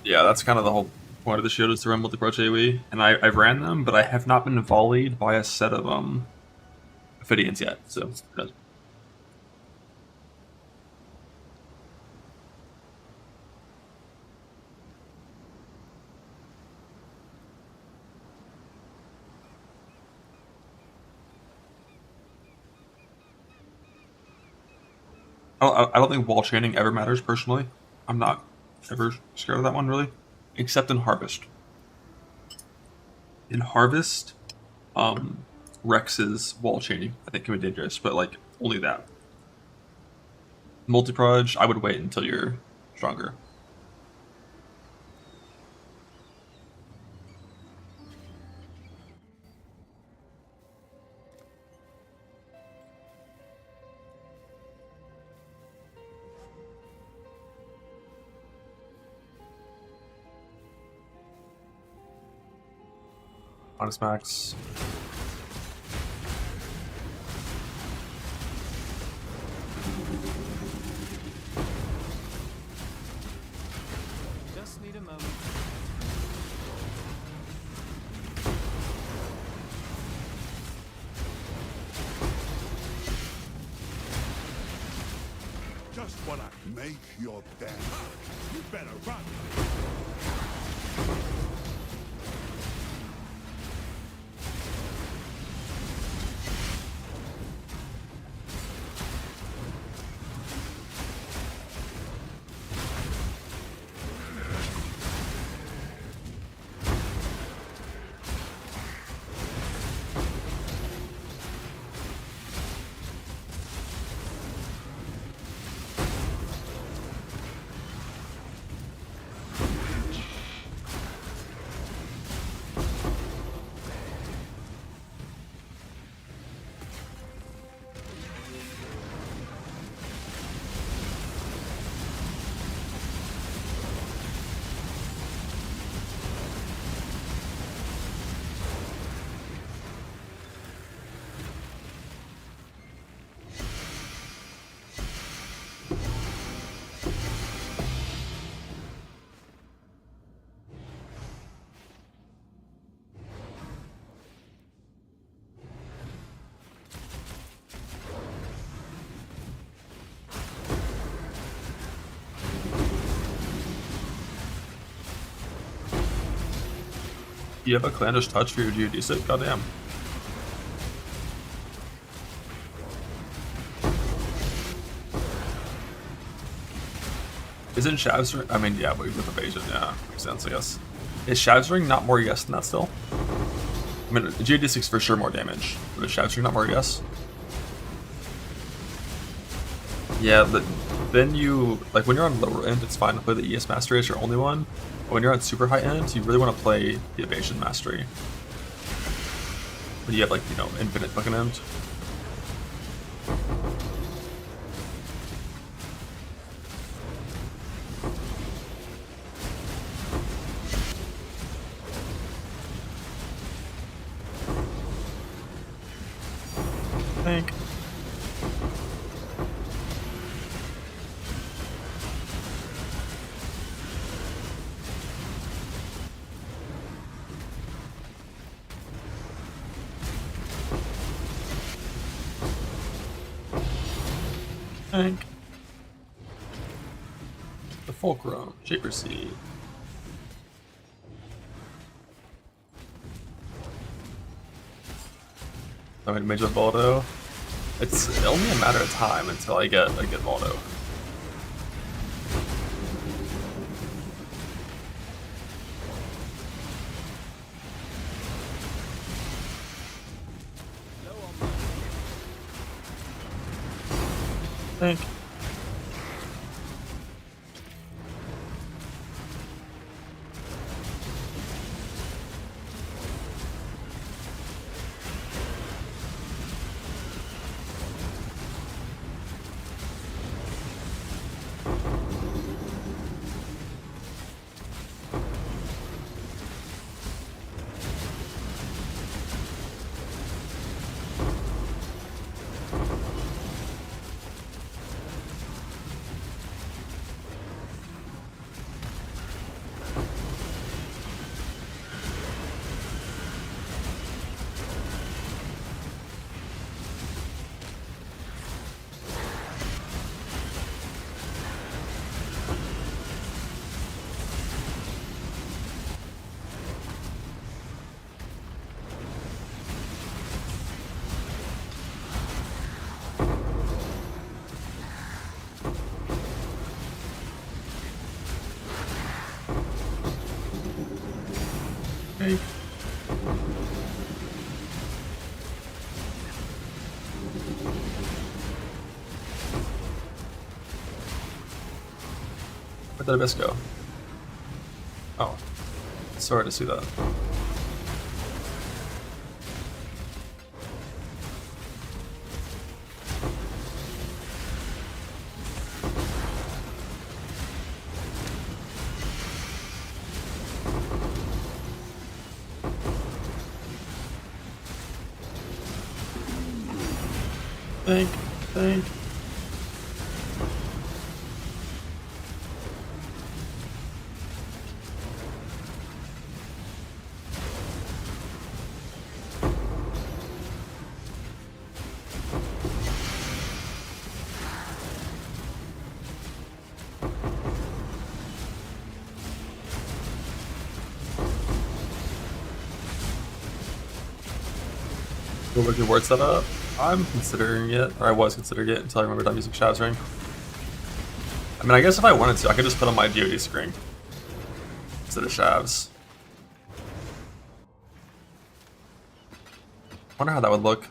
Speaker 2: Yeah, that's kind of the whole point of the shield, is to run multi-approach AoE, and I've ran them, but I have not been volleyed by a set of Ophidians yet, so good. I don't think wall chaining ever matters personally. I'm not ever scared of that one really, except in Harvest. In Harvest, Rex's wall chaining I think can be dangerous, but like only that. Multi-proj, I would wait until you're stronger. Honest max.
Speaker 6: Just need a moment.
Speaker 8: just what I make your damn. You better run.
Speaker 2: You have a clannish touch for your geodesic? Goddamn. Isn't Shav's ring? I mean, yeah, but with evasion, yeah, makes sense, I guess. Is Shav's ring not more yes than that still? I mean, geodesic's for sure more damage, but is Shav's ring not more yes? Yeah, but then you, like when you're on lower end, it's fine to play the ES Mastery as your only one. But when you're on super high end, you really want to play the Evasion Mastery. When you have like, you know, infinite fucking end. Think. Think. The Fulcrum, Shaper Seed. I mean, Mage with Voldo. It's only a matter of time until I get a good Voldo. Think. Okay. Where'd that abyss go? Oh, sorry to see that. Think. What was your word setup? I'm considering it, or I was considering it until I remembered I'm using Shav's Ring. I mean, I guess if I wanted to, I could just put on my DoD ring instead of Shav's. Wonder how that would look.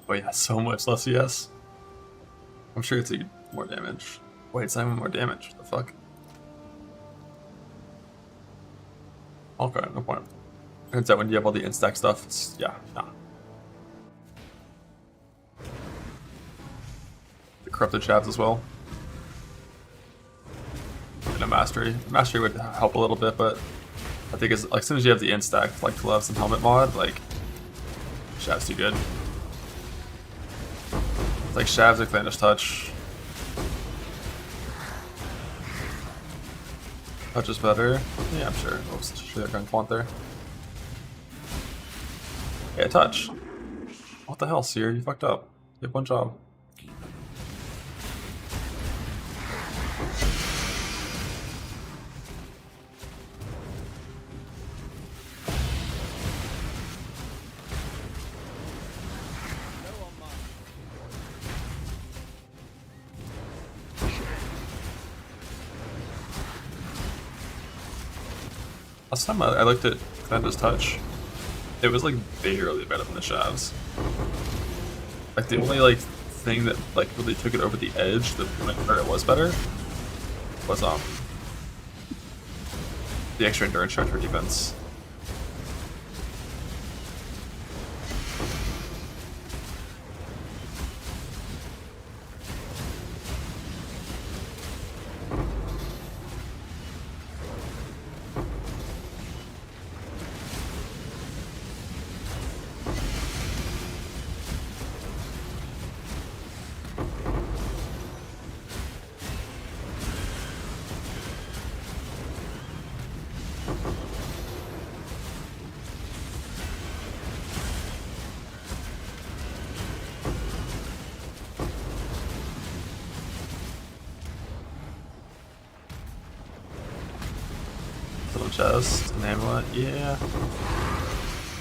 Speaker 2: Oh yeah, so much less CS. I'm sure it's more damage. Wait, it's not even more damage. What the fuck? Okay, no point. Turns out when you have all the instack stuff, it's, yeah, nah. The corrupted Shavs as well. And a mastery. Mastery would help a little bit, but I think as soon as you have the instack, like gloves and helmet mod, like Shav's too good. It's like Shav's like Vanish Touch. Touch is better. Yeah, I'm sure. Oops, sure they're going quant there. Yeah, touch. What the hell, Seer? You fucked up. You have one job. Last time I looked at Commander's Touch, it was like barely better than the Shavs. Like the only like thing that like really took it over the edge, where it was better, was the extra endurance charge for defense. Little chest, an amulet, yeah.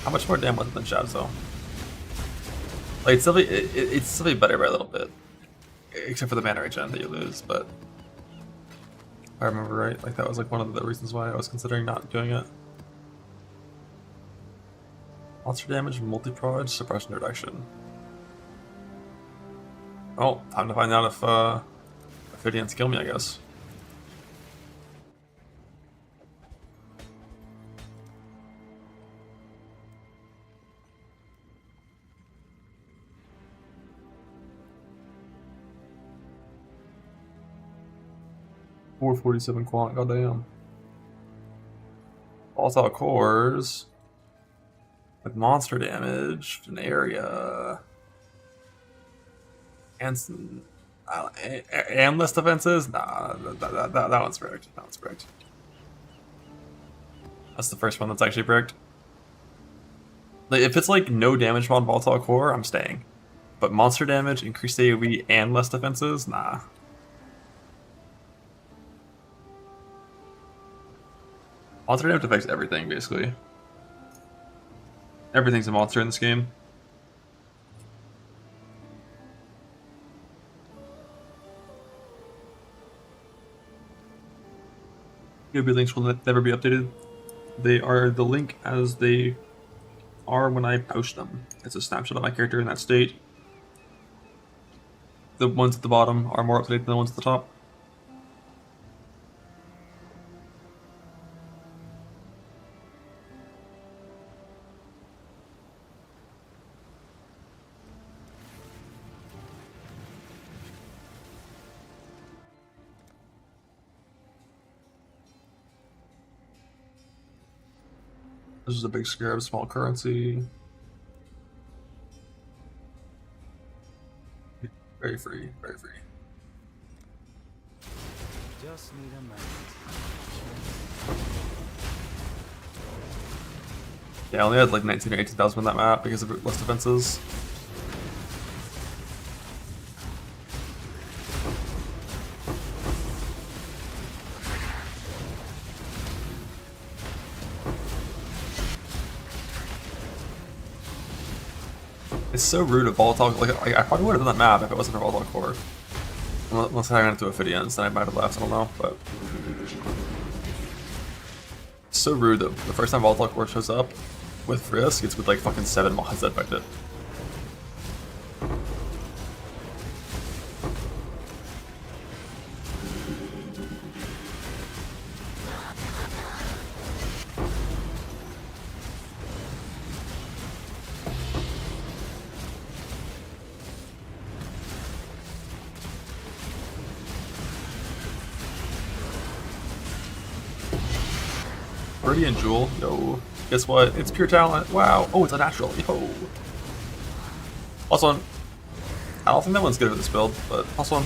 Speaker 2: How much more damage than Shavs though? Like it's still be better by a little bit, except for the mana regen that you lose. But if I remember right, like that was like one of the reasons why I was considering not doing it. Monster damage, multi-prod, suppression reduction. Oh, time to find out if Idiots kill me, I guess. .447 quant, goddamn. Also cores with monster damage, an area, and some, and list defenses. Nah, that one's bricked. That one's bricked. That's the first one that's actually bricked. Like, if it's like no damage on volatile core, I'm staying. But monster damage, increased AoE, and less defenses, nah. Monster damage affects everything, basically. Everything's a monster in this game. Yobi links will never be updated. They are the link as they are when I post them. It's a snapshot of my character in that state. The ones at the bottom are more up to date than the ones at the top. This is a big scarab, small currency. Very free, very free.
Speaker 6: Just need a moment.
Speaker 2: Yeah, I only had like 19 or 18,000 on that map because of less defenses. It's so rude of Volatile. Like I probably would have done that map if it wasn't for Volatile Core. Unless I ran into Ophidians, then I might have left. I don't know, but it's so rude that the first time Volatile Core shows up with Frisk, it's with like fucking 7 mods that affect it. Viridian Jewel, yo. Guess what? It's pure talent. Wow. Oh, it's a natural. Yo. Also, I don't think that one's good for this build, but also.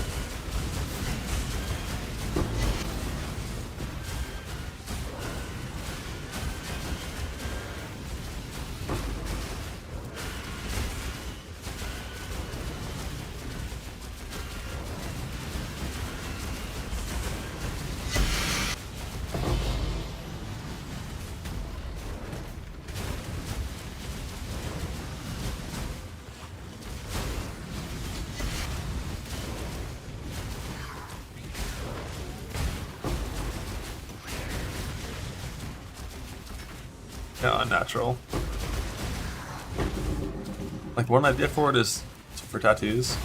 Speaker 2: Yeah, unnatural. Like, one idea for it is for tattoos.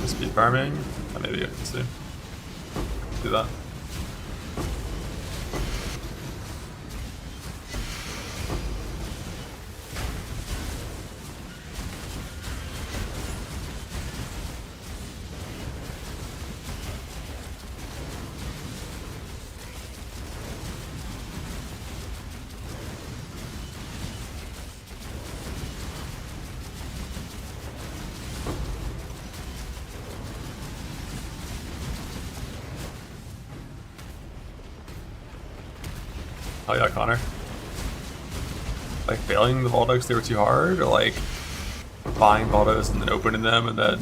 Speaker 2: Speed farming? Oh, maybe I can see. Do that. Oh yeah, Connor. Like failing the Voldogs, they were too hard, or like buying Voldos and then opening them and then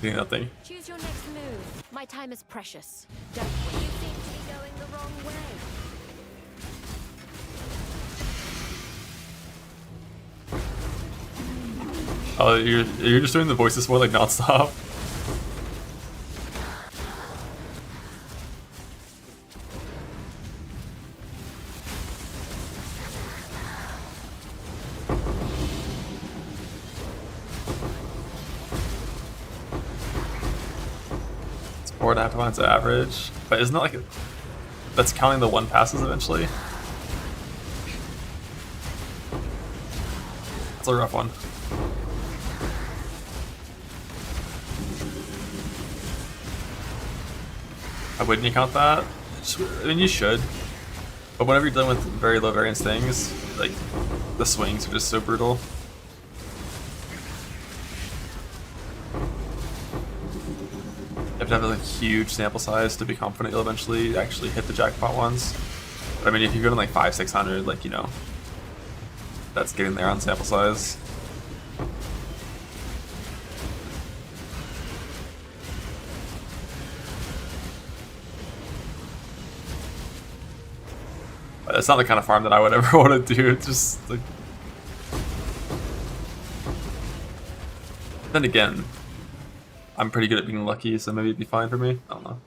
Speaker 2: doing nothing.
Speaker 7: Choose your next move. My time is precious. Don't you seem to be going the wrong way?
Speaker 2: Oh, you're just doing the voices more like nonstop. It's 4.5 times average, but isn't that like that's counting the 1 passes eventually? That's a rough one. Wouldn't you count that? I mean, you should. But whenever you're dealing with very low variance things, like, the swings are just so brutal. You have to have a huge sample size to be confident you'll eventually actually hit the jackpot ones. But I mean, if you go to like 500-600, like, you know, that's getting there on sample size. It's not the kind of farm that I would ever want to do. It's just like. Then again, I'm pretty good at being lucky, so maybe it'd be fine for me. I don't know.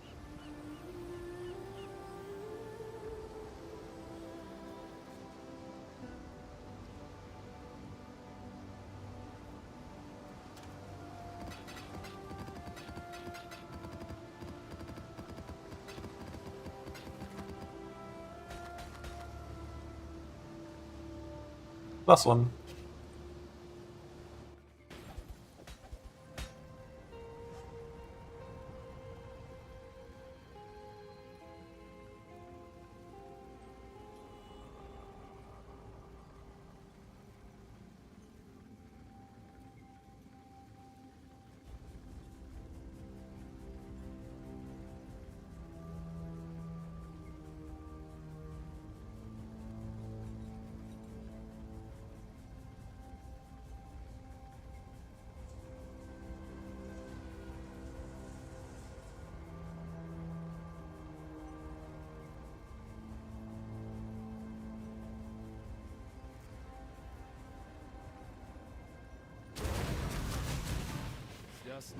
Speaker 2: Last one.
Speaker 6: Just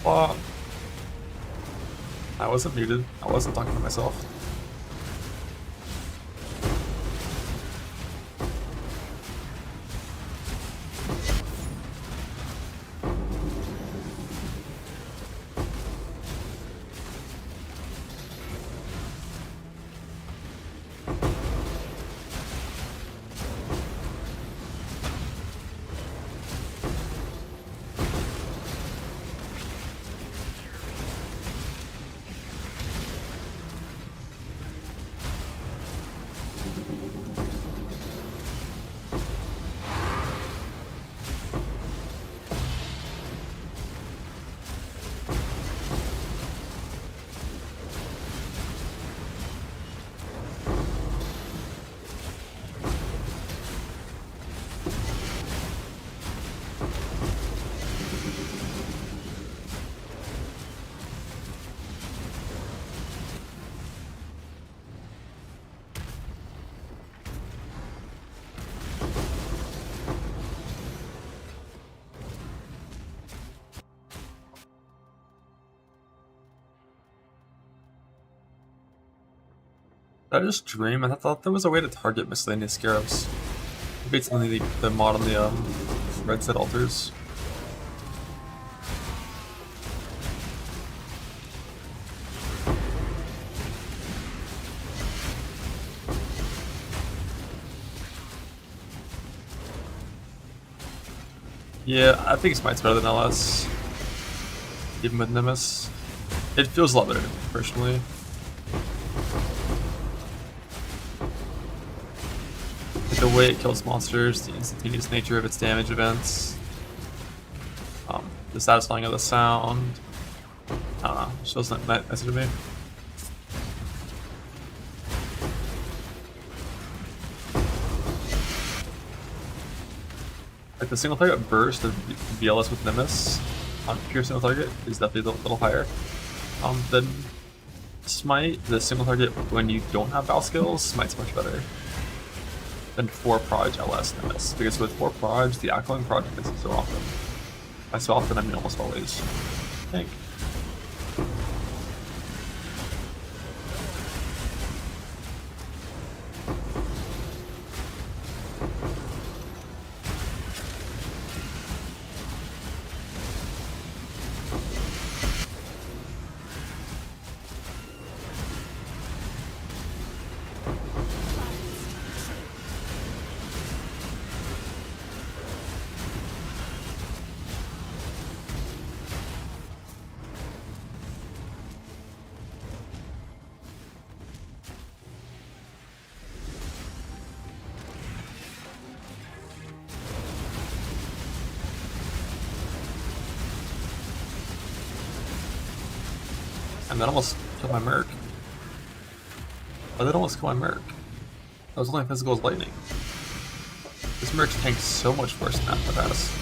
Speaker 2: flop. I wasn't muted. I wasn't talking to myself. Did I just dream? I thought there was a way to target miscellaneous scarabs. Maybe it's only the mod on the red set altars. Yeah, I think Smite's better than LS. Even with Nimbus. It feels a lot better, personally. Like the way it kills monsters, the instantaneous nature of its damage events, the satisfying of the sound. I don't know, it just feels nicer to me. Like the single target burst of VLS with Nimbus on pure single target is definitely a little higher than Smite. The single target when you don't have Val skills, Smite's much better than 4 Proj LS Nimbus. Because with 4 Proj, the Alkaline Proj misses so often. By so often, I mean almost always. I think. And that almost killed my Merc. Oh, that almost killed my Merc. That was only physical as lightning. This Merc tanks so much worse than that pass.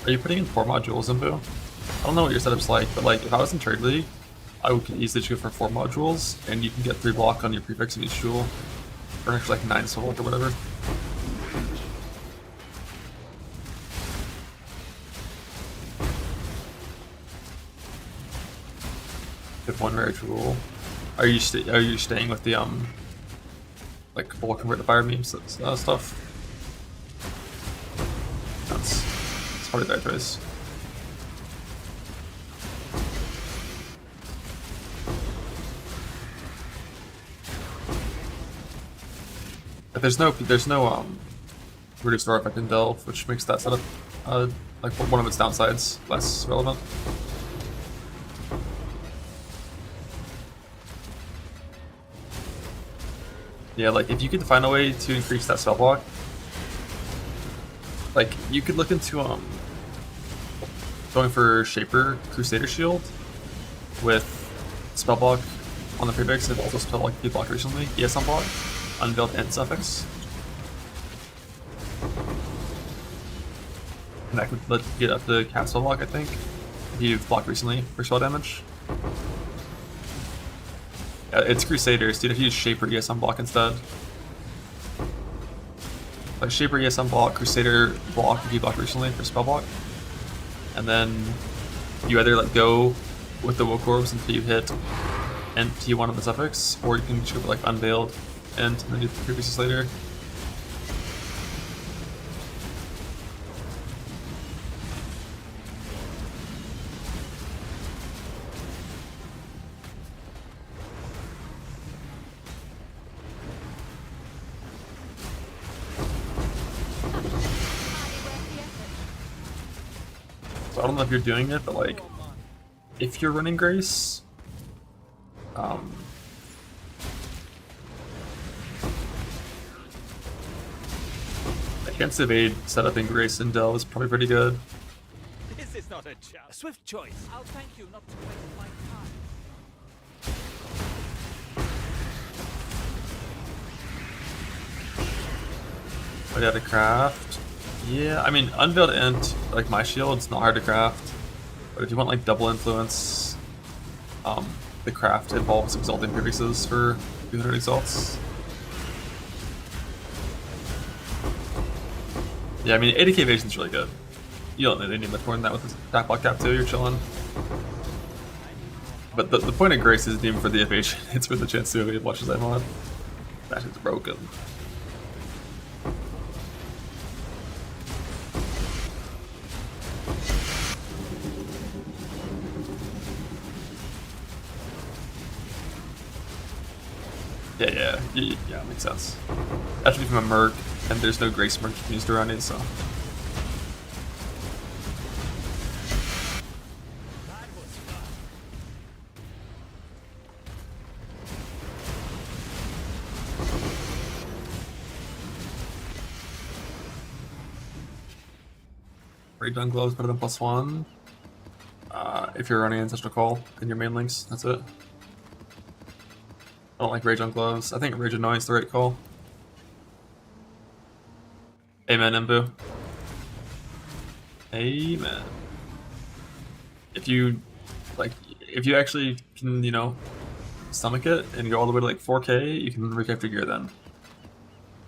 Speaker 2: Are you putting in 4 modules in Boo? I don't know what your setup's like, but like if I was in Trade League, I would easily just go for 4 modules, and you can get 3 block on your prefix in each jewel, or actually like 9 soul or whatever. If 1 rare jewel, are you staying with the like full convert to fire memes stuff? That's probably the right choice. But there's no reduced aura effect in Delve, which makes that setup like one of its downsides less relevant. Yeah, like if you could find a way to increase that spell block, like you could look into going for Shaper Crusader Shield with spell block on the prefix and also spell block block recently, ES on block. Unveiled end suffix. And that could let you get up the cast spell block, I think. If you've blocked recently for spell damage. Yeah, it's Crusaders, dude. If you use Shaper, ES unblock instead. Like Shaper, ES unblock, Crusader block if you blocked recently for spell block. And then you either like go with the Woke Orbs until you hit NT1 of the suffix, or you can just go for like Unveiled and then do the previously later. So I don't know if you're doing it, but like, if you're running Grace, against evade setup in Grace and Del is probably pretty good.
Speaker 6: This is not a challenge. A swift choice. I'll thank you not to waste my time.
Speaker 2: What do you have to craft? Yeah, I mean, Unveiled Int, like my shield, it's not hard to craft. But if you want like double influence, the craft involves exalting prefixes for 200 exalts. Yeah, I mean, 80k evasion is really good. You don't really need much more than that with this attack block cap too, you're chilling. But the point of Grace isn't even for the evasion, it's for the chance to evade much as I want. That is broken. Yeah, makes sense. Actually from a Merc, and there's no Grace Merc you can use to run it, so. Ray Gun Gloves better than +1. If you're running Ancestral Call in your main links, that's it. I don't like Rage on Gloves. I think Rage Annoyance is the right call. Amen, Imbu. Amen. If you actually can, you know, stomach it and go all the way to like 4K, you can recap your gear then.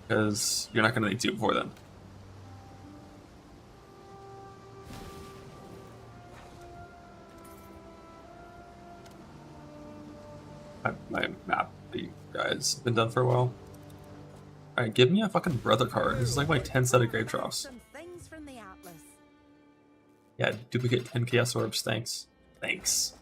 Speaker 2: Because you're not going to need to before then. My map, guys, been done for a while. Alright, give me a fucking brother card. This is like my 10 set of Grave Troughs.
Speaker 9: Some things from the Atlas.
Speaker 2: Yeah, duplicate 10 Chaos Orbs, thanks. Thanks.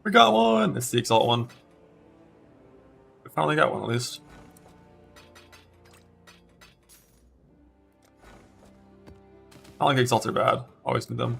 Speaker 2: We got one! It's the Exalt one. We finally got one at least. I don't think Exalts are bad. Always need them.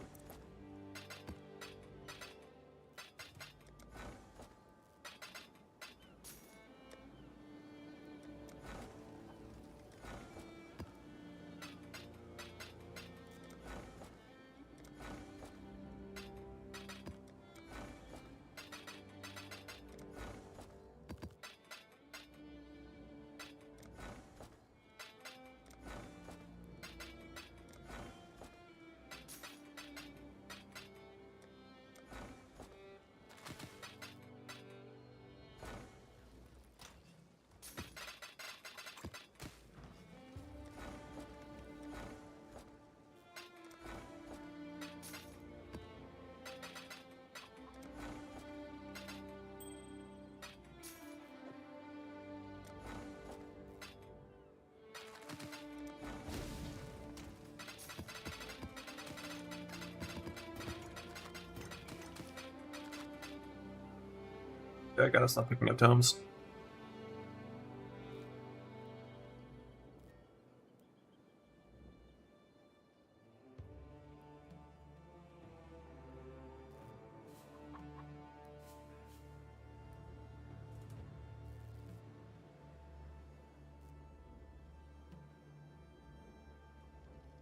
Speaker 2: Okay, I gotta stop picking up tomes.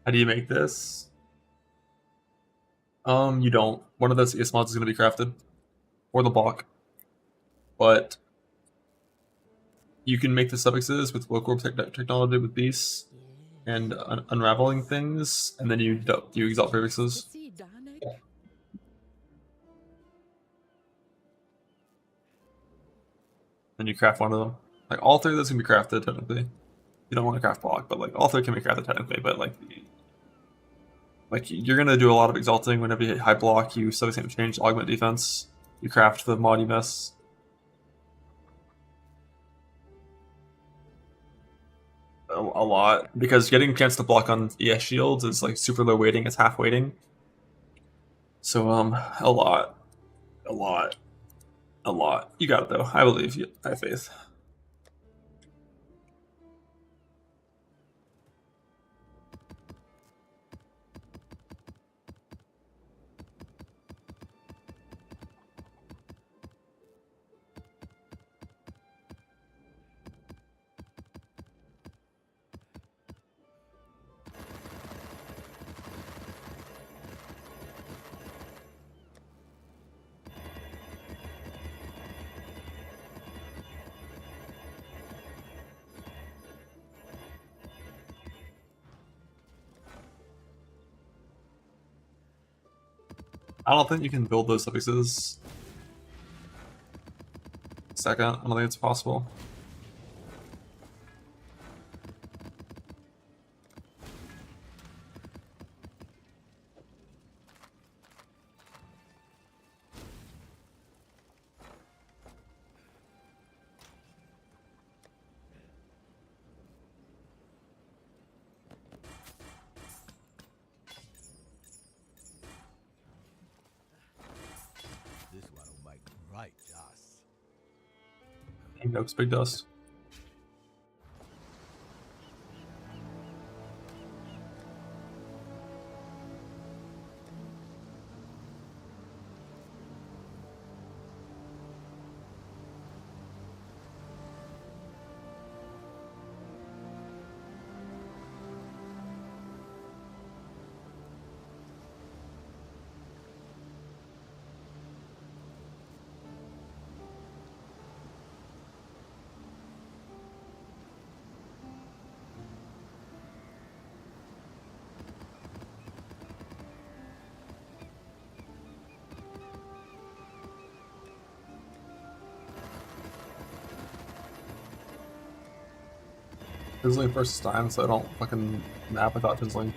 Speaker 2: How do you make this? You don't. One of those ES mods is going to be crafted, or the block, but you can make the suffixes with local technology with beasts and unraveling things, and then you exalt prefixes. Then you craft one of them. Like all three of those can be crafted technically. You don't want to craft block, but like all three can be crafted technically. But like you're gonna do a lot of exalting whenever you hit high block. You suffix change, augment defense. You craft the mod you miss. A lot, because getting a chance to block on ES shields is like super low weighting. It's half weighting. So a lot. You got it though. I believe you. I have faith. I don't think you can build those suffixes. Second, I don't think it's possible.
Speaker 1: This one will make great dust.
Speaker 2: Nope's big dust. Fizzling first time, so I don't fucking map without fizzling.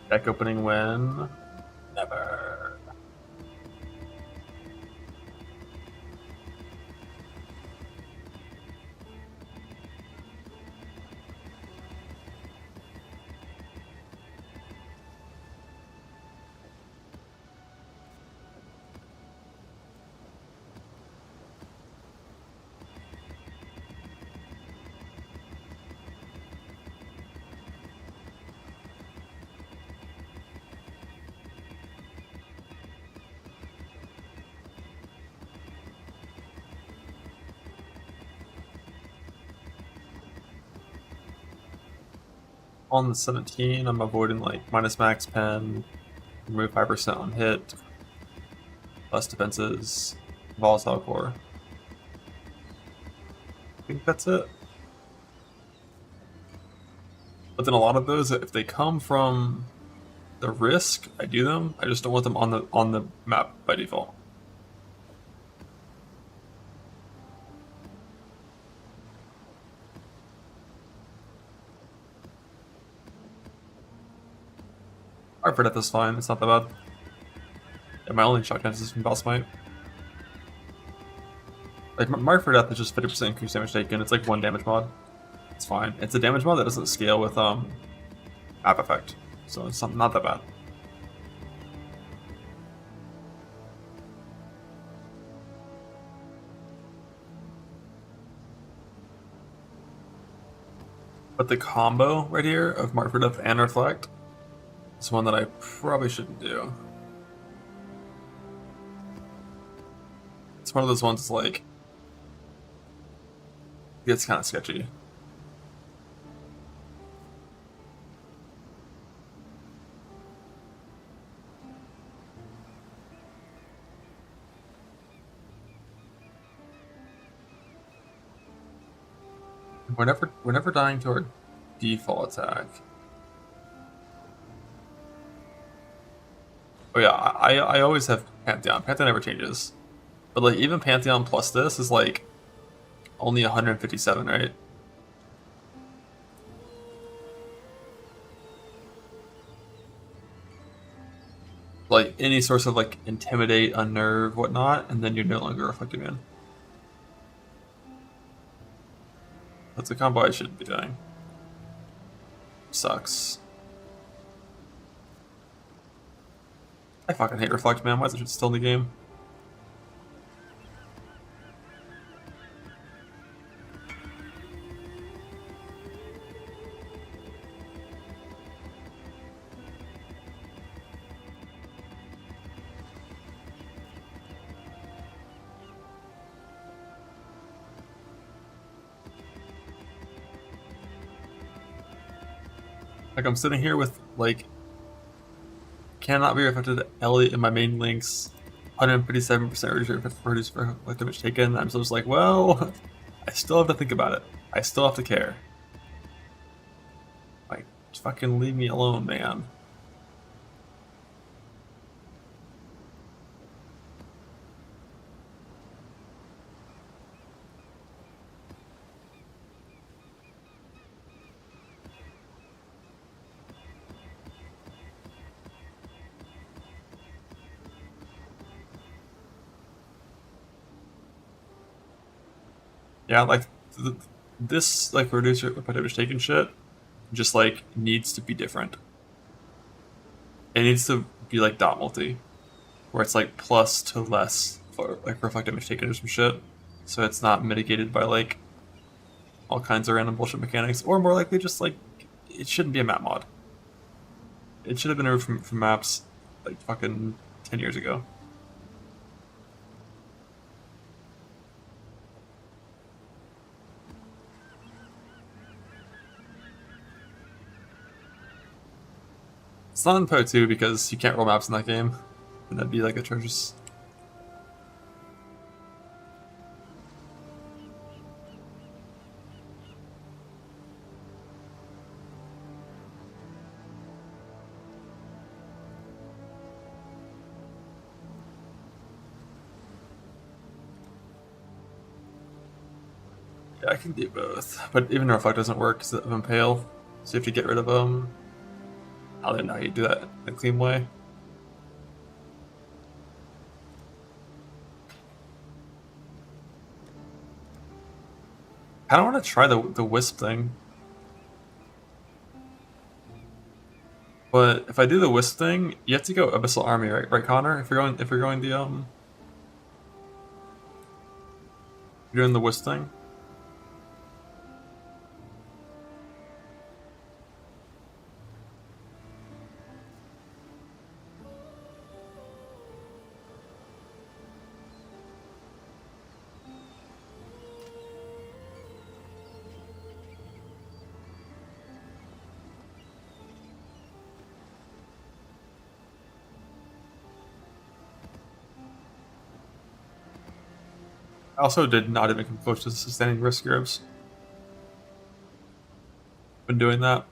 Speaker 2: Deck opening when? Never. On the 17, I'm avoiding like minus max pen, Remove 5% on hit. Less defenses. Volatile core. I think that's it. But then a lot of those, if they come from the risk, I do them. I just don't want them on the map by default. Mark for Death is fine, it's not that bad. Yeah, my only shotgun is from Boss Might. Like, Mark for Death is just 50% increased damage taken, it's like 1 damage mod. It's fine. It's a damage mod that doesn't scale with map effect, so it's not that bad. But the combo right here of Mark for Death and Reflect is one that I probably shouldn't do. It's one of those ones that's like, it's kind of sketchy. We're never dying to our default attack. Oh yeah, I always have Pantheon. Pantheon never changes. But like even Pantheon plus this is like only 157, right? Like any source of like intimidate, unnerve, whatnot, and then you're no longer reflecting in. That's a combo I shouldn't be doing. Sucks. I fucking hate Reflect, man. Why is it still in the game? Like I'm sitting here with like cannot be reflected Elliot in my main links, 157% reduced for damage taken. I'm still just like, well, I still have to think about it. I still have to care. Like, just fucking leave me alone, man. Yeah, like this like reduce repetitive taken shit just like needs to be different. It needs to be like dot multi, where it's like plus to less for like reflective damage taken or some shit, so it's not mitigated by like all kinds of random bullshit mechanics, or more likely just like it shouldn't be a map mod. It should have been removed from maps like fucking 10 years ago. It's not in Poe 2 because you can't roll maps in that game, and that'd be like atrocious. Yeah, I can do both, but even Reflect doesn't work because of Impale, so you have to get rid of them. I don't know how you do that in a clean way. I don't want to try the Wisp thing. But if I do the Wisp thing, you have to go Abyssal Army, right, Connor? If you're going the you're doing the Wisp thing. I also did not even come close to sustaining risk heroes. Been doing that.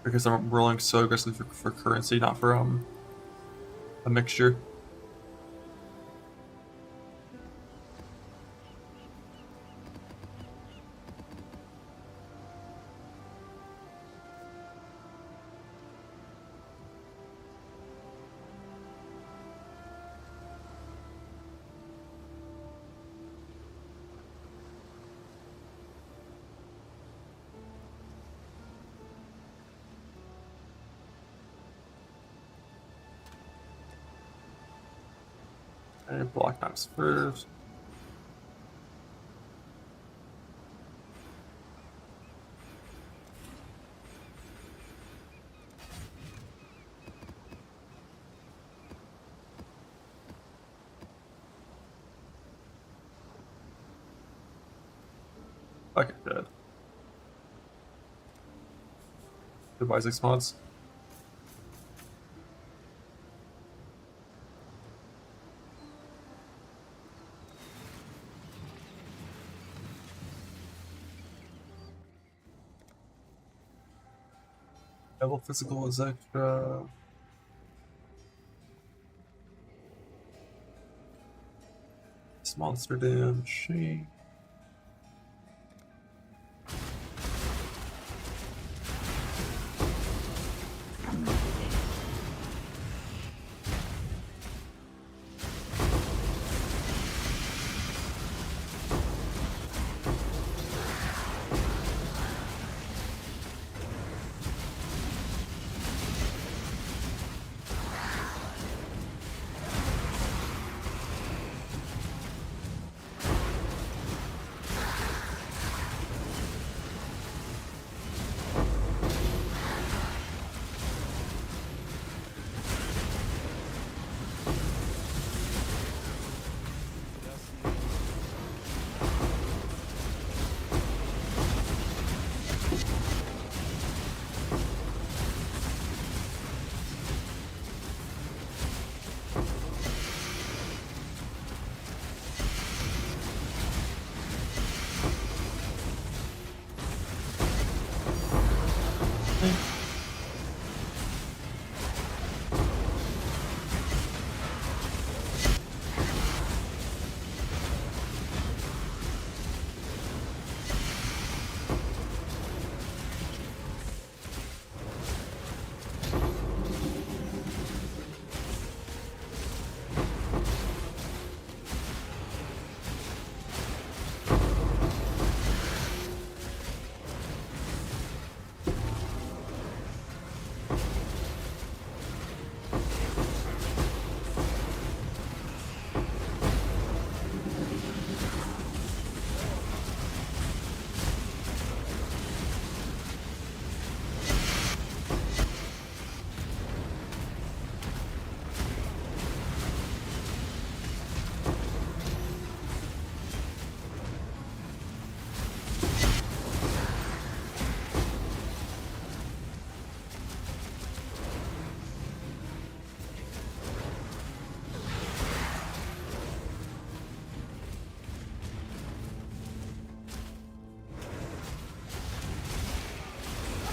Speaker 2: Because I'm rolling so aggressively for currency, not for a mixture. And block knocks first. Okay, good. Goodbye, 6 mods. Double physical is extra. This monster damage.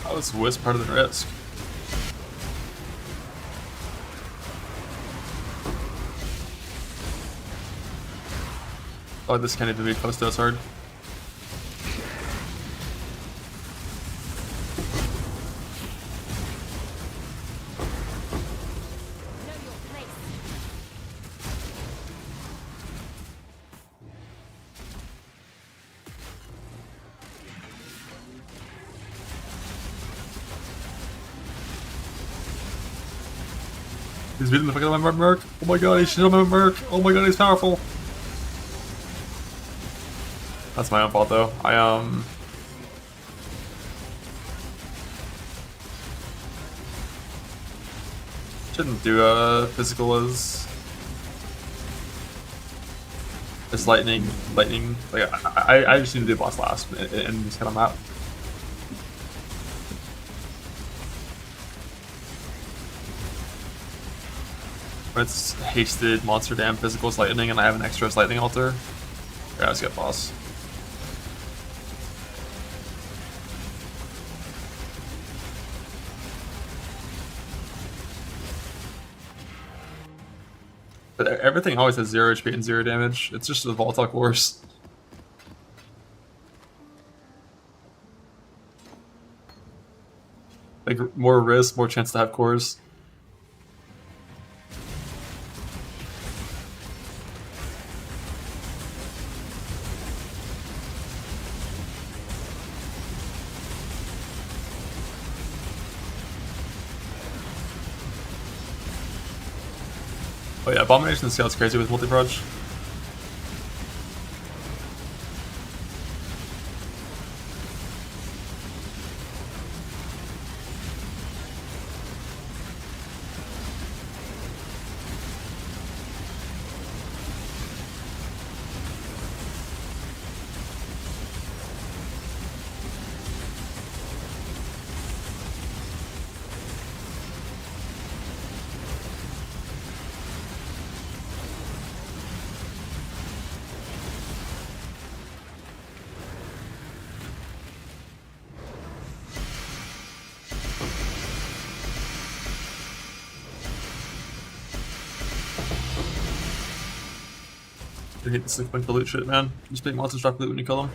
Speaker 2: How is Wisp part of the risk? Oh, this can't even be close to us hard. He's beating the fuck out of my Merc. Oh my god, he's shit on my Merc. Oh my god, he's powerful. That's my own fault though. Shouldn't do physical as lightning. Like I just need to do boss last and just get him out. When it's hasted monster dam physicals lightning and I have an extra lightning altar. Yeah, let's get boss. But everything always has 0 HP and 0 damage. It's just the volatile course. Like, more risk, more chance to have cores. Oh yeah, Abomination scales crazy with multi-proj. I hate the 6 point loot shit, man. Just make monsters drop loot when you kill them.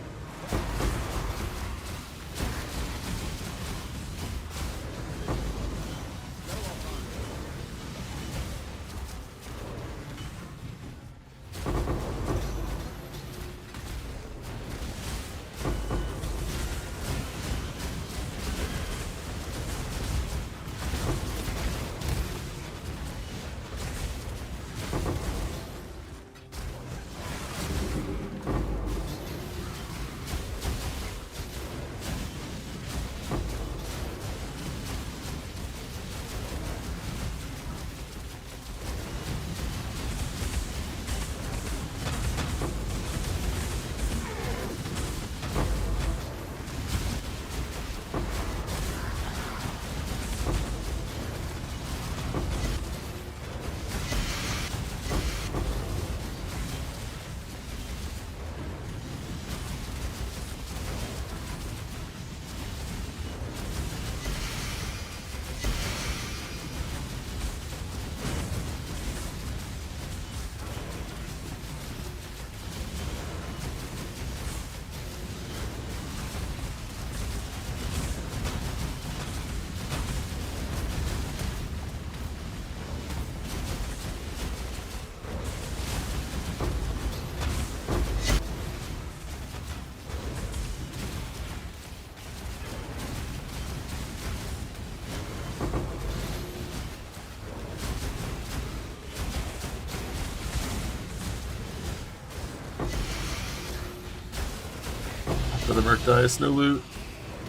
Speaker 2: The merc dice, no loot.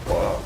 Speaker 2: Wow.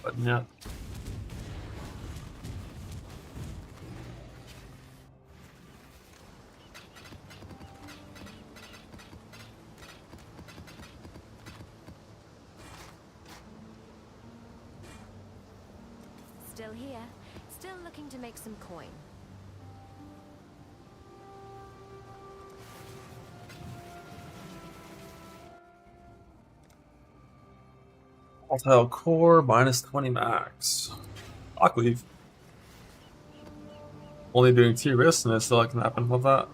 Speaker 2: but yeah.
Speaker 7: Still here. Still looking to make some coin.
Speaker 2: Volatile core minus 20 max. Lockleaf. Only doing 2 risks and it still can happen with that.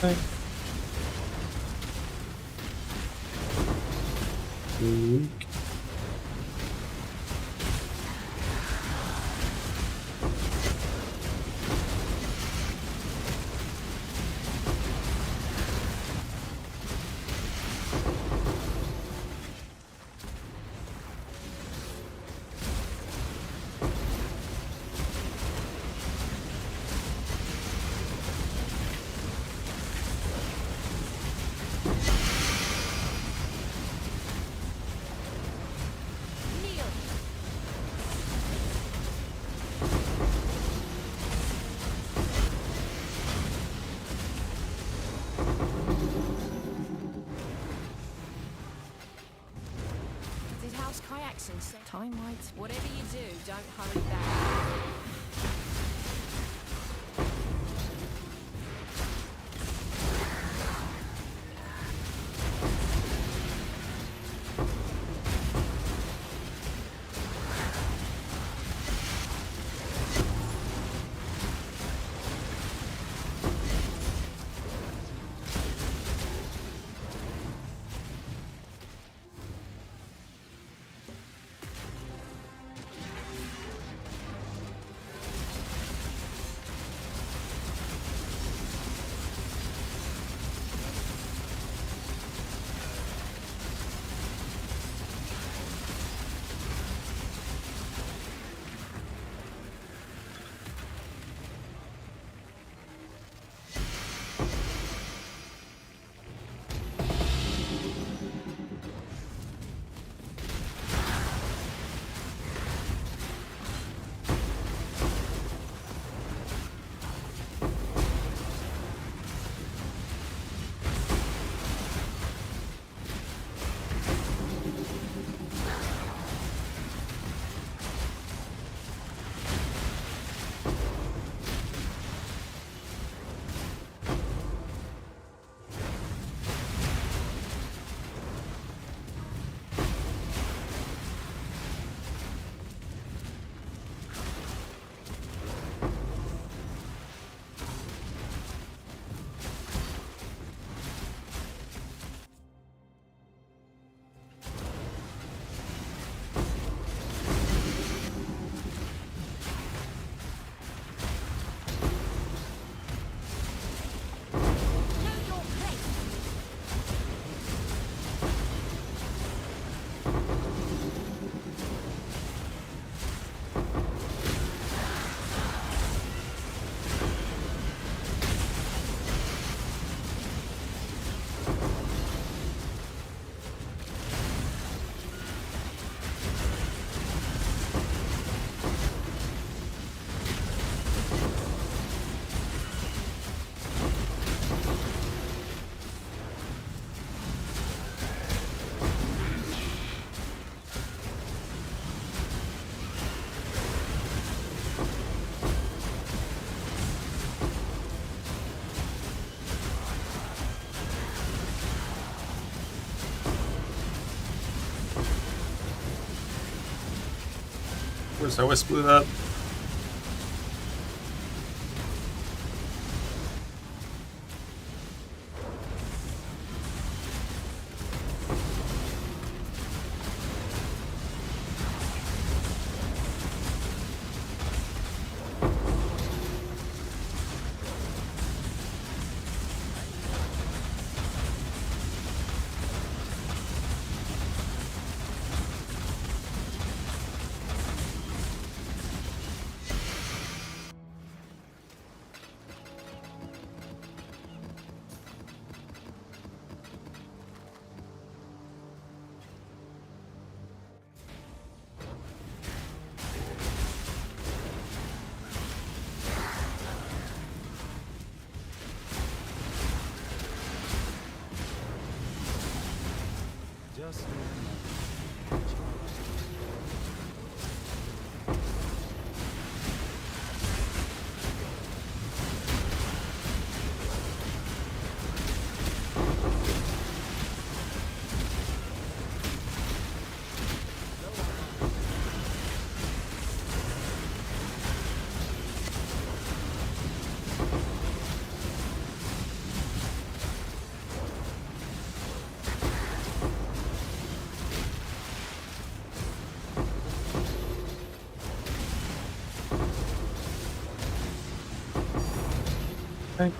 Speaker 2: Okay. Weak.
Speaker 7: Kneel. Did House Kayakson say time waits? Whatever you do, don't hurry back.
Speaker 2: course, I always blew that. Okay.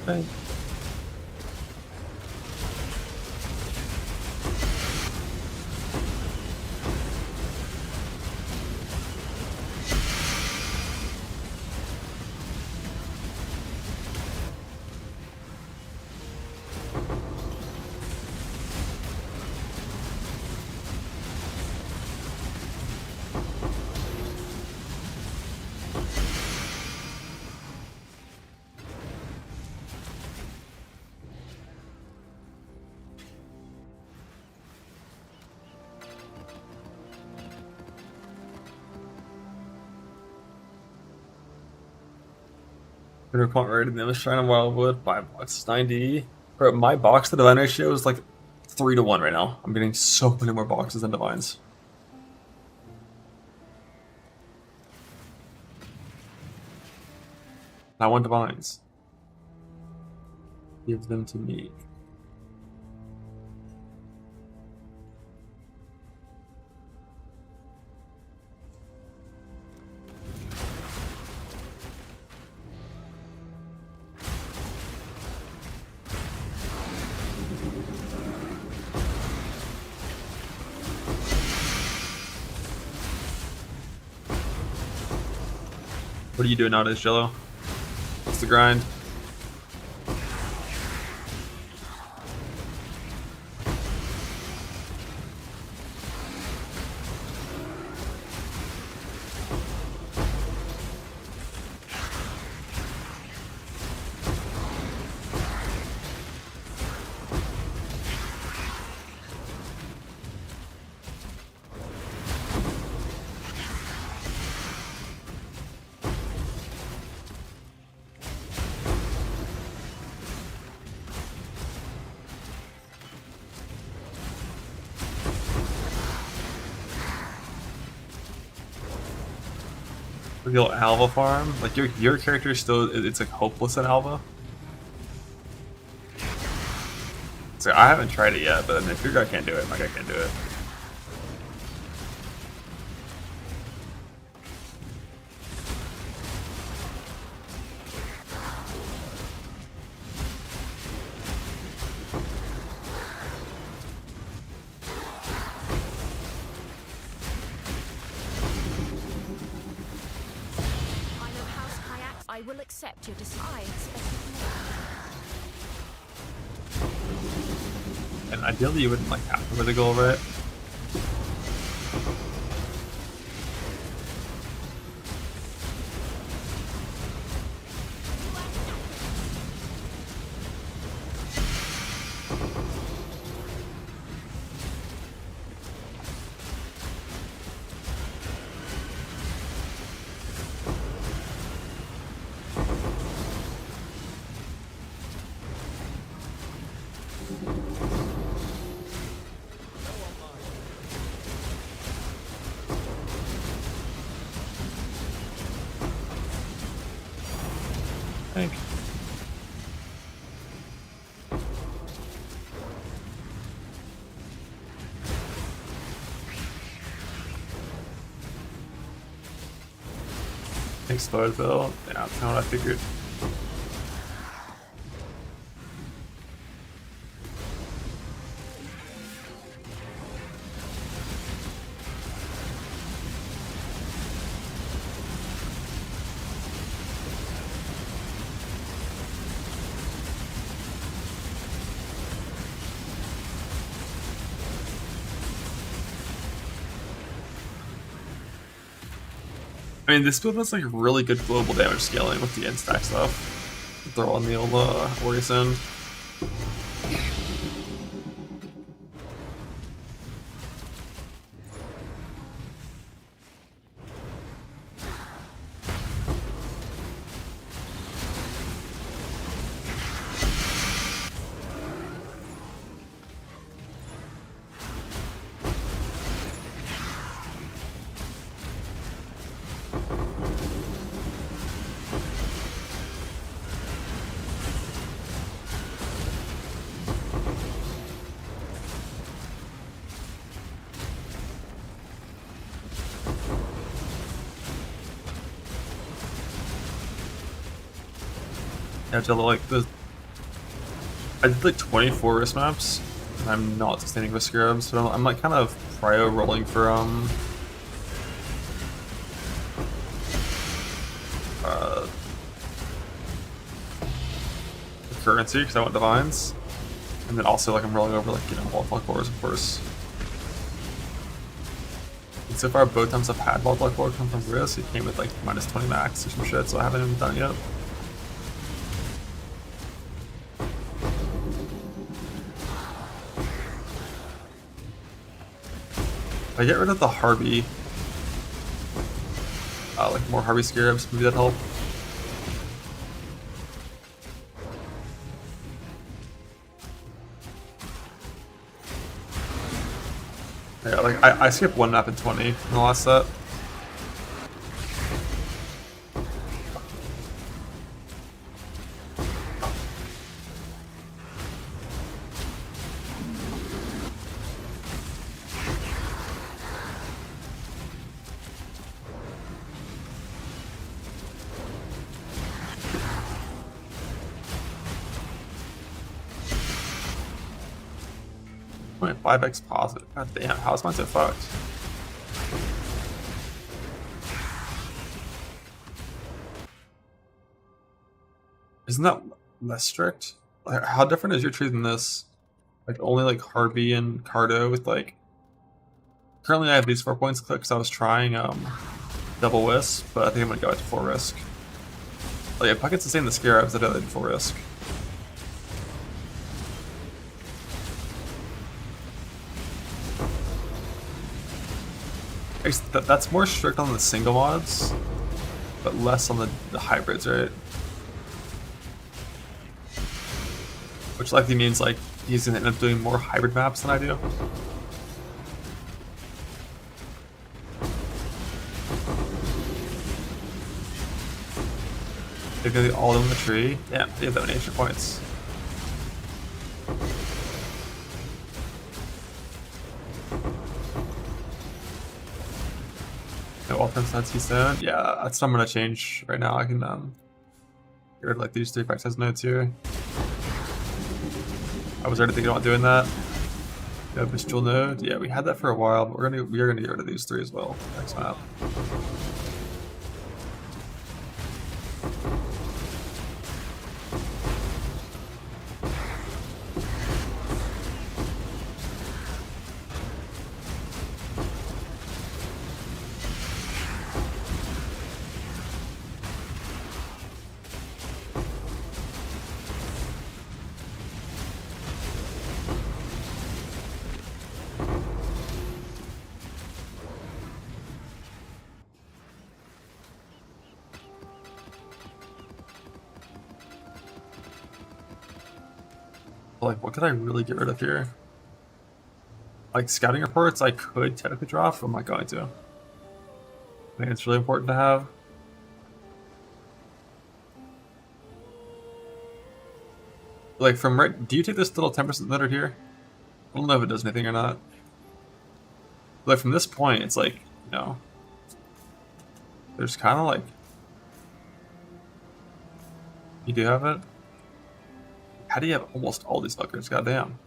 Speaker 2: Okay. Winter point right in the Shrine of Wildwood, 5 boxes, 90. Bro, my box to divine ratio is like 3 to 1 right now. I'm getting so many more boxes than divines. I want divines. Give them to me. What are you doing nowadays, Jello? What's the grind? Real Alva farm? Like your character is still it's like hopeless at Alva? So I haven't tried it yet, but if your guy can't do it, my guy can't do it.
Speaker 7: I know House Kayaks. I will accept your decisions.
Speaker 2: And ideally you wouldn't like have to really go over it. explode though. Yeah, that's kind of what I figured. I mean, this build has like really good global damage scaling with the instack stuff. Throw on the old Orison. Yeah, Jello, like I did like 24 risk maps, and I'm not sustaining risk grabs, but I'm like kind of prio rolling for currency because I want divines, and then also like I'm rolling over like wall cores of course. And so far both times I've had wall core come from risk, it came with like -20 max or some shit, so I haven't even done it yet. If I get rid of the harbi, like more harbi scarabs, maybe that'd help. Yeah, like I skipped one map in 20 in the last set. Wait, 5x positive. God damn, how is mine so fucked? Isn't that less strict? Like, how different is your tree than this? Like only like harbi and cardo with like. Currently I have these 4 points clicked because I was trying double wisp, but I think I'm gonna go at full risk. Like if I can sustain the scarabs, I'd do full risk. That's more strict on the single mods, but less on the hybrids, right? Which likely means like he's gonna end up doing more hybrid maps than I do. They're gonna be all in the tree. Damn, they have that many extra points. No offense, that's Keystone. Yeah, that's what I'm gonna change right now. I can get rid of like these 3 practice notes here. I was already thinking about doing that. Yeah, Bestial node. Yeah, we had that for a while, but we are gonna get rid of these 3 as well next map. Like, what could I really get rid of here? Like, scouting reports I could technically drop, but I'm not going to. I think it's really important to have. Like, from right... Do you take this little 10% letter here? I don't know if it does anything or not. Like, from this point, it's like, you know... There's kind of like... You do have it? How do you have almost all these fuckers? Goddamn.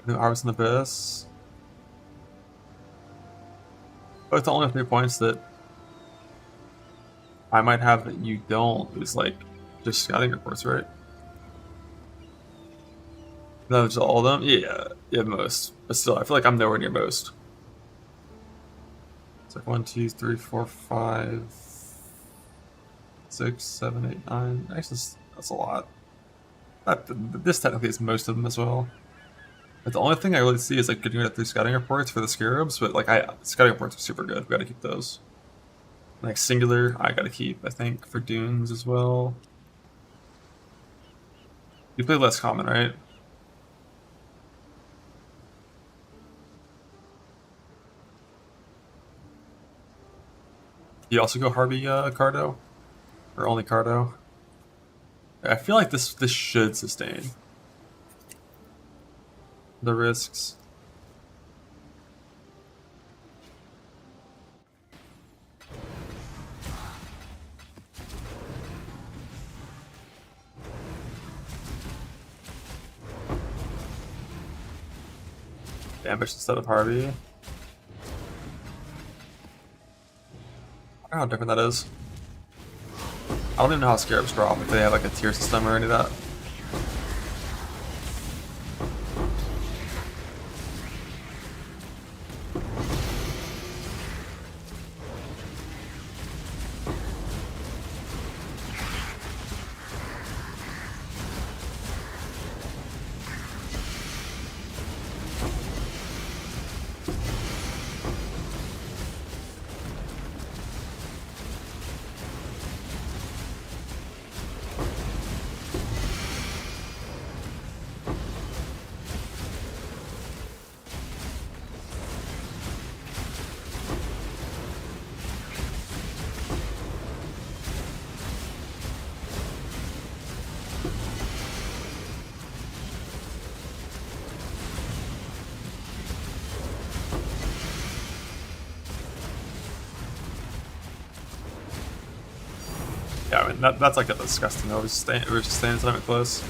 Speaker 2: New Harvest in the Abyss. But the only 3 points that I might have that you don't is like just scouting reports, right? No, just all of them? Yeah, most. But still, I feel like I'm nowhere near most. It's like 1, 2, 3, 4, 5, 6, 7, 8, 9. Actually, that's a lot. This technically is most of them as well. But the only thing I really see is like getting rid of 3 scouting reports for the scarabs, but like scouting reports are super good. We gotta keep those. Like singular, I gotta keep, I think, for dunes as well. You play less common, right? You also go Harbi Cardo? Or only Cardo? I feel like this should sustain the risks. Ambush instead of Harvey. I don't know how different that is. I don't even know how scarabs drop, if they have like a tier system or any of that. Yeah, I mean, that's like a disgusting. We're just staying time close.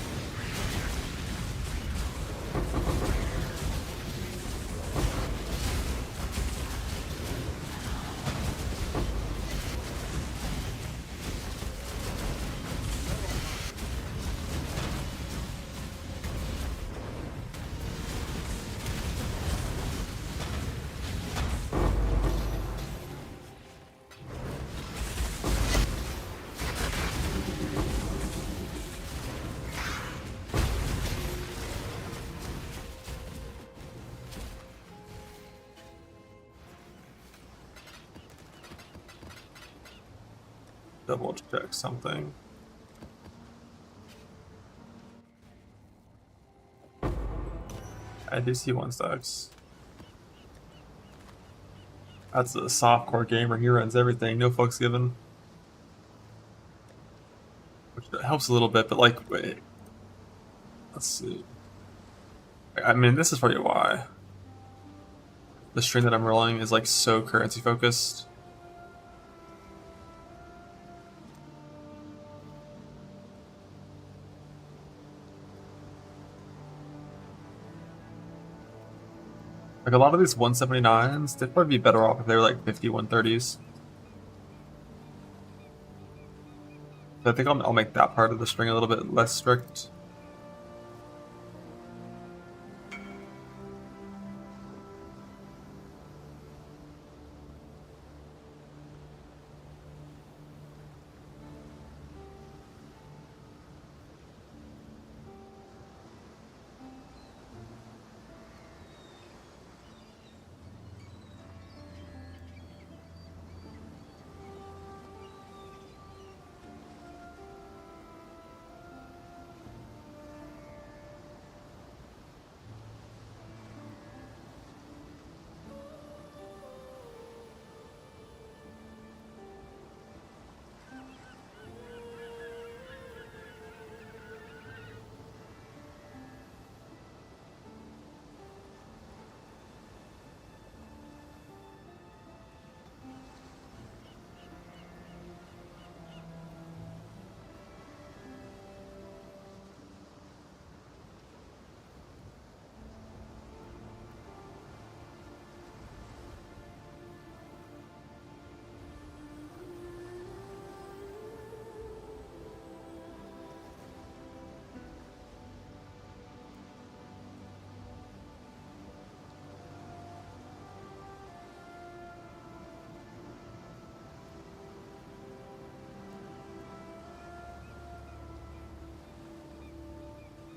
Speaker 2: Double check something. I do see 1 stacks. That's a softcore gamer. He runs everything. No fucks given. Which helps a little bit, but like, wait. Let's see. I mean, this is probably why. The string that I'm rolling is like so currency focused. Like a lot of these 179s, they'd probably be better off if they were like 50 130s. So I think I'll make that part of the string a little bit less strict.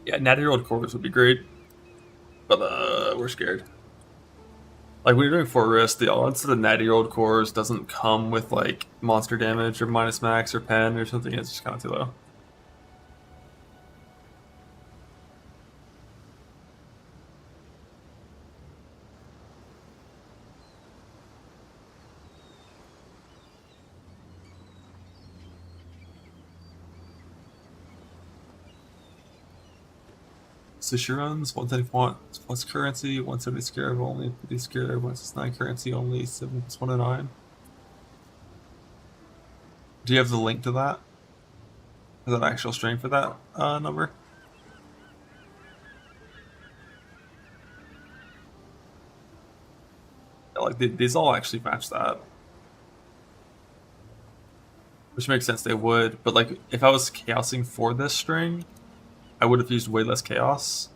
Speaker 2: Yeah, natty rolled cores would be great, but we're scared. Like when you're doing 4 risks, the odds of the natty rolled cores doesn't come with like monster damage or minus max or pen or something. It's just kind of too low. Sushi runs, 170 plus currency, 170 scarab only, 50 scarab, 169 currency only, 7 plus 1 to 9. Do you have the link to that? Is that actual string for that number? Yeah, like these all actually match that. Which makes sense they would, but like if I was chaosing for this string, I would have used way less chaos.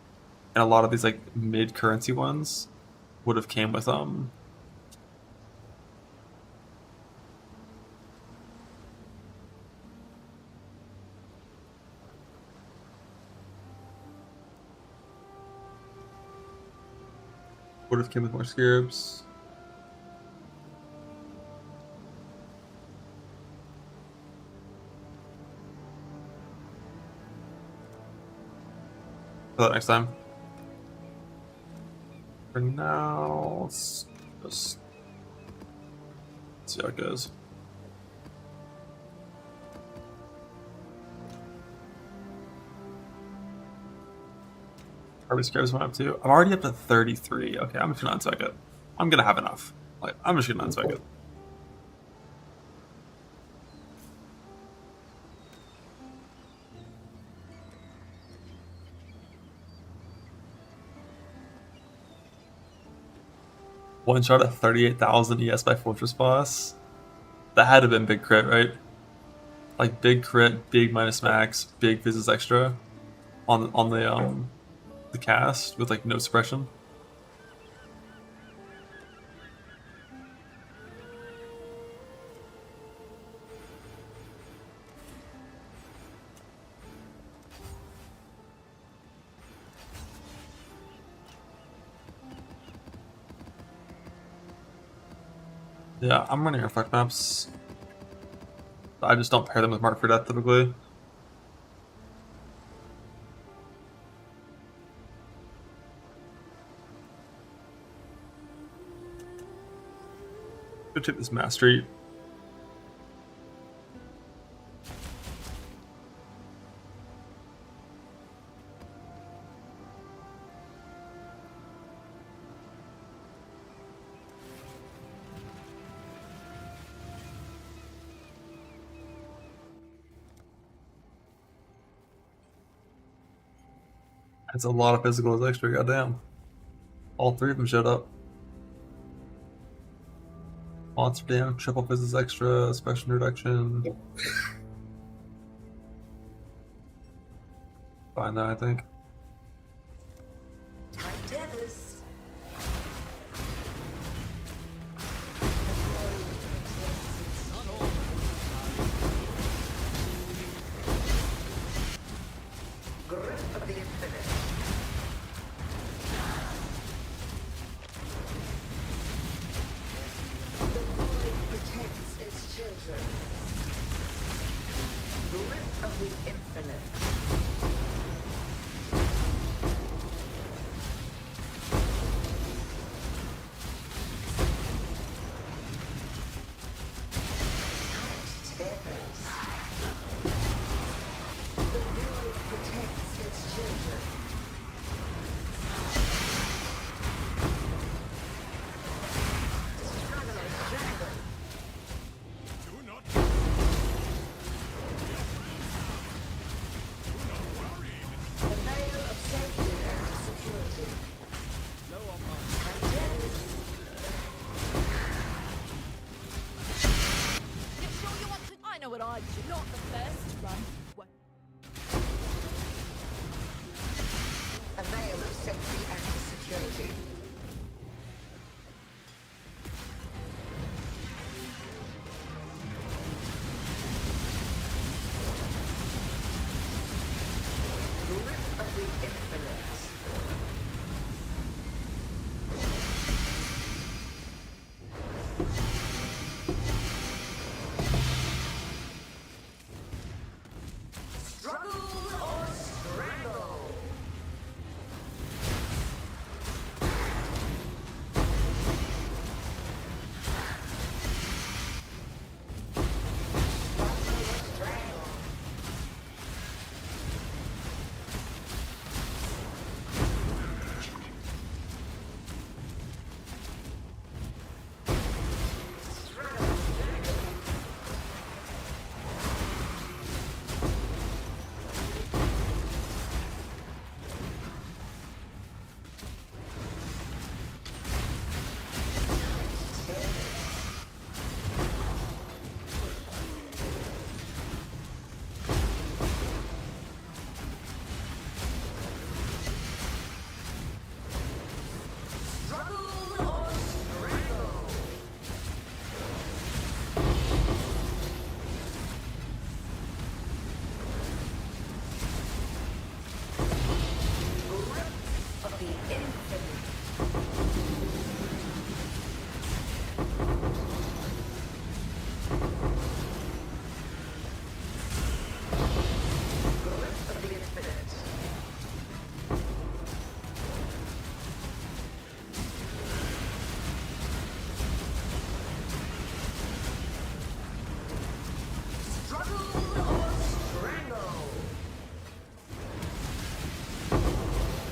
Speaker 2: And a lot of these like mid currency ones would have came with more scarabs. For that next time. For now, let's just see how it goes. Harbi scarabs went up too. I'm already up to 33. Okay, I'm just gonna unspec it. I'm gonna have enough. Like, I'm just gonna unspec it. One shot at 38,000 ES by Fortress Boss. That had to have been big crit, right? Like big crit, big minus max, big Physis extra on the cast with like no suppression. Yeah, I'm running reflect maps. I just don't pair them with Mark for Death typically. Go take this mastery. That's a lot of physical as extra, goddamn. All 3 of them showed up. Monster damage, triple Physis extra, suppression reduction. Fine that, I think.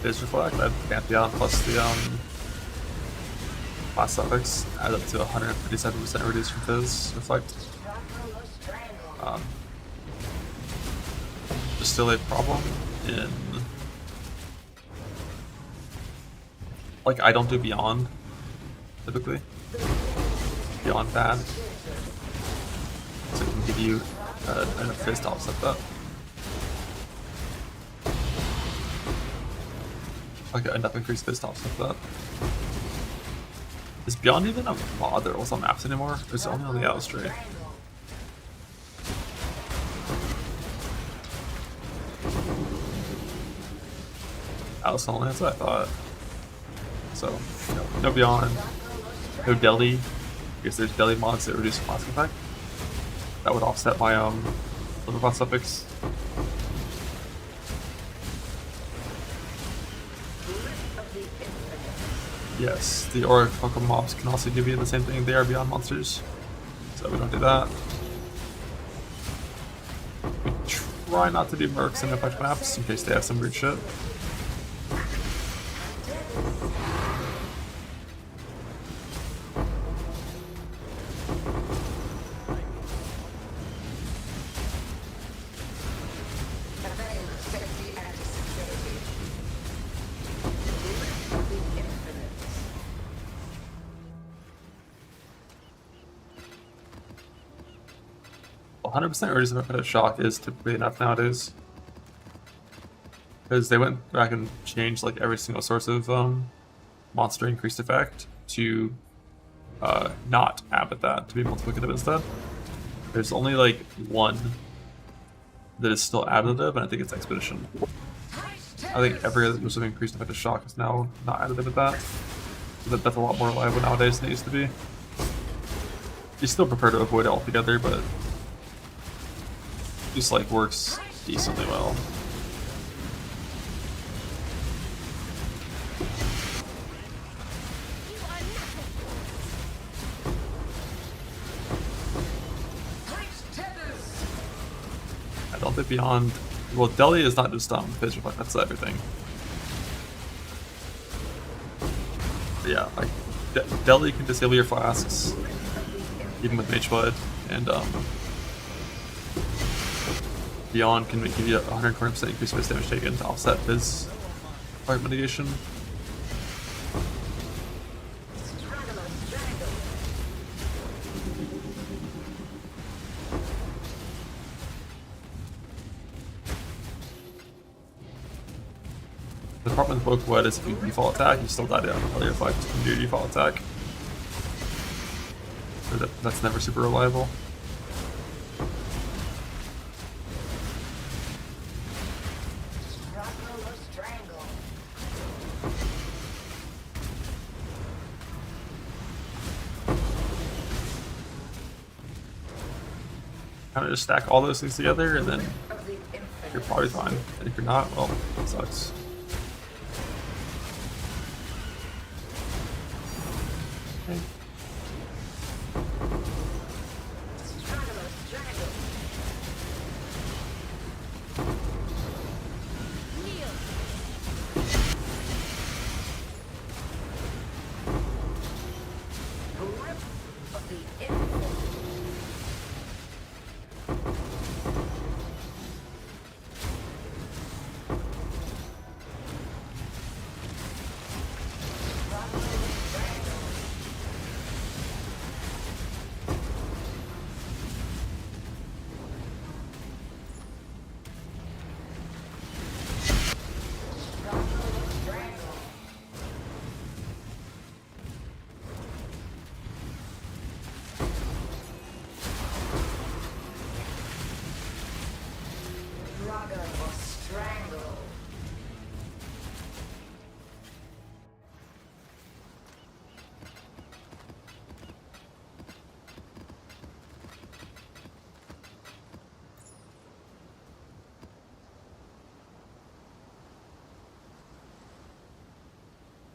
Speaker 2: Phase Reflect, I have Pantheon plus the class suffix add up to 157% reduced from Phase Reflect. There's still a problem in, like, I don't do Beyond typically. Beyond bad, so it can give you enough Phase to offset that. Like enough increased Phase to offset that. Is Beyond even a mod that rolls on maps anymore? Or is it only on the Outstray? Alice only, that's what I thought. So, no Beyond, no Deli. I guess there's Deli mods that reduce classic effect. That would offset my liver class suffix. Yes, the Auric Pokemon mobs can also give you the same thing. They are Beyond monsters, so we don't do that. We try not to do mercs in effect maps in case they have some weird shit. Well, 100% reduced effect shock is typically enough nowadays, because they went back and changed like every single source of monster increased effect to not add that, to be multiplicative instead. There's only like one that is still additive, and I think it's Expedition. I think every other source of increased effect of shock is now not additive at that. So that's a lot more reliable nowadays than it used to be. You still prefer to avoid it altogether, but just like works decently well. I don't think Beyond. Well, Deli is not just Phase Reflect, that's everything. But yeah, like Deli can disable your flasks, even with Mage Blood, and Beyond can give you 120% increased Phase damage taken to offset his fight mitigation. The problem with Woke Wet is if you default attack, you still die down on your effect from your default attack. So that's never super reliable. kind of just stack all those things together, and then you're probably fine. And if you're not, well, it sucks. Okay.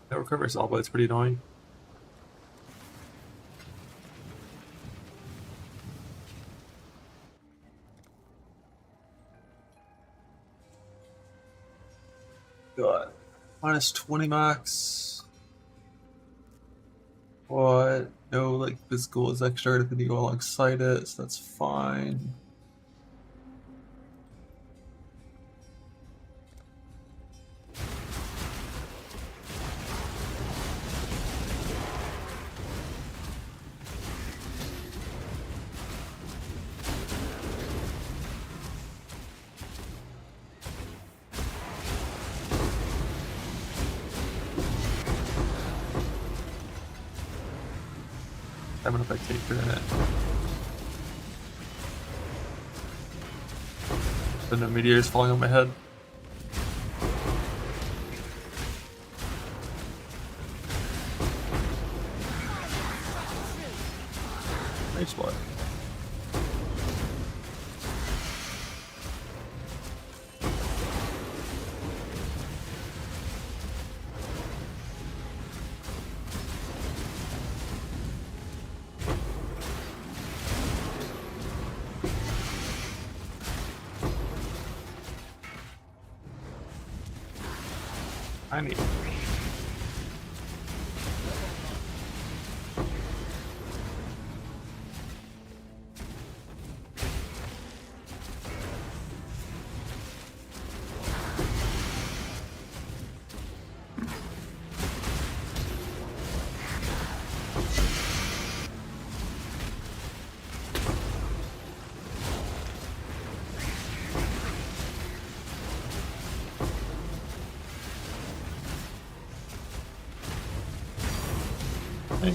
Speaker 2: That recovers all, but it's pretty annoying. Got minus 20 max. What? No, like physical is extra if you go alongside it, so that's fine. I'm gonna take her in it. The no meteors falling on my head. Nice one. I need. Okay.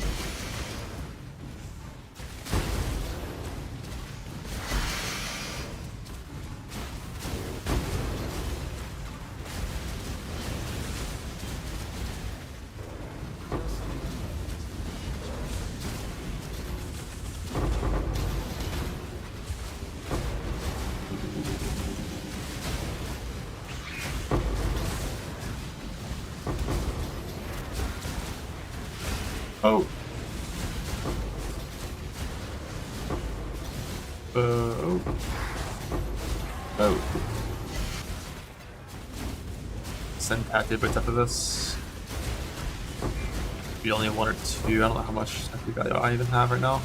Speaker 2: Oh. Oh. Oh. Send tactic bits after this. Be only one or two. I don't know how much tactic value I even have right now.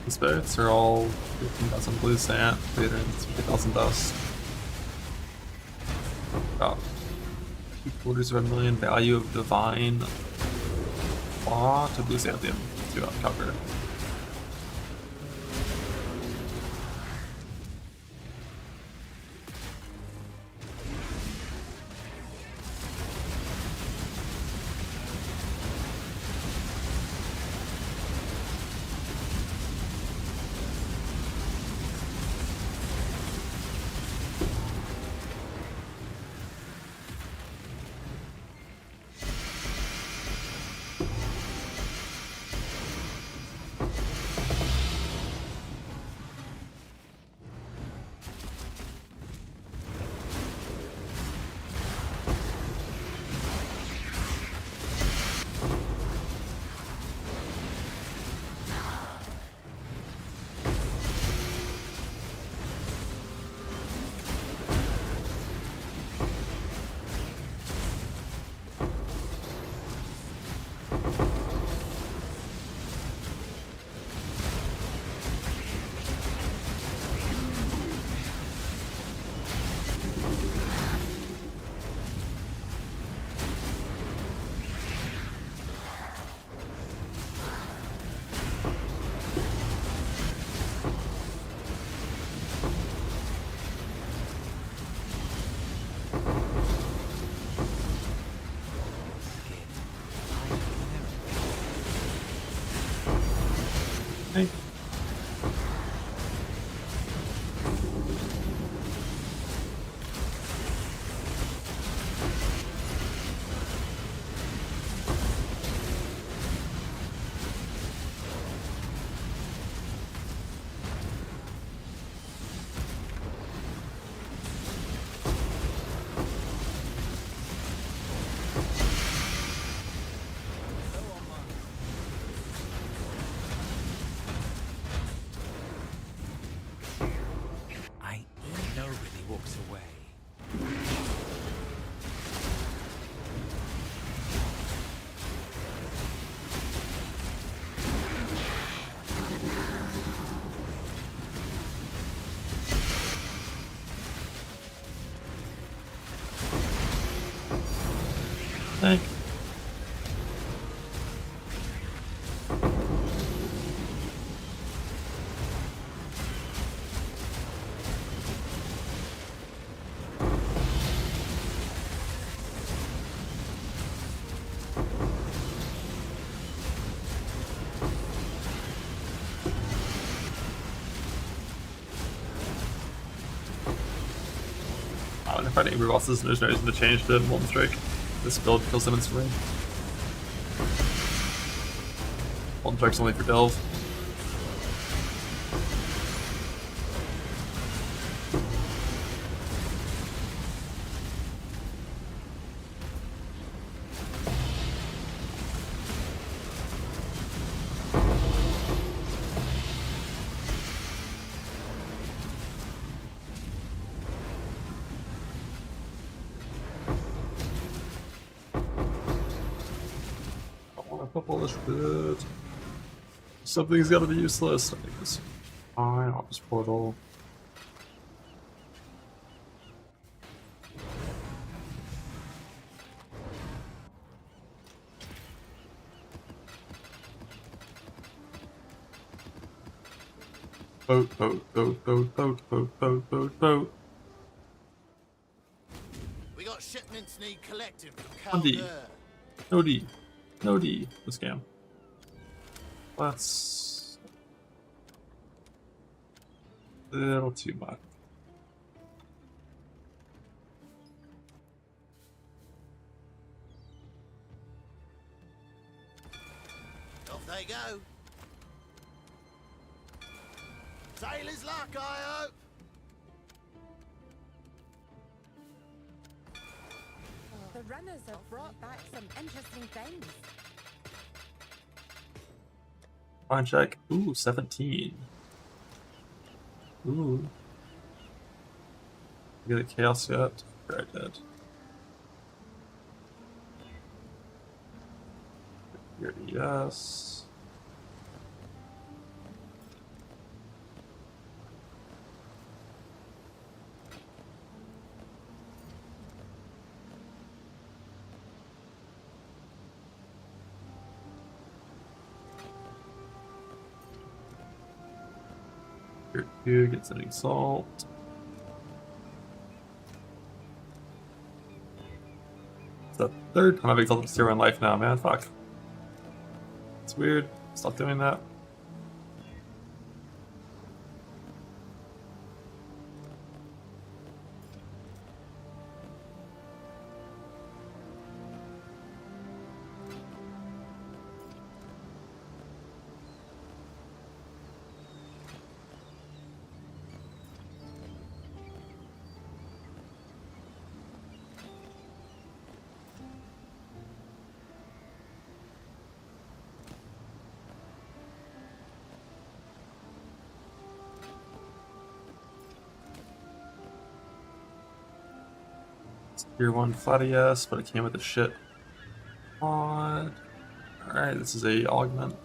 Speaker 2: The spirits are all 15,000 blue sand, 350,000 dust. About 2/4 value of divine law to blue xanthium to uncover. tank. When I'm fighting angry bosses, there's no reason to change the Molten Strike. This build kills them instantly. Molten Strike's only for Delve. All this shit. Something's gotta be useless. I think it's fine. I'll just portal. Boat, boat, boat, boat, boat, boat, boat, boat, boat.
Speaker 1: We got shipments need collecting from
Speaker 2: On D.
Speaker 1: Calder.
Speaker 2: No D. No D. The scam. That's a little too much.
Speaker 1: Off they go. Sailor's luck, I hope.
Speaker 3: The runners have brought back some interesting things.
Speaker 2: Fine check. Ooh, 17. Ooh. You get a chaos yet? Very dead. Here, yes. Here, get something salt. It's the third time I've exalted 0 in life now, man. Fuck. It's weird. Stop doing that. Tier 1 flat yes, but it came with a shit mod. Alright, this is a augment.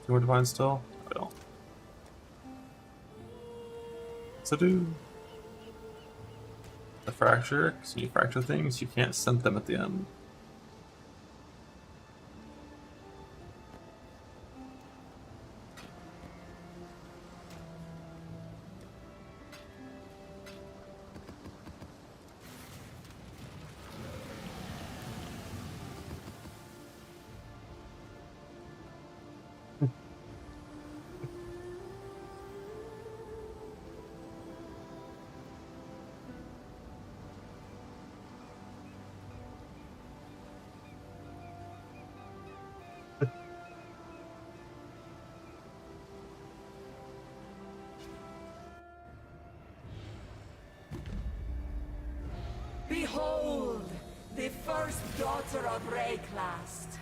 Speaker 2: 2 more divine still? I don't. So do the fracture, because when you fracture things, you can't send them at the end.
Speaker 9: Behold, the first daughter of Rayclast.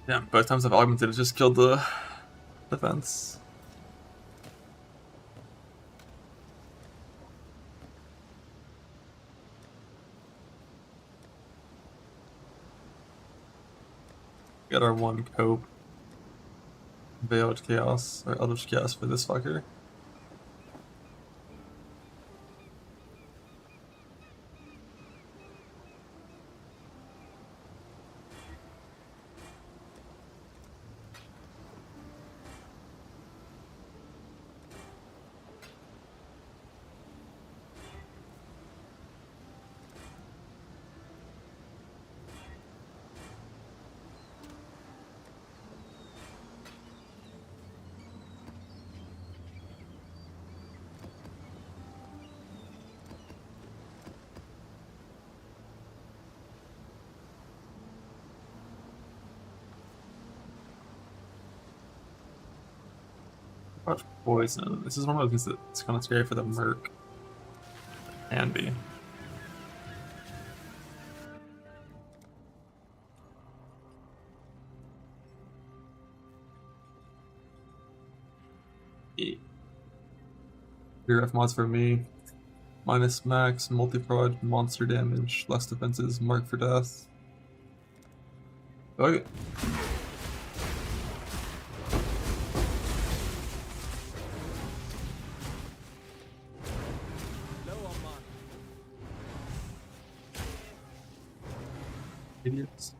Speaker 2: Yeah, both times I've augmented, it just killed the defense. Got our one cope. Veiled Chaos, or Eldritch Chaos for this fucker. Watch poison. This is one of the things that's kind of scary for the merc. Can be. Ref mods for me. Minus max, multi-prod, monster damage, less defenses, mark for death. Okay. Idiots.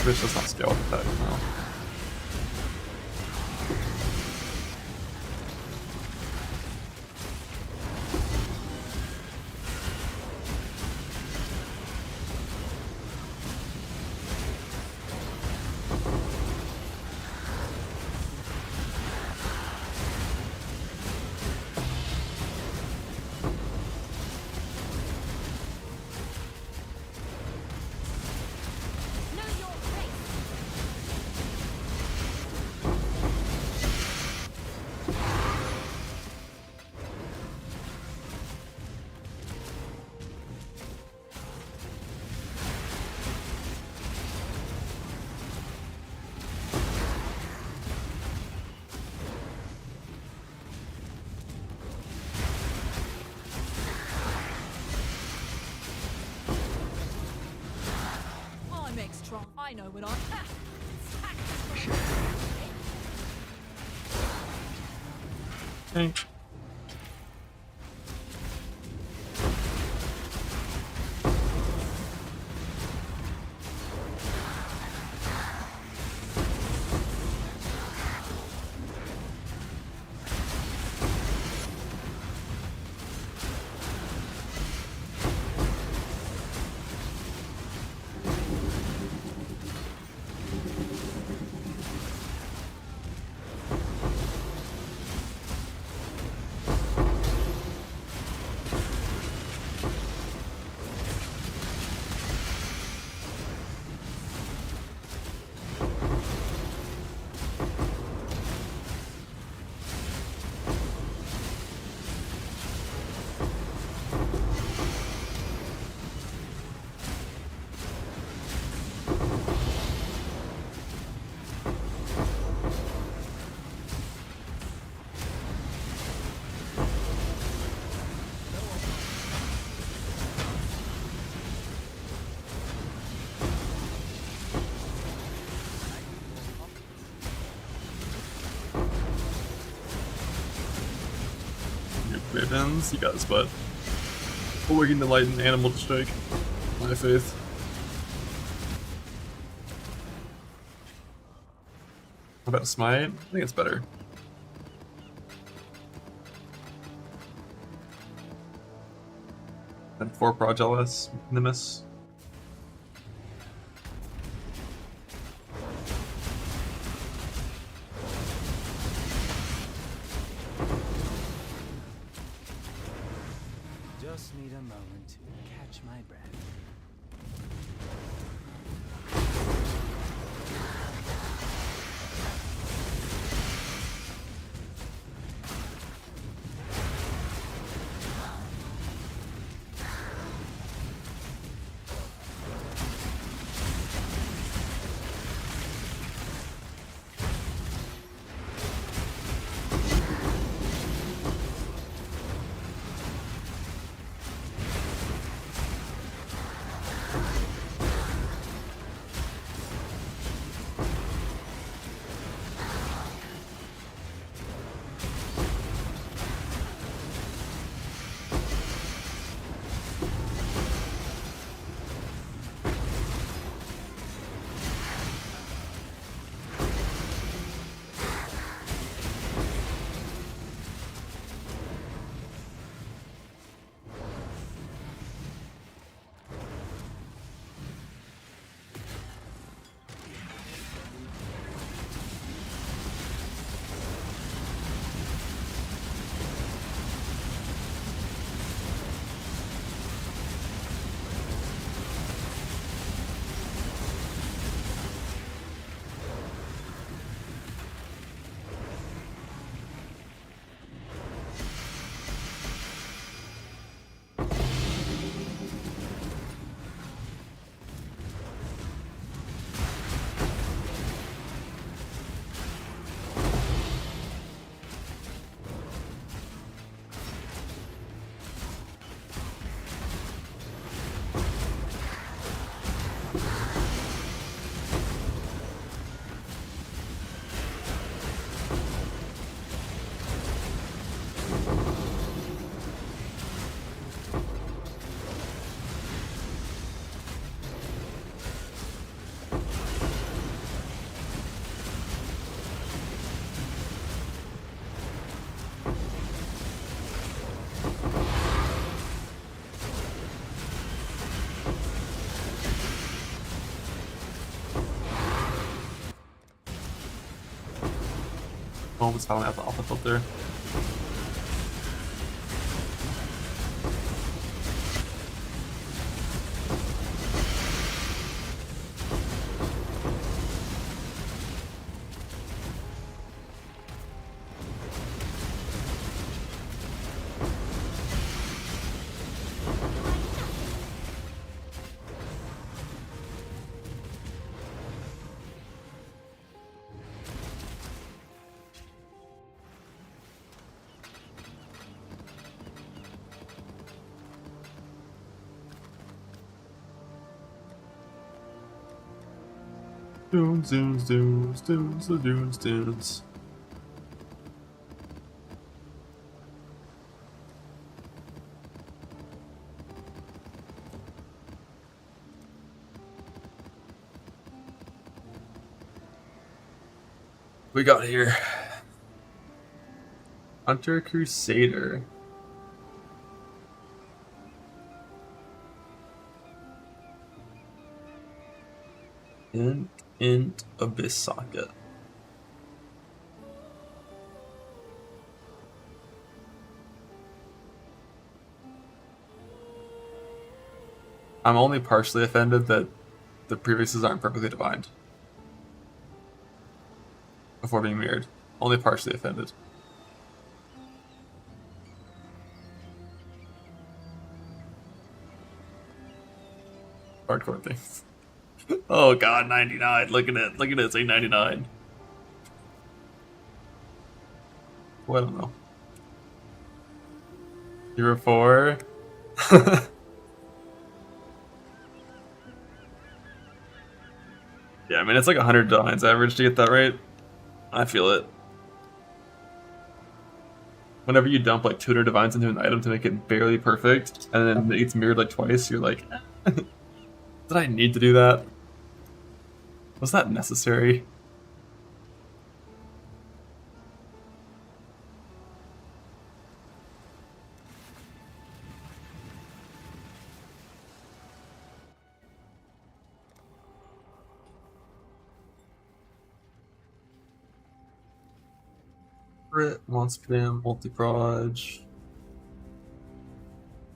Speaker 2: This does not scale with that now.
Speaker 3: I'm extra. I know what I.
Speaker 2: Okay. Ravens, you got this, bud. Awaken the light and animal to strike. My faith. How about smite? I think it's better. And 4 proj LS, Nimbus.
Speaker 6: Just need a moment to catch my breath.
Speaker 2: Oh, it's finally out the alpha filter. Dunes, dunes, dunes, dunes, the dunes, dunes. We got here. Hunter Crusader. Int Abyss Socket. I'm only partially offended that the prefixes aren't perfectly defined before being mirrored. Only partially offended. Hardcore things. Oh god, 99. Look at it. Look at it. Say 99. Well, I don't know. 0-4. Yeah, I mean, it's like 100 lines average to get that right. I feel it. whenever you dump like tutor divines into an item to make it barely perfect, and then it's mirrored like twice, you're like, did I need to do that? Was that necessary? Crit, once spam, multi-proj.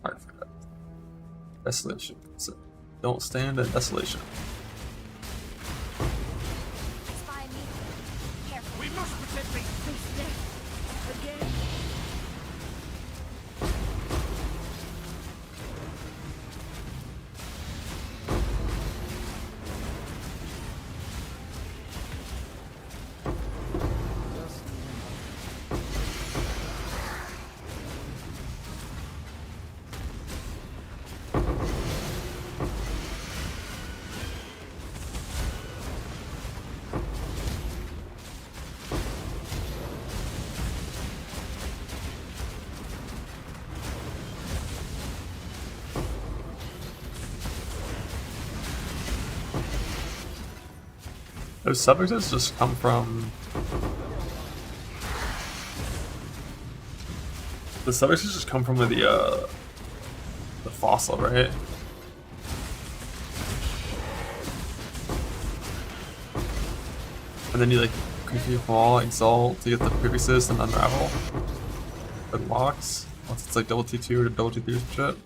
Speaker 2: Hard for that. Desolation. So don't stand at desolation.
Speaker 7: Spy me. Careful.
Speaker 4: We must protect these
Speaker 7: Again.
Speaker 2: Those suffixes just come from... The suffixes just come from the fossil, right? And then you like quickly fall, exalt to get the prefixes and unravel. Unlocks once it's like double T2 or double T3 or some shit.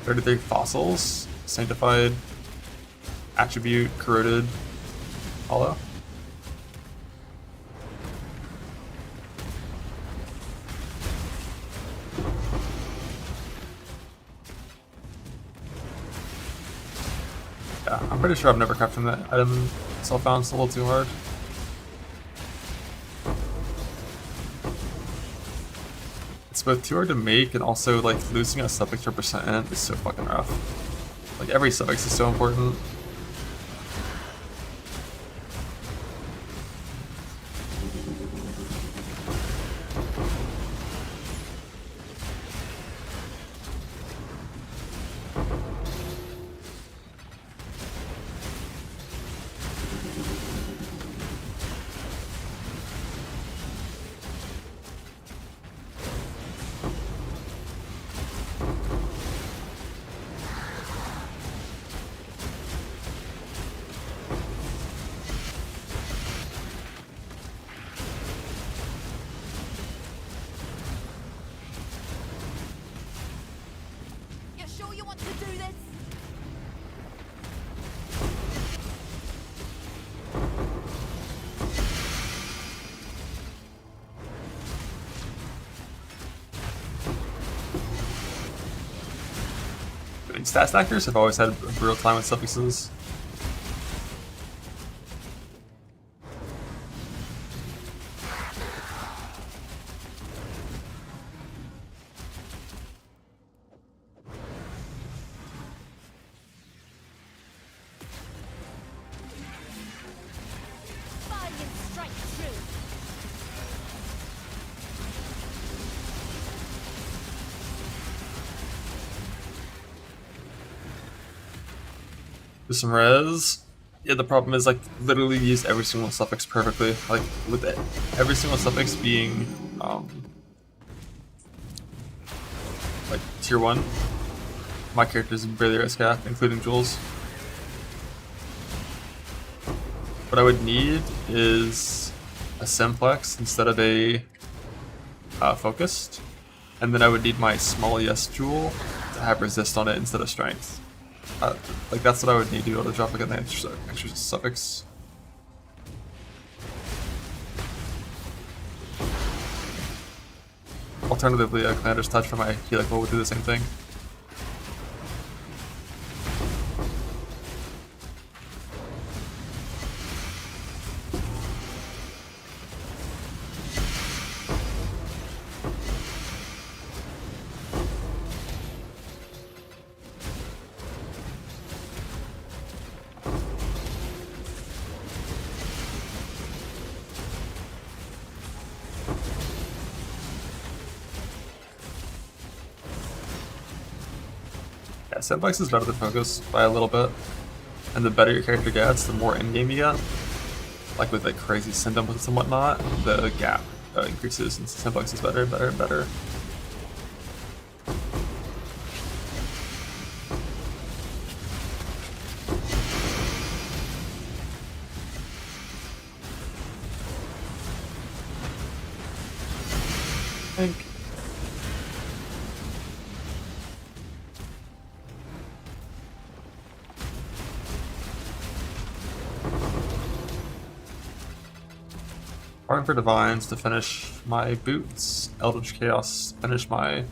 Speaker 2: "33 fossils, sanctified, attribute, corroded, hollow." Yeah, I'm pretty sure I've never crafted that item self-found. It's a little too hard. It's both too hard to make and also like losing a suffix or percent in it is so fucking rough. Like every suffix is so important.
Speaker 7: You sure you want to do this?
Speaker 2: Stat stackers have always had a brutal time with suffixes.
Speaker 7: Valiant strike true.
Speaker 2: Do some res. Yeah, the problem is like literally use every single suffix perfectly. Like with it, every single suffix being like tier 1. My character's barely res cap, including Jules. What I would need is a simplex instead of a focused, and then I would need my small yes jewel to have resist on it instead of strength. Like that's what I would need to be able to drop like an extra suffix. Alternatively, a Commander's Touch for my Helical would do the same thing. Simplex is better than Focus by a little bit. And the better your character gets, the more in-game you get. Like with like crazy symptoms and whatnot, the gap increases, and Simplex is better, better, and better. I think. Farming for Divines to finish my boots, Eldritch Chaos to finish my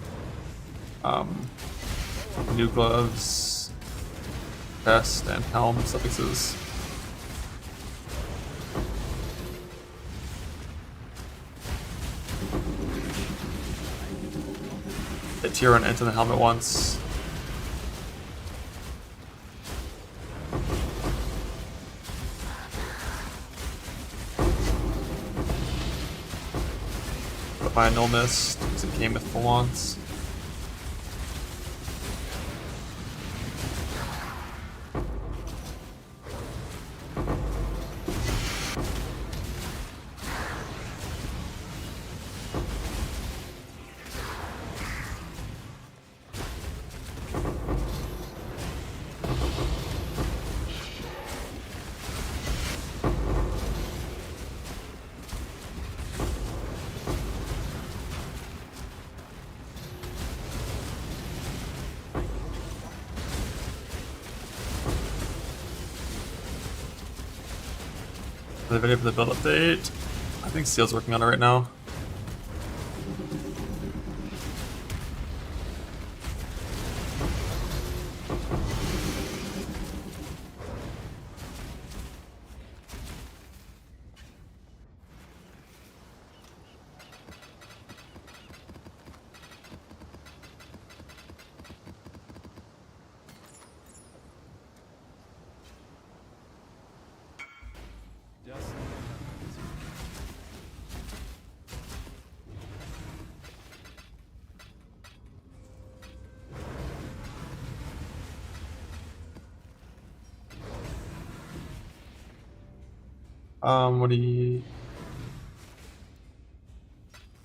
Speaker 2: new gloves, vest, and helm suffixes. Hit tier 1 into the helmet once. By Null Mist, because it came with full ons. The video for the build update. I think Seal's working on it right now. What do you...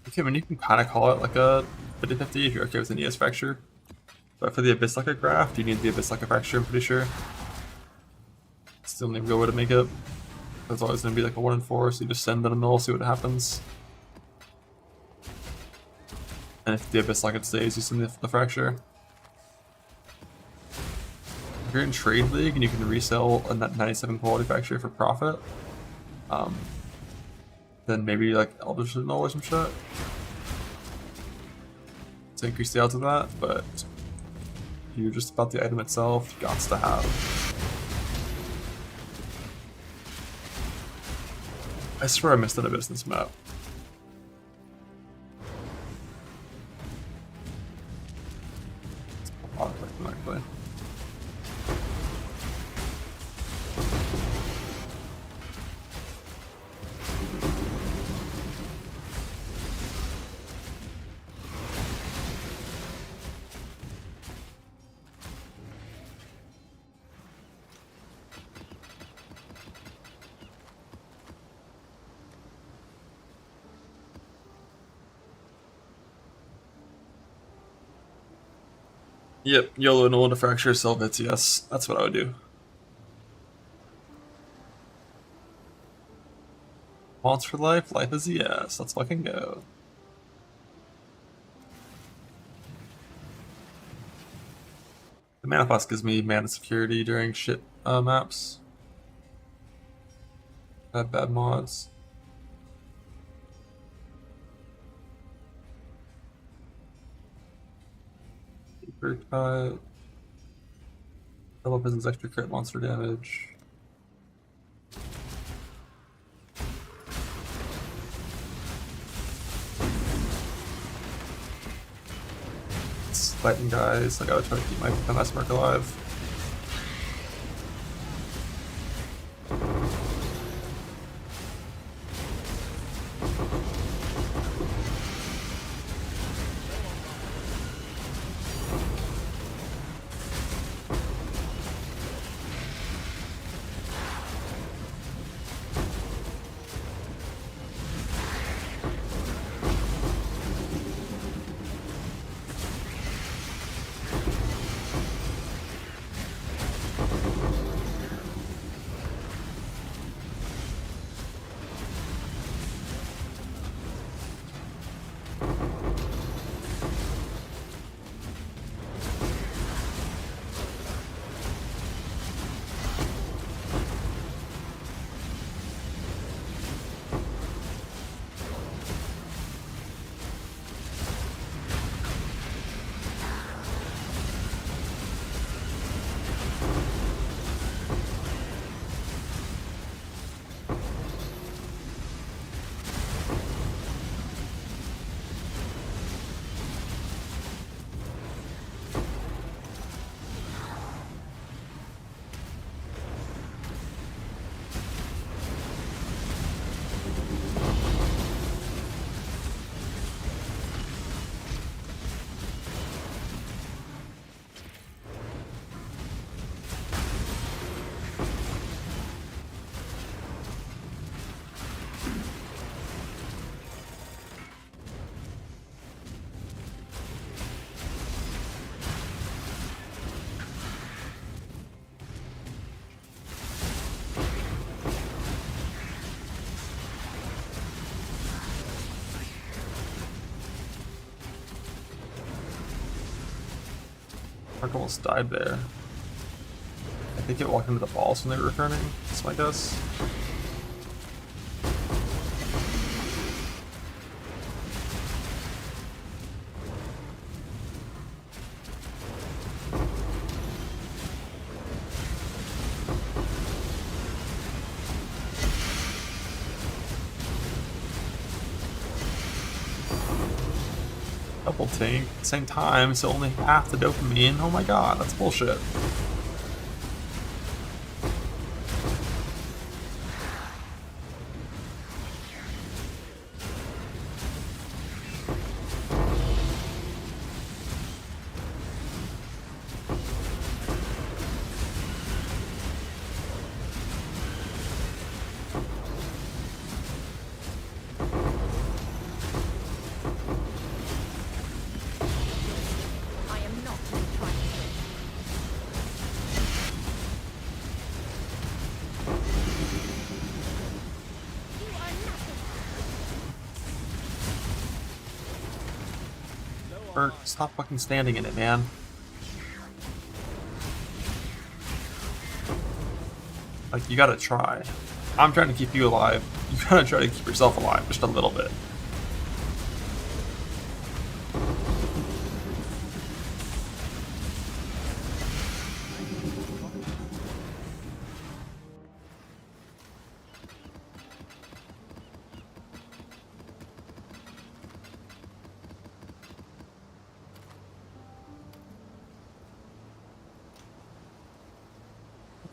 Speaker 2: Okay, I mean, you can kind of call it like a 50-50 if you're okay with an ES fracture. But for the Abyss Leka craft, you need the Abyss Leka fracture, I'm pretty sure. It's the only real way to make it. There's always going to be like a 1 in 4, so you just send it a null, see what happens. And if the Abyss Leka stays, you send the fracture. If you're in Trade League and you can resell a 97 quality fracture for profit, then maybe like Eldritch Null or some shit to increase the odds of that, but if you're just about the item itself, you got to have. I swear I missed an Abyss in this map. Actually. Yep, YOLO and to fracture, sell bits, yes. That's what I would do. Wants for life? Life is a yes. Let's fucking go. The mana plus gives me mana security during shit maps. Bad mods. Crit cut. Double business extra crit monster damage. It's fighting guys. I gotta try to keep my last mark alive. Merc almost died there. I think it walked into the balls when they were returning. That's my guess. Double tank at the same time, so only half the dopamine. Oh my god, that's bullshit.
Speaker 7: I am not trying to win. You are nothing.
Speaker 2: Merc, stop fucking standing in it, man. Like, you gotta try. I'm trying to keep you alive. You gotta try to keep yourself alive just a little bit.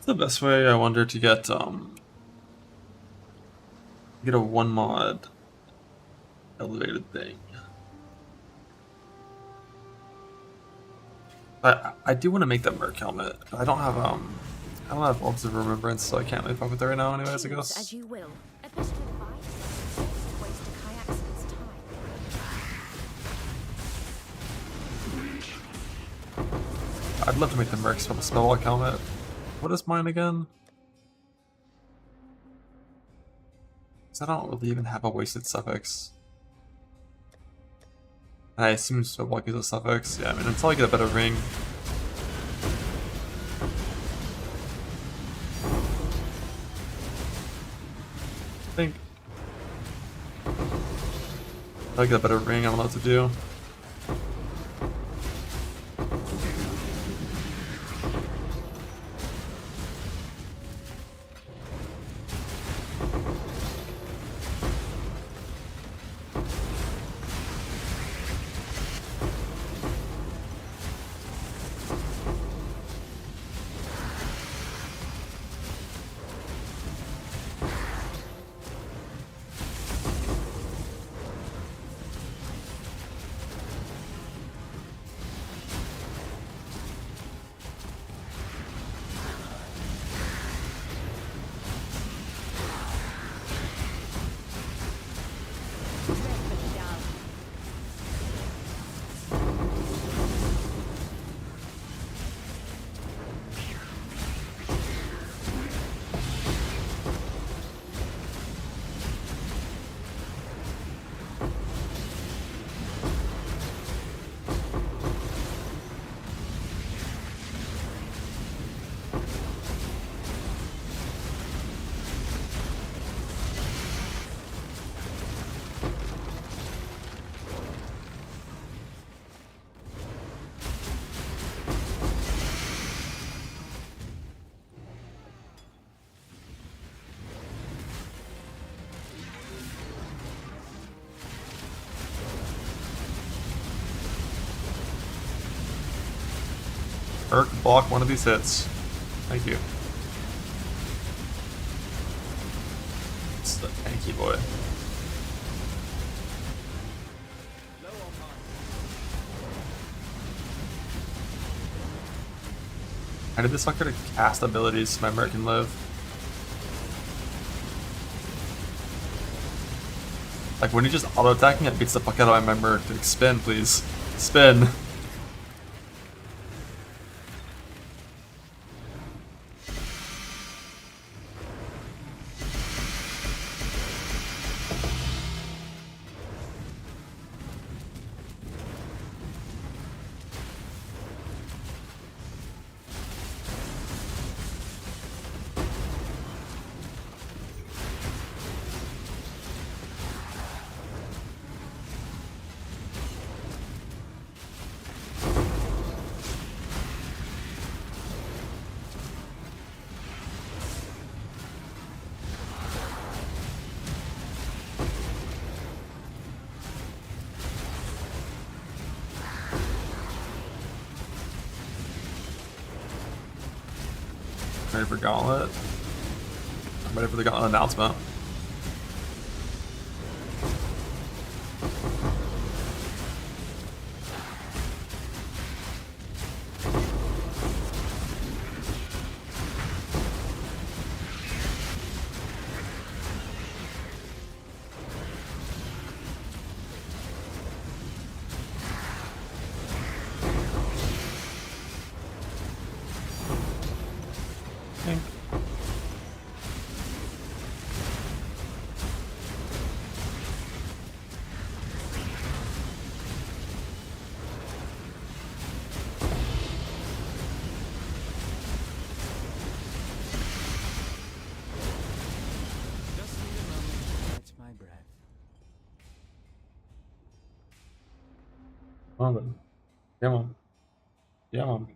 Speaker 2: What's the best way, I wonder, to get a one mod elevated thing? I do want to make that Merc helmet, but I don't have Orbs of Remembrance, so I can't really fuck with it right now anyways, I
Speaker 7: Choose
Speaker 2: guess.
Speaker 7: as you will. A bit of advice. Don't waste a Kayak's time.
Speaker 2: I'd love to make the Mercs from a Spellwalk helmet. What is mine again? Because I don't really even have a wasted suffix. I assume Spellwalk is a suffix. Yeah, I mean, until I get a better ring. I think. If I get a better ring, I don't know what to do. Merc, block one of these hits. Thank you. It's the tanky boy. How did this fucker cast abilities so my Merc can live? Like, when you're just auto-attacking, it beats the fuck out of my Merc. Like, spin, please. Spin. ready for Gauntlet. I'm ready for the Gauntlet announcement.
Speaker 6: Just need a moment to catch my breath.
Speaker 2: Come on, then. Come on. Come on.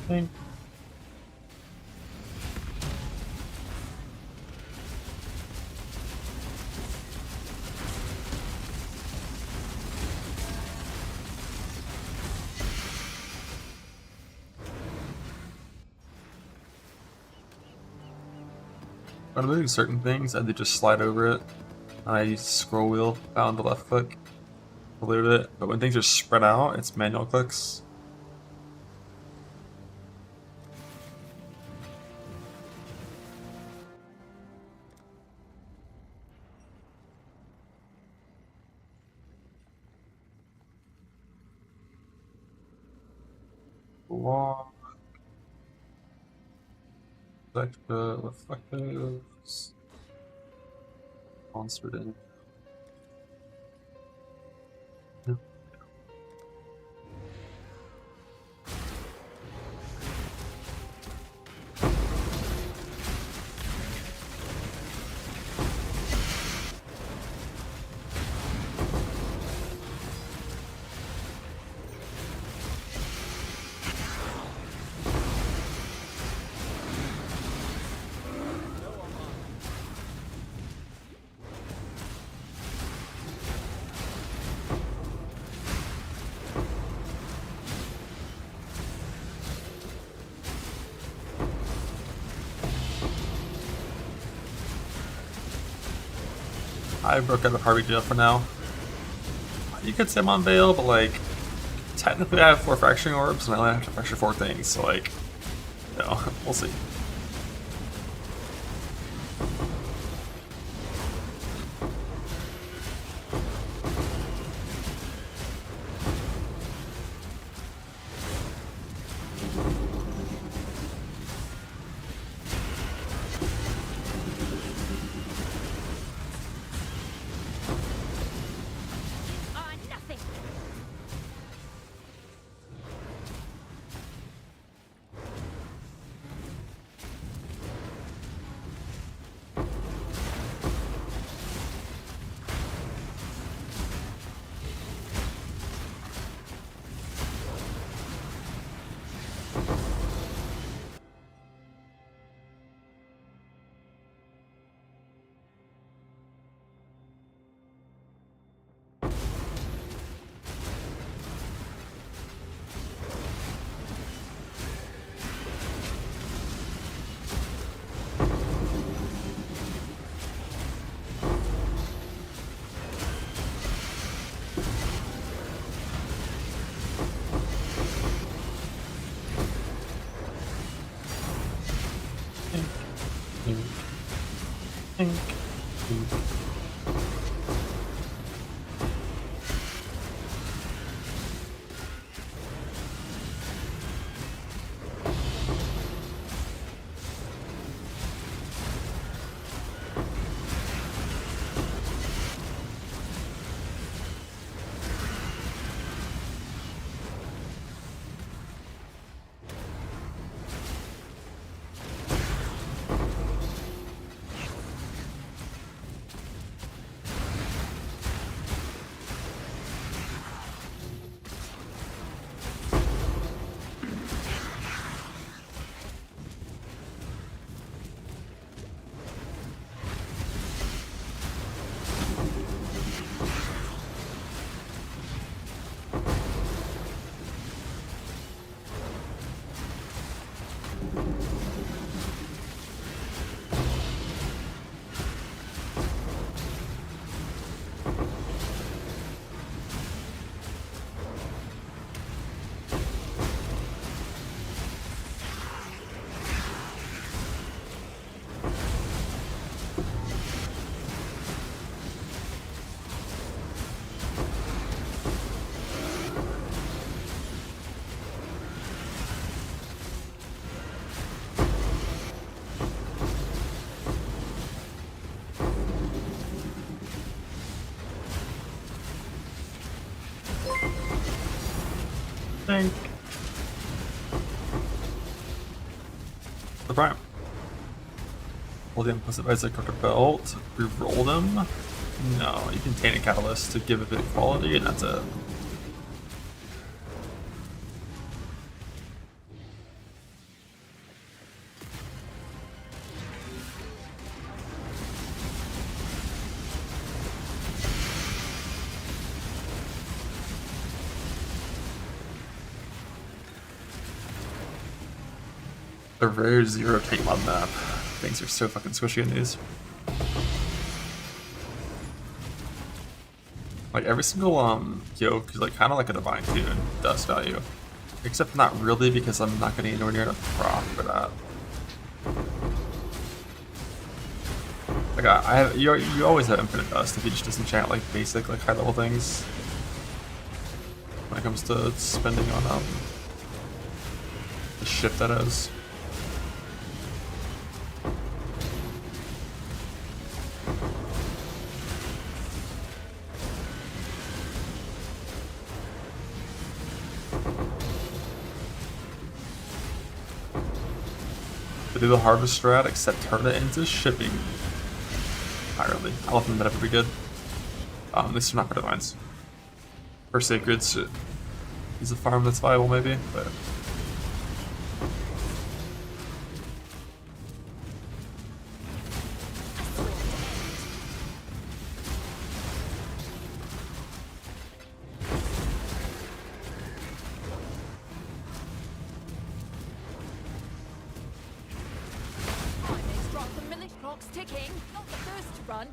Speaker 2: Thing. When I'm moving certain things, I just slide over it. I use scroll wheel down the left click a little bit, but when things are spread out, it's manual clicks. Block. Reflectives. Monster in. I broke out of Harbi jail for now. You could say I'm on Veil, but like, technically I have 4 fracturing orbs and I only have to fracture 4 things, so like, you know, we'll see.
Speaker 7: Nothing.
Speaker 2: Think. Think. The prime. Hold the implicit by the character belt. Reroll them. No, you can taint a catalyst to give a bit of quality, and that's it. A rare 0 tank mod map. Things are so fucking squishy in these. Like every single yoke is like kind of like a divine tune dust value, except not really because I'm not getting anywhere near enough proc for that. Like I have you always have infinite dust if you just disenchant like basic like high level things. When it comes to spending on the shit that is. Do the harvest strat, except turn it into shipping entirely. I don't think that'd ever be good. This is not for divines. For sacreds, is a farm that's viable maybe, but
Speaker 3: Clock's ticking, not the first to run.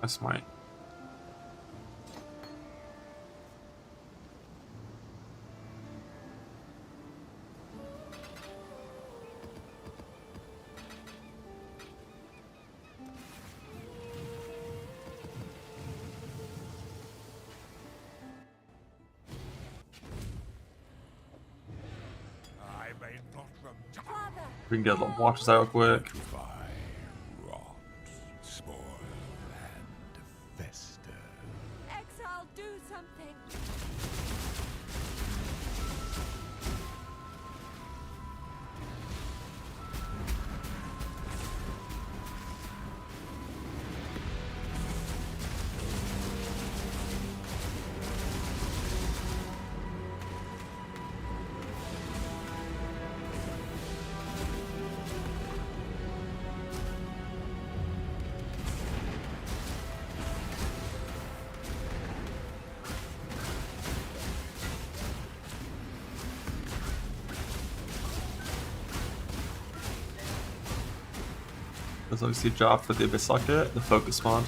Speaker 2: that's mine.
Speaker 8: I may not remember.
Speaker 2: We can get little watches out quick.
Speaker 8: Rot, spoil, and fester.
Speaker 3: Exile, do something.
Speaker 2: There's obviously a job for the Abyss Socket, the Focus Mod.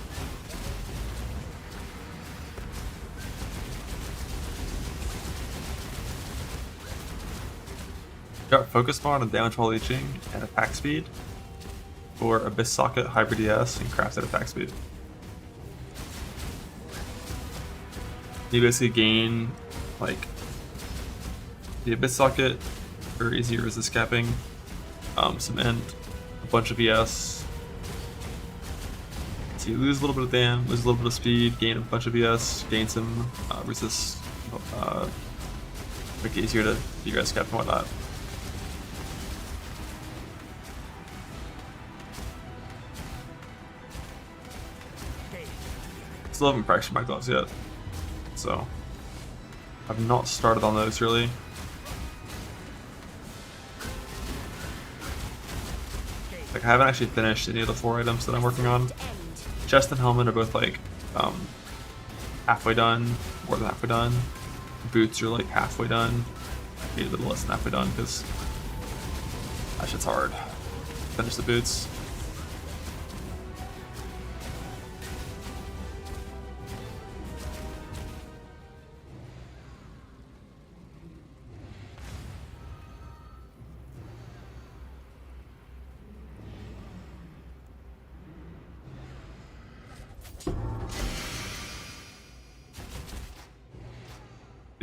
Speaker 2: Got Focus Mod and damage while leeching and attack speed for Abyss Socket, Hybrid DS, and crafted attack speed. You basically gain like the Abyss Socket for easy resist capping, some end, a bunch of ES. So you lose a little bit of dam, lose a little bit of speed, gain a bunch of ES, gain some resist, make it easier to do res cap and whatnot. Still haven't practiced my gloves yet, so I've not started on those really. Like I haven't actually finished any of the 4 items that I'm working on. Chest and helmet are both like halfway done, more than halfway done. Boots are like halfway done, maybe a little less than halfway done because that shit's hard. Finish the boots.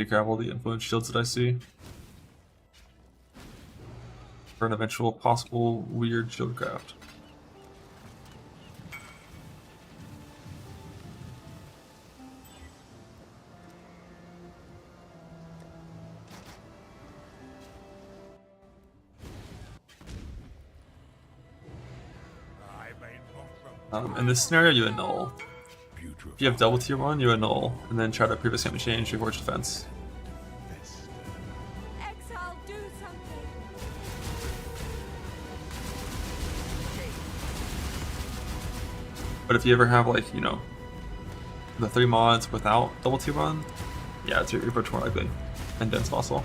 Speaker 2: Grab all the influence shields that I see for an eventual possible weird shield craft. In this scenario, you annul. If you have double tier 1, you annul, and then try to previous game change your Forge Defense.
Speaker 9: Exile, do something.
Speaker 2: But if you ever have like, you know, the 3 mods without double tier 1, yeah, it's your much more likely. And dense fossil.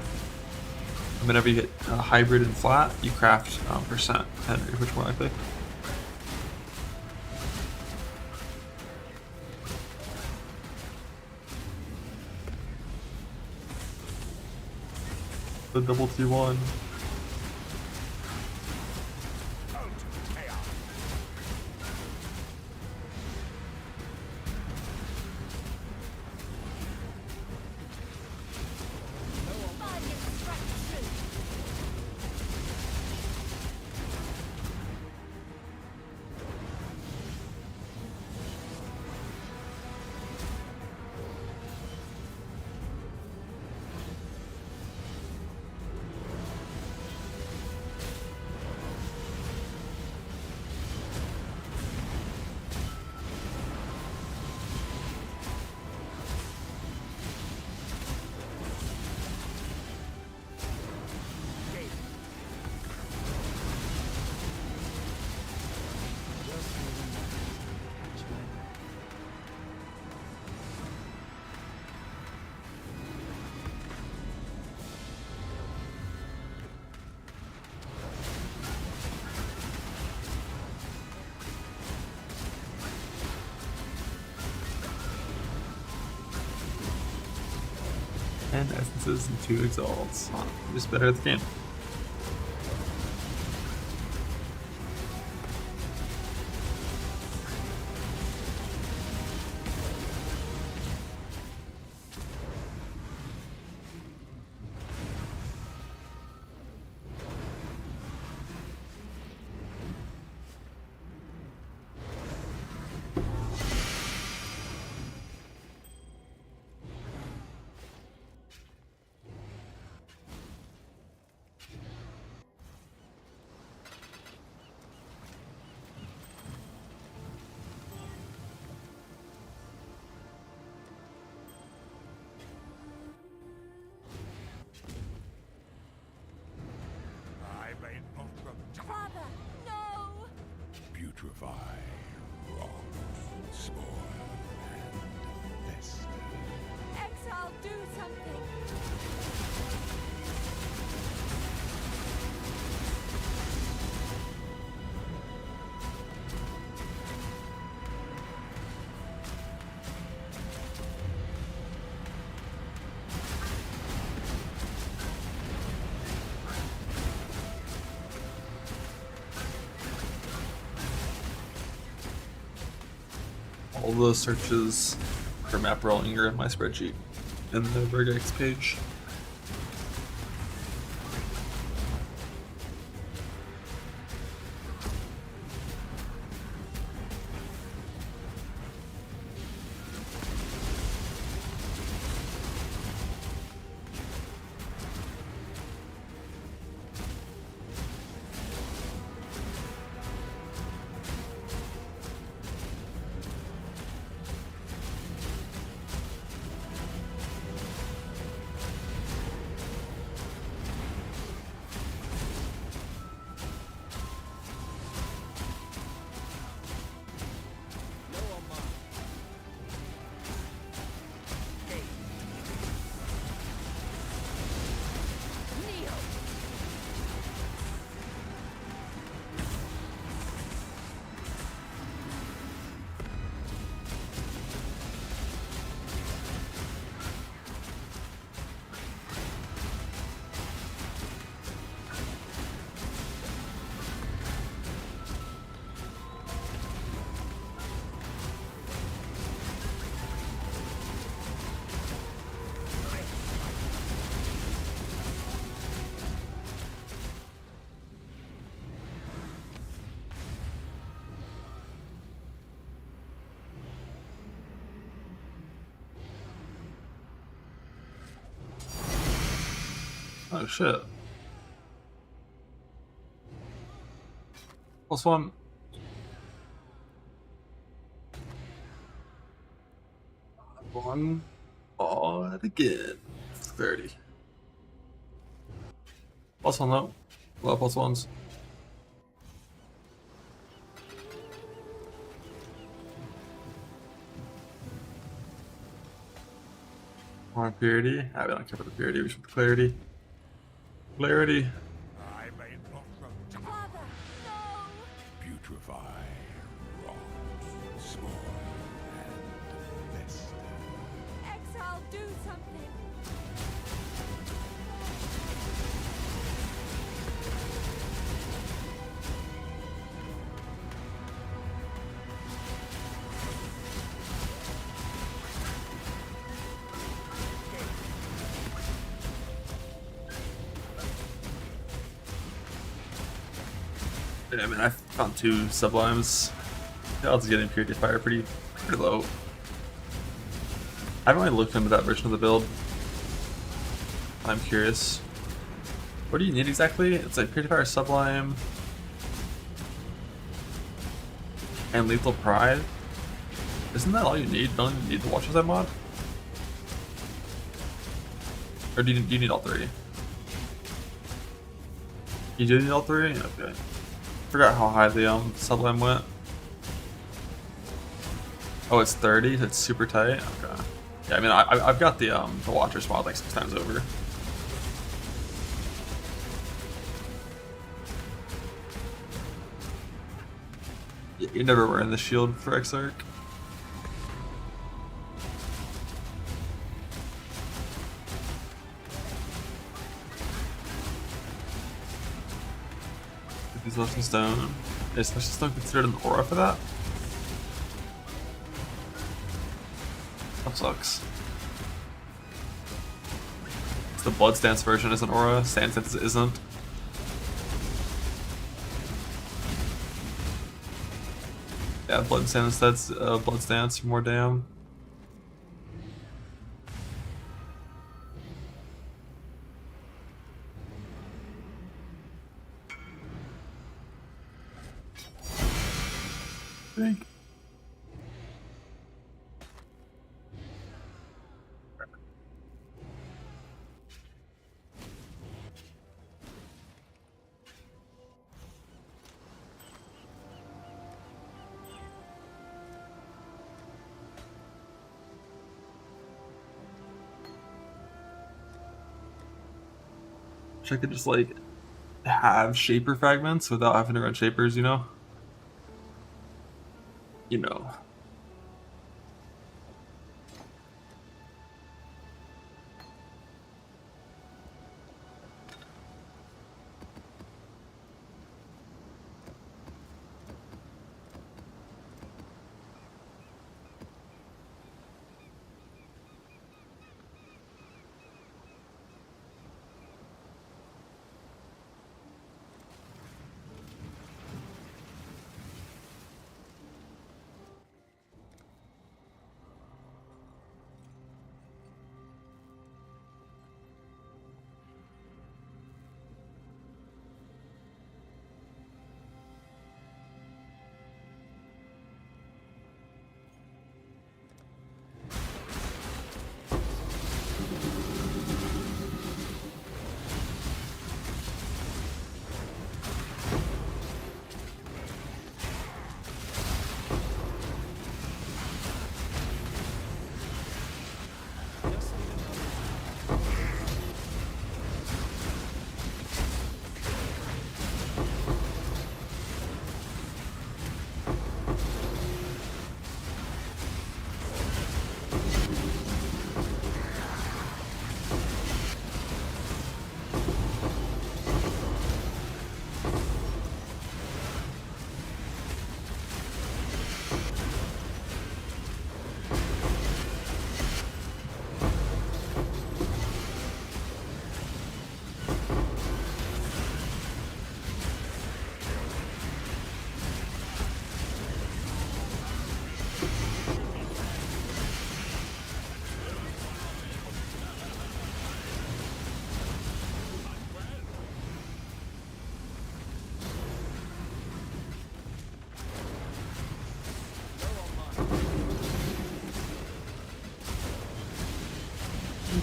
Speaker 2: And whenever you hit hybrid and flat, you craft percent, and you're much more likely. The double T1. And essences and 2 exalts. I'm just better at the game. all the searches for map rolling are in my spreadsheet in the Vergex page. Oh shit. +1. One odd again. 30. +1 though. A lot of +1s. More purity. I don't care for the purity, we should put clarity. Clarity.
Speaker 8: I may not protect,
Speaker 9: Father, no!
Speaker 8: putrefy, rot, spoil, and fester.
Speaker 9: Exile, do something!
Speaker 2: Yeah, I mean, I found 2 sublimes. The odds of getting purity fire pretty low. I haven't really looked into that version of the build. I'm curious. What do you need exactly? It's like purity fire sublime and lethal pride. Isn't that all you need? Don't you need the Watchers that mod? Or do you need all 3? You do need all 3? Okay. Forgot how high the sublime went. Oh, it's 30. It's super tight. Okay. Yeah, I mean, I've got the Watchers mod like 6 times over. You're never wearing the shield for Exarch. Special Stone. Is Special Stone considered an aura for that? That sucks. It's the Blood Stance version is an aura, Sand Stance isn't. Yeah, Blood Stance, that's Blood Stance, more damn. Think. Wish I could just like have shaper fragments without having to run shapers, you know? You know.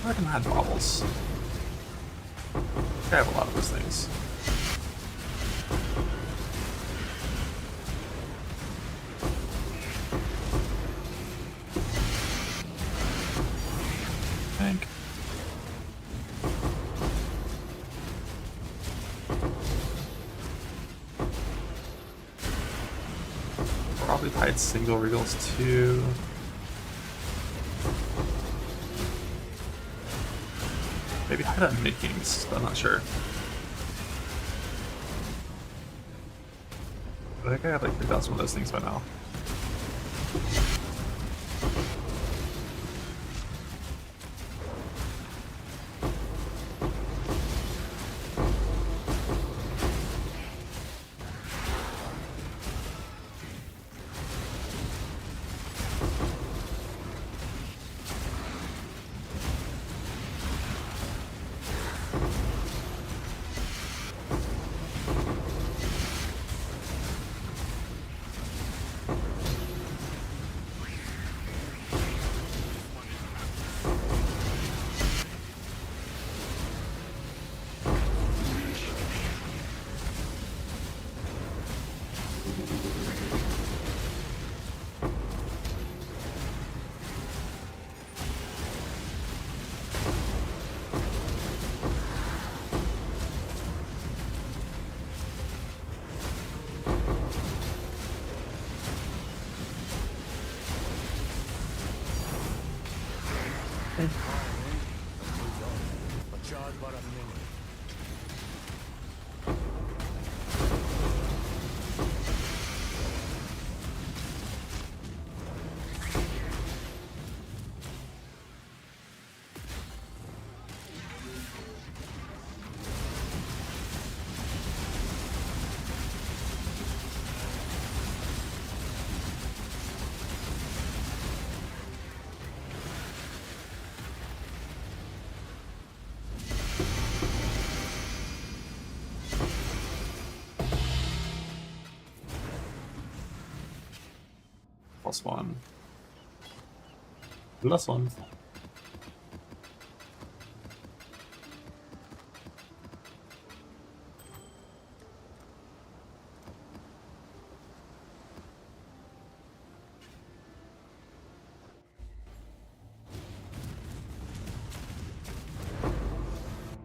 Speaker 2: I reckon I had baubles. I have a lot of those things. I think. Probably hide single regals too. Maybe hide on mid-kings, but I'm not sure. I think I have like 3,000 of those things by now. +1. +1.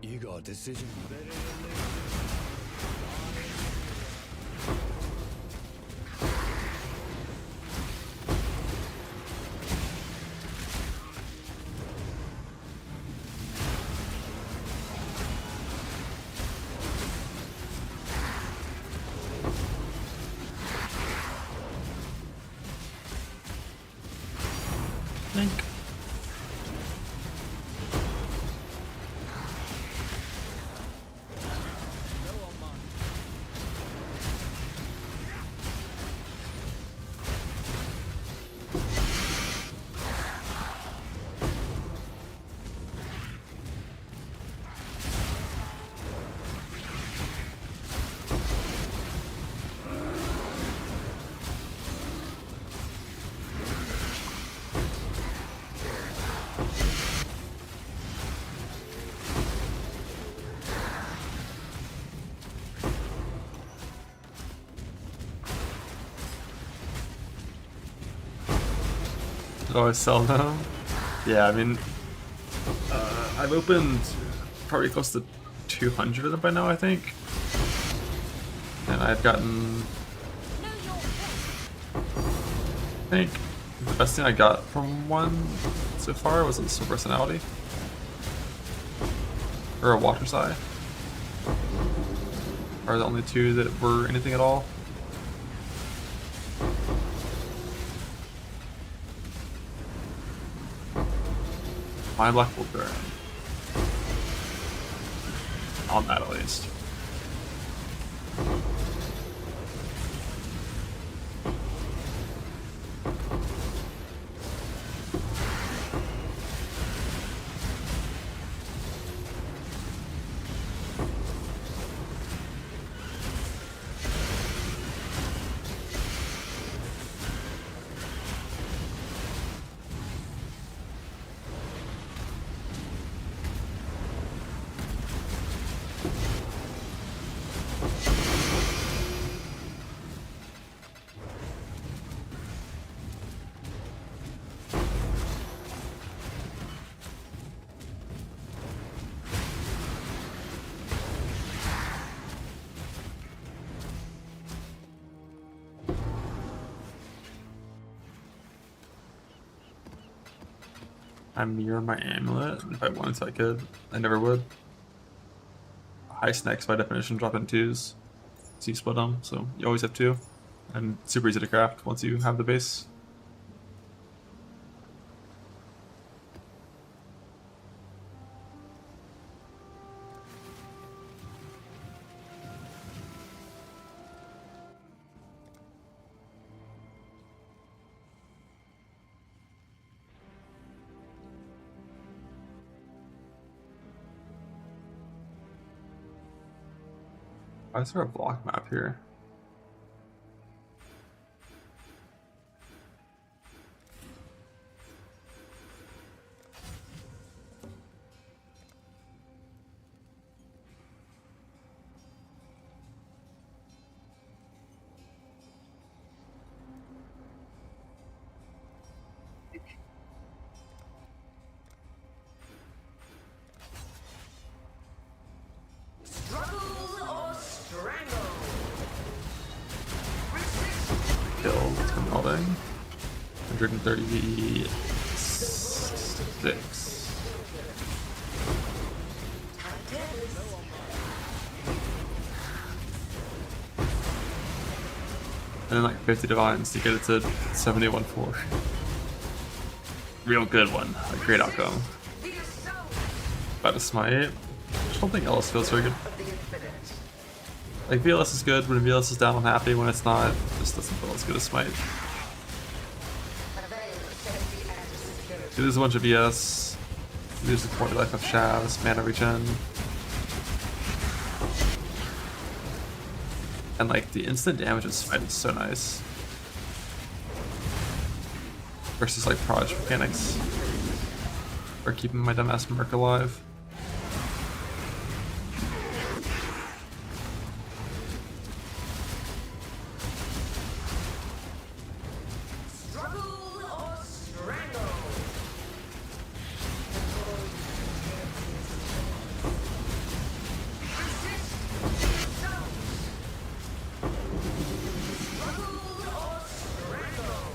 Speaker 4: You got a decision.
Speaker 2: Link. Oh, I sell them? Yeah, I mean, I've opened probably close to 200 of them by now, I think. And I've gotten, I think, the best thing I got from one so far was a Silver Personality. Or a Water's Eye. Are the only two that were anything at all. My luck will burn. On that at least. I mirror my amulet. If I wanted to, I could. I never would. High snacks by definition drop in 2s. So you split them, so you always have 2. And super easy to craft once you have the base. Why is there a block map here? Kill, it's been holding. 136. And then like 50 divines to get it to 71-4. Real good one. A great outcome. About to smite. I just don't think LS feels very good. Like VLS is good, when VLS is down I'm happy, when it's not, it just doesn't feel as good as smite. You lose a bunch of VS, you lose the quality life of Shavs, mana regen. And like the instant damage of smite is so nice. Versus like proj mechanics. Or keeping my dumbass Merc alive.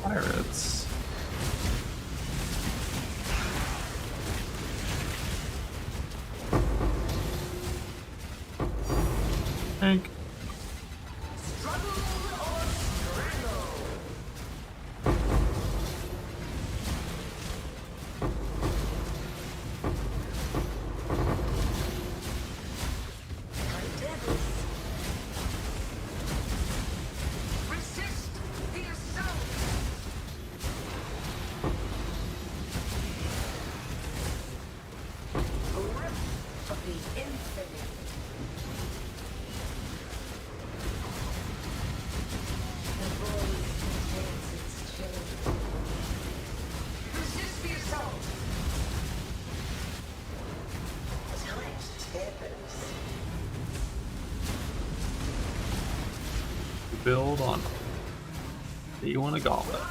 Speaker 2: Pirates. Tank. Build on you want a gauntlet.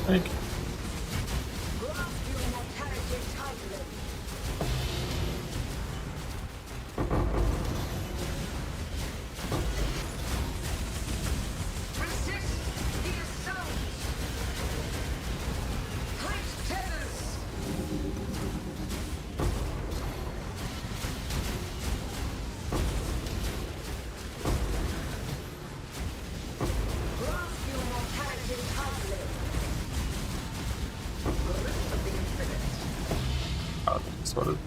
Speaker 2: Thank. Spotted.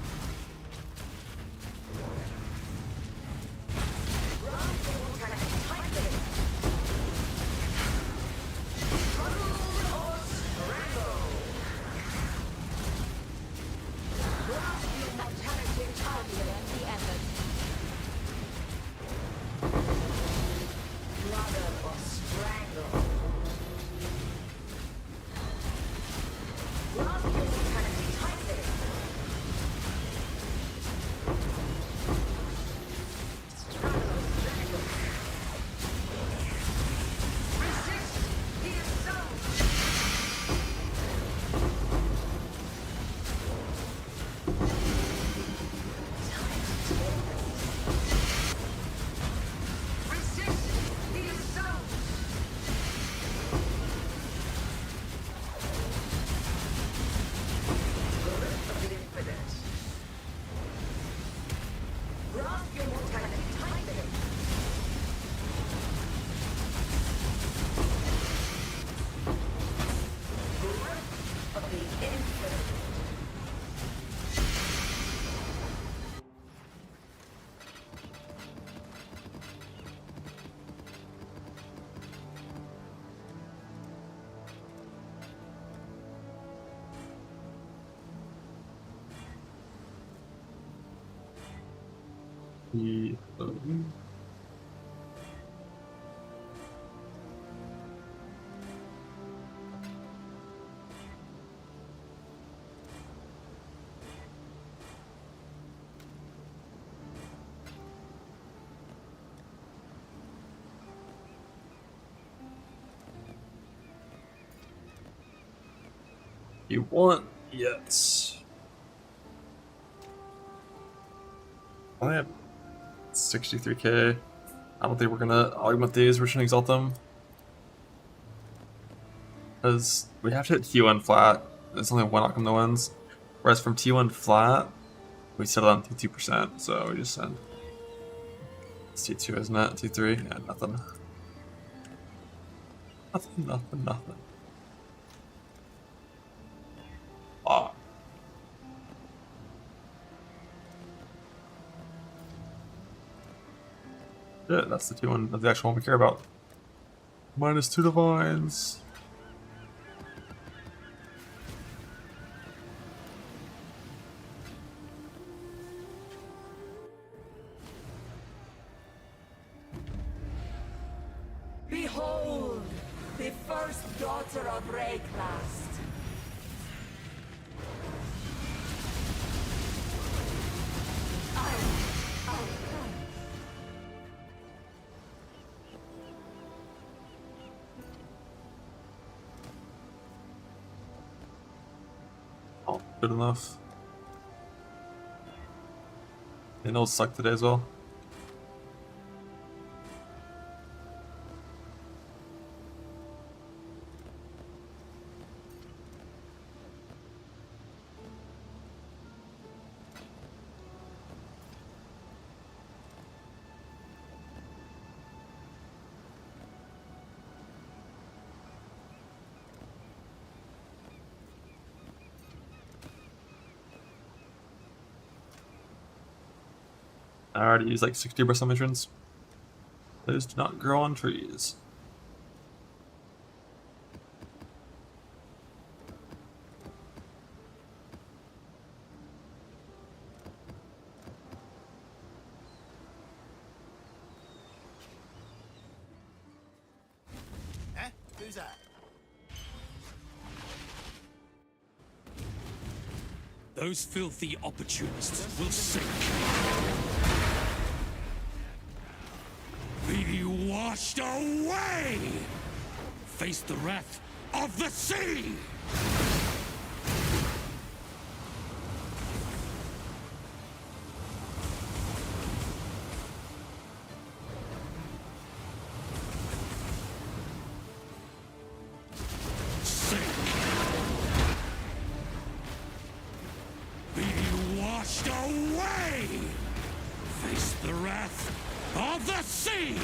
Speaker 2: You want? Yes. I only have 63k. I don't think we're gonna augment these. We're just gonna exalt them. Because we have to hit T1 flat. There's only one outcome that wins. Whereas from T1 flat, we settle on T2%. So we just send. It's T2, isn't it? T3? Yeah, nothing. Nothing. Ah. Yeah, that's the T1. That's the actual one we care about. -2 divines.
Speaker 9: Behold, the first daughter of Rayclast.
Speaker 2: Oh, good enough. And it'll suck today as well. I already used like 60% entrance. Those do not grow on trees.
Speaker 1: Eh? Who's that?
Speaker 4: Those filthy opportunists will sink. Be washed away! Face the wrath of the sea! Be washed away! Face the wrath of the sea!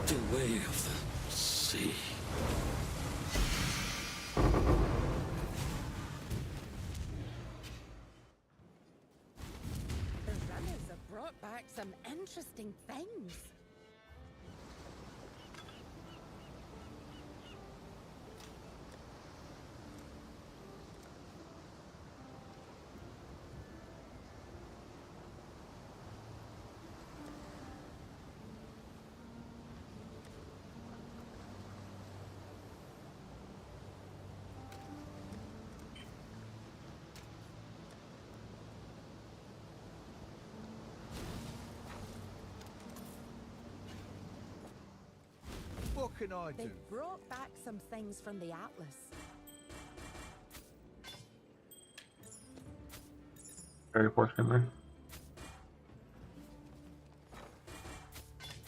Speaker 4: The way of the sea.
Speaker 3: The runners have brought back some interesting things.
Speaker 8: What can I do?
Speaker 3: They've brought back some things from the Atlas.
Speaker 2: Very poor streamer.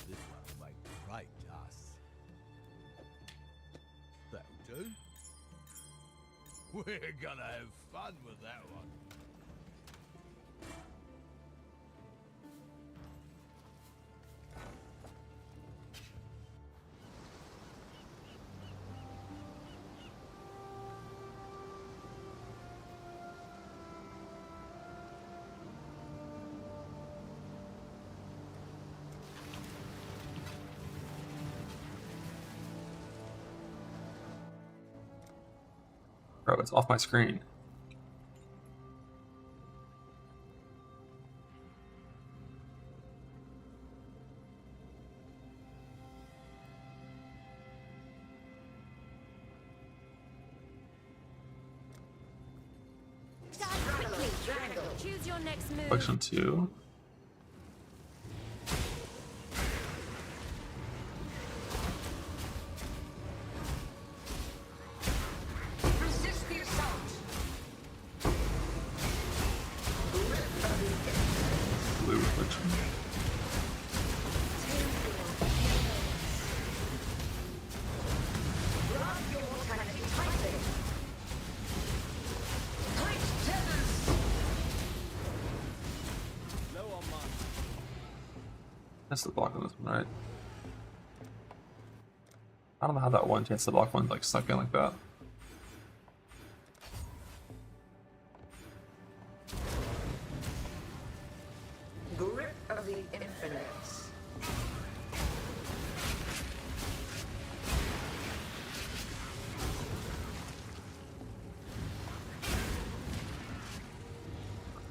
Speaker 8: This one will make great dust. That'll do. We're gonna have fun with that one.
Speaker 2: Bro, it's off my screen.
Speaker 7: Quickly, choose your next move.
Speaker 2: Collection 2.
Speaker 9: Resist the assault.
Speaker 2: Blue reflection.
Speaker 9: Grab your mortality tightly. Tight tethers.
Speaker 4: Low on mine.
Speaker 2: That's the block on this one, right? I don't know how that one chance to block one like stuck in like that.
Speaker 9: Grip of the infinite.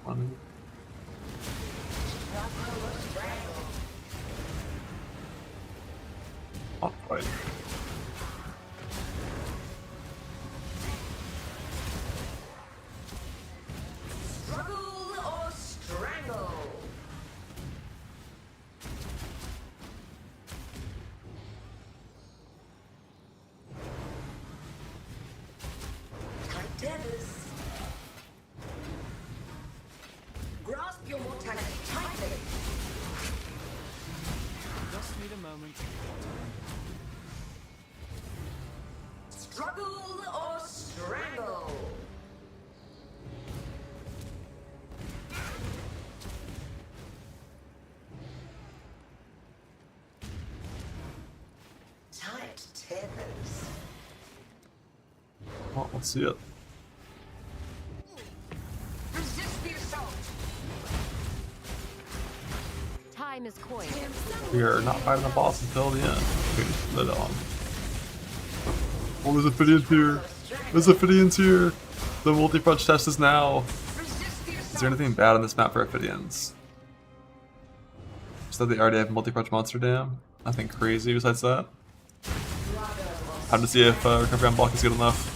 Speaker 2: One. Not quite.
Speaker 9: Struggle or strangle. Tight tethers. Grasp your mortality tightly.
Speaker 4: Just need a moment.
Speaker 9: Struggle or strangle. Tight tethers.
Speaker 2: Well, let's see it.
Speaker 9: Resist the assault.
Speaker 7: Time is coin.
Speaker 2: We are not fighting the boss until the end. Put it on. Oh, there's Ophidians here. There's Ophidians here. The multi-punch test is now.
Speaker 9: Resist the
Speaker 2: Is
Speaker 9: assault.
Speaker 2: there anything bad on this map for Ophidians? Just that they already have multi-punch monster dam. Nothing crazy besides that.
Speaker 9: Struggle or
Speaker 2: Time to see if recovery on block is good enough.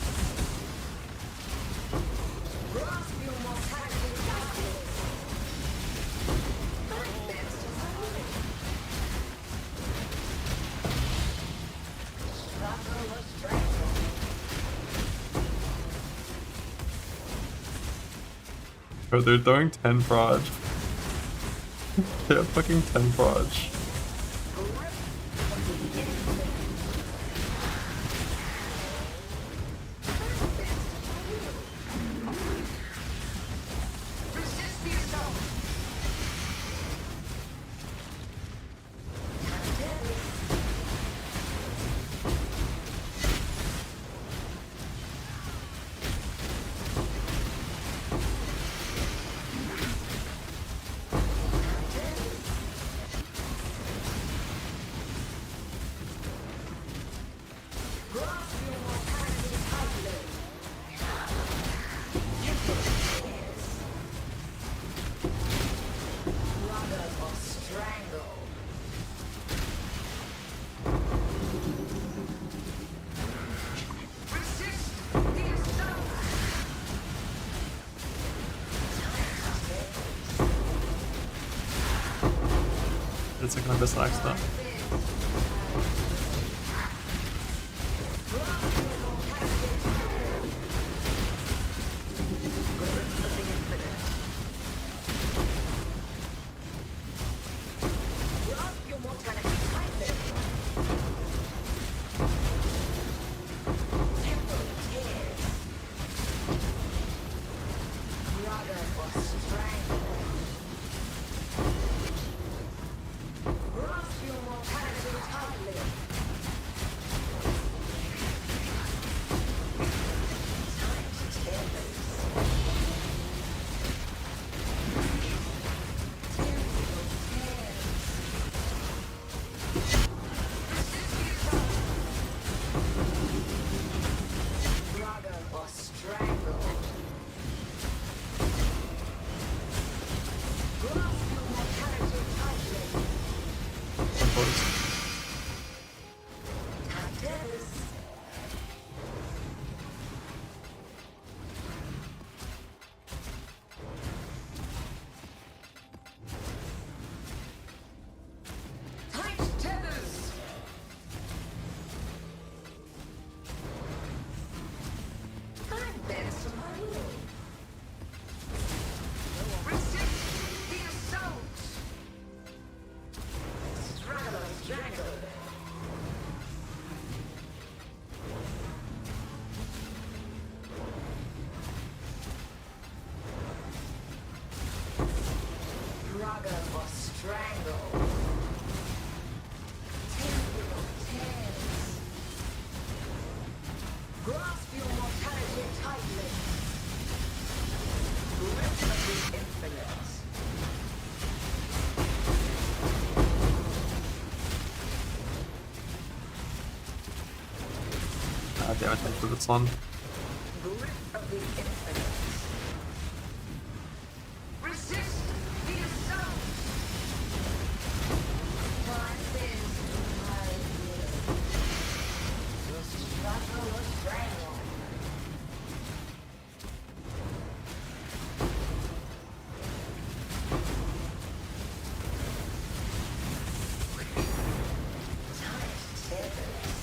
Speaker 2: Bro, they're throwing 10 proj. They have fucking 10 proj.
Speaker 9: Resist the assault. Grasp your mortality tightly. Struggle or strangle. Resist the assault.
Speaker 2: It's like an abyss accident.
Speaker 9: Grasp your mortality tightly. Temple tears. Struggle or strangle. Grasp your mortality tightly. Time to tear loose. Struggle or strangle. Grasp your mortality tightly. Tactics. Tight tethers. Time bends to my will. Resist the assault. Struggle or strangle. Struggle or strangle. Temple tears. Grasp your mortality tightly. Grip of the infinite.
Speaker 2: God damn it, thanks for this one.
Speaker 9: Grip of the infinite. Resist the assault. Time bends to my will. Struggle or strangle. Tight tethers.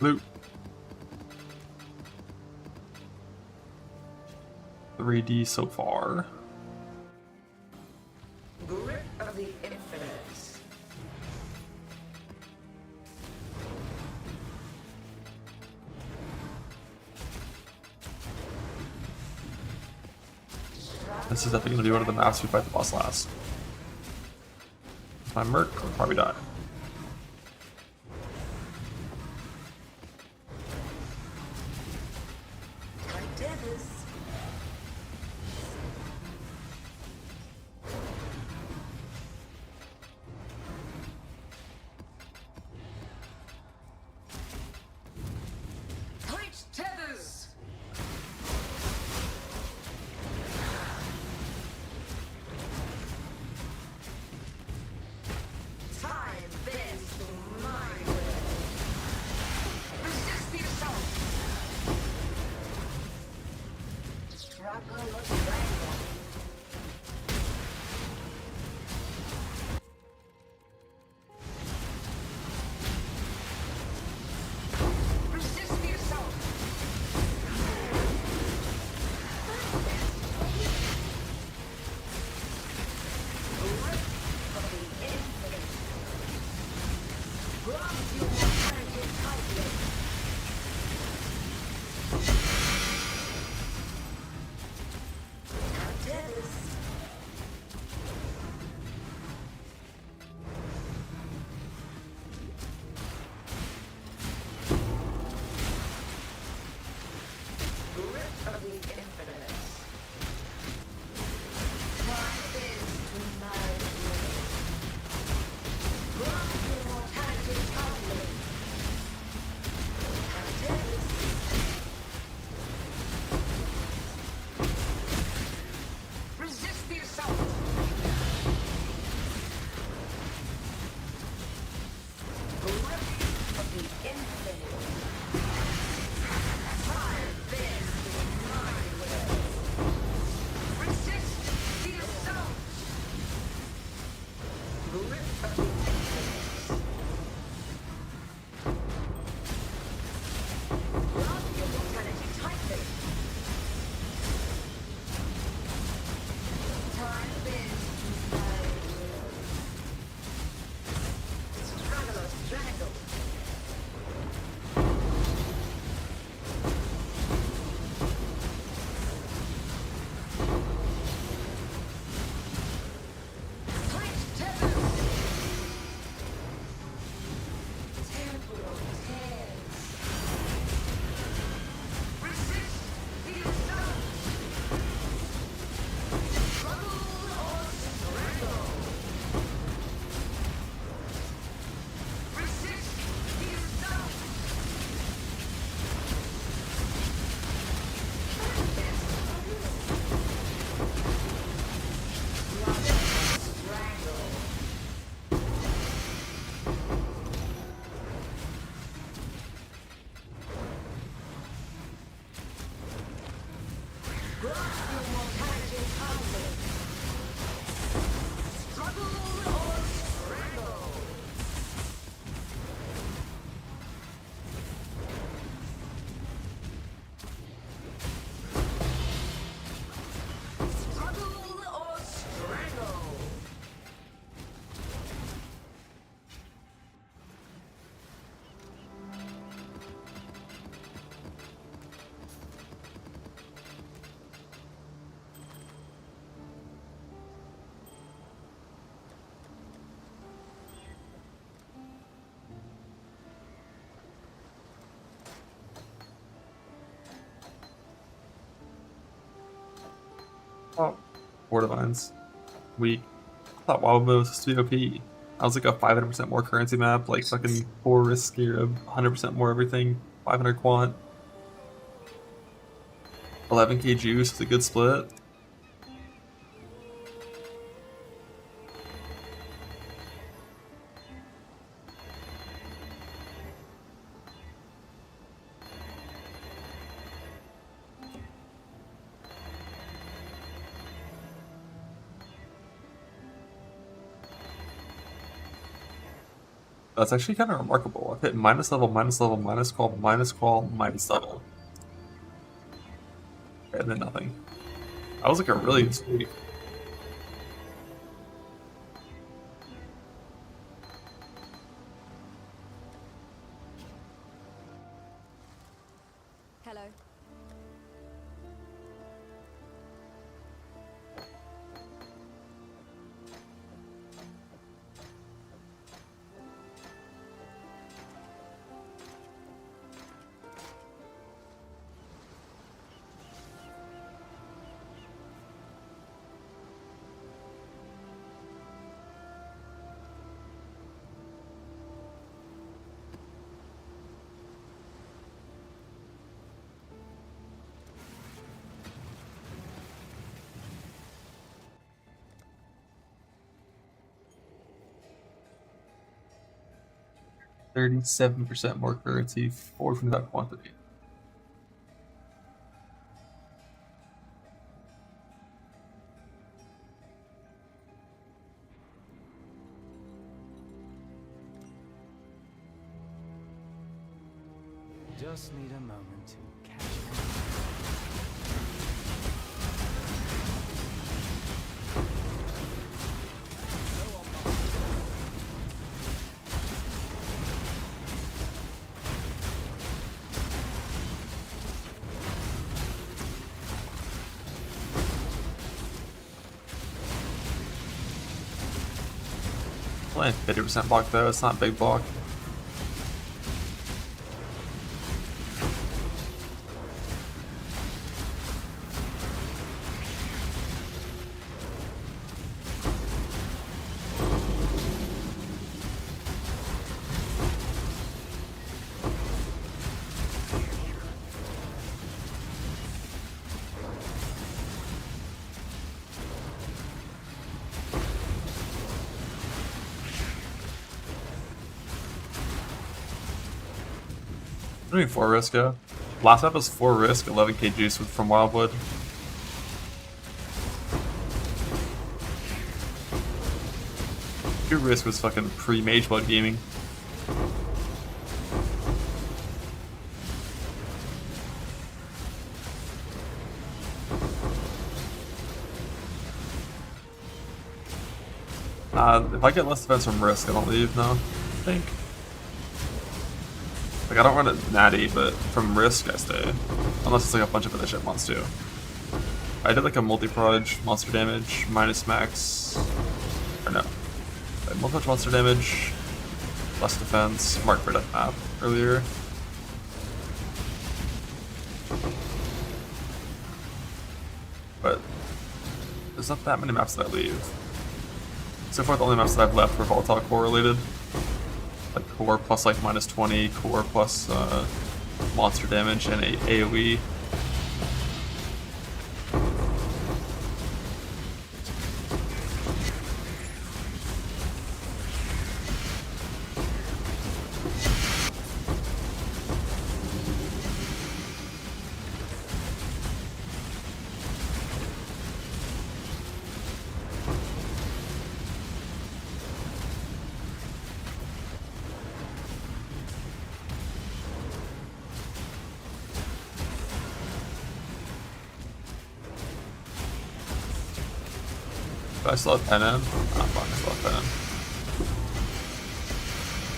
Speaker 2: Loot. 3D so far.
Speaker 9: Grip of the Infinite.
Speaker 2: This is definitely gonna be one of the maps we fight the boss last. My Merc will probably die.
Speaker 9: Tight tethers. Time bends to my will. Resist the assault. Struggle or strangle. Resist the assault. Grip of the Infinite. Grasp your mortality tightly. Tethers. Grip of the Infinite. Time bends to my will. Grasp your mortality tightly. Tethers. Resist the assault. Grip of the Infinite. Time bends to my will. Resist the assault. Grip of the Infinite. Grasp your mortality tightly. Time bends to my will. Struggle or strangle. Tight tethers. Temporal tears. Resist the assault. Struggle or strangle. Resist the assault. Strangle. Grasp your mortality tightly. Struggle or strangle. Struggle or strangle.
Speaker 2: Oh, Borderlands. Weak. I thought Wildbow was supposed to be OP. I was like a 500% more currency map, like fucking 4 risk gear, 100% more everything, 500 quant, 11k juice, it's a good split. That's actually kind of remarkable. I've hit minus level, minus level, minus qual, minus level. And then nothing. That was like a really good sweep.
Speaker 3: Hello.
Speaker 2: %37% more currency for from that quantity.
Speaker 6: Just need a moment to catch
Speaker 2: Only 50% block though, it's not big block. I'm doing 4 risk, yeah. Last map was 4 risk, 11k juice from Wildwood. Your risk was fucking pre-Mage Blood gaming. If I get less defense from risk, I don't leave, no. I think. Like, I don't run it natty, but from risk, I stay. Unless it's like a bunch of other shit wants to. I did like a multi-proj, monster damage, minus max. Or no. Multi-proj monster damage, less defense, mark for death map earlier. But there's not that many maps that I leave. So far, the only maps that I've left were volatile core related. Like core plus like minus 20, core plus monster damage, and AoE. I still have 10 in? Oh fuck, I still have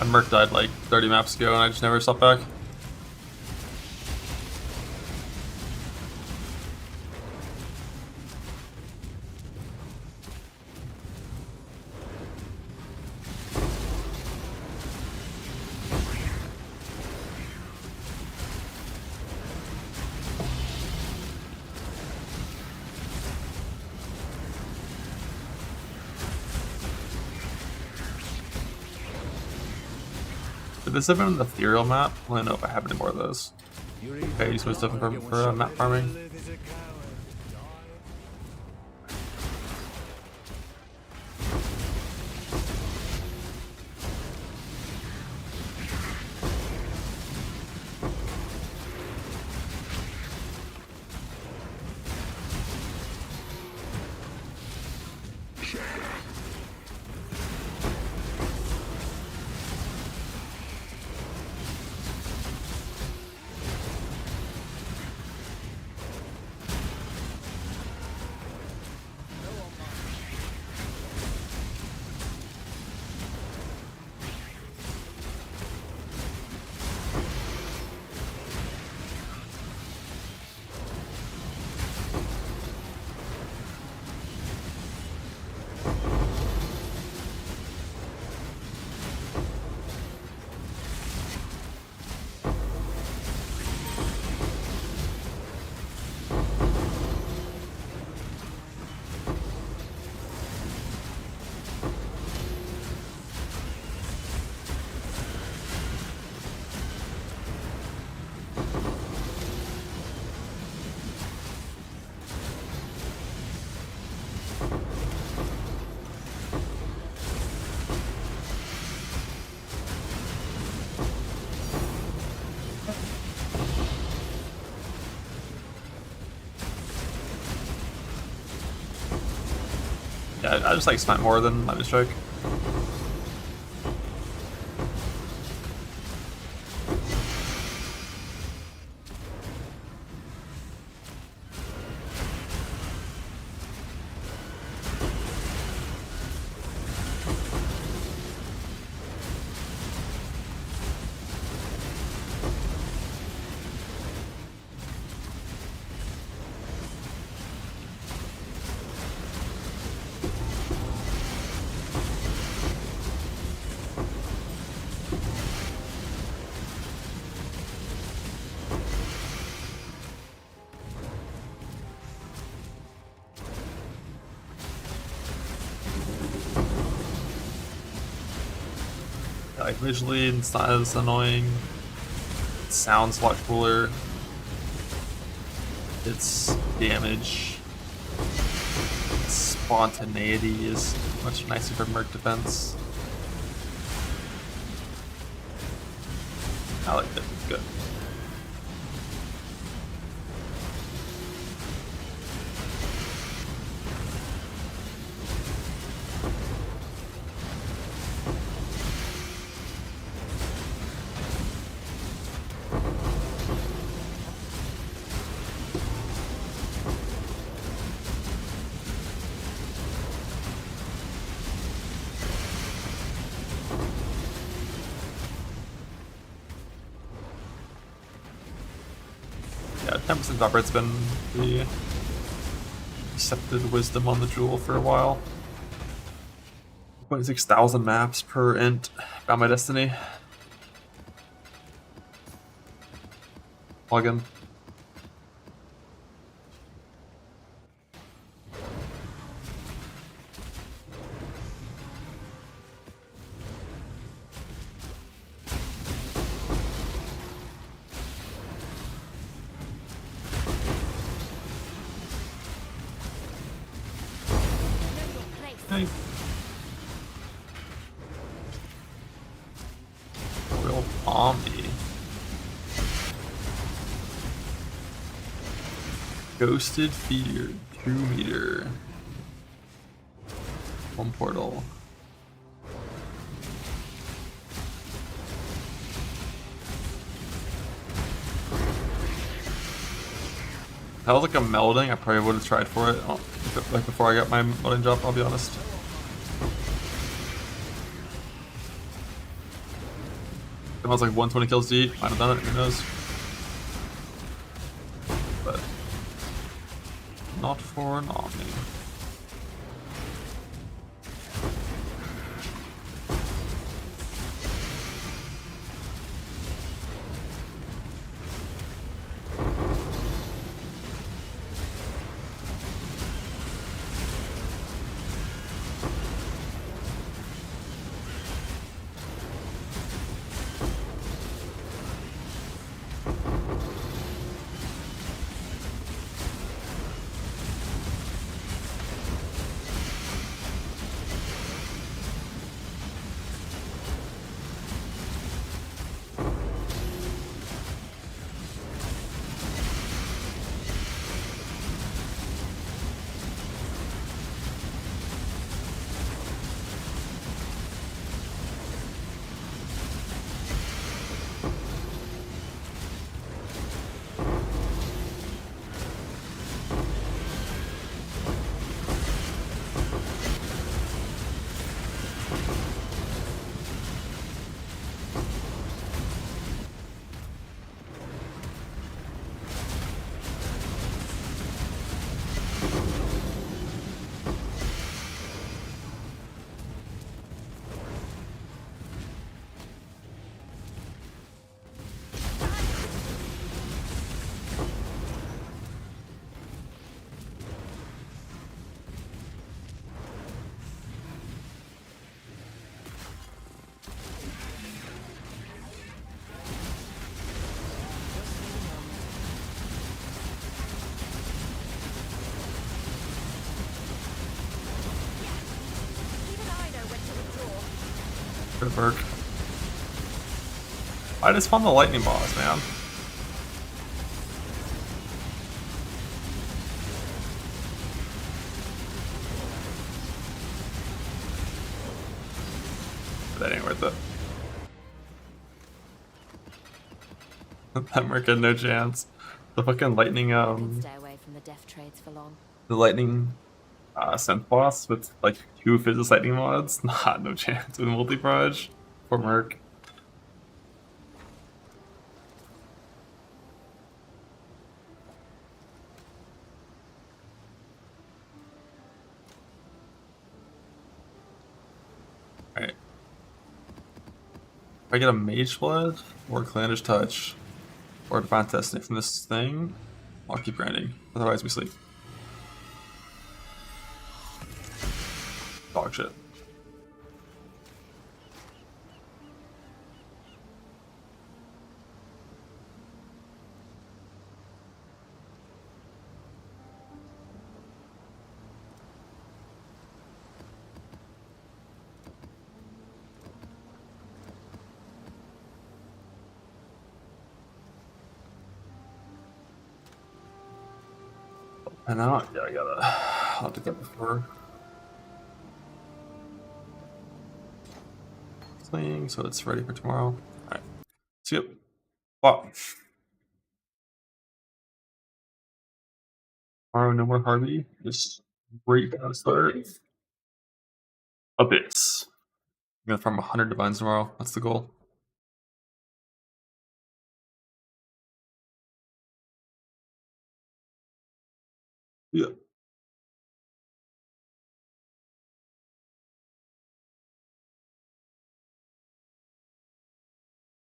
Speaker 2: 10 in. And Merc died like 30 maps ago and I just never stopped back. Did this have been an ethereal map? I don't know if I have any more of those. Okay, use my stuff for map farming. Yeah, I just like Smite more than Lightning Strike. Like visually, it's not as annoying. It sounds a lot cooler. Its damage, its spontaneity is much nicer for Merc defense. I like that. It's good. Yeah, 10% upgrade's been the accepted wisdom on the jewel for a while. 26,000 maps per int. Bound by Destiny. Plugin. Hey. Real zombie. Ghosted Fear, 2 meter. 1 portal. If that was like a melding, I probably would have tried for it. Like before I got my melding drop, I'll be honest. If I was like 120 kills deep, might have done it, who knows. But not for an army. Good work. I just found the lightning boss, man. That ain't worth it. That Merc had no chance. The fucking lightning,
Speaker 7: Stay away from the death trades for long.
Speaker 2: the lightning synth boss with like 2 physics lightning mods. Nah, no chance with multi-proj. Poor Merc. Alright. If I get a Mage Blood, or Clannish Touch, or Divine Destiny from this thing, I'll keep grinding. Otherwise, we sleep. Dog shit. And now, yeah, I'll do that before. Playing, so it's ready for tomorrow. Alright. See you. Wow. Tomorrow, no more harbi. Just great to start. Updates. I'm gonna farm 100 divines tomorrow. That's the goal. Yeah.